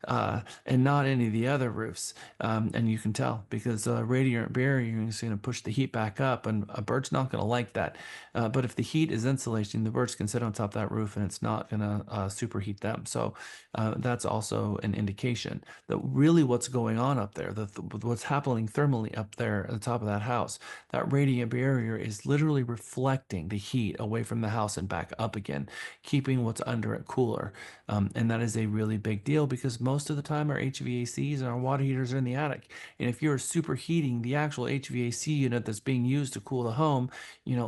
And not any of the other roofs. And you can tell because radiant barrier is going to push the heat back up, and a bird's not going to like that. But if the heat is insulating, the birds can sit on top of that roof and it's not going to superheat them. So that's also an indication that really what's going on up there, what's happening thermally up there at the top of that house, that radiant barrier is literally reflecting the heat away from the house and back up again, keeping what's under it cooler. And that is a really big deal because most of the time our HVACs and our water heaters are in the attic. And if you're superheating the actual HVAC unit that's being used to cool the home,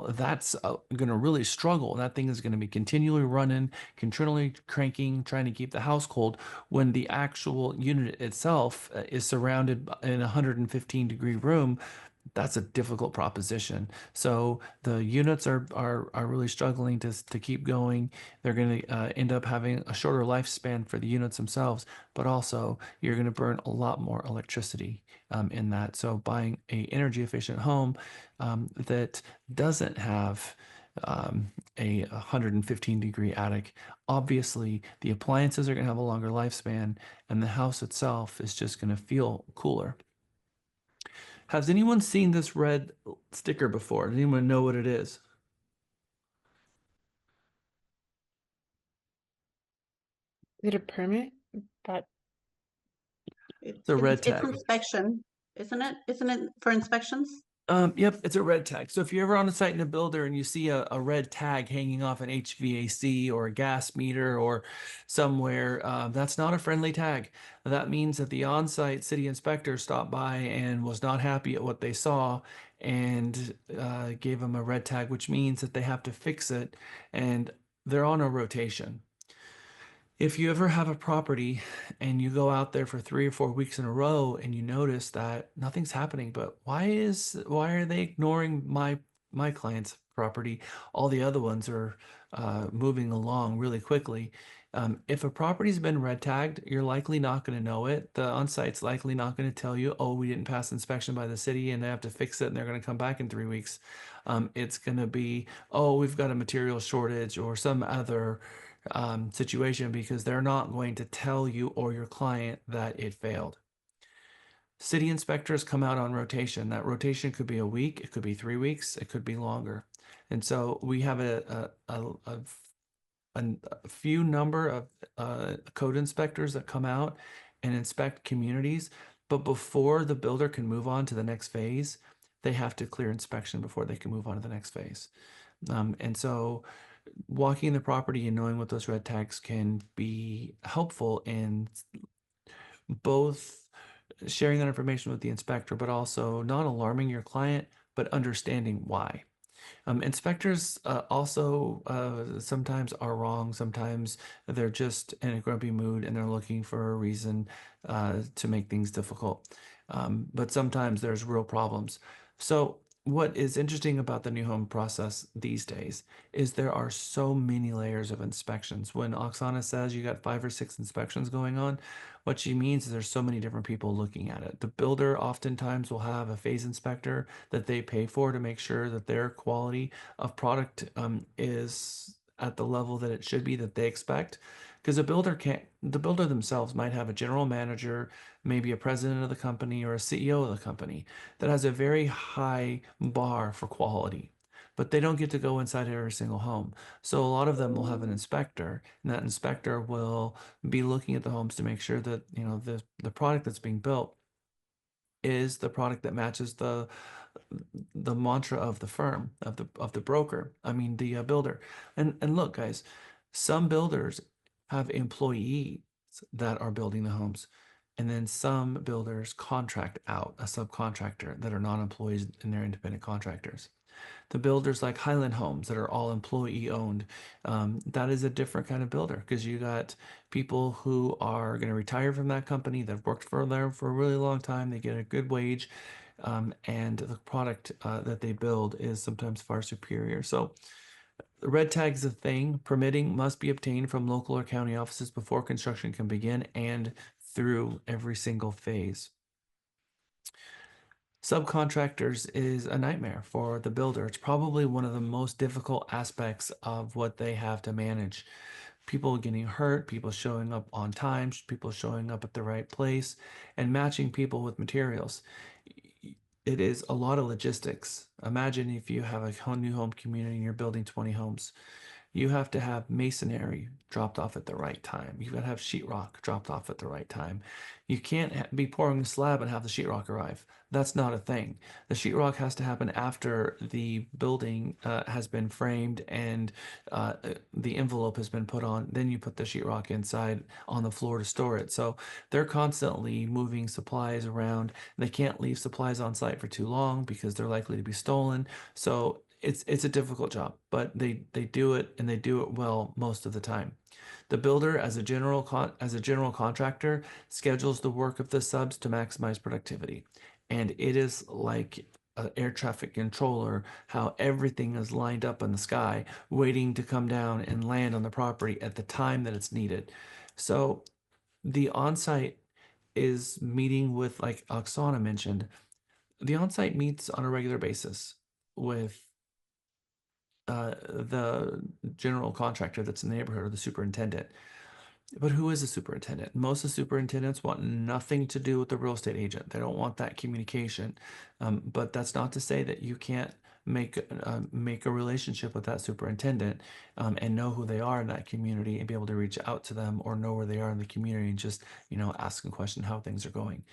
that's going to really struggle. And that thing is going to be continually running, continually cranking, trying to keep the house cold when the actual unit itself is surrounded in a 115-degree room. That's a difficult proposition. So the units are really struggling to keep going. They're going to end up having a shorter lifespan for the units themselves, but also you're going to burn a lot more electricity in that. So buying a energy efficient home that doesn't have a 115-degree attic, obviously the appliances are going to have a longer lifespan, and the house itself is just going to feel cooler. Has anyone seen this red sticker before? Does anyone know what it is? Is it a permit? But It's a red It's tag. inspection, isn't it? Isn't it for inspections? Yep, it's a red tag. So if you're ever on a site in a builder and you see a red tag hanging off an HVAC or a gas meter or somewhere, that's not a friendly tag. That means that the on-site city inspector stopped by and was not happy at what they saw and gave them a red tag, which means that they have to fix it and they're on a rotation. If you ever have a property and you go out there for 3 or 4 weeks in a row and you notice that nothing's happening, but why are they ignoring my client's property? All the other ones are moving along really quickly. If a property's been red tagged, you're likely not going to know it. The on-site's likely not going to tell you, oh, we didn't pass inspection by the city and they have to fix it and they're going to come back in 3 weeks. It's going to be, oh, we've got a material shortage or some other situation because they're not going to tell you or your client that it failed. City inspectors come out on rotation. That rotation could be a week, it could be 3 weeks, it could be longer. And so we have a few number of code inspectors that come out and inspect communities. But before the builder can move on to the next phase, they have to clear inspection before they can move on to the next phase. And so walking the property and knowing what those red tags can be helpful in both sharing that information with the inspector, but also not alarming your client, but understanding why. Inspectors also sometimes are wrong. Sometimes they're just in a grumpy mood and they're looking for a reason to make things difficult. But sometimes there's real problems. So what is interesting about the new home process these days is there are so many layers of inspections. When Oksana says you got 5 or 6 inspections going on, what she means is there's so many different people looking at it. The builder oftentimes will have a phase inspector that they pay for to make sure that their quality of product is at the level that it should be that they expect. Because the builder themselves might have a general manager, maybe a president of the company or a CEO of the company that has a very high bar for quality. But they don't get to go inside every single home. So a lot of them will have an inspector, and that inspector will be looking at the homes to make sure that the product that's being built is the product that matches the mantra of the firm, of the broker. I mean the builder. And look, guys, some builders have employees that are building the homes. And then some builders contract out a subcontractor that are non-employees and they're independent contractors. The builders like Highland Homes that are all employee owned, that is a different kind of builder because you got people who are going to retire from that company that have worked for them for a really long time. They get a good wage, and the product that they build is sometimes far superior. So the red tag is a thing. Permitting must be obtained from local or county offices before construction can begin and through every single phase. Subcontractors is a nightmare for the builder. It's probably one of the most difficult aspects of what they have to manage. People getting hurt, people showing up on time, people showing up at the right place, and matching people with materials. It is a lot of logistics. Imagine if you have a new home community and you're building 20 homes. You have to have masonry dropped off at the right time. You've got to have sheetrock dropped off at the right time. You can't be pouring a slab and have the sheetrock arrive. That's not a thing. The sheetrock has to happen after the building has been framed and the envelope has been put on. Then you put the sheetrock inside on the floor to store it. So they're constantly moving supplies around. They can't leave supplies on site for too long because they're likely to be stolen. So it's a difficult job, but they do it and they do it well most of the time. The builder, as a general contractor, schedules the work of the subs to maximize productivity, and it is like an air traffic controller, how everything is lined up in the sky, waiting to come down and land on the property at the time that it's needed. So the on-site is meeting with, like Oksana mentioned, the on-site meets on a regular basis with the general contractor that's in the neighborhood or the superintendent. But who is a superintendent? Most of the superintendents want nothing to do with the real estate agent. They don't want that communication. But that's not to say that you can't make a relationship with that superintendent and know who they are in that community and be able to reach out to them or know where they are in the community and just, ask a question how things are going.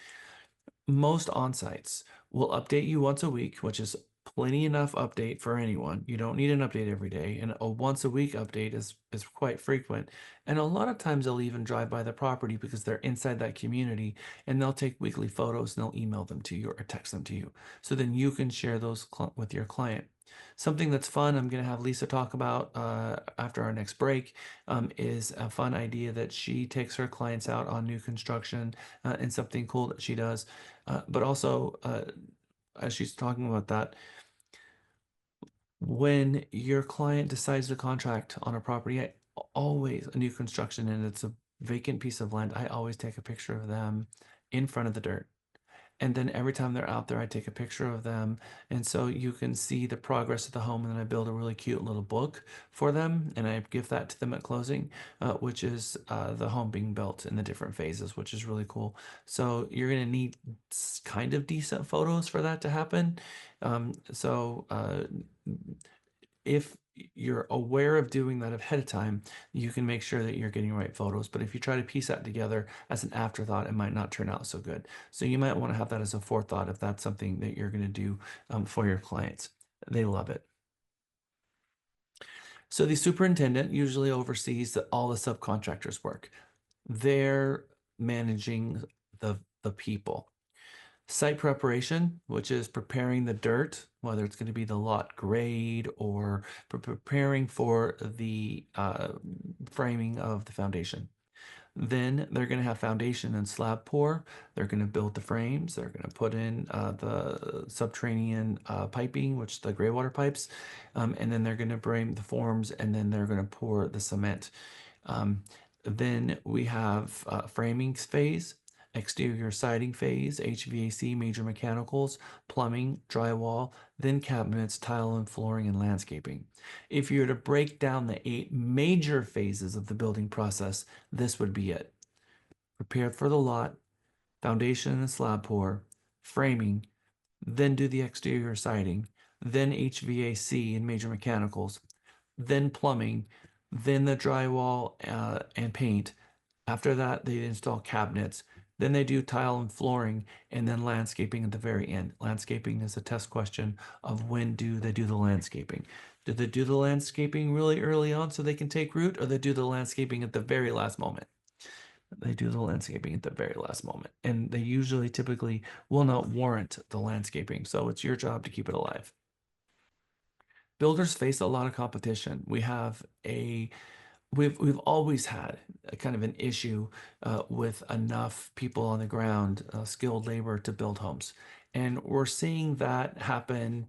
Most on-sites will update you once a week, which is plenty enough update for anyone. You don't need an update every day, and a once a week update is quite frequent. And a lot of times they'll even drive by the property because they're inside that community, and they'll take weekly photos and they'll email them to you or text them to you. So then you can share those with your client. Something that's fun, I'm going to have Lisa talk about after our next break, is a fun idea that she takes her clients out on new construction and something cool that she does. But also, as she's talking about that, when your client decides to contract on a property, always a new construction and it's a vacant piece of land, I always take a picture of them in front of the dirt. And then every time they're out there, I take a picture of them. And so you can see the progress of the home. And then I build a really cute little book for them. And I give that to them at closing, which is the home being built in the different phases, which is really cool. So you're going to need kind of decent photos for that to happen. If you're aware of doing that ahead of time, you can make sure that you're getting right photos. But if you try to piece that together as an afterthought, it might not turn out so good. So you might want to have that as a forethought if that's something that you're going to do for your clients. They love it. So the superintendent usually oversees all the subcontractors' work. They're managing the people. Site preparation, which is preparing the dirt, whether it's going to be the lot grade or preparing for the framing of the foundation. Then they're going to have foundation and slab pour. They're going to build the frames. They're going to put in the subterranean piping, which is the gray water pipes. And then they're going to bring the forms and then they're going to pour the cement. Then we have framing phase, exterior siding phase, HVAC, major mechanicals, plumbing, drywall, then cabinets, tile and flooring, and landscaping. If you were to break down the 8 major phases of the building process, this would be it. Prepare for the lot, foundation and slab pour, framing, then do the exterior siding, then HVAC and major mechanicals, then plumbing, then the drywall and paint. After that, they install cabinets. Then they do tile and flooring, and then landscaping at the very end. Landscaping is a test question of when do they do the landscaping. Do they do the landscaping really early on so they can take root, or they do the landscaping at the very last moment? They do the landscaping at the very last moment, and they usually typically will not warrant the landscaping. So it's your job to keep it alive. Builders face a lot of competition. We've always had a kind of an issue with enough people on the ground, skilled labor to build homes, and we're seeing that happen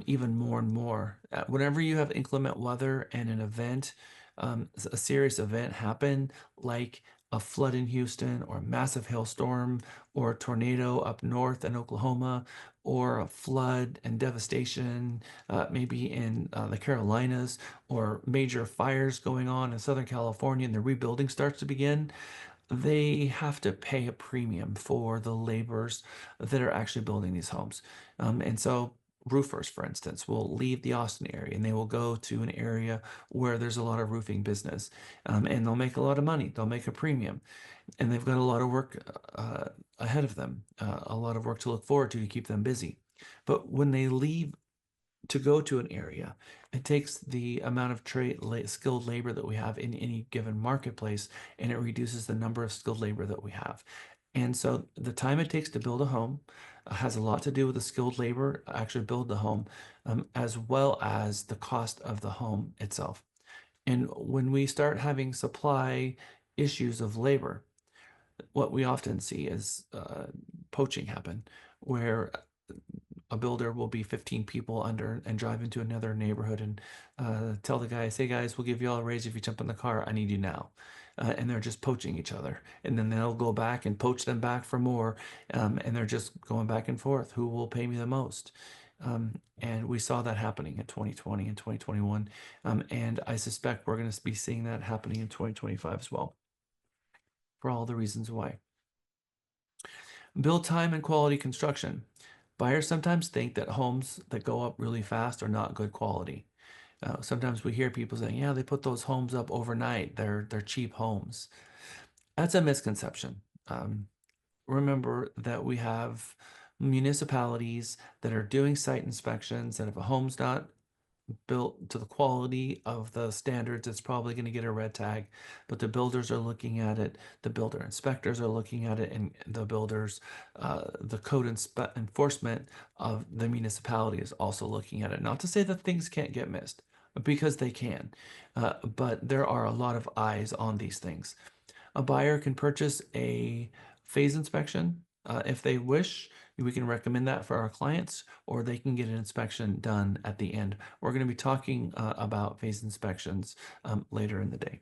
even more and more. Whenever you have inclement weather and an event, a serious event happen, like a flood in Houston, or a massive hailstorm, or a tornado up north in Oklahoma, or a flood and devastation, maybe in the Carolinas, or major fires going on in Southern California and the rebuilding starts to begin, they have to pay a premium for the laborers that are actually building these homes. And so roofers, for instance, will leave the Austin area and they will go to an area where there's a lot of roofing business, and they'll make a lot of money. They'll make a premium, and they've got a lot of work ahead of them, a lot of work to look forward to keep them busy. But when they leave to go to an area, it takes the amount of skilled labor that we have in any given marketplace, and it reduces the number of skilled labor that we have. And so the time it takes to build a home has a lot to do with the skilled labor actually build the home, as well as the cost of the home itself. And when we start having supply issues of labor, what we often see is poaching happen, where a builder will be 15 people under and drive into another neighborhood and tell the guys, hey guys, we'll give you all a raise if you jump in the car. I need you now. And they're just poaching each other. And then they'll go back and poach them back for more. And they're just going back and forth. Who will pay me the most? And we saw that happening in 2020 and 2021. And I suspect we're going to be seeing that happening in 2025 as well, for all the reasons why. Build time and quality construction. Buyers sometimes think that homes that go up really fast are not good quality. Sometimes we hear people saying, yeah, they put those homes up overnight. They're cheap homes. That's a misconception. Remember that we have municipalities that are doing site inspections, and if a home's not built to the quality of the standards, it's probably going to get a red tag. But the builders are looking at it, the builder inspectors are looking at it, and the builders, the code enforcement of the municipality is also looking at it. Not to say that things can't get missed, because they can, but there are a lot of eyes on these things. A buyer can purchase a phase inspection if they wish. We can recommend that for our clients, or they can get an inspection done at the end. We're going to be talking about phase inspections later in the day.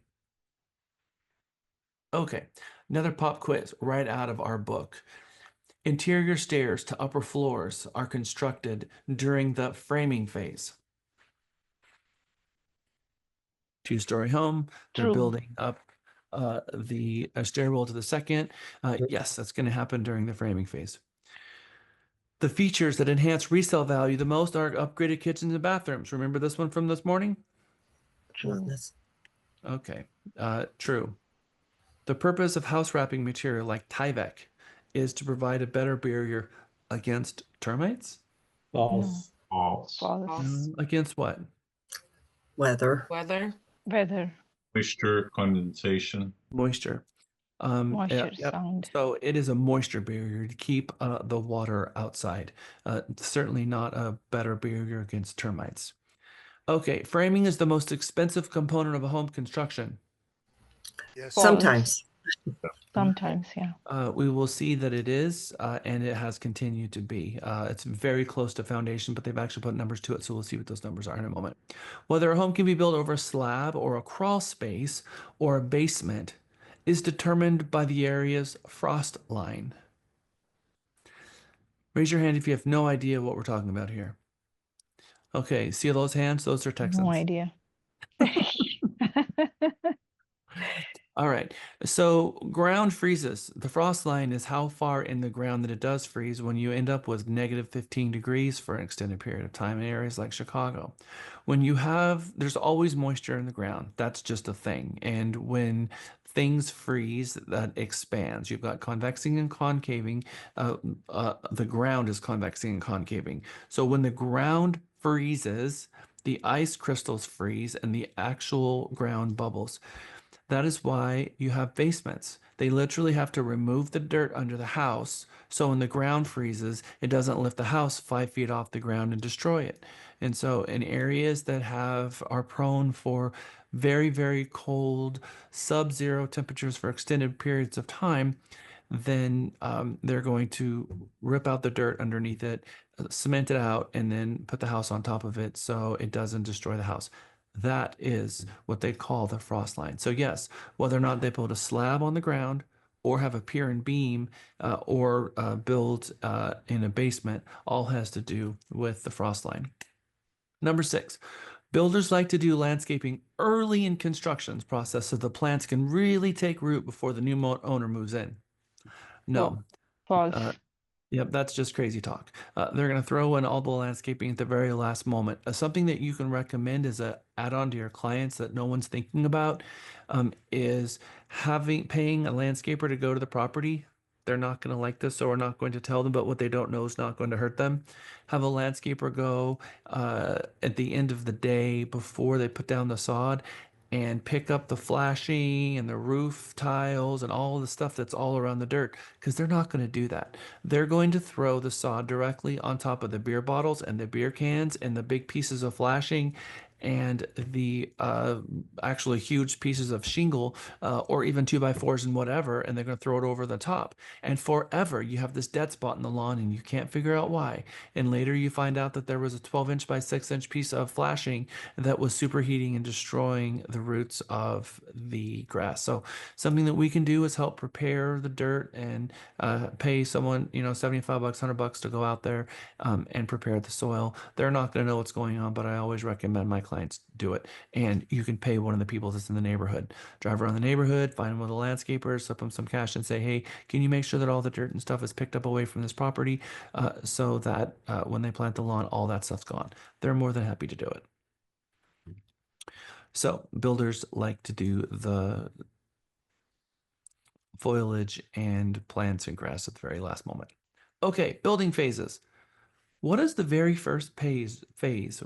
Okay, another pop quiz right out of our book. Interior stairs to upper floors are constructed during the framing phase. Two-story home, they're True. building up the stairwell to the second. Yes, that's going to happen during the framing phase. The features that enhance resale value the most are upgraded kitchens and bathrooms. Remember this one from this morning? True. Okay, true. The purpose of house wrapping material like Tyvek is to provide a better barrier against termites? False. False. False. Against what? Weather. Weather. Moisture, condensation. Moisture. Moisture, Yep. sound. So it is a moisture barrier to keep the water outside. Certainly not a better barrier against termites. Okay, framing is the most expensive component of a home construction. False. Sometimes. Sometimes, yeah. We will see that it is, and it has continued to be. It's very close to foundation, but they've actually put numbers to it, so we'll see what those numbers are in a moment. Whether a home can be built over a slab or a crawl space or a basement is determined by the area's frost line. Raise your hand if you have no idea what we're talking about here. Okay, see those hands? Those are Texans. No idea. All right, so ground freezes. The frost line is how far in the ground that it does freeze when you end up with negative 15 degrees for an extended period of time in areas like Chicago. When you have, there's always moisture in the ground. That's just a thing. And when things freeze, that expands. You've got convexing and concaving. The ground is convexing and concaving. So when the ground freezes, the ice crystals freeze and the actual ground bubbles. That is why you have basements. They literally have to remove the dirt under the house. So when the ground freezes, it doesn't lift the house 5 feet off the ground and destroy it. And so in areas that are prone for very, very cold, sub-zero temperatures for extended periods of time, then they're going to rip out the dirt underneath it, cement it out, and then put the house on top of it so it doesn't destroy the house. That is what they call the frost line. So yes, whether or not they build a slab on the ground or have a pier and beam or build in a basement, all has to do with the frost line. Number 6, builders like to do landscaping early in construction's process so the plants can really take root before the new owner moves in. No. False. Yep, that's just crazy talk. They're going to throw in all the landscaping at the very last moment. Something that you can recommend as a add-on to your clients that no one's thinking about is paying a landscaper to go to the property. They're not going to like this, so we're not going to tell them, but what they don't know is not going to hurt them. Have a landscaper go at the end of the day before they put down the sod and pick up the flashing and the roof tiles and all the stuff that's all around the dirt, because they're not going to do that. They're going to throw the sod directly on top of the beer bottles and the beer cans and the big pieces of flashing and the actually huge pieces of shingle or even 2x4s and whatever, and they're going to throw it over the top. And forever you have this dead spot in the lawn and you can't figure out why. And later you find out that there was a 12-inch by 6-inch piece of flashing that was superheating and destroying the roots of the grass. So something that we can do is help prepare the dirt and pay someone, $75, $100 to go out there and prepare the soil. They're not going to know what's going on, but I always recommend my clients do it. And you can pay one of the people that's in the neighborhood. Drive around the neighborhood, find one of the landscapers, slip them some cash and say, hey, can you make sure that all the dirt and stuff is picked up away from this property so that when they plant the lawn, all that stuff's gone. They're more than happy to do it. So builders like to do the foliage and plants and grass at the very last moment. Okay, building phases. What is the very first phase?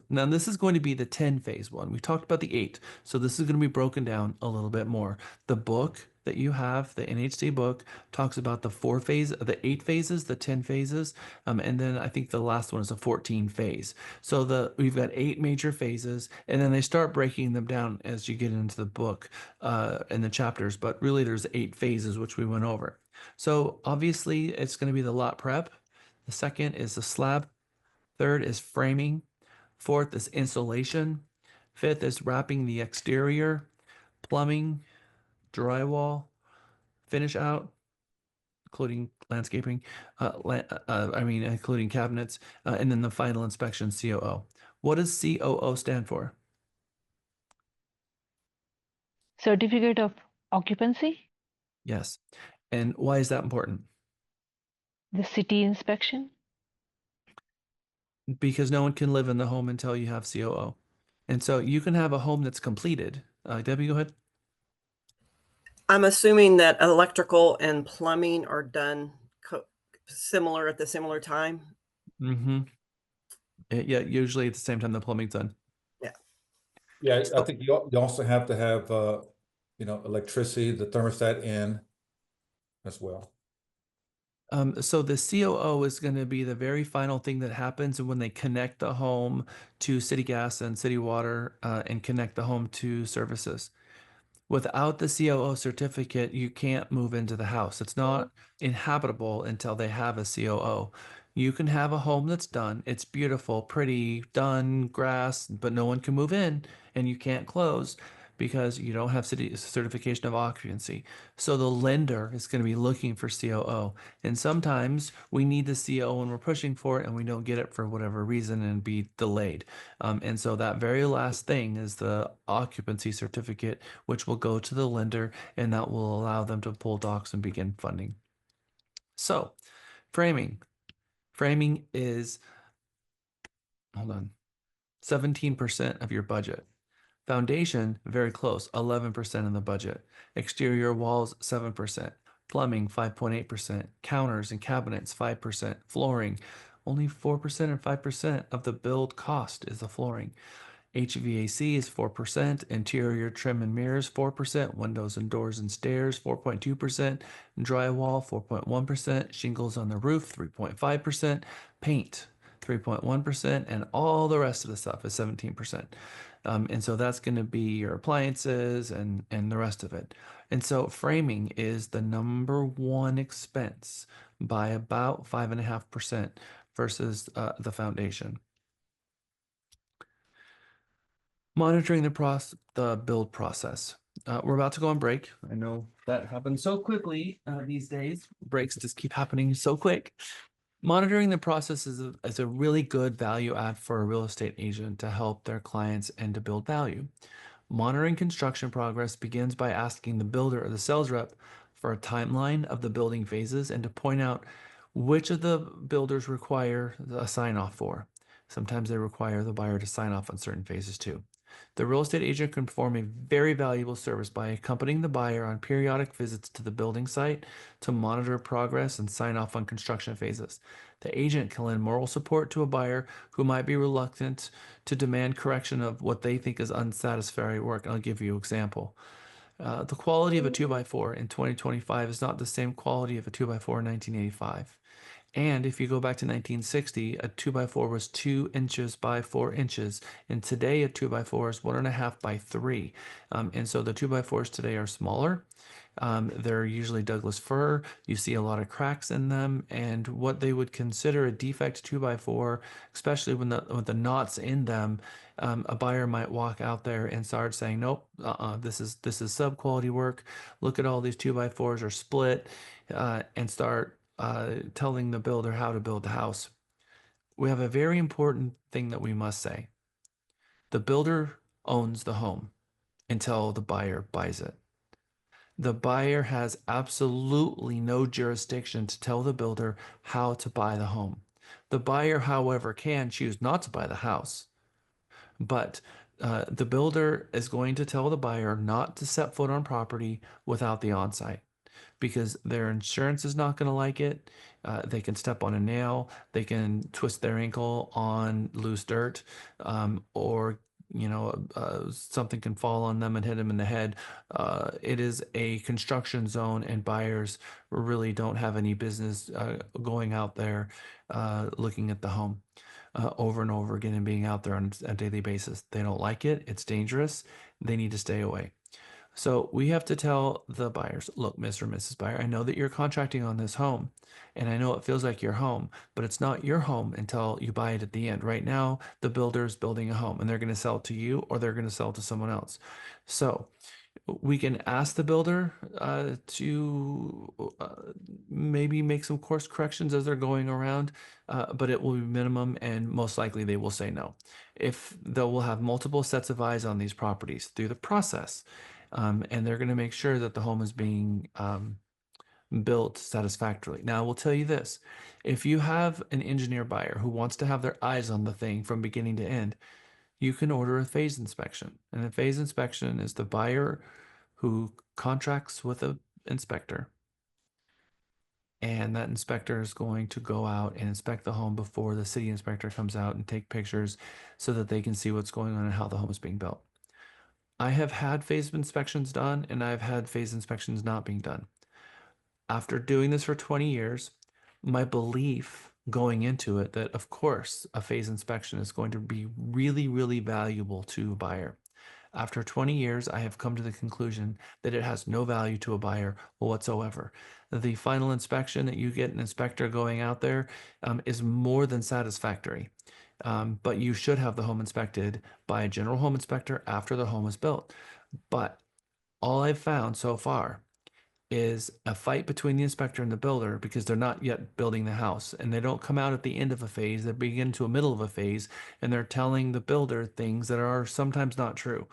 Now, this is going to be the 10 phase one. We talked about the 8. So this is going to be broken down a little bit more. The book that you have, the NHC book, talks about the 8 phases, the 10 phases. And then I think the last one is a 14 phase. So we've got 8 major phases, and then they start breaking them down as you get into the book and the chapters. But really there's 8 phases, which we went over. So obviously it's going to be the lot prep. The second is the slab. Third is framing. Fourth is insulation. Fifth is wrapping the exterior, plumbing, drywall, finish out, including landscaping, including cabinets, and then the final inspection, COO. What does COO stand for? Certificate of occupancy. Yes. And why is that important? The city inspection. Because no one can live in the home until you have COO. And so you can have a home that's completed. Debbie, go ahead. I'm assuming that electrical and plumbing are done similar at the similar time. Mm-hmm. Yeah, usually at the same time the plumbing's done. Yeah. Yeah, I think you also have to have, electricity, the thermostat in as well. So the COO is going to be the very final thing that happens when they connect the home to city gas and city water and connect the home to services. Without the COO certificate, you can't move into the house. It's not inhabitable until they have a COO. You can have a home that's done. It's beautiful, pretty, done, grass, but no one can move in and you can't close because you don't have city certification of occupancy. So the lender is going to be looking for COO. And sometimes we need the COO when we're pushing for it and we don't get it for whatever reason and be delayed. And so that very last thing is the occupancy certificate, which will go to the lender and that will allow them to pull docs and begin funding. So framing. Framing is, hold on, 17% of your budget. Foundation, very close, 11% in the budget. Exterior walls, 7%. Plumbing, 5.8%. Counters and cabinets, 5%. Flooring, only 4% and 5% of the build cost is the flooring. HVAC is 4%, interior trim and mirrors 4%, windows and doors and stairs 4.2%, drywall 4.1%, shingles on the roof 3.5%, paint 3.1%, and all the rest of the stuff is 17%. And so that's going to be your appliances and the rest of it. And so framing is the number one expense by about 5.5% versus the foundation. Monitoring the build process. We're about to go on break. I know that happens so quickly these days. Breaks just keep happening so quick. Monitoring the process is a really good value add for a real estate agent to help their clients and to build value. Monitoring construction progress begins by asking the builder or the sales rep for a timeline of the building phases and to point out which of the builders require a sign off for. Sometimes they require the buyer to sign off on certain phases too. The real estate agent can perform a very valuable service by accompanying the buyer on periodic visits to the building site to monitor progress and sign off on construction phases. The agent can lend moral support to a buyer who might be reluctant to demand correction of what they think is unsatisfactory work. I'll give you an example. The quality of a 2x4 in 2025 is not the same quality of a 2x4 in 1985. And if you go back to 1960, a 2x4 was 2 inches by 4 inches. And today, a 2x4 is 1.5 by 3. And so the 2x4s today are smaller. They're usually Douglas fir. You see a lot of cracks in them. And what they would consider a defect 2x4, especially when the knots in them, a buyer might walk out there and start saying, nope, this is sub-quality work. Look at all these 2x4s are split, and start telling the builder how to build the house. We have a very important thing that we must say. The builder owns the home until the buyer buys it. The buyer has absolutely no jurisdiction to tell the builder how to buy the home. The buyer, however, can choose not to buy the house, but the builder is going to tell the buyer not to set foot on property without the on-site, because their insurance is not going to like it. They can step on a nail, they can twist their ankle on loose dirt, or something can fall on them and hit them in the head. It is a construction zone, and buyers really don't have any business going out there looking at the home over and over again and being out there on a daily basis. They don't like it. It's dangerous. They need to stay away. So we have to tell the buyers, look, Mr. and Mrs. Buyer, I know that you're contracting on this home, and I know it feels like your home, but it's not your home until you buy it at the end. Right now, the builder is building a home, and they're going to sell it to you, or they're going to sell it to someone else. So we can ask the builder to maybe make some course corrections as they're going around, but it will be minimum, and most likely they will say no. If they will have multiple sets of eyes on these properties through the process, and they're going to make sure that the home is being built satisfactorily. Now, I will tell you this. If you have an engineer buyer who wants to have their eyes on the thing from beginning to end, you can order a phase inspection. And a phase inspection is the buyer who contracts with an inspector. And that inspector is going to go out and inspect the home before the city inspector comes out and take pictures so that they can see what's going on and how the home is being built. I have had phase inspections done, and I've had phase inspections not being done. After doing this for 20 years, my belief going into it that, of course, a phase inspection is going to be really, really valuable to a buyer. After 20 years, I have come to the conclusion that it has no value to a buyer whatsoever. The final inspection that you get an inspector going out there is more than satisfactory. But you should have the home inspected by a general home inspector after the home is built. But all I've found so far is a fight between the inspector and the builder because they're not yet building the house, and they don't come out at the end of a phase. They begin to a middle of a phase, and they're telling the builder things that are sometimes not true.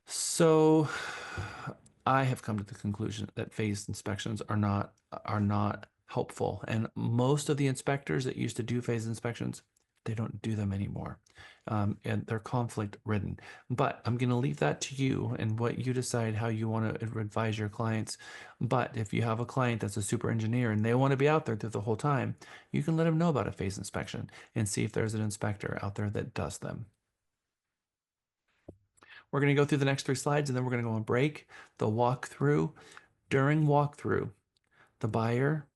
So I have come to the conclusion that phase inspections are not helpful, and most of the inspectors that used to do phase inspections They don't do them anymore. And they're conflict ridden. But I'm going to leave that to you and what you decide how you want to advise your clients. But if you have a client that's a super engineer and they want to be out there through the whole time, you can let them know about a phase inspection and see if there's an inspector out there that does them. We're going to go through the next 3 slides and then we're going to go on break. The walkthrough. During walkthrough, the buyer,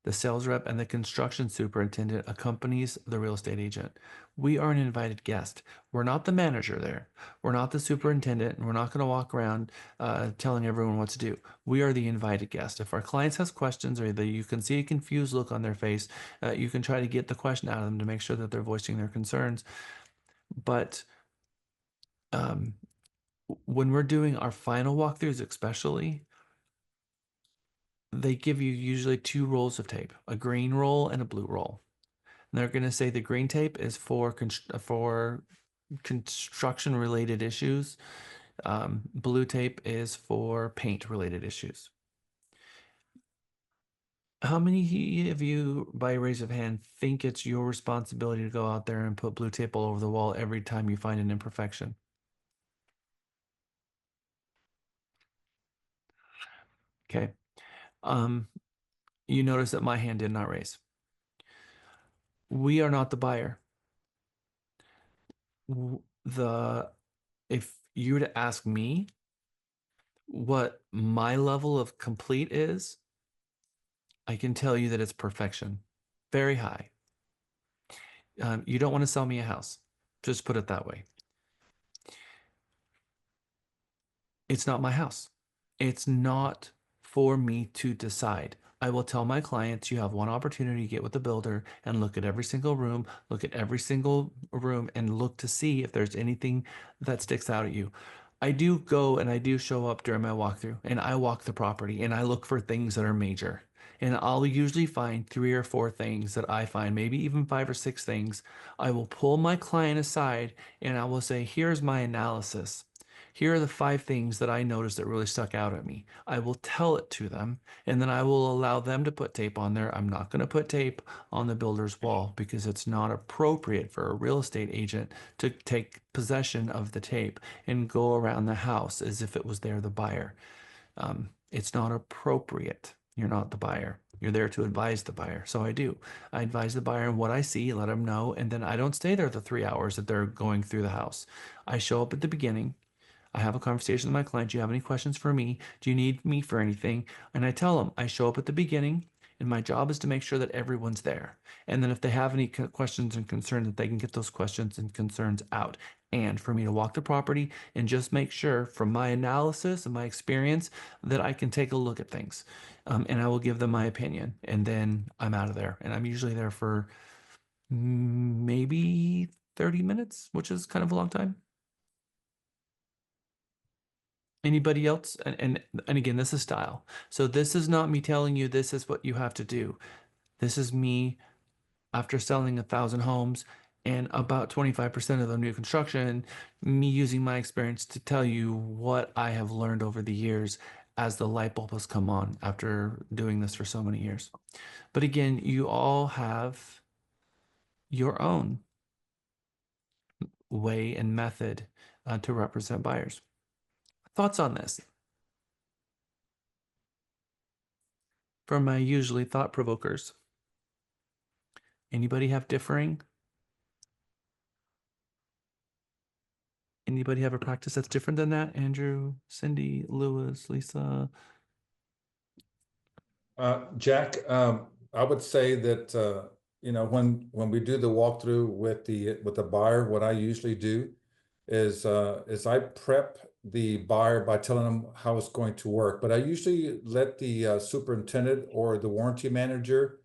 the sales rep, and the construction superintendent accompanies the real estate agent. We are an invited guest. We're not the manager there. We're not the superintendent, and we're not going to walk around telling everyone what to do. We are the invited guest. If our clients has questions or you can see a confused look on their face, you can try to get the question out of them to make sure that they're voicing their concerns. But when we're doing our final walkthroughs, especially, they give you usually 2 rolls of tape, a green roll and a blue roll. And they're going to say the green tape is for construction related issues. Blue tape is for paint related issues. How many of you, by raise of hand, think it's your responsibility to go out there and put blue tape all over the wall every time you find an imperfection? Okay. You notice that my hand did not raise. We are not the buyer. If you were to ask me what my level of complete is, I can tell you that it's perfection, very high. You don't want to sell me a house, just put it that way. It's not my house. It's not for me to decide. I will tell my clients you have one opportunity to get with the builder and look at every single room, and look to see if there's anything that sticks out at you. I do go and I do show up during my walkthrough and I walk the property and I look for things that are major. And I'll usually find 3 or 4 things that I find, maybe even 5 or 6 things. I will pull my client aside and I will say, here's my analysis. Here are the 5 things that I noticed that really stuck out at me. I will tell it to them and then I will allow them to put tape on there. I'm not going to put tape on the builder's wall because it's not appropriate for a real estate agent to take possession of the tape and go around the house as if it was there the buyer. It's not appropriate. You're not the buyer. You're there to advise the buyer. So I do. I advise the buyer on what I see, let them know, and then I don't stay there the 3 hours that they're going through the house. I show up at the beginning. I have a conversation with my client. Do you have any questions for me? Do you need me for anything? And I tell them I show up at the beginning and my job is to make sure that everyone's there. And then if they have any questions and concerns, that they can get those questions and concerns out. And for me to walk the property and just make sure from my analysis and my experience that I can take a look at things. And I will give them my opinion. And then I'm out of there. And I'm usually there for maybe 30 minutes, which is kind of a long time. Anybody else? And again, this is style. So this is not me telling you this is what you have to do. This is me after selling 1,000 homes and about 25% of the new construction, me using my experience to tell you what I have learned over the years as the light bulb has come on after doing this for so many years. But again, you all have your own way and method to represent buyers. Thoughts on this? From my usually thought provokers. Anybody have differing? Anybody have a practice that's different than that? Andrew, Cindy, Lewis, Lisa? Jack, I would say that when we do the walkthrough with the buyer, what I usually do is I prep the buyer by telling them how it's going to work. But I usually let the superintendent or the warranty manager,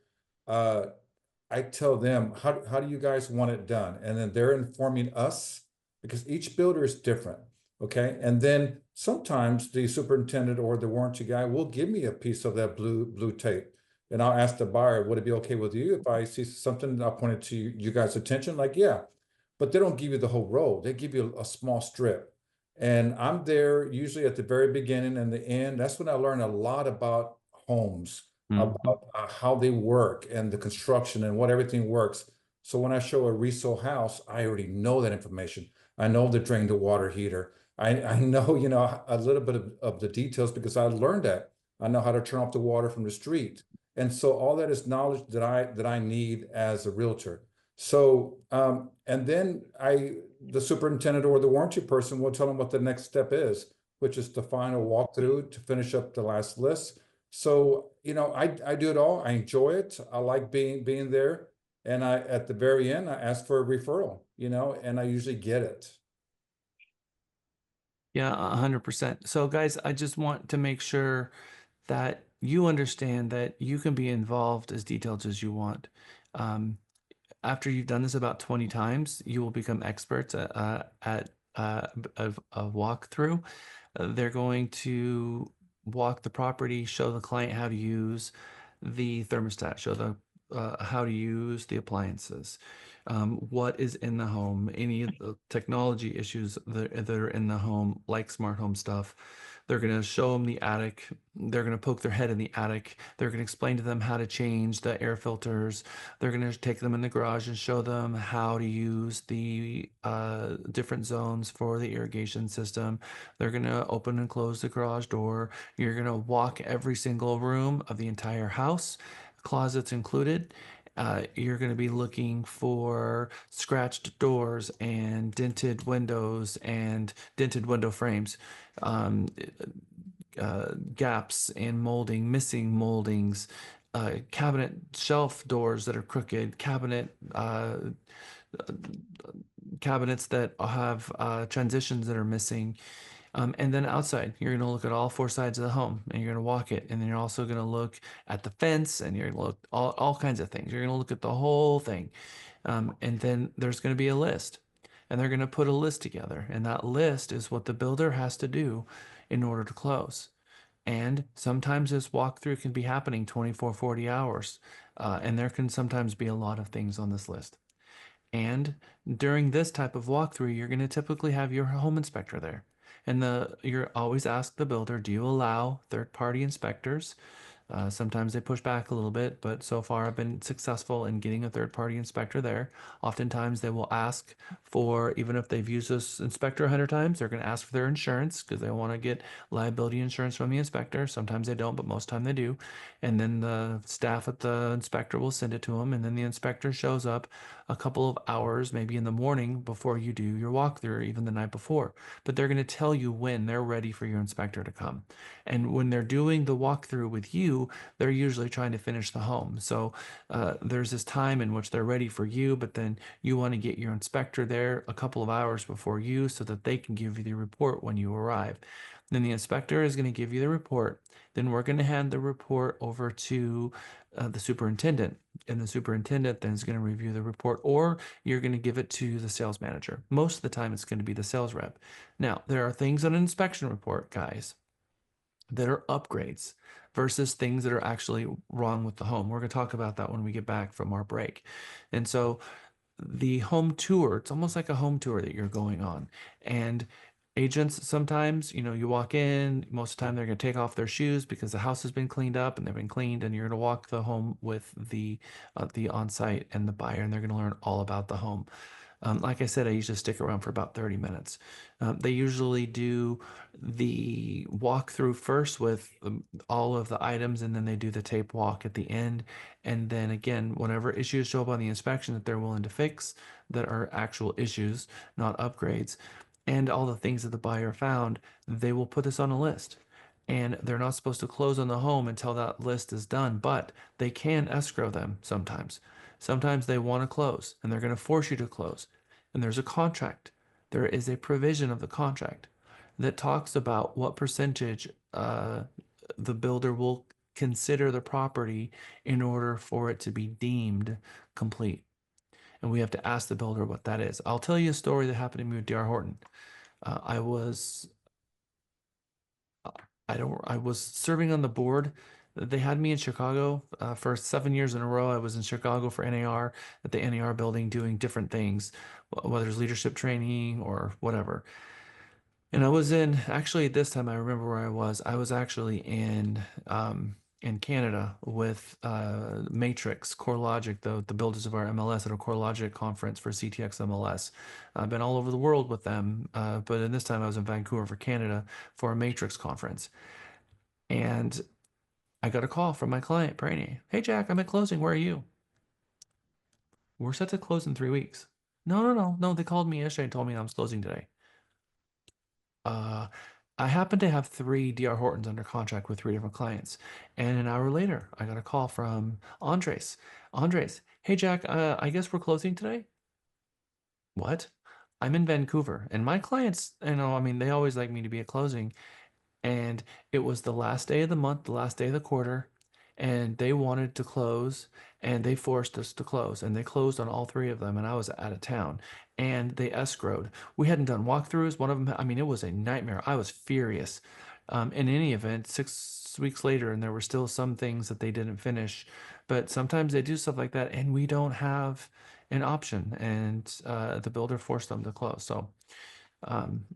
I tell them how do you guys want it done, and then they're informing us because each builder is different. Okay, and then sometimes the superintendent or the warranty guy will give me a piece of that blue tape. And I'll ask the buyer, would it be okay with you if I see something I pointed to you guys' attention? Like, yeah, but they don't give you the whole roll. They give you a small strip. And I'm there usually at the very beginning and the end. That's when I learn a lot about homes, about how they work and the construction and what everything works. So when I show a resale house, I already know that information. I know the drain to water heater. I know, a little bit of the details because I learned that. I know how to turn off the water from the street. And so all that is knowledge that I need as a realtor. So and then the superintendent or the warranty person will tell them what the next step is, which is the final walkthrough to finish up the last list. So, I do it all. I enjoy it. I like being there. And at the very end, I ask for a referral, and I usually get it. Yeah, 100%. So, guys, I just want to make sure that you understand that you can be involved as detailed as you want. Um, After you've done this about 20 times, you will become experts at a walkthrough. They're going to walk the property, show the client how to use the thermostat, show the how to use the appliances, what is in the home, any of the technology issues that are in the home, like smart home stuff. They're going to show them the attic. They're going to poke their head in the attic. They're going to explain to them how to change the air filters. They're going to take them in the garage and show them how to use the different zones for the irrigation system. They're going to open and close the garage door. You're going to walk every single room of the entire house, closets included. You're going to be looking for scratched doors and dented windows and dented window frames, um, gaps in molding, missing moldings, cabinet shelf doors that are crooked, cabinets that have transitions that are missing. And then outside, you're going to look at all four sides of the home and you're going to walk it. And then you're also going to look at the fence and you're going to look all kinds of things. You're going to look at the whole thing. And then there's going to be a list. And they're going to put a list together. And that list is what the builder has to do in order to close. And sometimes this walkthrough can be happening 24, 40 hours. And there can sometimes be a lot of things on this list. And during this type of walkthrough, you're going to typically have your home inspector there. And you're always ask the builder, do you allow third-party inspectors? Sometimes they push back a little bit, but so far I've been successful in getting a third-party inspector there. Oftentimes they will ask for, even if they've used this inspector 100 times, they're going to ask for their insurance because they want to get liability insurance from the inspector. Sometimes they don't, but most time they do. And then the staff at the inspector will send it to them, and then the inspector shows up a couple of hours, maybe in the morning before you do your walkthrough, or even the night before. But they're going to tell you when they're ready for your inspector to come. And when they're doing the walkthrough with you, they're usually trying to finish the home. So there's this time in which they're ready for you, but then you want to get your inspector there a couple of hours before you so that they can give you the report when you arrive. Then the inspector is going to give you the report. Then we're going to hand the report over to the superintendent. And the superintendent then is going to review the report, or you're going to give it to the sales manager. Most of the time, it's going to be the sales rep. Now, there are things on an inspection report, guys, that are upgrades versus things that are actually wrong with the home. We're going to talk about that when we get back from our break. And so the home tour, it's almost like a home tour that you're going on. And agents, sometimes, you walk in, most of the time they're going to take off their shoes because the house has been cleaned up and they've been cleaned, and you're going to walk the home with the on-site and the buyer, and they're going to learn all about the home. Like I said, I usually stick around for about 30 minutes. They usually do the walkthrough first with all of the items, and then they do the tape walk at the end. And then again, whenever issues show up on the inspection that they're willing to fix, that are actual issues, not upgrades, and all the things that the buyer found, they will put this on a list. And they're not supposed to close on the home until that list is done, but they can escrow them sometimes. Sometimes they want to close and they're going to force you to close. And there's a contract. There is a provision of the contract that talks about what percentage the builder will consider the property in order for it to be deemed complete. And we have to ask the builder what that is. I'll tell you a story that happened to me with D.R. Horton. I was I was serving on the board. They had me in Chicago for 7 years in a row. I was in Chicago for NAR at the NAR building doing different things, whether it's leadership training or whatever. And I was in, actually, this time I remember where I was. I was actually in in Canada with Matrix, CoreLogic, the builders of our MLS at a CoreLogic conference for CTX MLS. I've been all over the world with them, but in this time I was in Vancouver for Canada for a Matrix conference. And I got a call from my client, Brainy. Hey, Jack, I'm at closing. Where are you? We're set to close in 3 weeks. No. They called me yesterday and told me I was closing today. I happen to have 3 DR Hortons under contract with 3 different clients. And an hour later, I got a call from Andres. Andres, hey, Jack, I guess we're closing today? What? I'm in Vancouver. And my clients, I mean, they always like me to be at closing. And it was the last day of the month, the last day of the quarter, and they wanted to close, and they forced us to close, and they closed on all 3 of them, and I was out of town, and they escrowed. We hadn't done walkthroughs. One of them, I mean, it was a nightmare. I was furious. In any event, 6 weeks later, and there were still some things that they didn't finish, but sometimes they do stuff like that, and we don't have an option, and the builder forced them to close. So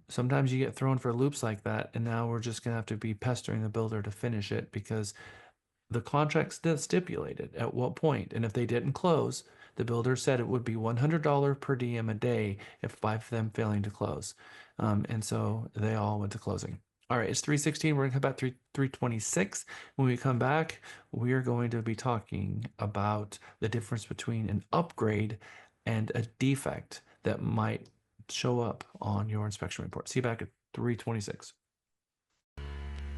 sometimes you get thrown for loops like that, and now we're just gonna have to be pestering the builder to finish it because the contract stipulated at what point, and if they didn't close, the builder said it would be $100 per diem a day if by them failing to close, and so they all went to closing. All right, it's 3:16. We're gonna come back 3:26. When we come back, we are going to be talking about the difference between an upgrade and a defect that might show up on your inspection report. See you back at 3:26.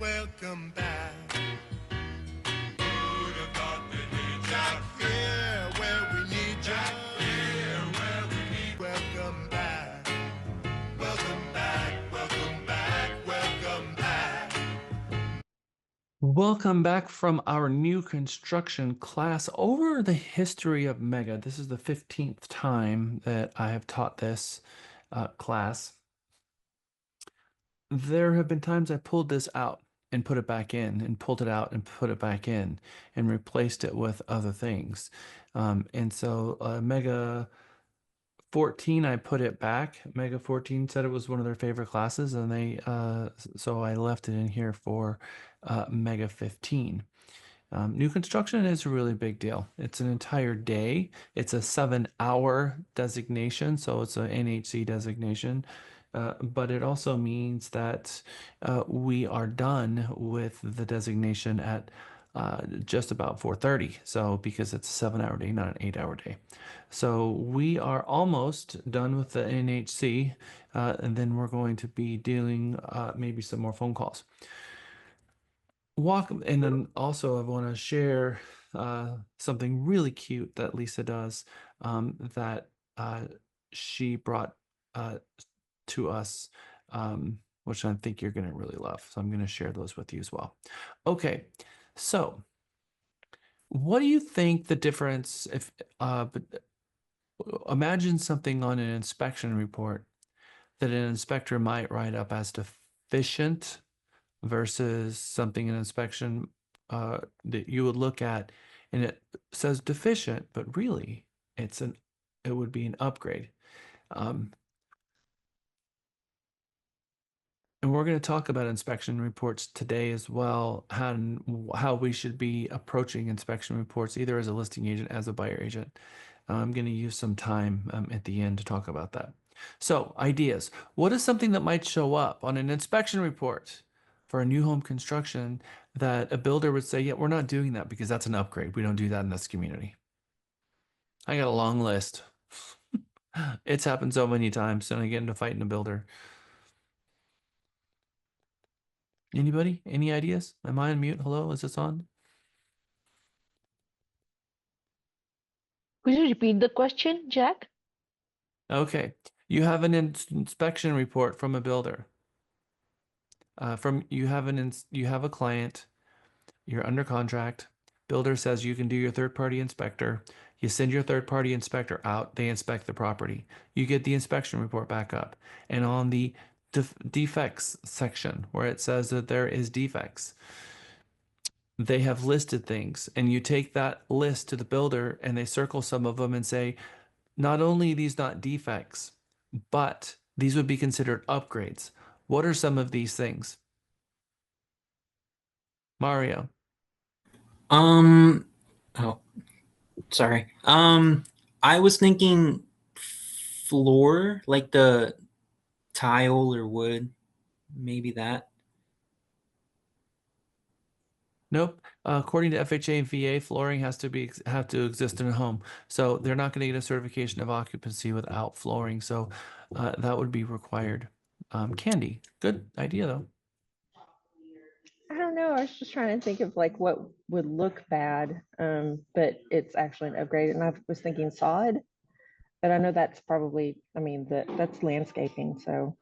Welcome back. Who'd have thought that we'd out here where we need you? Here where we need. Welcome back. Welcome back. Welcome back. Welcome back. Welcome back from our new construction class over the history of Mega. This is the 15th time that I have taught this class. There have been times I pulled this out and put it back in, and pulled it out and put it back in, and replaced it with other things. And so Mega 14, I put it back. Mega 14 said it was one of their favorite classes, and so I left it in here for Mega 15. New construction is a really big deal. It's an entire day. It's a 7-hour designation, so it's an NHC designation. But it also means that we are done with the designation at just about 4:30. So because it's a 7-hour day, not an 8-hour day. So we are almost done with the NHC, and then we're going to be dealing maybe some more phone calls. And then also I want to share something really cute that Lisa does that she brought to us, which I think you're going to really love. So I'm going to share those with you as well. Okay, so what do you think the difference if imagine something on an inspection report that an inspector might write up as deficient versus something in inspection that you would look at and it says deficient, but really it would be an upgrade. And we're going to talk about inspection reports today as well, how we should be approaching inspection reports, either as a listing agent, as a buyer agent. I'm going to use some time at the end to talk about that. So, ideas. What is something that might show up on an inspection report for a new home construction that a builder would say, yeah, we're not doing that because that's an upgrade. We don't do that in this community. I got a long list. It's happened so many times, and I get into fighting a builder. Anybody? Any ideas? Am I on mute? Hello, is this on? Could you repeat the question, Jack? Okay. You have an inspection report from a builder. You have a client, you're under contract. Builder says you can do your third-party inspector. You send your third-party inspector out, they inspect the property. You get the inspection report back up. And on the defects section where it says that there is defects, they have listed things, and you take that list to the builder and they circle some of them and say, not only are these not defects, but these would be considered upgrades. What are some of these things? Mario. Um, oh, sorry. I was thinking floor, like the tile or wood, maybe that. Nope. According to FHA and VA, flooring has to have to exist in a home. So they're not going to get a certification of occupancy without flooring. So that would be required. Candy, good idea though. I don't know. I was just trying to think of like what would look bad, but it's actually an upgrade. And I was thinking sod, but I know that's probably, I mean, that's landscaping. So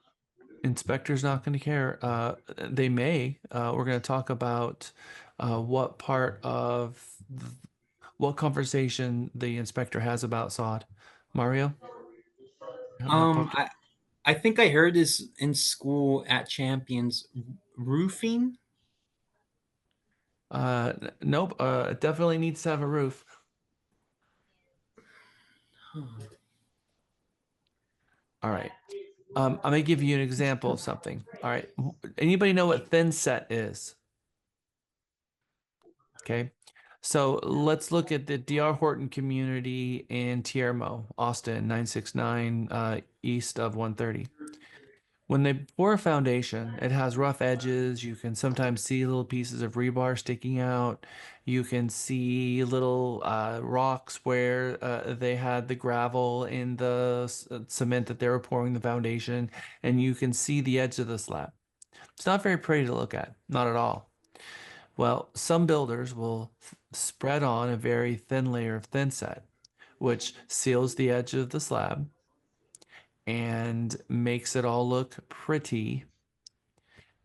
Inspector's not going to care. They may. We're going to talk about what part of what conversation the inspector has about sod. Mario? You have that part? I think I heard this in school at Champions. Roofing. Nope. It definitely needs to have a roof. All right. I'm gonna give you an example of something. All right. Anybody know what thin set is? Okay. So let's look at the DR Horton community in Tiermo, Austin, 969 east of 130. When they pour a foundation, it has rough edges. You can sometimes see little pieces of rebar sticking out. You can see little rocks where they had the gravel in the cement that they were pouring the foundation, and you can see the edge of the slab. It's not very pretty to look at, not at all. Well, some builders will spread on a very thin layer of thin set, which seals the edge of the slab and makes it all look pretty.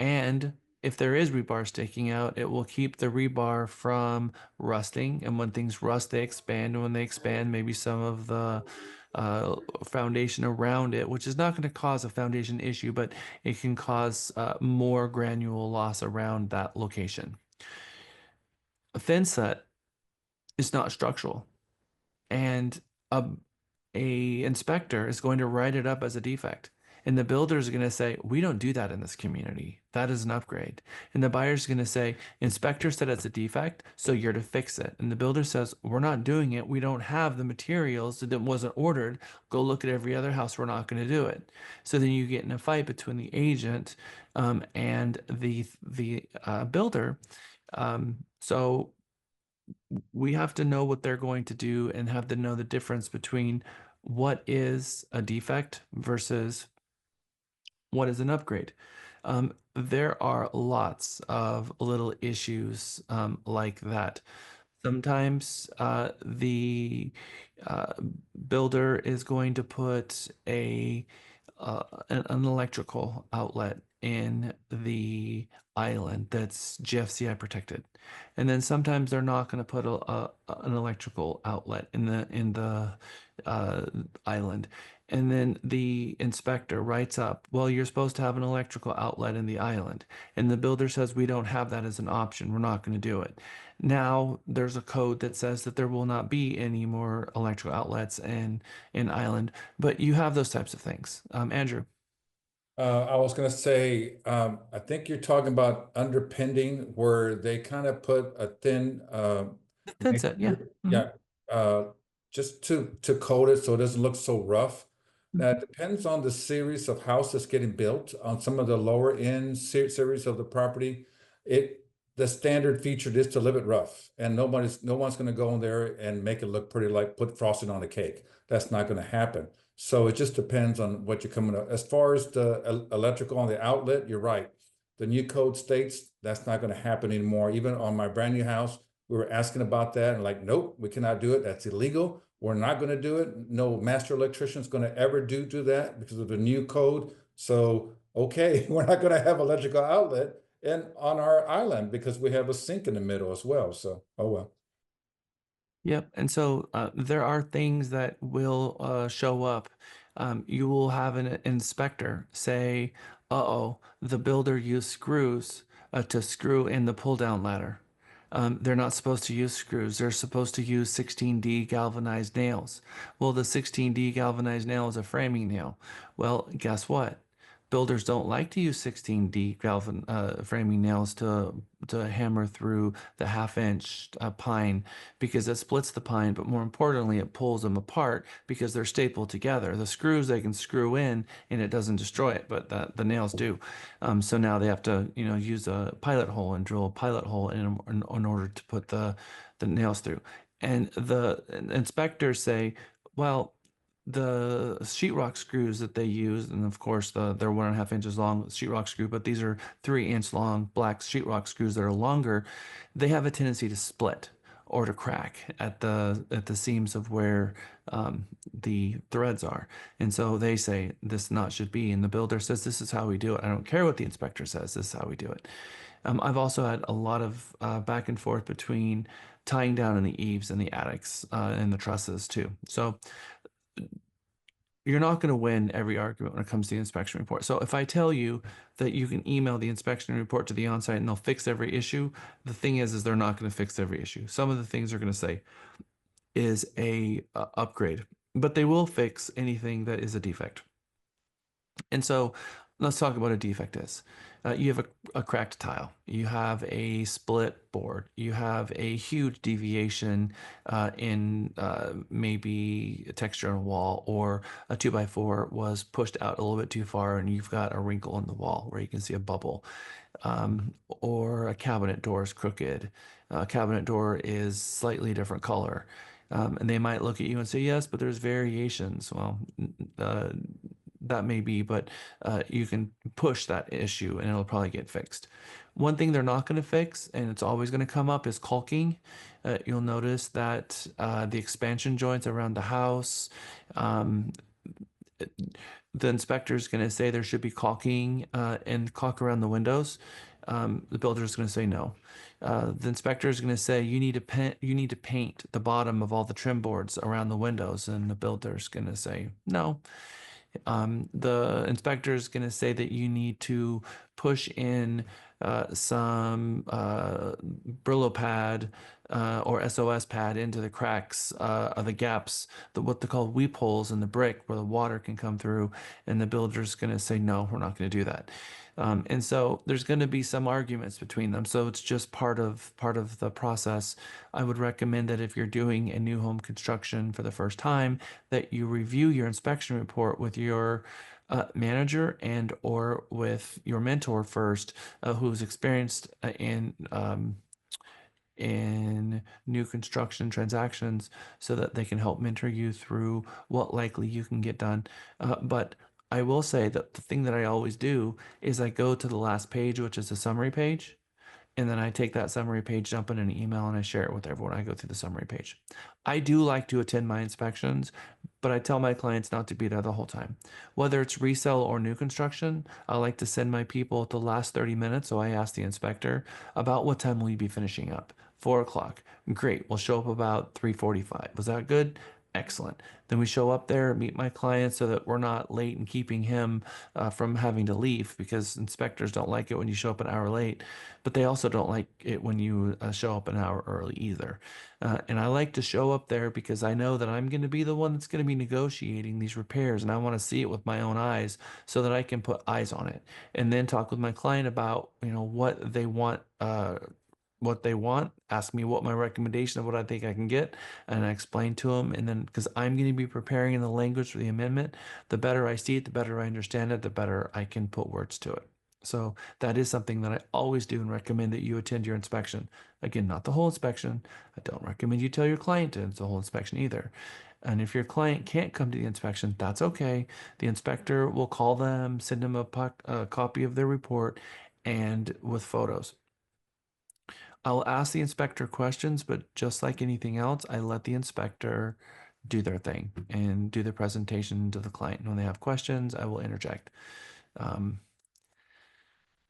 And if there is rebar sticking out, it will keep the rebar from rusting. And when things rust, they expand. And when they expand, maybe some of the foundation around it, which is not going to cause a foundation issue, but it can cause more granule loss around that location. A thin set is not structural, and a inspector is going to write it up as a defect. And the builder is going to say, we don't do that in this community. That is an upgrade. And the buyer is going to say, inspector said it's a defect, so you're to fix it. And the builder says, we're not doing it. We don't have the materials. It wasn't ordered. Go look at every other house. We're not going to do it. So then you get in a fight between the agent and the builder. So we have to know what they're going to do and have to know the difference between what is a defect versus what is an upgrade. There are lots of little issues like that. Sometimes the uh, builder is going to put an electrical outlet in the island that's GFCI protected, and then sometimes they're not going to put an electrical outlet in the uh, island. And then the inspector writes up, well, you're supposed to have an electrical outlet in the island. And the builder says, we don't have that as an option. We're not going to do it. Now there's a code that says that there will not be any more electrical outlets in island, but you have those types of things. Andrew. I was going to say, I think you're talking about underpinning where they kind of put a thin, Thin set, yeah. yeah, just to coat it so it doesn't look so rough. Now, it depends on the series of house that's getting built. On some of the lower end series of the property, the standard feature is to live it rough, and no one's going to go in there and make it look pretty, like put frosting on a cake. That's not going to happen. So it just depends on what you're coming up. As far as the electrical on the outlet, you're right. The new code states that's not going to happen anymore. Even on my brand new house, we were asking about that and like, nope, we cannot do it. That's illegal. We're not going to do it. No master electrician is going to ever do that because of the new code. So, okay, we're not going to have electrical outlet on our island because we have a sink in the middle as well. So, oh well. Yep. And so there are things that will show up. You will have an inspector say, uh-oh, the builder used screws to screw in the pull down ladder. They're not supposed to use screws. They're supposed to use 16D galvanized nails. Well, the 16D galvanized nail is a framing nail. Well, guess what? builders don't like to use 16D galvan framing nails to hammer through the half-inch pine because it splits the pine, but more importantly, it pulls them apart because they're stapled together. The screws they can screw in and it doesn't destroy it, but the nails do. So now they have to, use a pilot hole and drill a pilot hole in order to put the nails through. And the inspectors say, well, the sheetrock screws that they use, and of course they're 1.5 inches long sheetrock screw, but these are 3-inch long black sheetrock screws that are longer. They have a tendency to split or to crack at the seams of where the threads are, and so they say this knot should be, and the builder says this is how we do it. I don't care what the inspector says. This is how we do it. I've also had a lot of back and forth between tying down in the eaves and the attics and the trusses too. So you're not going to win every argument when it comes to the inspection report. So if I tell you that you can email the inspection report to the onsite and they'll fix every issue, the thing is they're not going to fix every issue. Some of the things they're going to say is a upgrade, but they will fix anything that is a defect. And so let's talk about what a defect is. You have a cracked tile, you have a split board, you have a huge deviation in maybe a texture on a wall, or a 2x4 was pushed out a little bit too far and you've got a wrinkle in the wall where you can see a bubble. Or a cabinet door is crooked. A cabinet door is slightly different color. And they might look at you and say, yes, but there's variations. Well, that may be, but you can push that issue and it'll probably get fixed. One thing they're not going to fix, and it's always going to come up, is caulking. You'll notice that the expansion joints around the house, the inspector is going to say there should be caulking and caulk around the windows. The builder is going to say no. The inspector is going to say you need to paint the bottom of all the trim boards around the windows, and the builder is going to say no. The inspector is going to say that you need to push in some Brillo pad or SOS pad into the cracks of the gaps, what they call weep holes in the brick where the water can come through, and the builder's going to say, no, we're not going to do that. And so there's going to be some arguments between them. So it's just part of the process. I would recommend that if you're doing a new home construction for the first time, that you review your inspection report with your manager and or with your mentor first, who's experienced in new construction transactions, so that they can help mentor you through what likely you can get done. But I will say that the thing that I always do is I go to the last page, which is the summary page, and then I take that summary page, dump it in an email, and I share it with everyone. I go through the summary page. I do like to attend my inspections, but I tell my clients not to be there the whole time. Whether it's resale or new construction, I like to send my people at the last 30 minutes. So I ask the inspector, about what time will you be finishing up? 4 o'clock. Great. We'll show up about 3:45. Was that good? Excellent. Then we show up there, meet my client so that we're not late and keeping him from having to leave, because inspectors don't like it when you show up an hour late, but they also don't like it when you show up an hour early either. And I like to show up there because I know that I'm going to be the one that's going to be negotiating these repairs, and I want to see it with my own eyes so that I can put eyes on it, and then talk with my client about, what they want, ask me what my recommendation of what I think I can get, and I explain to them. And then, because I'm going to be preparing in the language for the amendment, the better I see it, the better I understand it, the better I can put words to it. So that is something that I always do and recommend that you attend your inspection. Again, not the whole inspection. I don't recommend you tell your client to attend the whole inspection either. And if your client can't come to the inspection, that's okay. The inspector will call them, send them a copy of their report, and with photos. I'll ask the inspector questions, but just like anything else, I let the inspector do their thing and do the presentation to the client. And when they have questions, I will interject.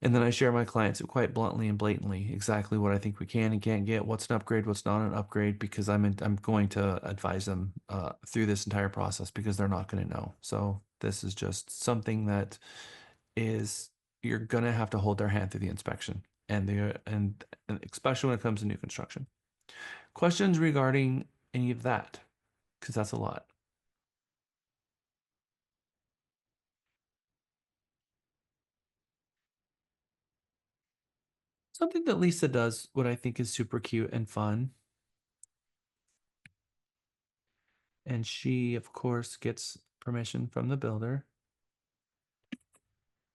And then I share my clients quite bluntly and blatantly exactly what I think we can and can't get, what's an upgrade, what's not an upgrade, because I'm going to advise them through this entire process, because they're not going to know. So this is just something that is, you're going to have to hold their hand through the inspection, and especially when it comes to new construction. Questions regarding any of that? Because that's a lot. Something that Lisa does, what I think is super cute and fun. And she, of course, gets permission from the builder,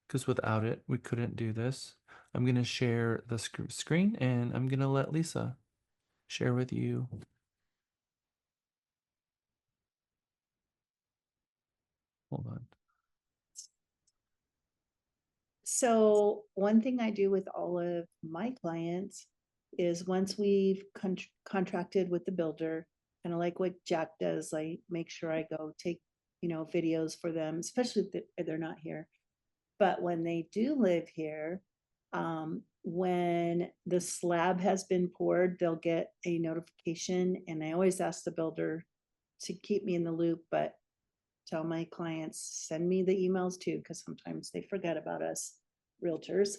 because without it, we couldn't do this. I'm going to share the screen, and I'm going to let Lisa share with you. Hold on. So one thing I do with all of my clients is once we've contracted with the builder, kind of like what Jack does, I make sure I go take, videos for them, especially if they're not here. But when they do live here, when the slab has been poured, they'll get a notification. And I always ask the builder to keep me in the loop, but tell my clients, send me the emails too, because sometimes they forget about us realtors.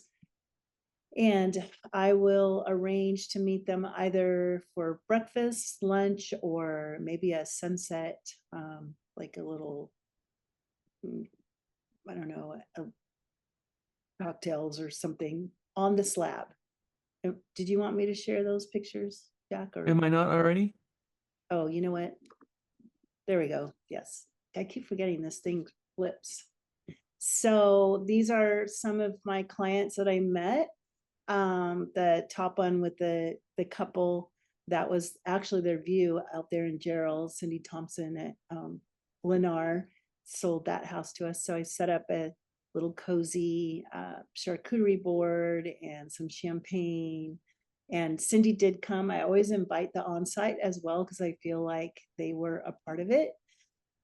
And I will arrange to meet them either for breakfast, lunch, or maybe a sunset, like a little, I don't know, cocktails or something on the slab. Did you want me to share those pictures, Jack? Or Am I not already? Oh, you know what? There we go. Yes. I keep forgetting this thing flips. So these are some of my clients that I met. The top one with the couple, that was actually their view out there in Gerald. Cindy Thompson at Lennar sold that house to us. So I set up a little cozy charcuterie board and some champagne. And Cindy did come. I always invite the on-site as well because I feel like they were a part of it.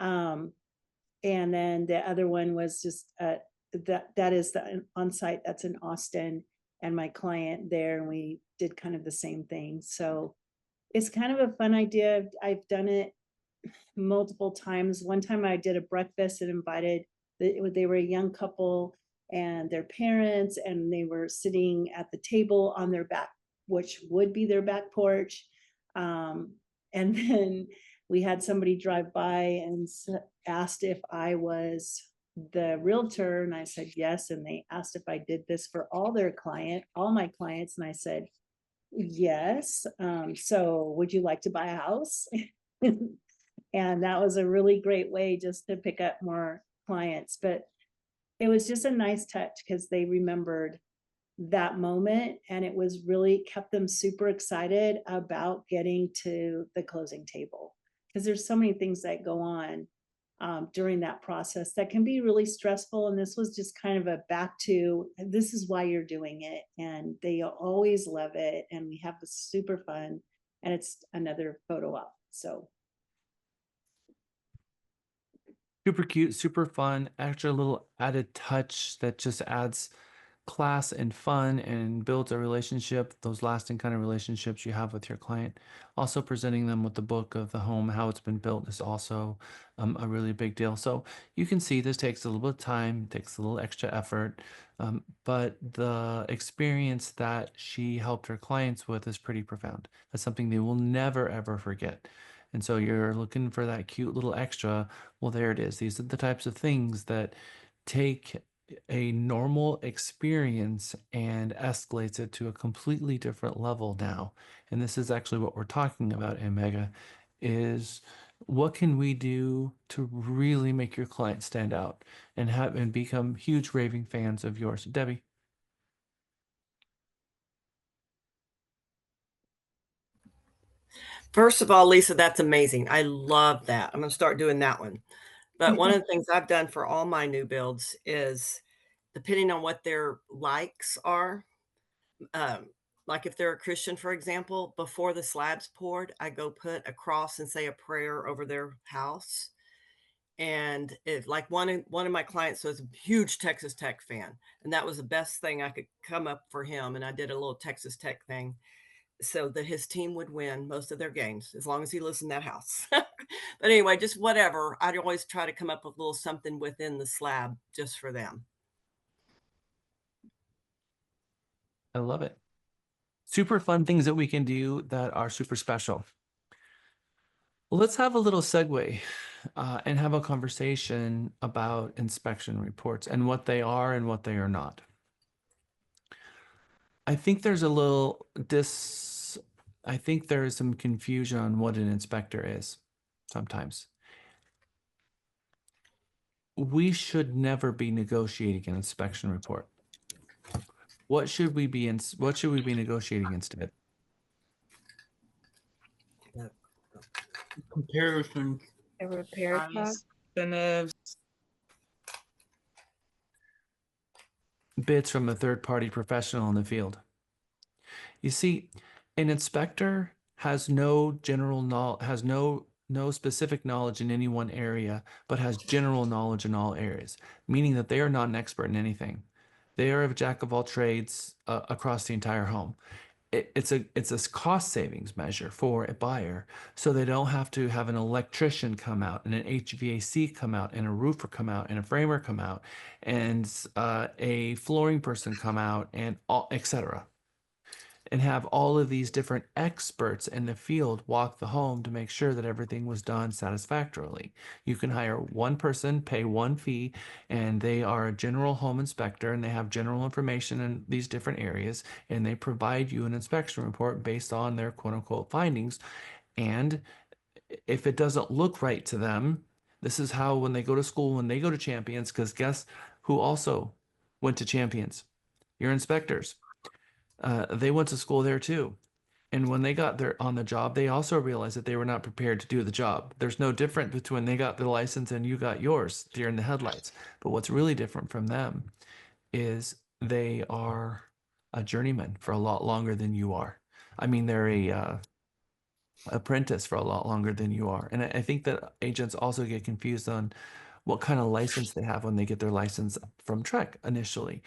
And then the other one was just that is the on-site that's in Austin, and my client there, and we did kind of the same thing. So it's kind of a fun idea. I've done it multiple times. One time I did a breakfast and invited, they were a young couple and their parents, and they were sitting at the table on their back, which would be their back porch. And then we had somebody drive by and asked if I was the realtor, and I said yes. And they asked if I did this for all my clients, and I said yes. So would you like to buy a house? And that was a really great way just to pick up more clients. But it was just a nice touch because they remembered that moment, and it was really kept them super excited about getting to the closing table, because there's so many things that go on during that process that can be really stressful. And this was just kind of a back to, this is why you're doing it. And they always love it. And we have this super fun, and it's another photo op. So Super cute, super fun, extra little added touch that just adds class and fun and builds a relationship, those lasting kind of relationships you have with your client. Also presenting them with the book of the home, how it's been built, is also a really big deal. So you can see this takes a little bit of time, takes a little extra effort, but the experience that she helped her clients with is pretty profound. That's something they will never, ever forget. And so you're looking for that cute little extra. Well, there it is. These are the types of things that take a normal experience and escalates it to a completely different level now. And this is actually what we're talking about in Mega, is what can we do to really make your client stand out and have and become huge raving fans of yours. Debbie. First of all, Lisa, that's amazing. I love that. I'm going to start doing that one. But one of the things I've done for all my new builds is, depending on what their likes are, like if they're a Christian, for example, before the slab's poured, I go put a cross and say a prayer over their house. And if, like, one of my clients was a huge Texas Tech fan, and that was the best thing I could come up for him. And I did a little Texas Tech thing so that his team would win most of their games, as long as he lives in that house. But anyway, just whatever. I'd always try to come up with a little something within the slab just for them. I love it. Super fun things that we can do that are super special. Well, let's have a little segue and have a conversation about inspection reports and what they are and what they are not. I think there's a little I think there is some confusion on what an inspector is sometimes. We should never be negotiating an inspection report. What should we be negotiating instead? Comparison. A repair cost. Incentives. Bids from a third-party professional in the field. You see, an inspector has no specific knowledge in any one area, but has general knowledge in all areas, meaning that they are not an expert in anything. They are a jack of all trades across the entire home. It's a cost savings measure for a buyer, so they don't have to have an electrician come out and an HVAC come out and a roofer come out and a framer come out and a flooring person come out and all, etc. And have all of these different experts in the field walk the home to make sure that everything was done satisfactorily. You can hire one person, pay one fee, and they are a general home inspector and they have general information in these different areas, and they provide you an inspection report based on their quote unquote findings. And if it doesn't look right to them, this is how when they go to school, when they go to Champions, because guess who also went to Champions? Your inspectors. They went to school there too. And when they got there on the job, they also realized that they were not prepared to do the job. There's no difference between they got the license and you got yours, deer in the headlights. But what's really different from them is they are a journeyman for a lot longer than you are. I mean, they're a apprentice for a lot longer than you are. And I think that agents also get confused on what kind of license they have when they get their license from Trek initially.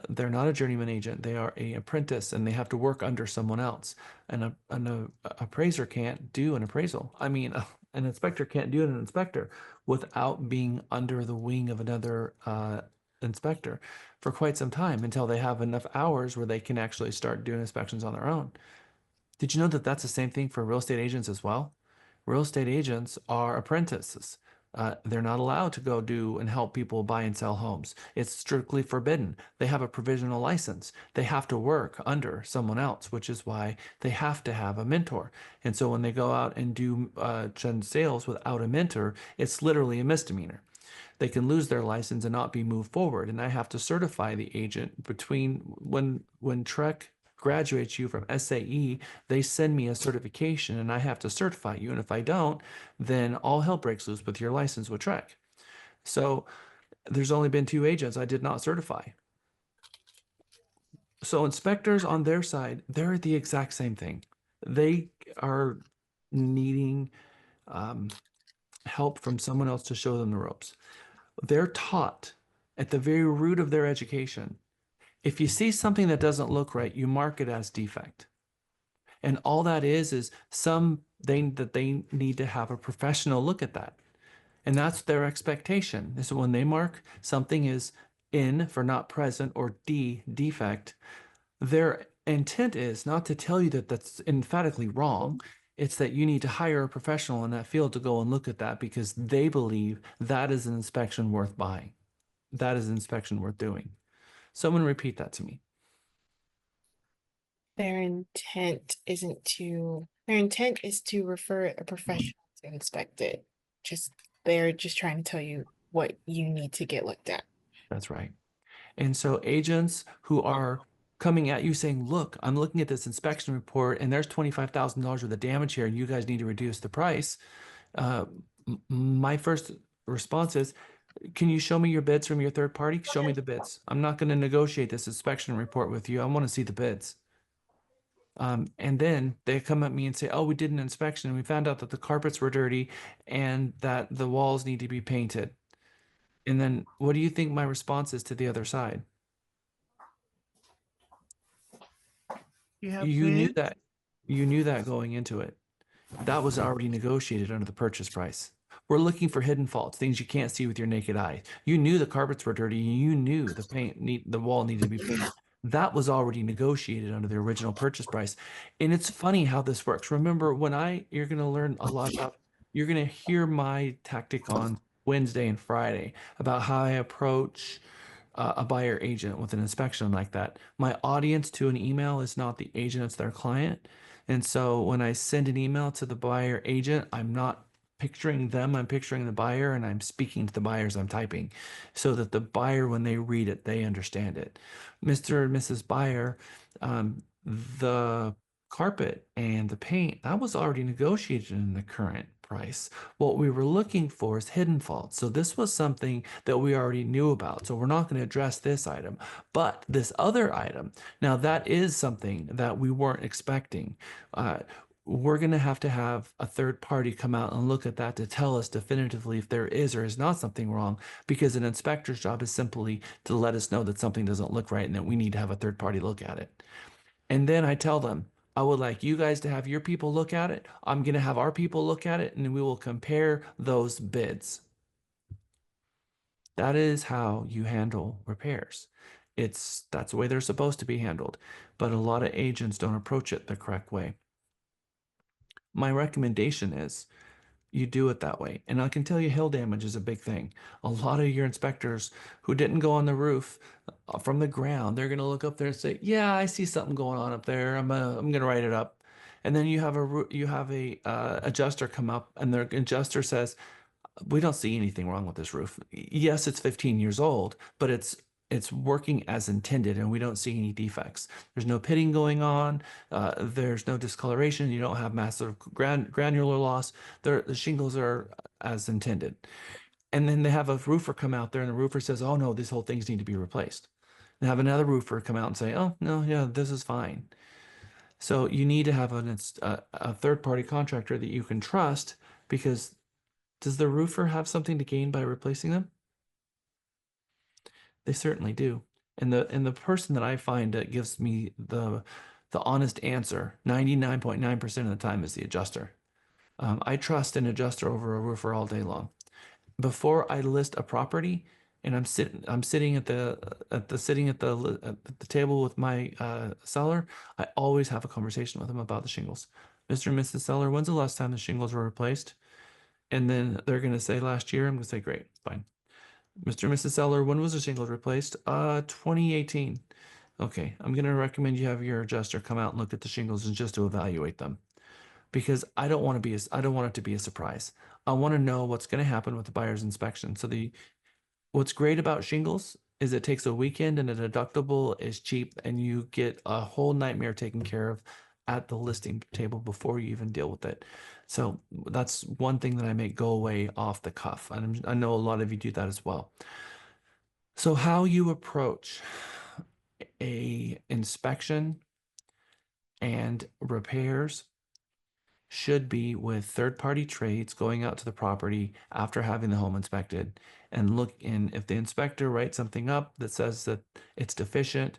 They're not a journeyman agent, they are a apprentice and they have to work under someone else. And an appraiser can't do an appraisal. I mean, an inspector can't do an inspector without being under the wing of another inspector for quite some time until they have enough hours where they can actually start doing inspections on their own. Did you know that that's the same thing for real estate agents as well? Real estate agents are apprentices. They're not allowed to go do and help people buy and sell homes. It's strictly forbidden. They have a provisional license. They have to work under someone else, which is why they have to have a mentor. And so when they go out and do sales without a mentor, it's literally a misdemeanor. They can lose their license and not be moved forward. And I have to certify the agent between when Trek graduates you from SAE, they send me a certification and I have to certify you. And if I don't, then all hell breaks loose with your license with Trek. So there's only been 2 agents I did not certify. So inspectors on their side, they're the exact same thing. They are needing help from someone else to show them the ropes. They're taught at the very root of their education. If you see something that doesn't look right, you mark it as defect. And all that is something that they need to have a professional look at that. And that's their expectation. So when they mark something is in for not present or defect, their intent is not to tell you that that's emphatically wrong. It's that you need to hire a professional in that field to go and look at that because they believe that is an inspection worth buying. That is an inspection worth doing. Someone repeat that to me. Their intent is to refer a professional to inspect it. They're just trying to tell you what you need to get looked at. That's right. And so agents who are coming at you saying, look, I'm looking at this inspection report and there's $25,000 worth of damage here and you guys need to reduce the price. My first response is, can you show me your bids from your third party? Show me the bids. I'm not going to negotiate this inspection report with you. I want to see the bids. And then they come at me and say, oh, we did an inspection and we found out that the carpets were dirty and that the walls need to be painted. And then what do you think my response is to the other side? You knew that. You knew that going into it. That was already negotiated under the purchase price. We're looking for hidden faults, things you can't see with your naked eye. You knew the carpets were dirty. You knew the wall needed to be painted. That was already negotiated under the original purchase price. And it's funny how this works. Remember, you're going to learn a lot about, you're going to hear my tactic on Wednesday and Friday about how I approach a buyer agent with an inspection like that. My audience to an email is not the agent, it's their client. And so when I send an email to the buyer agent, I'm not picturing them, I'm picturing the buyer, and I'm speaking to the buyers I'm typing so that the buyer, when they read it, they understand it. Mr. and Mrs. Buyer, the carpet and the paint, that was already negotiated in the current price. What we were looking for is hidden faults. So this was something that we already knew about. So we're not going to address this item, but this other item, now that is something that we weren't expecting. We're going to have a third party come out and look at that to tell us definitively if there is or is not something wrong, because an inspector's job is simply to let us know that something doesn't look right and that we need to have a third party look at it. And then I tell them, I would like you guys to have your people look at it. I'm going to have our people look at it, and we will compare those bids. That is how you handle repairs. That's the way they're supposed to be handled, but a lot of agents don't approach it the correct way. My recommendation is you do it that way. And I can tell you hail damage is a big thing. A lot of your inspectors who didn't go on the roof from the ground, they're going to look up there and say, "Yeah, I see something going on up there. I'm going to write it up." And then you have a adjuster come up, and the adjuster says, "We don't see anything wrong with this roof. Yes, it's 15 years old, but it's working as intended, and we don't see any defects. There's no pitting going on. There's no discoloration. You don't have massive granular loss. The shingles are as intended." And then they have a roofer come out there, and the roofer says, "Oh no, these whole things need to be replaced." They have another roofer come out and say, "Oh no, yeah, this is fine." So you need to have a third-party contractor that you can trust, because does the roofer have something to gain by replacing them? They certainly do. And the person that I find that gives me the honest answer 99.9% of the time is the adjuster. I trust an adjuster over a roofer all day long. Before I list a property, and I'm sitting at the table with my seller, I always have a conversation with them about the shingles. "Mr. and Mrs. Seller, when's the last time the shingles were replaced?" And then they're going to say last year. I'm going to say, "Great, fine." "Mr. and Mrs. Seller, when was the shingles replaced?" 2018. "Okay, I'm going to recommend you have your adjuster come out and look at the shingles and just to evaluate them, because I don't want it to be a surprise. I want to know what's going to happen with the buyer's inspection." So what's great about shingles is it takes a weekend, and a deductible is cheap, and you get a whole nightmare taken care of at the listing table before you even deal with it. So that's one thing that I make go away off the cuff. And I know a lot of you do that as well. So how you approach a inspection and repairs should be with third-party trades going out to the property after having the home inspected, and look in. If the inspector writes something up that says that it's deficient,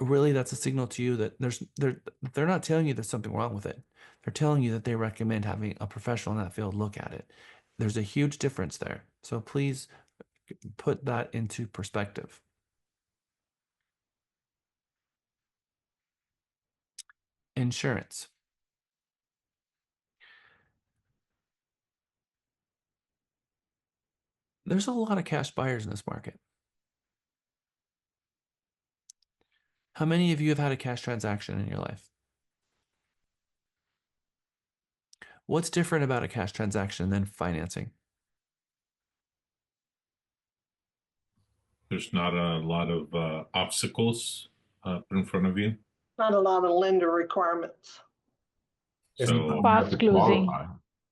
really that's a signal to you that they're not telling you there's something wrong with it. They're telling you that they recommend having a professional in that field look at it. There's a huge difference there. So please put that into perspective. Insurance. There's a lot of cash buyers in this market. How many of you have had a cash transaction in your life? What's different about a cash transaction than financing? There's not a lot of obstacles put in front of you. Not a lot of lender requirements. So Fast closing.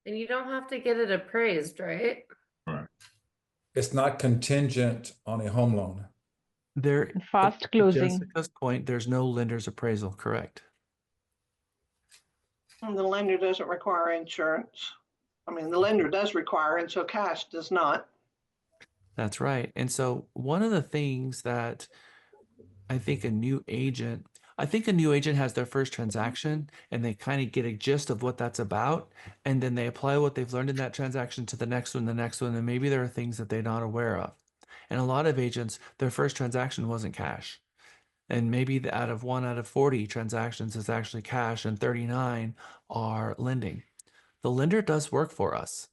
And you don't have to get it appraised, right? right. It's not contingent on a home loan. Fast closing. Jessica's point, there's no lender's appraisal, correct? And the lender doesn't require insurance. I mean, the lender does require it, so cash does not. That's right. And so one of the things that I think a new agent has their first transaction, and they kind of get a gist of what that's about. And then they apply what they've learned in that transaction to the next one, and maybe there are things that they're not aware of. And a lot of agents, their first transaction wasn't cash. And maybe out of 40 transactions is actually cash, and 39 are lending. The lender does work for us.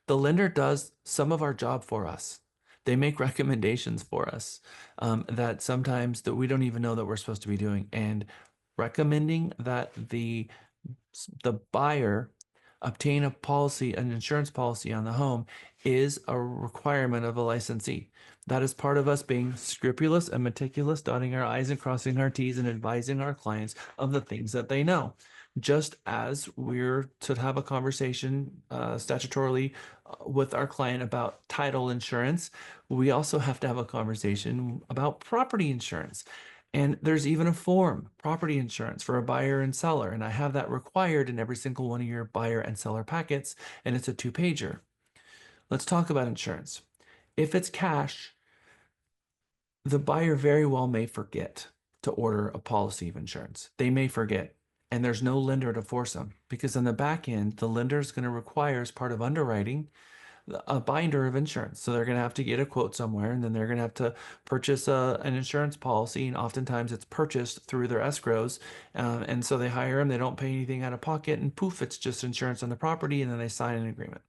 The lender does some of our job for us. They make recommendations for us that sometimes that we don't even know that we're supposed to be doing, and recommending that the buyer obtain a policy, an insurance policy on the home, is a requirement of a licensee. That is part of us being scrupulous and meticulous, dotting our I's and crossing our T's and advising our clients of the things that they know. Just as we're to have a conversation statutorily with our client about title insurance, we also have to have a conversation about property insurance. And there's even a form, property insurance, for a buyer and seller. And I have that required in every single one of your buyer and seller packets. And it's a 2-pager. Let's talk about insurance. If it's cash, the buyer very well may forget to order a policy of insurance. They may forget. And there's no lender to force them, because on the back end, the lender is going to require, as part of underwriting, a binder of insurance. So they're going to have to get a quote somewhere, and then they're going to have to purchase an insurance policy. And oftentimes it's purchased through their escrows. And so they hire them, they don't pay anything out of pocket, and poof, it's just insurance on the property. And then they sign an agreement.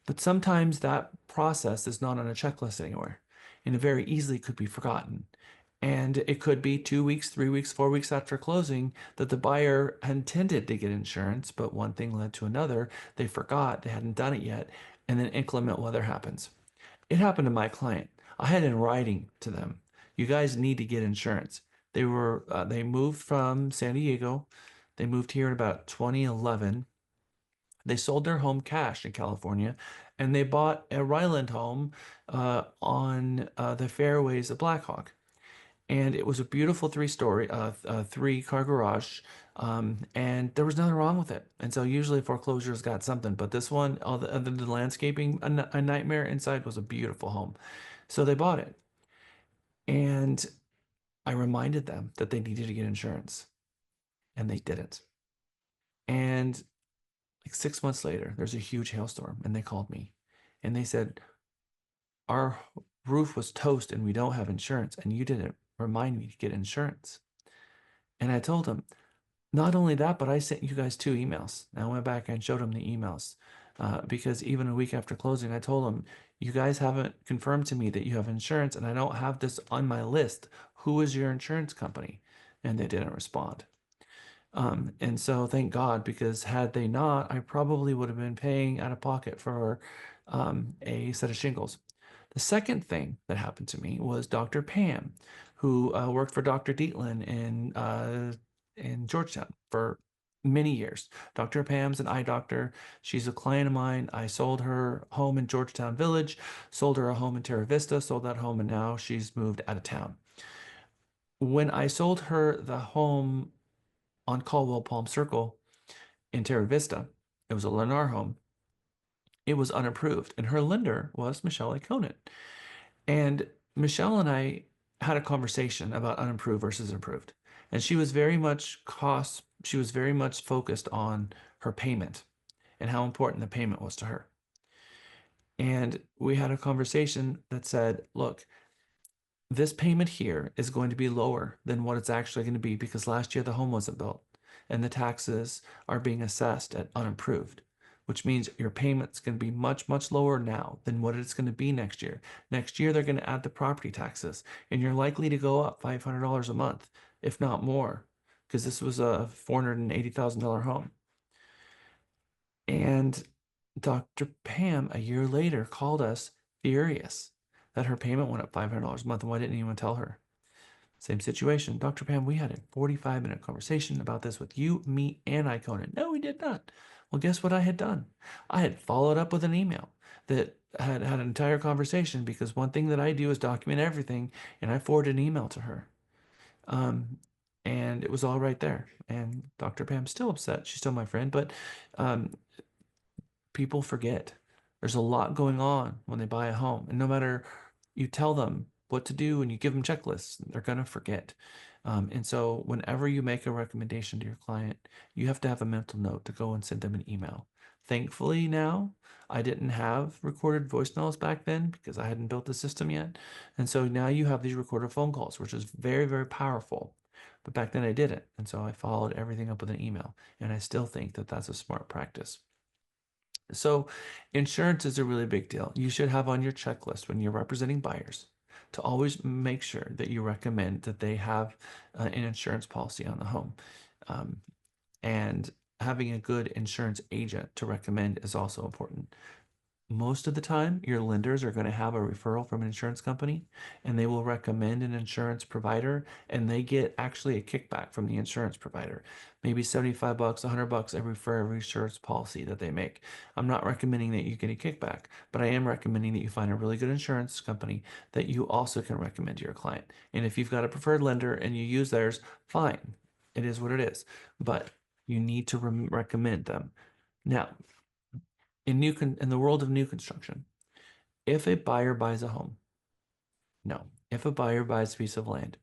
But sometimes that process is not on a checklist anywhere, and it very easily could be forgotten. And it could be 2 weeks, 3 weeks, 4 weeks after closing that the buyer intended to get insurance, but one thing led to another. They forgot, they hadn't done it yet, and then inclement weather happens. It happened to my client. I had in writing to them, you guys need to get insurance. They moved from San Diego. They moved here in about 2011. They sold their home cash in California, and they bought a Ryland home on the fairways of Blackhawk. And it was a beautiful 3-story, 3-car garage, and there was nothing wrong with it. And so usually foreclosures got something, but this one, other than the landscaping, a nightmare, inside was a beautiful home. So they bought it, and I reminded them that they needed to get insurance, and they didn't. And like 6 months later, there's a huge hailstorm, and they called me, and they said, our roof was toast, and we don't have insurance, and you didn't remind me to get insurance. And I told them, not only that, but I sent you guys 2 emails. And I went back and showed them the emails because even a week after closing, I told them, you guys haven't confirmed to me that you have insurance, and I don't have this on my list. Who is your insurance company? And they didn't respond. And so thank God, because had they not, I probably would have been paying out of pocket for a set of shingles. The second thing that happened to me was Dr. Pam, who worked for Dr. Dietland in Georgetown for many years. Dr. Pam's an eye doctor. She's a client of mine. I sold her home in Georgetown Village, sold her a home in Terra Vista, sold that home, and now she's moved out of town. When I sold her the home on Caldwell Palm Circle in Terra Vista, it was a Lennar home. It was unapproved, and her lender was Michelle Conant. And Michelle and I had a conversation about unapproved versus approved. And she was very much focused on her payment and how important the payment was to her. And we had a conversation that said, look, this payment here is going to be lower than what it's actually going to be because last year the home wasn't built and the taxes are being assessed at unapproved, which means your payment's going to be much, much lower now than what it's going to be next year. Next year, they're going to add the property taxes, and you're likely to go up $500 a month, if not more, because this was a $480,000 home. And Dr. Pam, a year later, called us furious that her payment went up $500 a month, and why didn't anyone tell her? Same situation. Dr. Pam, we had a 45-minute conversation about this with you, me, and Icona. No, we did not. Well, guess what I had done? I had followed up with an email that had an entire conversation, because one thing that I do is document everything, and I forwarded an email to her. And it was all right there. And Dr. Pam's still upset. She's still my friend, but people forget. There's a lot going on when they buy a home. And no matter you tell them what to do and you give them checklists, they're going to forget. And so whenever you make a recommendation to your client, you have to have a mental note to go and send them an email. Thankfully now, I didn't have recorded voicemails back then because I hadn't built the system yet. And so now you have these recorded phone calls, which is very, very powerful. But back then I didn't. And so I followed everything up with an email. And I still think that that's a smart practice. So insurance is a really big deal. You should have on your checklist when you're representing buyers to always make sure that you recommend that they have an insurance policy on the home. And having a good insurance agent to recommend is also important. Most of the time, your lenders are going to have a referral from an insurance company and they will recommend an insurance provider and they get actually a kickback from the insurance provider. Maybe 75 bucks, $100 for every insurance policy that they make. I'm not recommending that you get a kickback, but I am recommending that you find a really good insurance company that you also can recommend to your client. And if you've got a preferred lender and you use theirs, fine. It is what it is. But you need to recommend them. Now, in the world of new construction, if a buyer buys a home, if a buyer buys a piece of land,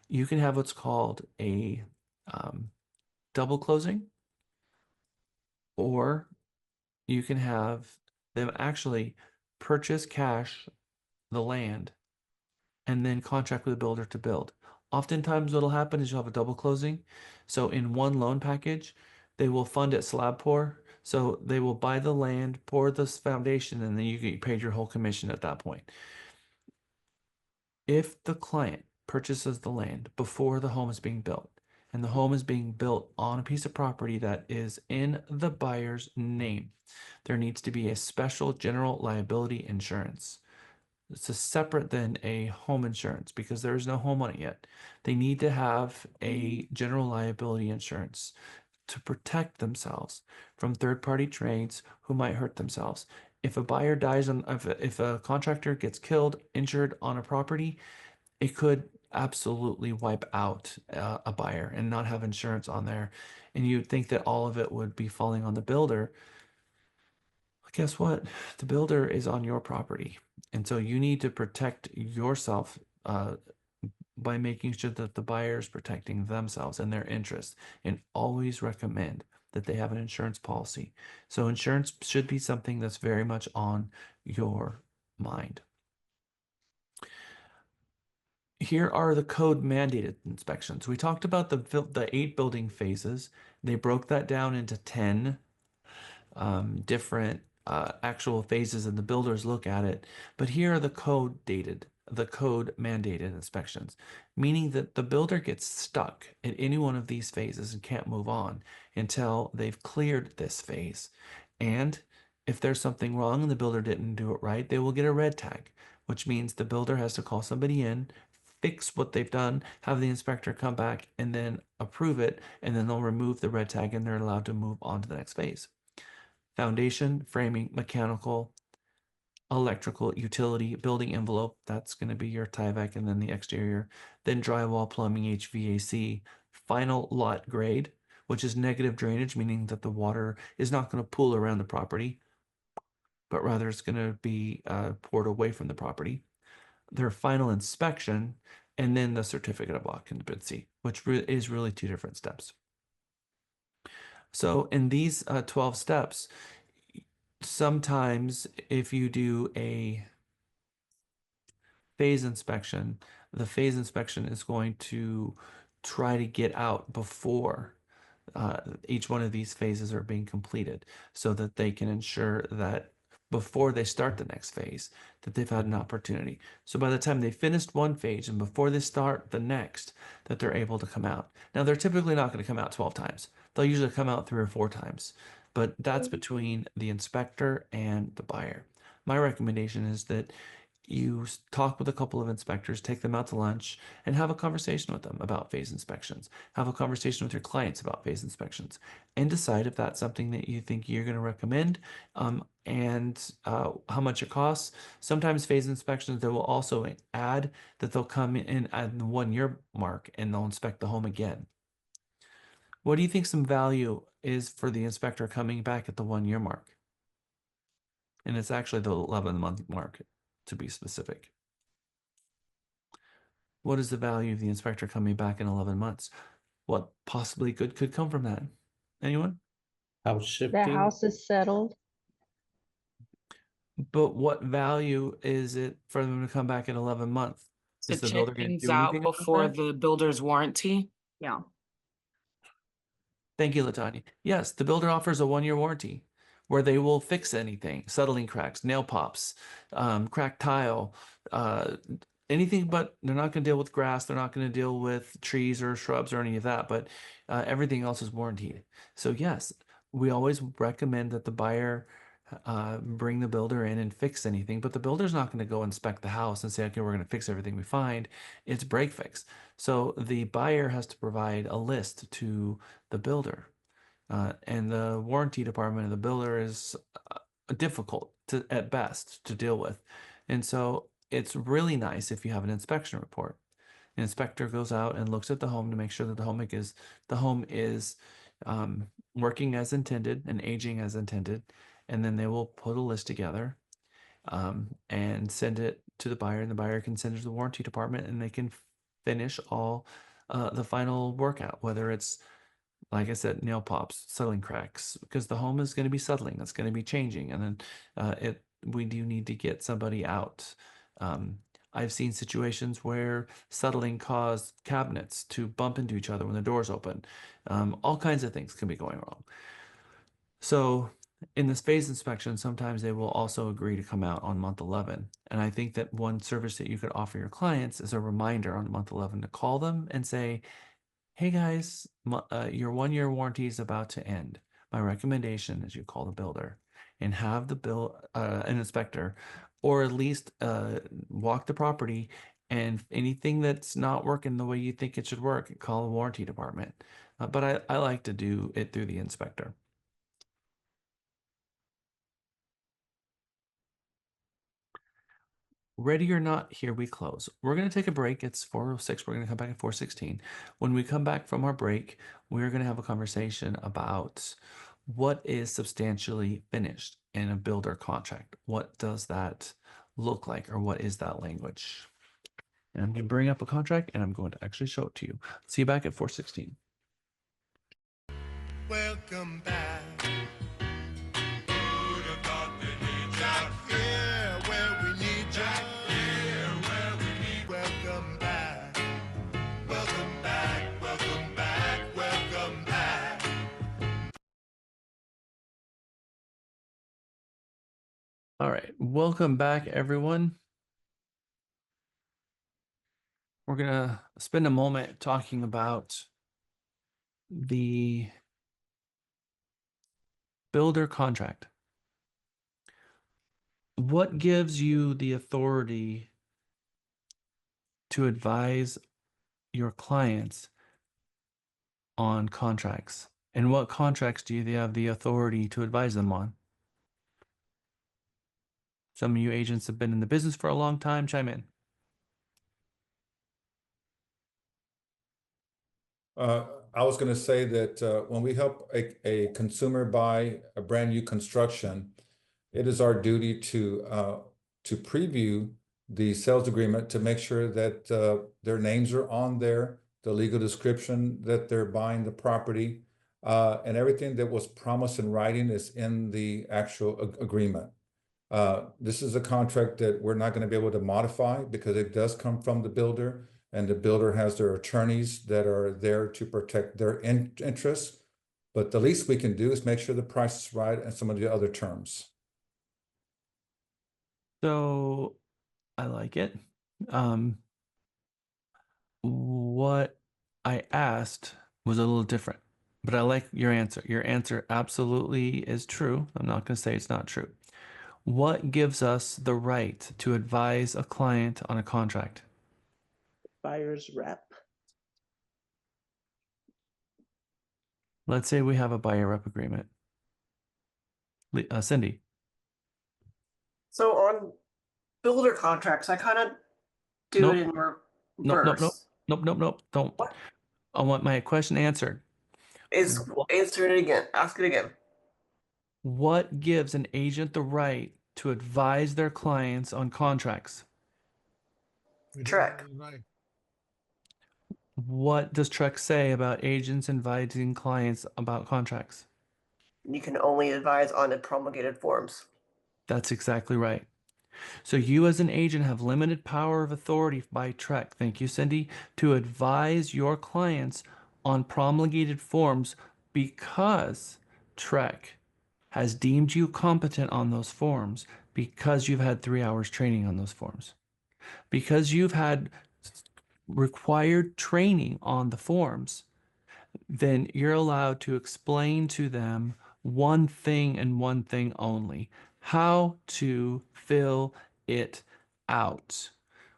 you can have what's called a double closing, or you can have them actually purchase cash the land and then contract with a builder to build. Oftentimes what'll happen is you'll have a double closing. So in one loan package, they will fund it slab pour. So they will buy the land, pour this foundation, and then you get paid your whole commission at that point. If the client purchases the land before the home is being built, and the home is being built on a piece of property that is in the buyer's name, there needs to be a special general liability insurance. It's a separate than a home insurance because there is no home on it yet. They need to have a general liability insurance to protect themselves from third-party trades who might hurt themselves. If a buyer dies if a contractor gets killed, injured on a property, it could absolutely wipe out a buyer and not have insurance on there. And you'd think that all of it would be falling on the builder. Guess what? The builder is on your property. And so you need to protect yourself by making sure that the buyer is protecting themselves and their interests. And always recommend that they have an insurance policy. So insurance should be something that's very much on your mind. Here are the code mandated inspections. We talked about the 8 building phases. They broke that down into 10 different actual phases, and the builders look at it. But here are the code mandated inspections, meaning that the builder gets stuck at any one of these phases and can't move on until they've cleared this phase. And if there's something wrong and the builder didn't do it right, they will get a red tag, which means the builder has to call somebody in, fix what they've done, have the inspector come back and then approve it, and then they'll remove the red tag and they're allowed to move on to the next phase. Foundation, framing, mechanical, electrical, utility, building envelope, that's going to be your Tyvek, and then the exterior, then drywall, plumbing, HVAC, final lot grade, which is negative drainage, meaning that the water is not going to pool around the property, but rather it's going to be poured away from the property. Their final inspection, and then the certificate of occupancy, which is really 2 different steps. So in these 12 steps, sometimes if you do a phase inspection, the phase inspection is going to try to get out before each one of these phases are being completed so that they can ensure that before they start the next phase that they've had an opportunity. So by the time they finished one phase and before they start the next, that they're able to come out. Now they're typically not going to come out 12 times. They'll usually come out 3 or 4 times, but that's between the inspector and the buyer. My recommendation is that you talk with a couple of inspectors, take them out to lunch, and have a conversation with them about phase inspections. Have a conversation with your clients about phase inspections, and decide if that's something that you think you're going to recommend, and how much it costs. Sometimes phase inspections, they will also add that they'll come in at the 1-year mark and they'll inspect the home again. What do you think some value is for the inspector coming back at the 1-year mark? And it's actually the 11-month mark, to be specific. What is the value of the inspector coming back in 11 months? What possibly good could come from that? Anyone? House The shifting. house is settled. But what value is it for them to come back in 11 months? To Is the check builder going to things do out anything about before that? the builder's warranty. Yeah. Thank you, Latanya. Yes, the builder offers a 1-year warranty. where they will fix anything, settling cracks, nail pops, cracked tile, anything, but they're not going to deal with grass. They're not going to deal with trees or shrubs or any of that, but everything else is warranted. So yes, we always recommend that the buyer bring the builder in and fix anything, but the builder's not going to go inspect the house and say, okay, we're going to fix everything we find. It's break fix. So the buyer has to provide a list to the builder. And the warranty department of the builder is difficult to, at best, to deal with. And so it's really nice if you have an inspection report. An inspector goes out and looks at the home to make sure that the home is working as intended and aging as intended. And then they will put a list together and send it to the buyer, and the buyer can send it to the warranty department, and they can finish all the final workout, whether it's, like I said, nail pops, settling cracks, because the home is going to be settling, it's going to be changing, and then we do need to get somebody out. I've seen situations where settling caused cabinets to bump into each other when the doors open. All kinds of things can be going wrong. So in this phase inspection, sometimes they will also agree to come out on month 11. And I think that one service that you could offer your clients is a reminder on month 11 to call them and say, hey guys, your 1 year warranty is about to end. My recommendation is you call the builder and have an inspector, or at least walk the property, and anything that's not working the way you think it should work, call the warranty department. But I like to do it through the inspector. Ready or not, here we close. We're going to take a break. It's 4:06. We're going to come back at 4:16. When we come back from our break, we're going to have a conversation about what is substantially finished in a builder contract. What does that look like, or what is that language? And I'm going to bring up a contract, and I'm going to actually show it to you. See you back at 4:16. Welcome back. Who'd have thought they need ya? Here where we need ya. Here where we need. Welcome back. Welcome back. Welcome back. Welcome back. All right. Welcome back, everyone. We're going to spend a moment talking about the builder contract. What gives you the authority to advise your clients on contracts? And what contracts do you have the authority to advise them on? Some of you agents have been in the business for a long time. Chime in. I was going to say that when we help a consumer buy a brand new construction, it is our duty to preview the sales agreement to make sure that their names are on there, the legal description that they're buying the property, and everything that was promised in writing is in the actual agreement. This is a contract that we're not going to be able to modify because it does come from the builder, and the builder has their attorneys that are there to protect their interests. But the least we can do is make sure the price is right and some of the other terms. So I like it. What I asked was a little different, but I like your answer. Your answer absolutely is true. I'm not going to say it's not true. What gives us the right to advise a client on a contract? Buyer's rep. Let's say we have a buyer rep agreement. Cindy. So on builder contracts, I kind of do Nope. it in Nope, nope, nope, reverse. nope. Don't. What? I want my question answered. Answer it again. Ask it again. What gives an agent the right to advise their clients on contracts? Trek. What does Trek say about agents advising clients about contracts? You can only advise on the promulgated forms. That's exactly right. So you as an agent have limited power of authority by Trek, thank you, Cindy, to advise your clients on promulgated forms because Trek has deemed you competent on those forms because you've had 3 hours training on those forms. Because you've had required training on the forms, then you're allowed to explain to them one thing and one thing only: how to fill it out.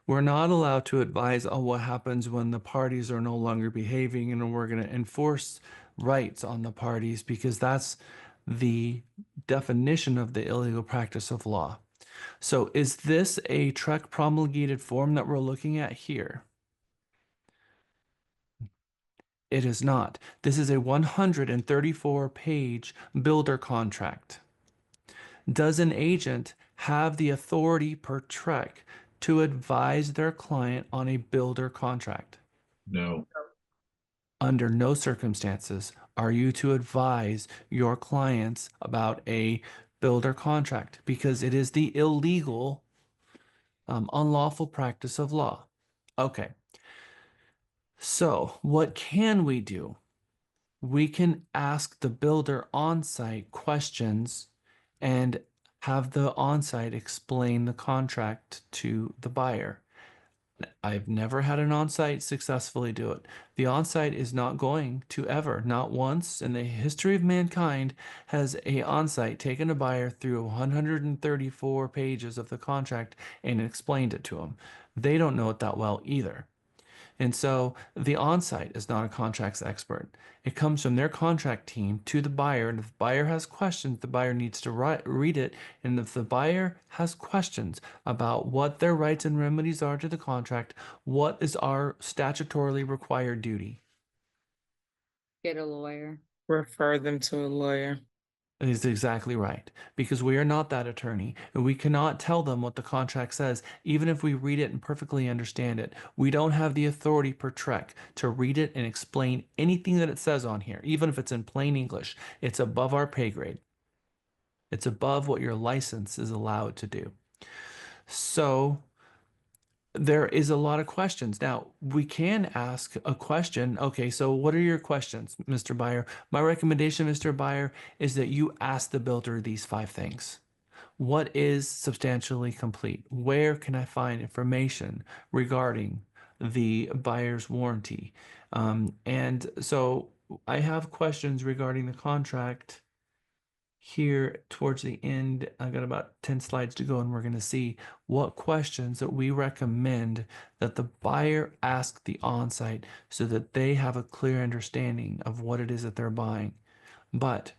We're not allowed to advise on what happens when the parties are no longer behaving and we're going to enforce rights on the parties, because that's the definition of the illegal practice of law. So is this a TREC promulgated form that we're looking at here? It is not. This is a 134-page builder contract. Does an agent have the authority per TREC to advise their client on a builder contract? No. Under no circumstances are you to advise your clients about a builder contract, because it is the illegal, unlawful practice of law. Okay. So what can we do? We can ask the builder on-site questions and have the on-site explain the contract to the buyer. I've never had an on-site successfully do it. The on-site is not going to ever, not once in the history of mankind, has a on-site taken a buyer through 134 pages of the contract and explained it to them. They don't know it that well either. And so the on-site is not a contracts expert. It comes from their contract team to the buyer. And if the buyer has questions, the buyer needs to read it. And if the buyer has questions about what their rights and remedies are to the contract, what is our statutorily required duty? Get a lawyer. Refer them to a lawyer. Is exactly right, because we are not that attorney and we cannot tell them what the contract says, even if we read it and perfectly understand it. We don't have the authority per TREC to read it and explain anything that it says on here, even if it's in plain English. It's above our pay grade. It's above what your license is allowed to do. So there is a lot of questions. Now, we can ask a question. Okay, so what are your questions, Mr. Buyer? My recommendation, Mr. Buyer, is that you ask the builder these 5 things. What is substantially complete? Where can I find information regarding the buyer's warranty? And so I have questions regarding the contract here towards the end. I've got about 10 slides to go, and we're going to see what questions that we recommend that the buyer ask the on-site so that they have a clear understanding of what it is that they're buying. But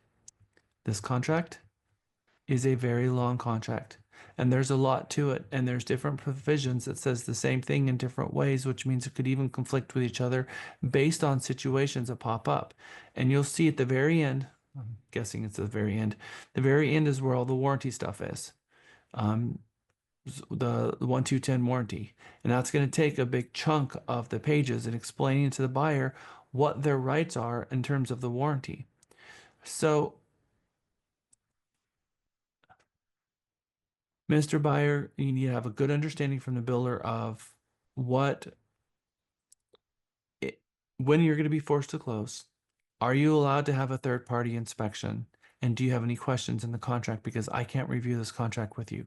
this contract is a very long contract, and there's a lot to it, and there's different provisions that says the same thing in different ways, which means it could even conflict with each other based on situations that pop up. And you'll see at the very end, I'm guessing it's the very end. The very end is where all the warranty stuff is. The 1-2-10 warranty. And that's going to take a big chunk of the pages and explaining to the buyer what their rights are in terms of the warranty. So, Mr. Buyer, you need to have a good understanding from the builder of what when you're going to be forced to close. Are you allowed to have a third-party inspection? And do you have any questions in the contract? Because I can't review this contract with you.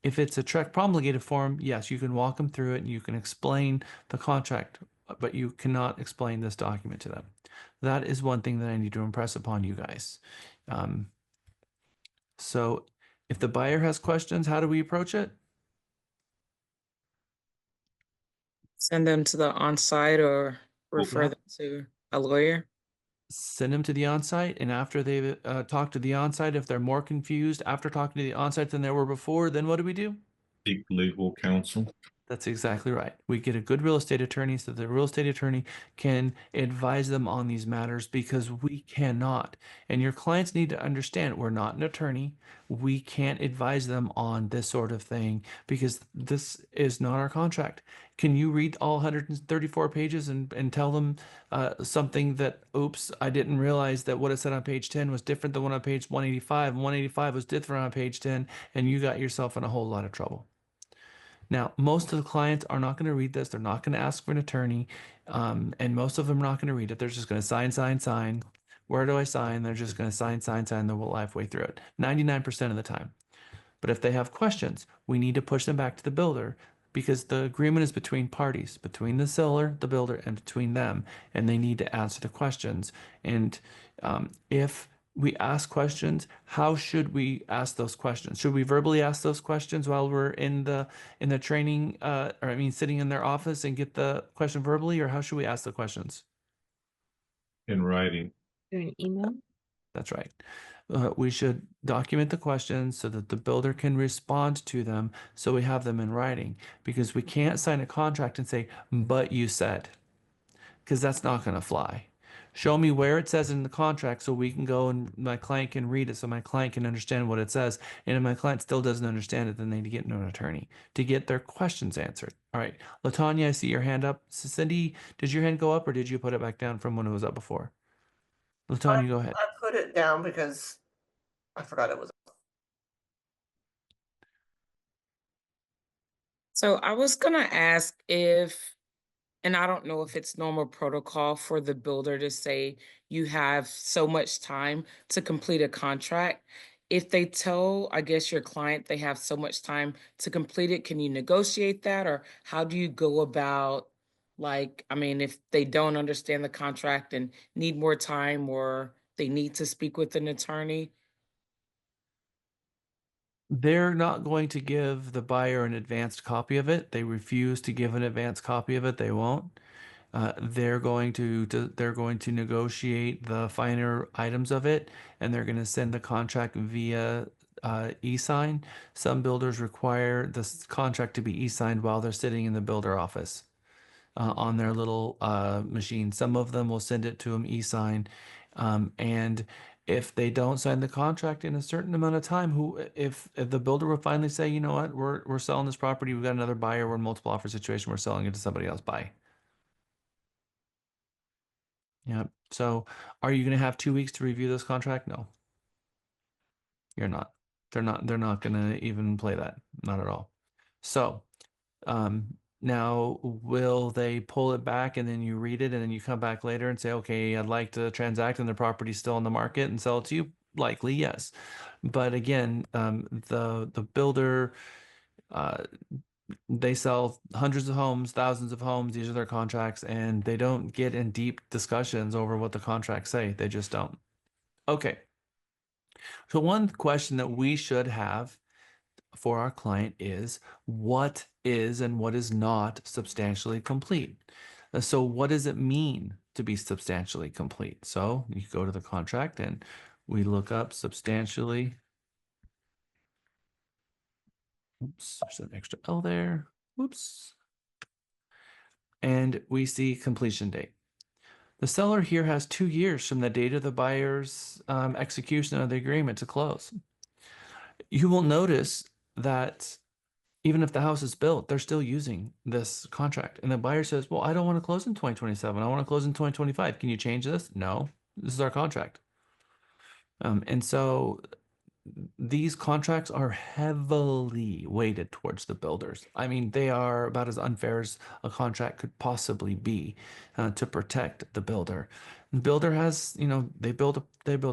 If it's a TREC promulgated form, yes, you can walk them through it and you can explain the contract, but you cannot explain this document to them. That is one thing that I need to impress upon you guys. So if the buyer has questions, how do we approach it? Send them to the on-site or refer them to a lawyer. Send them to the on-site, and after they've talked to the on-site, if they're more confused after talking to the on-site than they were before, then what do we do? Seek legal counsel. That's exactly right. We get a good real estate attorney so the real estate attorney can advise them on these matters, because we cannot. And your clients need to understand we're not an attorney. We can't advise them on this sort of thing because this is not our contract. Can you read all 134 pages and tell them something that, oops, I didn't realize that what it said on page 10 was different than what on page 185, and 185 was different on page 10, and you got yourself in a whole lot of trouble. Now, most of the clients are not going to read this. They're not going to ask for an attorney. And most of them are not going to read it. They're just going to sign, sign, sign. Where do I sign? They're just going to sign the whole life way through it, 99% of the time. But if they have questions, we need to push them back to the builder because the agreement is between parties, between the seller, the builder, and between them, and they need to answer the questions. And if we ask questions, how should we ask those questions? Should we verbally ask those questions while we're in the training, or I mean, sitting in their office and get the question verbally, or how should we ask the questions? In writing. Through an email? That's right. We should document the questions so that the builder can respond to them so we have them in writing because we can't sign a contract and say, but you said, because that's not going to fly. Show me where it says in the contract so we can go and my client can read it so my client can understand what it says. And if my client still doesn't understand it, then they need to get an attorney to get their questions answered. All right. Latanya, I see your hand up. Cindy, did your hand go up or did you put it back down from when it was up before? Latanya, go ahead. I put it down because I forgot it was. So I was gonna ask if, and I don't know if it's normal protocol for the builder to say you have so much time to complete a contract. If they tell, I guess, your client they have so much time to complete it, can you negotiate that? Or how do you go about, like, I mean, if they don't understand the contract and need more time or they need to speak with an attorney? They're not going to give the buyer an advanced copy of it. They refuse to give an advanced copy of it. They won't. They're going to negotiate the finer items of it, and they're going to send the contract via e-sign. Some builders require this contract to be e-signed while they're sitting in the builder office on their little machine. Some of them will send it to them e-sign, and if they don't sign the contract in a certain amount of time, if the builder will finally say, you know what, we're selling this property, we've got another buyer, we're in multiple offer situation, we're selling it to somebody else, buy. Yeah. So are you going to have 2 weeks to review this contract? No, you're not. They're not going to even play that. Not at all. So, now will they pull it back and then you read it and then you come back later and say, okay, I'd like to transact and the property's still on the market and sell it to you? Likely, yes. But again, the builder, uh, they sell hundreds of homes, thousands of homes. These are their contracts, and they don't get in deep discussions over what the contracts say. They just don't. Okay. So one question that we should have for our client is what is and what is not substantially complete. So what does it mean to be substantially complete? So you go to the contract and we look up substantially. Oops, there's an extra L there. Whoops. And we see completion date. The seller here has 2 years from the date of the buyer's execution of the agreement to close. You will notice that even if the house is built, they're still using this contract. And the buyer says, well, I don't want to close in 2027. I want to close in 2025. Can you change this? No, this is our contract. And so these contracts are heavily weighted towards the builders. I mean, they are about as unfair as a contract could possibly be to protect the builder. The builder has, they build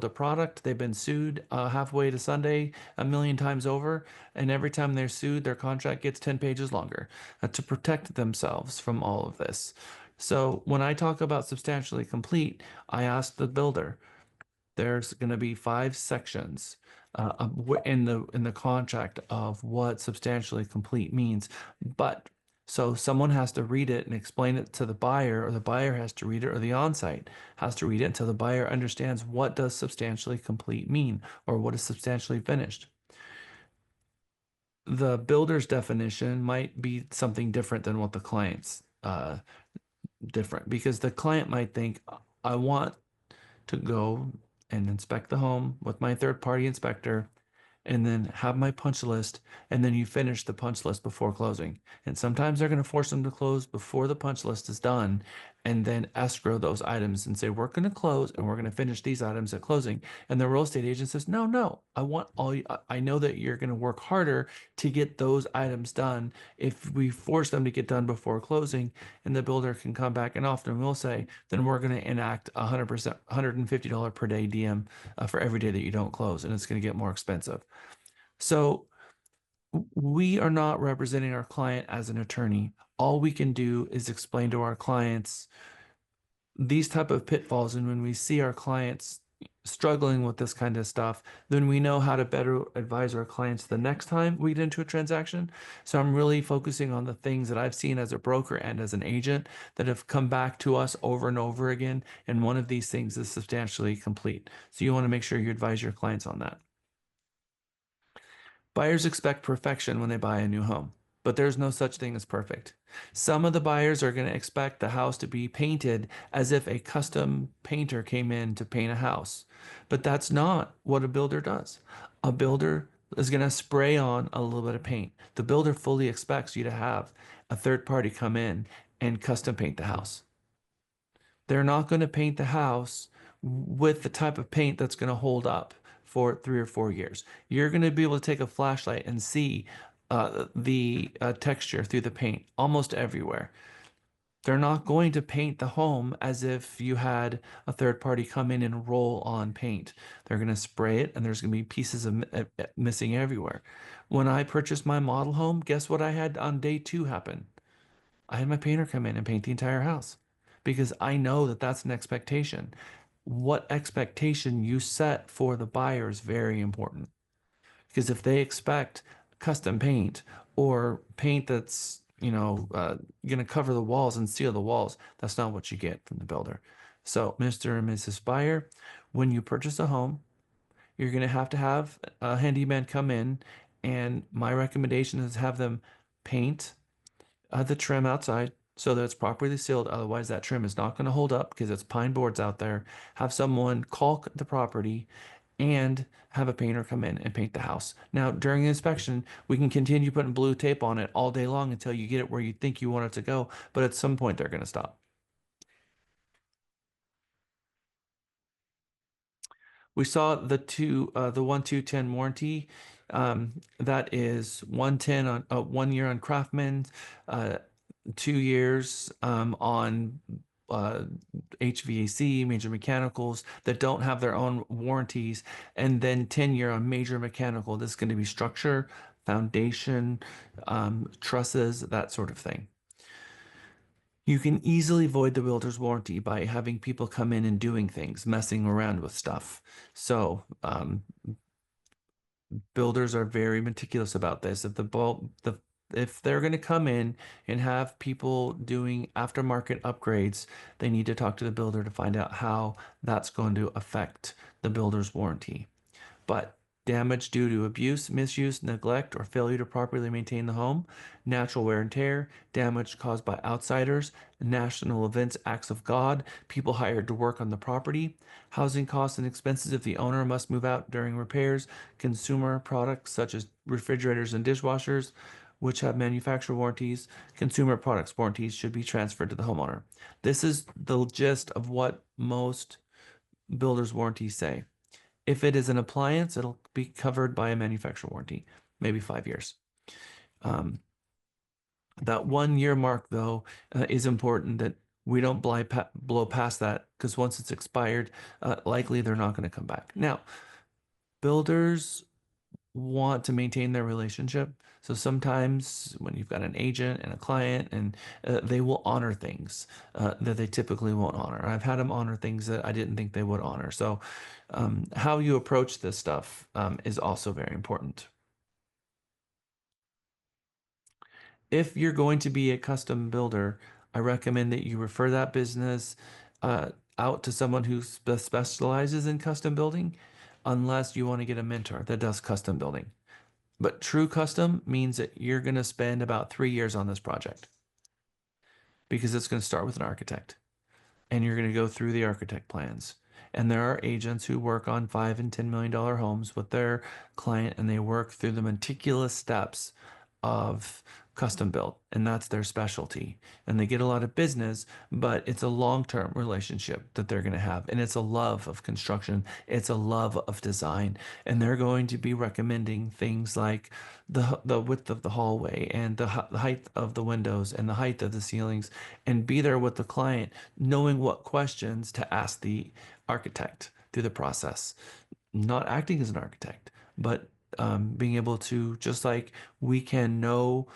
a product. They've been sued halfway to Sunday 1,000,000 times over, and every time they're sued, their contract gets 10 pages longer to protect themselves from all of this. So when I talk about substantially complete, I ask the builder, there's going to be 5 sections in the contract of what substantially complete means. But so someone has to read it and explain it to the buyer, or the buyer has to read it, or the onsite has to read it until the buyer understands what does substantially complete mean, or what is substantially finished. The builder's definition might be something different than what the client's different, because the client might think, I want to go and inspect the home with my third party inspector and then have my punch list, and then you finish the punch list before closing. And sometimes they're going to force them to close before the punch list is done, and then escrow those items and say, we're going to close and we're going to finish these items at closing. And the real estate agent says, no, no, I want all you, I know that you're going to work harder to get those items done. If we force them to get done before closing, and the builder can come back and often will say, then we're going to enact 100%, $150 per day DM for every day that you don't close. And it's going to get more expensive. So we are not representing our client as an attorney. All we can do is explain to our clients these type of pitfalls. And when we see our clients struggling with this kind of stuff, then we know how to better advise our clients the next time we get into a transaction. So I'm really focusing on the things that I've seen as a broker and as an agent that have come back to us over and over again. And one of these things is substantially complete. So you want to make sure you advise your clients on that. Buyers expect perfection when they buy a new home, but there's no such thing as perfect. Some of the buyers are going to expect the house to be painted as if a custom painter came in to paint a house, but that's not what a builder does. A builder is going to spray on a little bit of paint. The builder fully expects you to have a third party come in and custom paint the house. They're not going to paint the house with the type of paint that's going to hold up for 3 or 4 years. You're going to be able to take a flashlight and see the texture through the paint almost everywhere. They're not going to paint the home as if you had a third party come in and roll on paint. They're going to spray it, and there's going to be pieces of missing everywhere. When I purchased my model home, guess what I had on day 2 happen? I had my painter come in and paint the entire house because I know that that's an expectation. What expectation you set for the buyer is very important, because if they expect custom paint or paint that's, going to cover the walls and seal the walls, that's not what you get from the builder. So, Mr. and Mrs. Buyer, when you purchase a home, you're going to have a handyman come in, and my recommendation is have them paint the trim outside so that it's properly sealed. Otherwise, that trim is not going to hold up because it's pine boards out there. Have someone caulk the property and have a painter come in and paint the house. Now, during the inspection, we can continue putting blue tape on it all day long until you get it where you think you want it to go. But at some point, they're going to stop. We saw the 1-2-10 warranty. That is 110 on 1 year on Craftsman, 2 years on HVAC, major mechanicals that don't have their own warranties, and then 10-year on major mechanical. This is going to be structure, foundation, trusses, that sort of thing. You can easily void the builder's warranty by having people come in and doing things, messing around with stuff. So, builders are very meticulous about this. If they're going to come in and have people doing aftermarket upgrades, they need to talk to the builder to find out how that's going to affect the builder's warranty. But damage due to abuse, misuse, neglect, or failure to properly maintain the home, natural wear and tear, damage caused by outsiders, national events, acts of God, people hired to work on the property, housing costs and expenses if the owner must move out during repairs, consumer products such as refrigerators and dishwashers, which have manufacturer warranties, consumer products warranties should be transferred to the homeowner. This is the gist of what most builders' warranties say. If it is an appliance, it'll be covered by a manufacturer warranty, maybe 5 years. That 1 year mark, though, is important that we don't blow past that, because once it's expired, likely they're not going to come back. Now, builders want to maintain their relationship. So sometimes when you've got an agent and a client, and they will honor things that they typically won't honor. I've had them honor things that I didn't think they would honor. So how you approach this stuff is also very important. If you're going to be a custom builder, I recommend that you refer that business out to someone who specializes in custom building, unless you want to get a mentor that does custom building. But true custom means that you're going to spend about 3 years on this project, because it's going to start with an architect, and you're going to go through the architect plans. And there are agents who work on $5 and $10 million homes with their client, and they work through the meticulous steps of custom built, and that's their specialty. And they get a lot of business, but it's a long-term relationship that they're going to have. And it's a love of construction, it's a love of design. And they're going to be recommending things like the width of the hallway and the height of the windows and the height of the ceilings, and be there with the client, knowing what questions to ask the architect through the process. Not acting as an architect, but being able to, just like we can know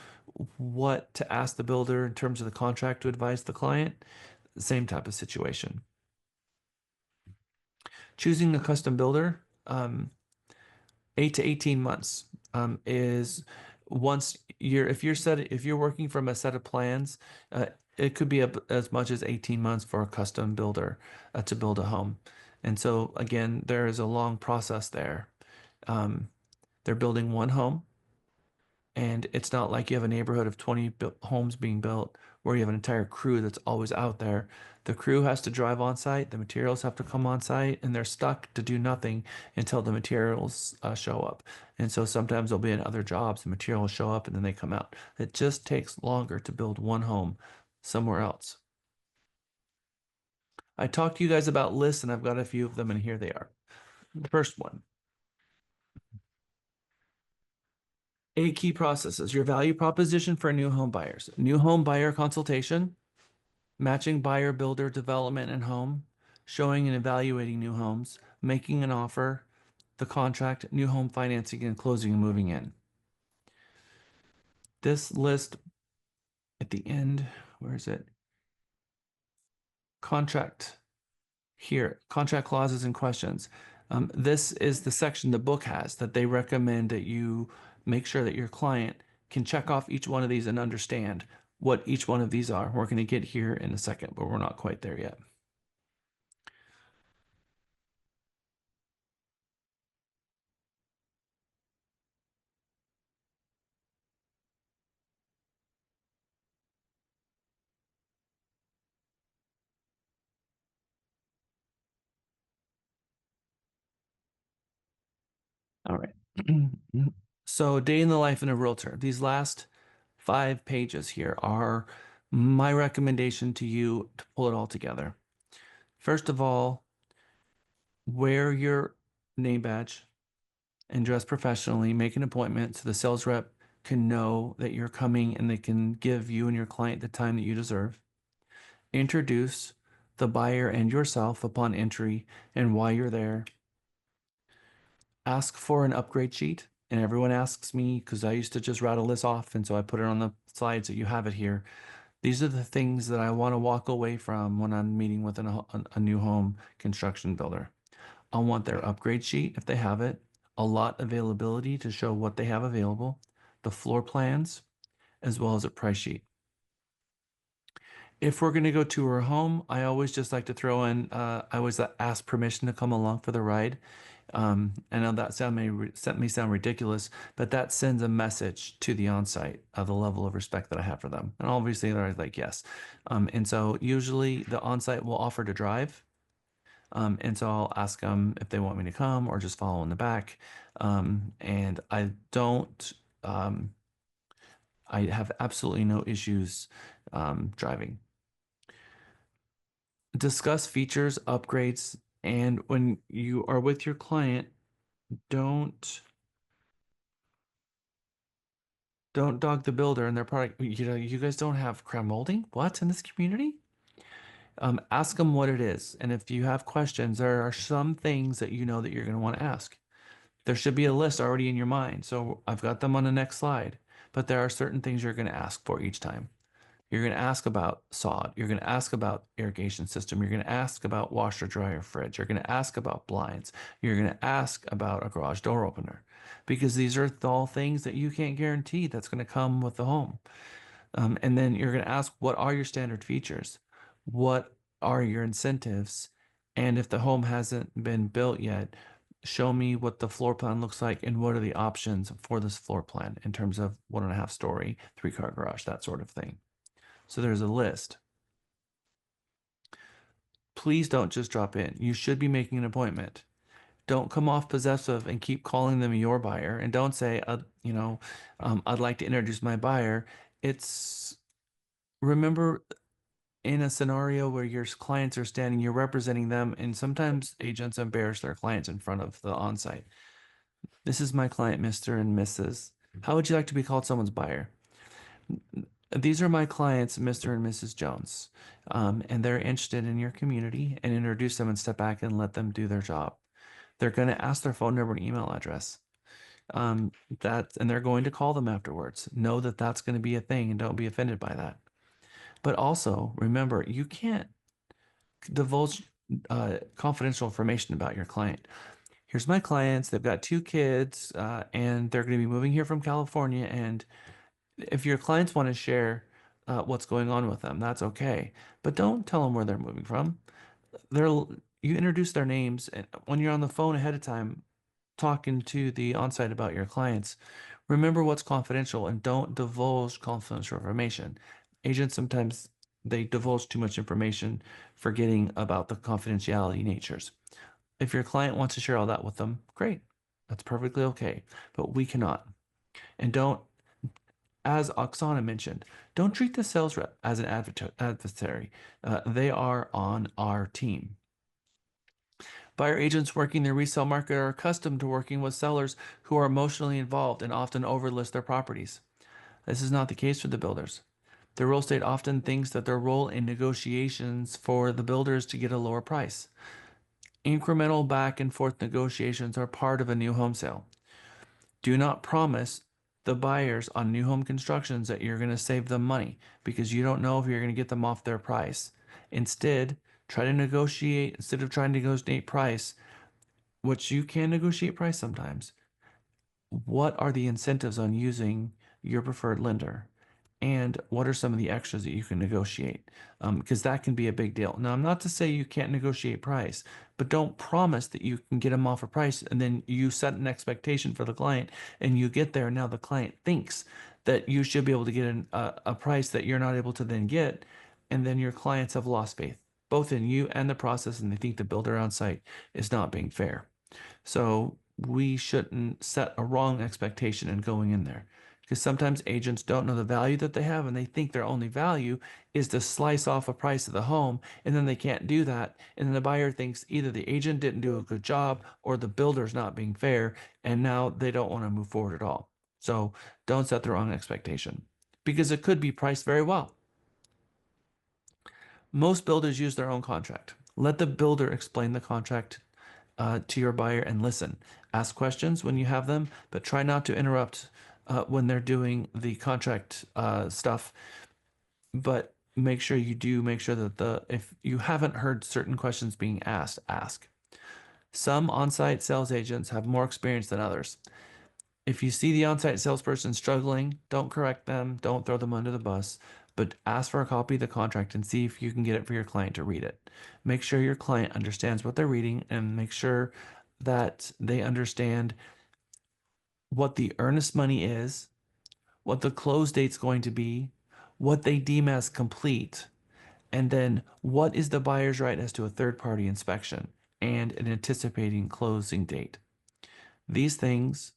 what to ask the builder in terms of the contract to advise the client, same type of situation. Choosing a custom builder, 8 to 18 months is once you're, if you're working from a set of plans, it could be as much as 18 months for a custom builder to build a home. And so again, there is a long process there. They're building one home, and it's not like you have a neighborhood of 20 homes being built where you have an entire crew that's always out there. The crew has to drive on site, the materials have to come on site, and they're stuck to do nothing until the materials show up. And so sometimes they'll be in other jobs, the materials show up and then they come out. It just takes longer to build one home somewhere else. I talked to you guys about lists, and I've got a few of them, and here they are. The first one. 8 key processes. Your value proposition for new home buyers. New home buyer consultation, matching buyer builder development and home, showing and evaluating new homes, making an offer, the contract, new home financing, and closing and moving in. This list at the end, where is it? Contract. Here, contract clauses and questions. This is the section the book has that they recommend that you make sure that your client can check off each one of these and understand what each one of these are. We're going to get here in a second, but we're not quite there yet. All right. So, day in the life in a realtor. These last 5 pages here are my recommendation to you to pull it all together. First of all, wear your name badge and dress professionally. Make an appointment so the sales rep can know that you're coming and they can give you and your client the time that you deserve. Introduce the buyer and yourself upon entry and why you're there. Ask for an upgrade sheet. And everyone asks me, because I used to just rattle this off, and so I put it on the slides so you have it here. These are the things that I want to walk away from when I'm meeting with a new home construction builder. I want their upgrade sheet if they have it, a lot availability to show what they have available, the floor plans, as well as a price sheet. If we're going to go tour a home, I always just like to throw in, I always ask permission to come along for the ride. I know that may sound ridiculous, but that sends a message to the on-site of the level of respect that I have for them. And obviously they're like, yes. And so usually the on-site will offer to drive. And so I'll ask them if they want me to come or just follow in the back. And I don't, I have absolutely no issues driving. Discuss features, upgrades, and when you are with your client, don't dog the builder and their product. You know, you guys don't have crown molding? What, in this community? Ask them what it is. And if you have questions, there are some things that you know that you're going to want to ask. There should be a list already in your mind. So I've got them on the next slide, but there are certain things you're going to ask for each time. You're going to ask about sod. You're going to ask about irrigation system. You're going to ask about washer, dryer, fridge. You're going to ask about blinds. You're going to ask about a garage door opener, because these are all things that you can't guarantee that's going to come with the home. And then you're going to ask, what are your standard features? What are your incentives? And if the home hasn't been built yet, show me what the floor plan looks like and what are the options for this floor plan in terms of 1.5 story, 3-car garage, that sort of thing. So there's a list. Please don't just drop in. You should be making an appointment. Don't come off possessive and keep calling them your buyer. And don't say, I'd like to introduce my buyer. it's remember in a scenario where your clients are standing, you're representing them, and sometimes agents embarrass their clients in front of the onsite. This is my client, Mr. and Mrs. How would you like to be called someone's buyer? These are my clients, Mr. and Mrs. Jones, and they're interested in your community, and introduce them and step back and let them do their job. They're going to ask their phone number and email address. And they're going to call them afterwards. Know that that's going to be a thing and don't be offended by that. But also remember, you can't divulge confidential information about your client. Here's my clients. They've got 2 kids, and they're going to be moving here from California. And if your clients want to share what's going on with them, that's okay. But don't tell them where they're moving from. You introduce their names, and when you're on the phone ahead of time talking to the onsite about your clients, remember what's confidential and don't divulge confidential information. Agents sometimes they divulge too much information, forgetting about the confidentiality natures. If your client wants to share all that with them, great. That's perfectly okay. But we cannot. And don't, as Oksana mentioned, don't treat the sales rep as an adversary. They are on our team. Buyer agents working the resale market are accustomed to working with sellers who are emotionally involved and often overlist their properties. This is not the case for the builders. The real estate often thinks that their role in negotiations for the builder is to get a lower price. Incremental back and forth negotiations are part of a new home sale. Do not promise the buyers on new home constructions that you're going to save them money because you don't know if you're going to get them off their price. Instead, try to negotiate, instead of trying to negotiate price, which you can negotiate price sometimes, what are the incentives on using your preferred lender? And what are some of the extras that you can negotiate? Because that can be a big deal. Now, I'm not to say you can't negotiate price, but don't promise that you can get them off a price and then you set an expectation for the client and you get there. And now the client thinks that you should be able to get a price that you're not able to then get. And then your clients have lost faith, both in you and the process, and they think the builder on site is not being fair. So we shouldn't set a wrong expectation in going in there because sometimes agents don't know the value that they have and they think their only value is to slice off a price of the home, and then they can't do that. And then the buyer thinks either the agent didn't do a good job or the builder's not being fair, and now they don't want to move forward at all. So don't set the wrong expectation because it could be priced very well. Most builders use their own contract. Let the builder explain the contract to your buyer and listen. Ask questions when you have them, but try not to interrupt when they're doing the contract stuff. But make sure you do make sure that if you haven't heard certain questions being asked, ask. Some on-site sales agents have more experience than others. If you see the on-site salesperson struggling, don't correct them, don't throw them under the bus, but ask for a copy of the contract and see if you can get it for your client to read it. Make sure your client understands what they're reading and make sure that they understand what the earnest money is, what the close date's going to be, what they deem as complete, and then what is the buyer's right as to a third-party inspection and an anticipating closing date. These things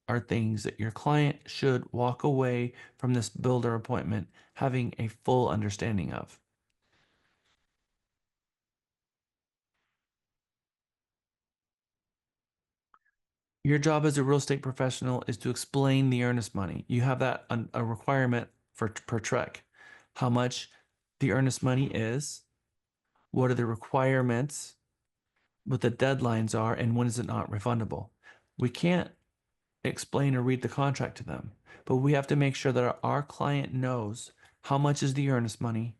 are things that your client should walk away from this builder appointment having a full understanding of. Your job as a real estate professional is to explain the earnest money. You have that a requirement for per trek. How much the earnest money is, what are the requirements, what the deadlines are, and when is it not refundable. We can't explain or read the contract to them, but we have to make sure that our client knows how much is the earnest money,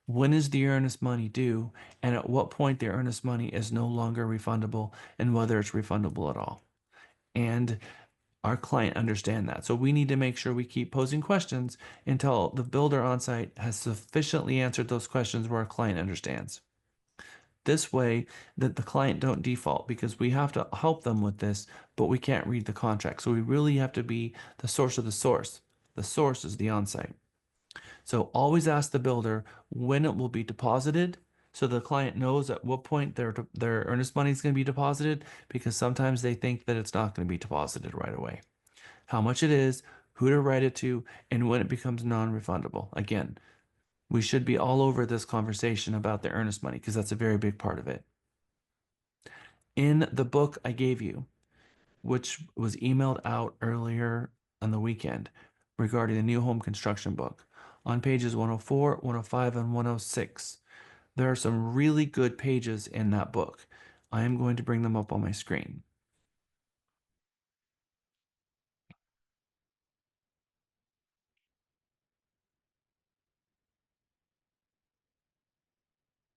when is the earnest money due, and at what point the earnest money is no longer refundable and whether it's refundable at all. And our client understand that. So we need to make sure we keep posing questions until the builder on site has sufficiently answered those questions where our client understands. This way that the client don't default, because we have to help them with this, but we can't read the contract. So we really have to be the source of the source. The source is the onsite. So always ask the builder when it will be deposited, so the client knows at what point their earnest money is going to be deposited, because sometimes they think that it's not going to be deposited right away. How much it is, who to write it to, and when it becomes non-refundable. Again, we should be all over this conversation about the earnest money because that's a very big part of it. In the book I gave you, which was emailed out earlier on the weekend regarding the new home construction book, on pages 104, 105, and 106, there are some really good pages in that book. I am going to bring them up on my screen.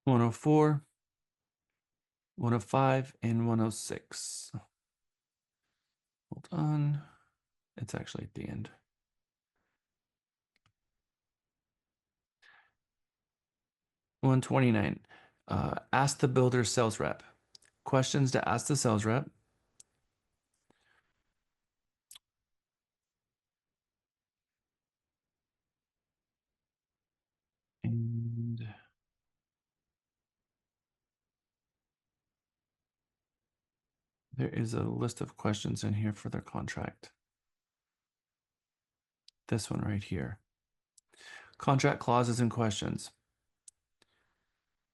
One 104, 105, and 106. Hold on. It's actually at the end. One 129. Ask the builder sales rep. Questions to ask the sales rep. And there is a list of questions in here for their contract. This one right here. Contract clauses and questions.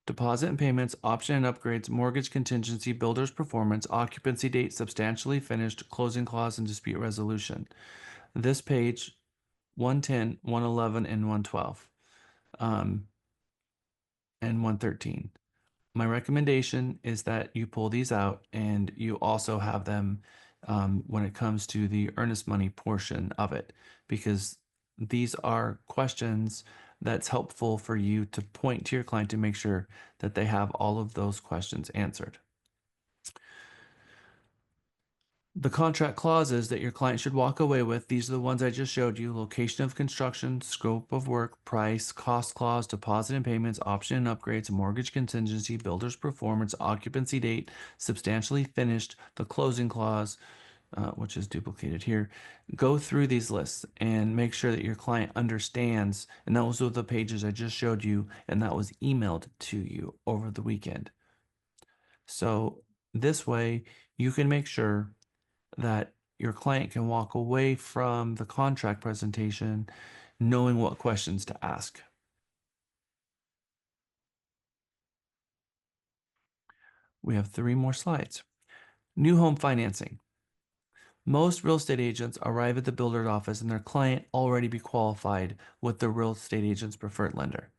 Deposit and payments, option and upgrades, mortgage contingency, builder's performance, occupancy date, substantially finished, closing clause, and dispute resolution. This page, 110, 111, and 112, and 113. My recommendation is that you pull these out and you also have them when it comes to the earnest money portion of it, because these are questions that's helpful for you to point to your client to make sure that they have all of those questions answered. The contract clauses that your client should walk away with, these are the ones I just showed you: location of construction, scope of work, price, cost clause, deposit and payments, option and upgrades, mortgage contingency, builder's performance, occupancy date, substantially finished, the closing clause, which is duplicated here. Go through these lists and make sure that your client understands. And those are the pages I just showed you, and that was emailed to you over the weekend. So this way you can make sure that your client can walk away from the contract presentation knowing what questions to ask. We have 3 more slides. New home financing. Most real estate agents arrive at the builder's office and their client already be qualified with the real estate agent's preferred lender.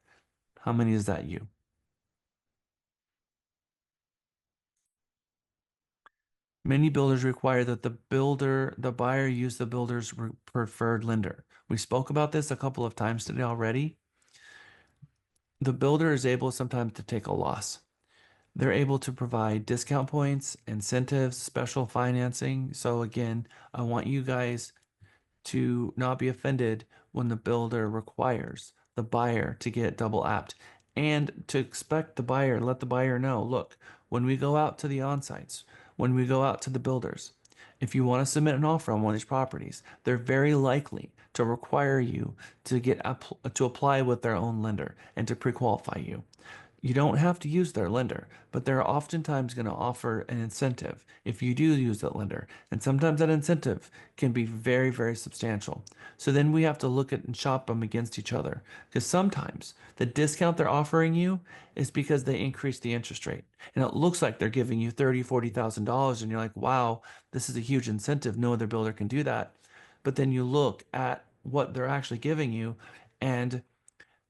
How many is that you? Many builders require that the buyer use the builder's preferred lender. We spoke about this a couple of times today already. The builder is able sometimes to take a loss. They're able to provide discount points, incentives, special financing. So again, I want you guys to not be offended when the builder requires the buyer to get double apped, and to expect the buyer, let the buyer know, look, when we go out to the on-sites, when we go out to the builders, if you want to submit an offer on one of these properties, they're very likely to require you to to apply with their own lender and to pre-qualify you. You don't have to use their lender, but they're oftentimes going to offer an incentive if you do use that lender. And sometimes that incentive can be very, very substantial. So then we have to look at and shop them against each other, because sometimes the discount they're offering you is because they increased the interest rate. And it looks like they're giving you $30,000, $40,000, and you're like, wow, this is a huge incentive. No other builder can do that. But then you look at what they're actually giving you, and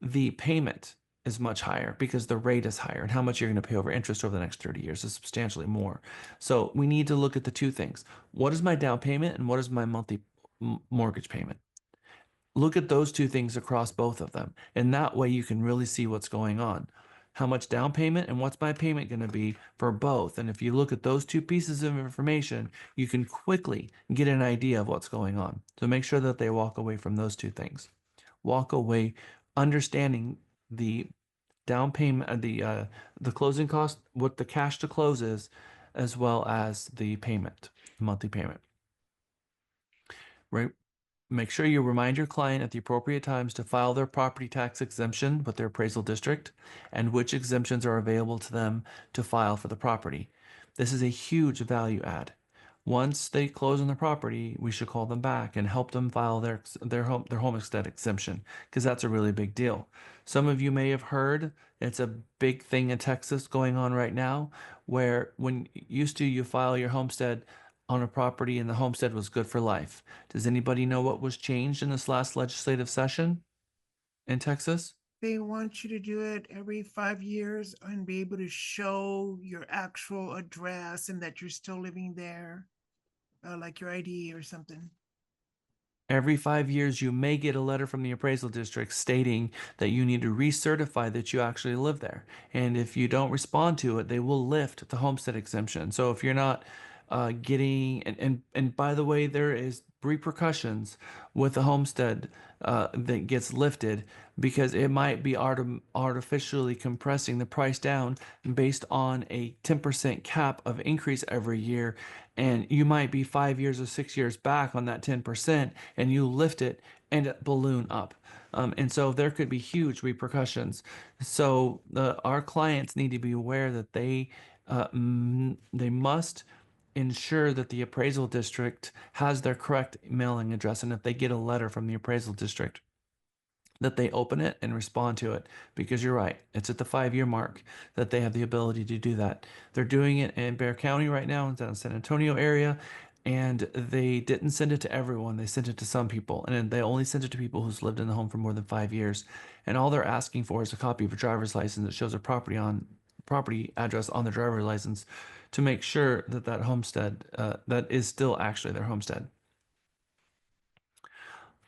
the payment is much higher because the rate is higher, and how much you're going to pay over interest over the next 30 years is substantially more. So we need to look at the two things. What is my down payment and what is my monthly mortgage payment? Look at those two things across both of them. And that way you can really see what's going on. How much down payment and what's my payment going to be for both? And if you look at those two pieces of information, you can quickly get an idea of what's going on. So make sure that they walk away from those two things. Walk away understanding the down payment, the closing cost, what the cash to close is, as well as the payment, monthly payment. Right. Make sure you remind your client at the appropriate times to file their property tax exemption with their appraisal district and which exemptions are available to them to file for the property. This is a huge value add. Once they close on the property, we should call them back and help them file their homestead exemption, because that's a really big deal. Some of you may have heard it's a big thing in Texas going on right now, where when used to you file your homestead on a property and the homestead was good for life. Does anybody know what was changed in this last legislative session in Texas? They want you to do it every 5 years and be able to show your actual address and that you're still living there, like your ID or something. Every 5 years, you may get a letter from the appraisal district stating that you need to recertify that you actually live there. And if you don't respond to it, they will lift the homestead exemption. So if you're not getting, and by the way, there is repercussions with the homestead that gets lifted, because it might be artificially compressing the price down based on a 10% cap of increase every year. And you might be 5 years or 6 years back on that 10%, and you lift it and it balloon up. And so there could be huge repercussions. So our clients need to be aware that they must ensure that the appraisal district has their correct mailing address. And if they get a letter from the appraisal district, that they open it and respond to it, because you're right, it's at the 5 year mark that they have the ability to do that. They're doing it in Bexar County right now, in the San Antonio area, and they didn't send it to everyone. They sent it to some people, and they only sent it to people who's lived in the home for more than 5 years. And all they're asking for is a copy of a driver's license that shows a property address on the driver's license, to make sure that that homestead that is still actually their homestead.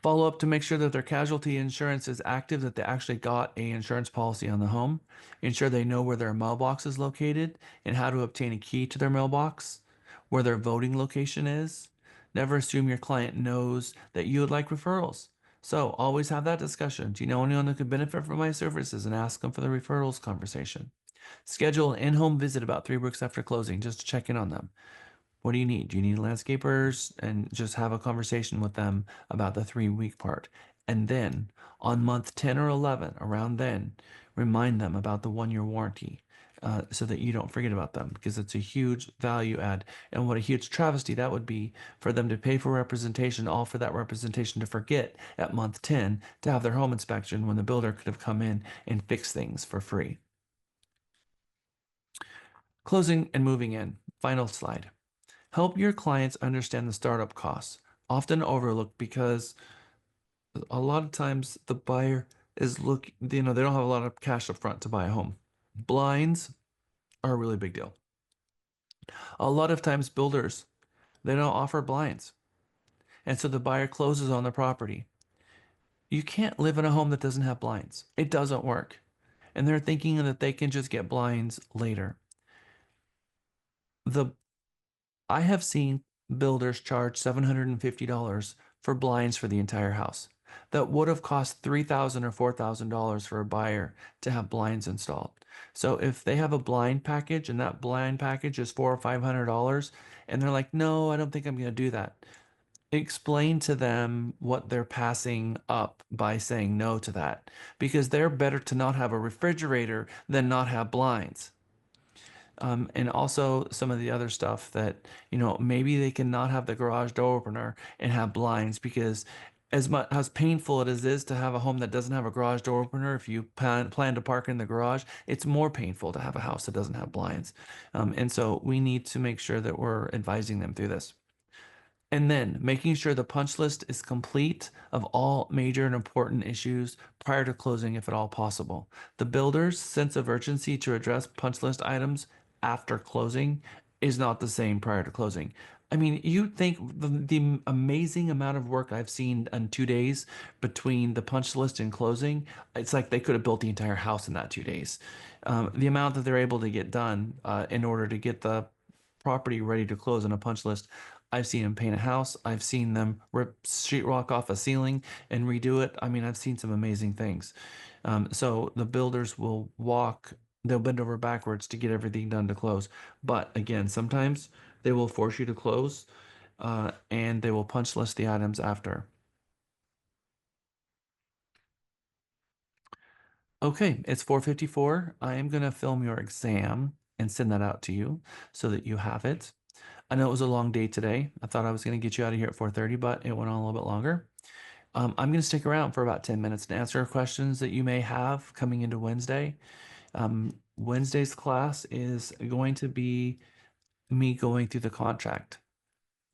Follow up to make sure that their casualty insurance is active, that they actually got a insurance policy on the home. Ensure they know where their mailbox is located and how to obtain a key to their mailbox, where their voting location is. Never assume your client knows that you would like referrals. So always have that discussion. Do you know anyone that could benefit from my services, and ask them for the referrals conversation. Schedule an in-home visit about 3 weeks after closing just to check in on them. What do you need? Do you need landscapers? And just have a conversation with them about the 3 week part. And then on month 10 or 11, around then, remind them about the 1 year warranty, so that you don't forget about them, because it's a huge value add. And what a huge travesty that would be for them to pay for representation, all for that representation to forget at month 10 to have their home inspection, when the builder could have come in and fixed things for free. Closing and moving in. Final slide. Help your clients understand the startup costs, often overlooked because a lot of times the buyer is they don't have a lot of cash up front to buy a home. Blinds are a really big deal. A lot of times builders, they don't offer blinds. And so the buyer closes on the property. You can't live in a home that doesn't have blinds. It doesn't work. And they're thinking that they can just get blinds later. I have seen builders charge $750 for blinds for the entire house. That would have cost $3,000 or $4,000 for a buyer to have blinds installed. So if they have a blind package, and that blind package is $400 or $500, and they're like, no, I don't think I'm going to do that, explain to them what they're passing up by saying no to that, because they're better to not have a refrigerator than not have blinds. And also some of the other stuff that, maybe they cannot have the garage door opener and have blinds, because as much as painful it is to have a home that doesn't have a garage door opener, if you plan to park in the garage, it's more painful to have a house that doesn't have blinds. And so we need to make sure that we're advising them through this. And then making sure the punch list is complete of all major and important issues prior to closing, if at all possible. The builder's sense of urgency to address punch list items after closing is not the same prior to closing. I mean, you think the amazing amount of work I've seen in 2 days between the punch list and closing, it's like they could have built the entire house in that 2 days. The amount that they're able to get done in order to get the property ready to close on a punch list. I've seen them paint a house. I've seen them rip sheetrock off a ceiling and redo it. I mean, I've seen some amazing things. So the builders they'll bend over backwards to get everything done to close. But again, sometimes they will force you to close, and they will punch list the items after. Okay, it's 4:54. I am going to film your exam and send that out to you so that you have it. I know it was a long day today. I thought I was going to get you out of here at 4:30, but it went on a little bit longer. I'm going to stick around for about 10 minutes to answer questions that you may have coming into Wednesday. Wednesday's class is going to be me going through the contract,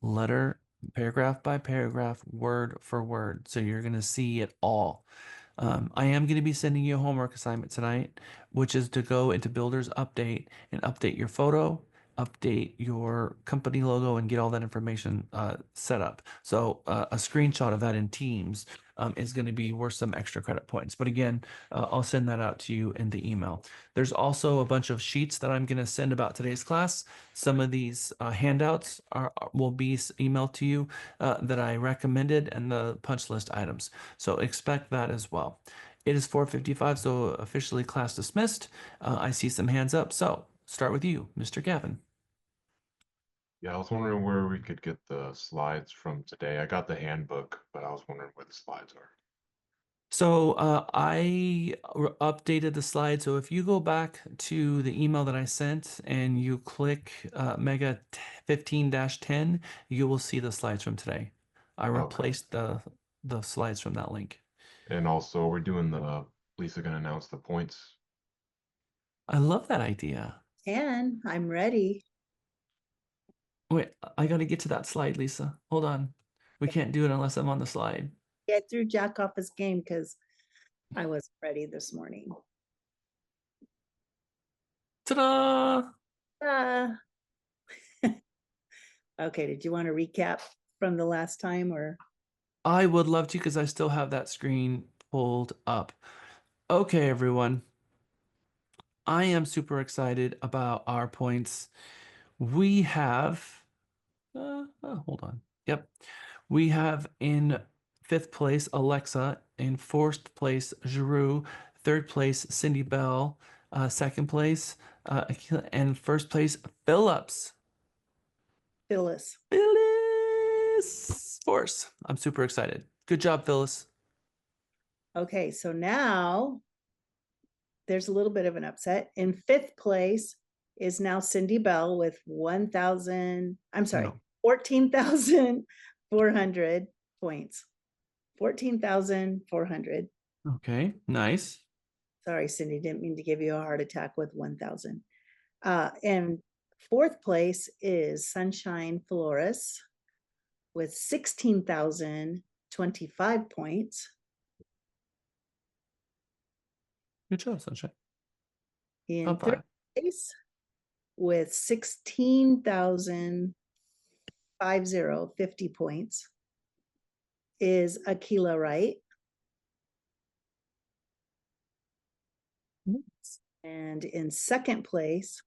letter, paragraph by paragraph, word for word. So you're going to see it all. I am going to be sending you a homework assignment tonight, which is to go into Builder's Update and update your photo, update your company logo, and get all that information set up. So a screenshot of that in Teams is going to be worth some extra credit points. But again, I'll send that out to you in the email. There's also a bunch of sheets that I'm going to send about today's class. Some of these handouts will be emailed to you that I recommended, and the punch list items. So expect that as well. It is 4:55, so officially class dismissed. I see some hands up. So start with you, Mr. Gavin. Yeah, I was wondering where we could get the slides from today. I got the handbook, but I was wondering where the slides are. So I updated the slide. So if you go back to the email that I sent and you click Mega 15-10, you will see the slides from today. I replaced the slides from that link. And also, we're doing Lisa gonna announce the points. I love that idea. And I'm ready. Wait, I got to get to that slide, Lisa. Hold on. We can't do it unless I'm on the slide. Get through Jack off his game because I was ready this morning. Ta-da! Okay, did you want to recap from the last time or? I would love to because I still have that screen pulled up. Okay, everyone. I am super excited about our points. We have, hold on. Yep. We have in 5th place, Alexa. In 4th place, Giroux. 3rd place, Cindy Bell. 2nd place, and 1st place, Phillips. Phyllis. Force. I'm super excited. Good job, Phyllis. Okay, so now there's a little bit of an upset. In 5th place is now Cindy Bell with 14,400 points. 14,400. Okay, nice. Sorry, Cindy, didn't mean to give you a heart attack with 1,000. And 4th place is Sunshine Flores with 16,025 points. Good job, Sunshine. In Top 3rd 5. place with 16,550 points is Akila Wright. And in 2nd place,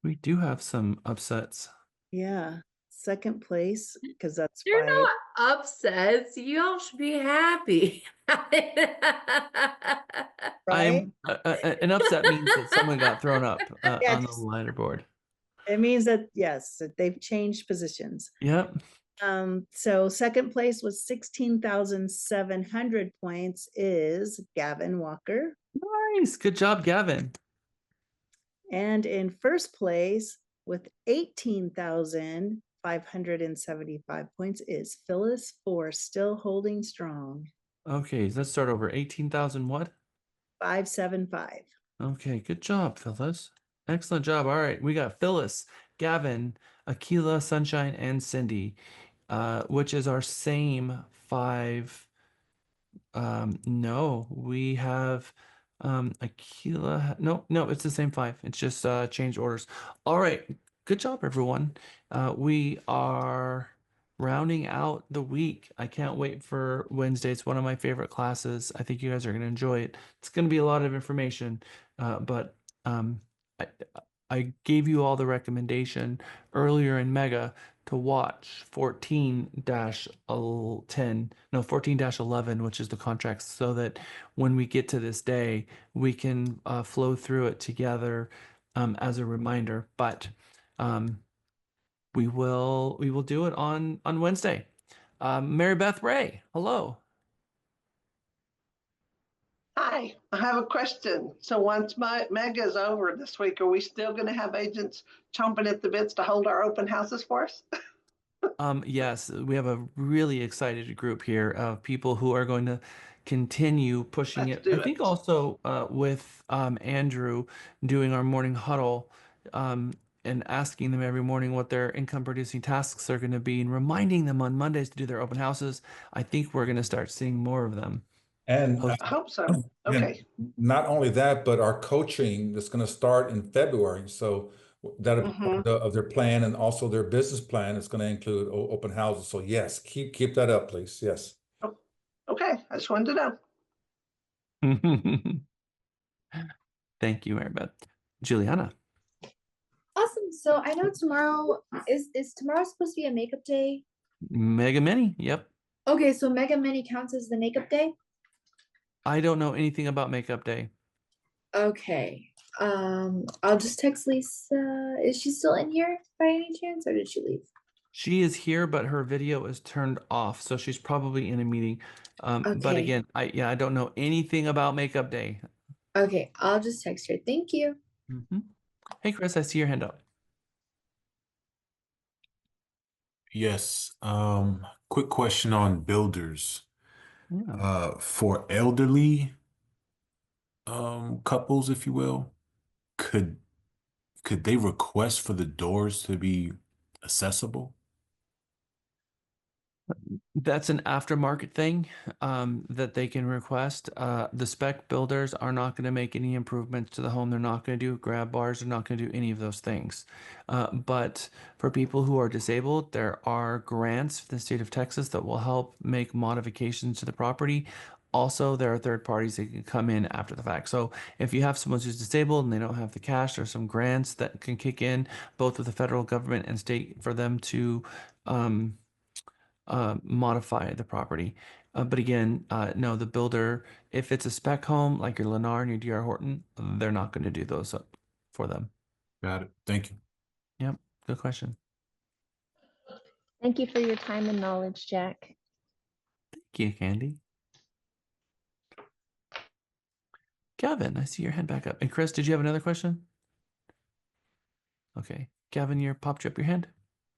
we do have some upsets. Yeah, 2nd place, because that's You're why. not upsets. You all should be happy. I'm an upset means that someone got thrown up on the Yes. leaderboard. It means that, yes, that they've changed positions. Yep. So 2nd place with 16,700 points is Gavin Walker. Nice. Good job, Gavin. And in 1st place with 18,575 points is Phyllis Force, still holding strong. Okay, let's start over. 18,000 what? 575. Okay, good job, Phyllis. Excellent job. All right, we got Phyllis, Gavin, Akila, Sunshine, and Cindy, which is our same 5. No, we have Akila. No, it's the same 5. It's just changed orders. All right, good job, everyone. We are rounding out the week. I can't wait for Wednesday. It's one of my favorite classes. I think you guys are going to enjoy it. It's going to be a lot of information, but I, I gave you all the recommendation earlier in Mega to watch 14-11, which is the contract, so that when we get to this day, we can flow through it together as a reminder. But we will do it on Wednesday. Mary Beth Ray, hello. Hi, I have a question. So once my mega is over this week, are we still going to have agents chomping at the bits to hold our open houses for us? Yes, we have a really excited group here of people who are going to continue pushing Let's it. do I think it. also with Andrew doing our morning huddle um, and asking them every morning what their income producing tasks are going to be and reminding them on Mondays to do their open houses. I think we're going to start seeing more of them. And I hope so. Okay. and not only that, but our coaching is going to start in February. So that of their plan and also their business plan is going to include open houses. So yes, keep that up, please. Yes. Oh, okay. I just wanted to know. Thank you, Maribeth. Juliana. Awesome. So I know tomorrow is tomorrow supposed to be a makeup day? Mega Mini. Yep. Okay, so Mega Mini counts as the makeup day? I don't know anything about Makeup Day. Okay. I'll just text Lisa. Is she still in here by any chance, or did she leave? She is here, but her video is turned off, so she's probably in a meeting. But Okay. again, I don't know anything about Makeup Day. Okay, I'll just text her. Thank you. Hey, Chris, I see your hand up. Yes. Quick question on builders. Yeah. For elderly couples, if you will, could they request for the doors to be accessible? That's an aftermarket thing that they can request. The spec builders are not going to make any improvements to the home. They're not going to do grab bars. They're not going to do any of those things. But for people who are disabled, there are grants from the state of Texas that will help make modifications to the property. Also, there are third parties that can come in after the fact. So if you have someone who's disabled and they don't have the cash, there's some grants that can kick in both with the federal government and state for them to modify the property. But again, no, the builder, if it's a spec home like your Lennar and your DR Horton, they're not going to do those for them. Got it. Thank you. Yep, good question. Thank you for your time and knowledge, Jack. Thank you, Candy. Gavin, I see your hand back up. And Chris, did you have another question? Okay, Gavin, you popped up your hand.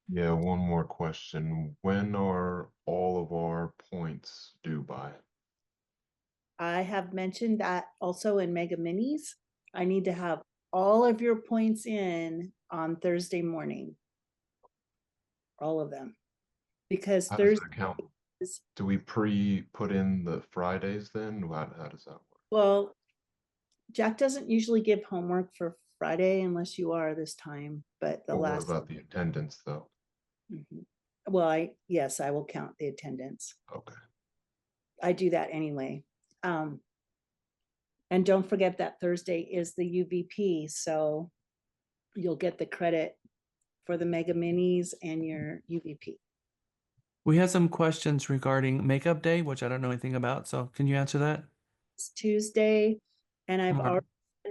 Yeah, one more question. When are all of our points due by? I have mentioned that also in Mega Minis. I need to have all of your points in on Thursday morning. All of them. Because How does Thursday that count? is, Do we pre-put in the Fridays then? How does that work? well, Jack doesn't usually give homework for Friday unless you are this time, but the But what last, about the attendance though? well, yes, I will count the attendance. Okay. I do that anyway. And don't forget that Thursday is the UVP, so you'll get the credit for the Mega Minis and your UVP. We had some questions regarding Makeup Day, which I don't know anything about. So can you answer that? It's Tuesday, and I've Alright. already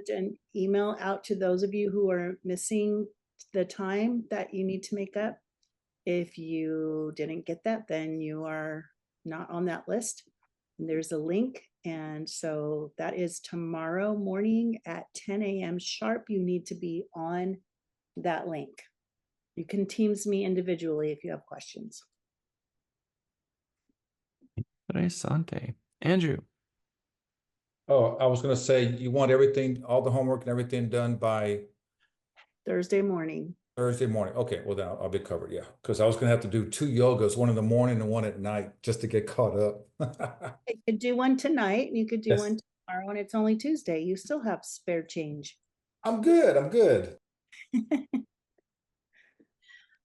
sent an email out to those of you who are missing the time that you need to make up. If you didn't get that, then you are not on that list. And there's a link, and so that is tomorrow morning at 10 a.m. sharp. You need to be on that link. You can Teams me individually if you have questions. Interessante. Andrew. Oh, I was going to say, you want everything, all the homework and everything done by Thursday morning. Thursday morning. Okay, well then I'll be covered. Yeah, because I was going to have to do 2 yogas, one in the morning and one at night, just to get caught up. You could do one tonight, and you could do Yes. one tomorrow, and it's only Tuesday. You still have spare change. I'm good. I'm good.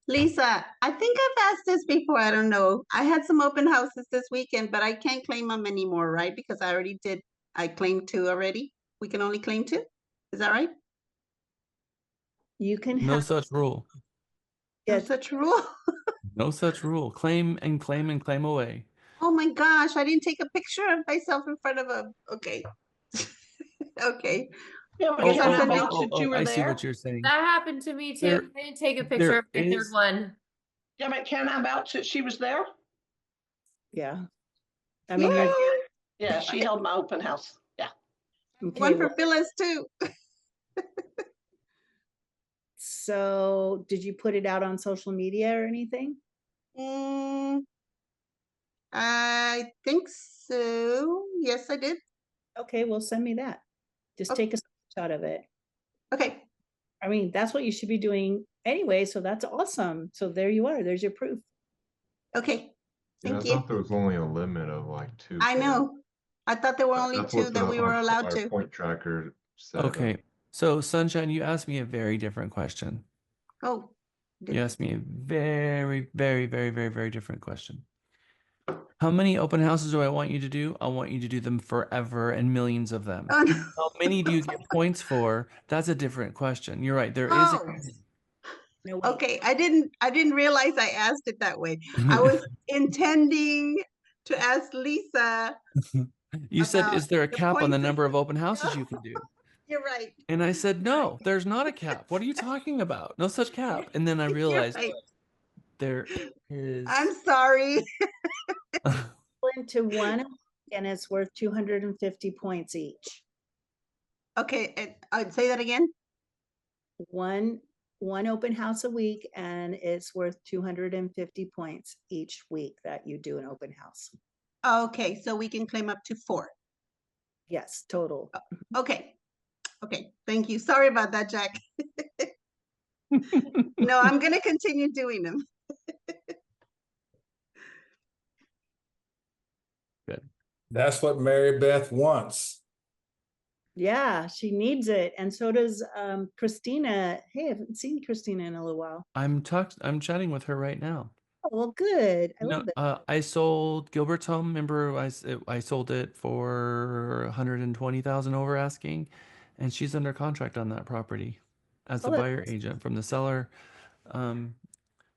Lisa, I think I've asked this before. I don't know. I had some open houses this weekend, but I can't claim them anymore, right? Because I already did. I claimed 2 already. We can only claim 2. Is that right? You can No have such rule. No such rule. No such rule. Claim and claim and claim away. Oh my gosh, I didn't take a picture of myself in front of a, okay. Okay. Yeah, I guess I'll send you. I see what you're saying. That happened to me too. There- I didn't take a there picture of my is- third one. Yeah, but can I vouch that she was there? Yeah. I mean, Yeah, she held my open house. Yeah. Okay, One for well, Phyllis too. so did you put it out on social media or anything? Mm, I think so. Yes, I did. Okay, well, send me that. Just Okay. take a shot of it. Okay. I mean, that's what you should be doing anyway, so that's awesome. So there you are. There's your proof. Okay. Yeah, I Thank thought you. there was only a limit of like 2 I per. know. I thought there were only That's 2 what that we were allowed our to. point tracker said. Okay. So, Sunshine, you asked me a very different question. Oh. You asked me a very, very, very, very, very different question. How many open houses do I want you to do? I want you to do them forever and millions of them. Oh, no. How many do you get points for? That's a different question. You're right. There is a No, Okay, I didn't realize I asked it that way. I was intending to ask Lisa You said, about is there a the cap on the points. number of open houses you can do? You're right. And I said, no, there's not a cap. What are you talking about? No such cap. And then I You're realized right. there is. I'm sorry. into one and it's worth 250 points each. Okay, I'd say that again. One open house a week and it's worth 250 points each week that you do an open house. Okay, so we can claim up to 4. Yes, total. Okay. Okay, thank you. Sorry about that, Jack. No, I'm going to continue doing them. Good. That's what Mary Beth wants. Yeah, she needs it. And so does Christina. Hey, I haven't seen Christina in a little while. I'm chatting with her right now. Oh, well, good. I love that. I sold Gilbert's home. Remember, I sold it for 120,000 over asking, and she's under contract on that property as the Oh, buyer agent from the seller,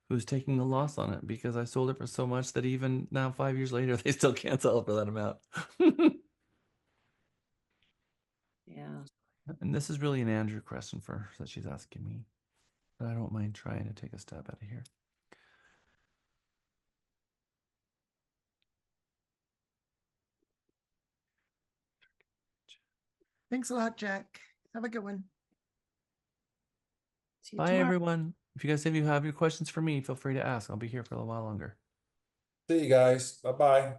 who's taking a loss on it because I sold it for so much that even now, 5 years later, they still can't sell it for that amount. Yeah. And this is really an Andrew question that she's asking me, but I don't mind trying to take a stab out of here. Thanks a lot, Jack. Have a good one. See you Bye, tomorrow. everyone. If you guys have any questions for me, feel free to ask. I'll be here for a little while longer. See you guys. Bye-bye.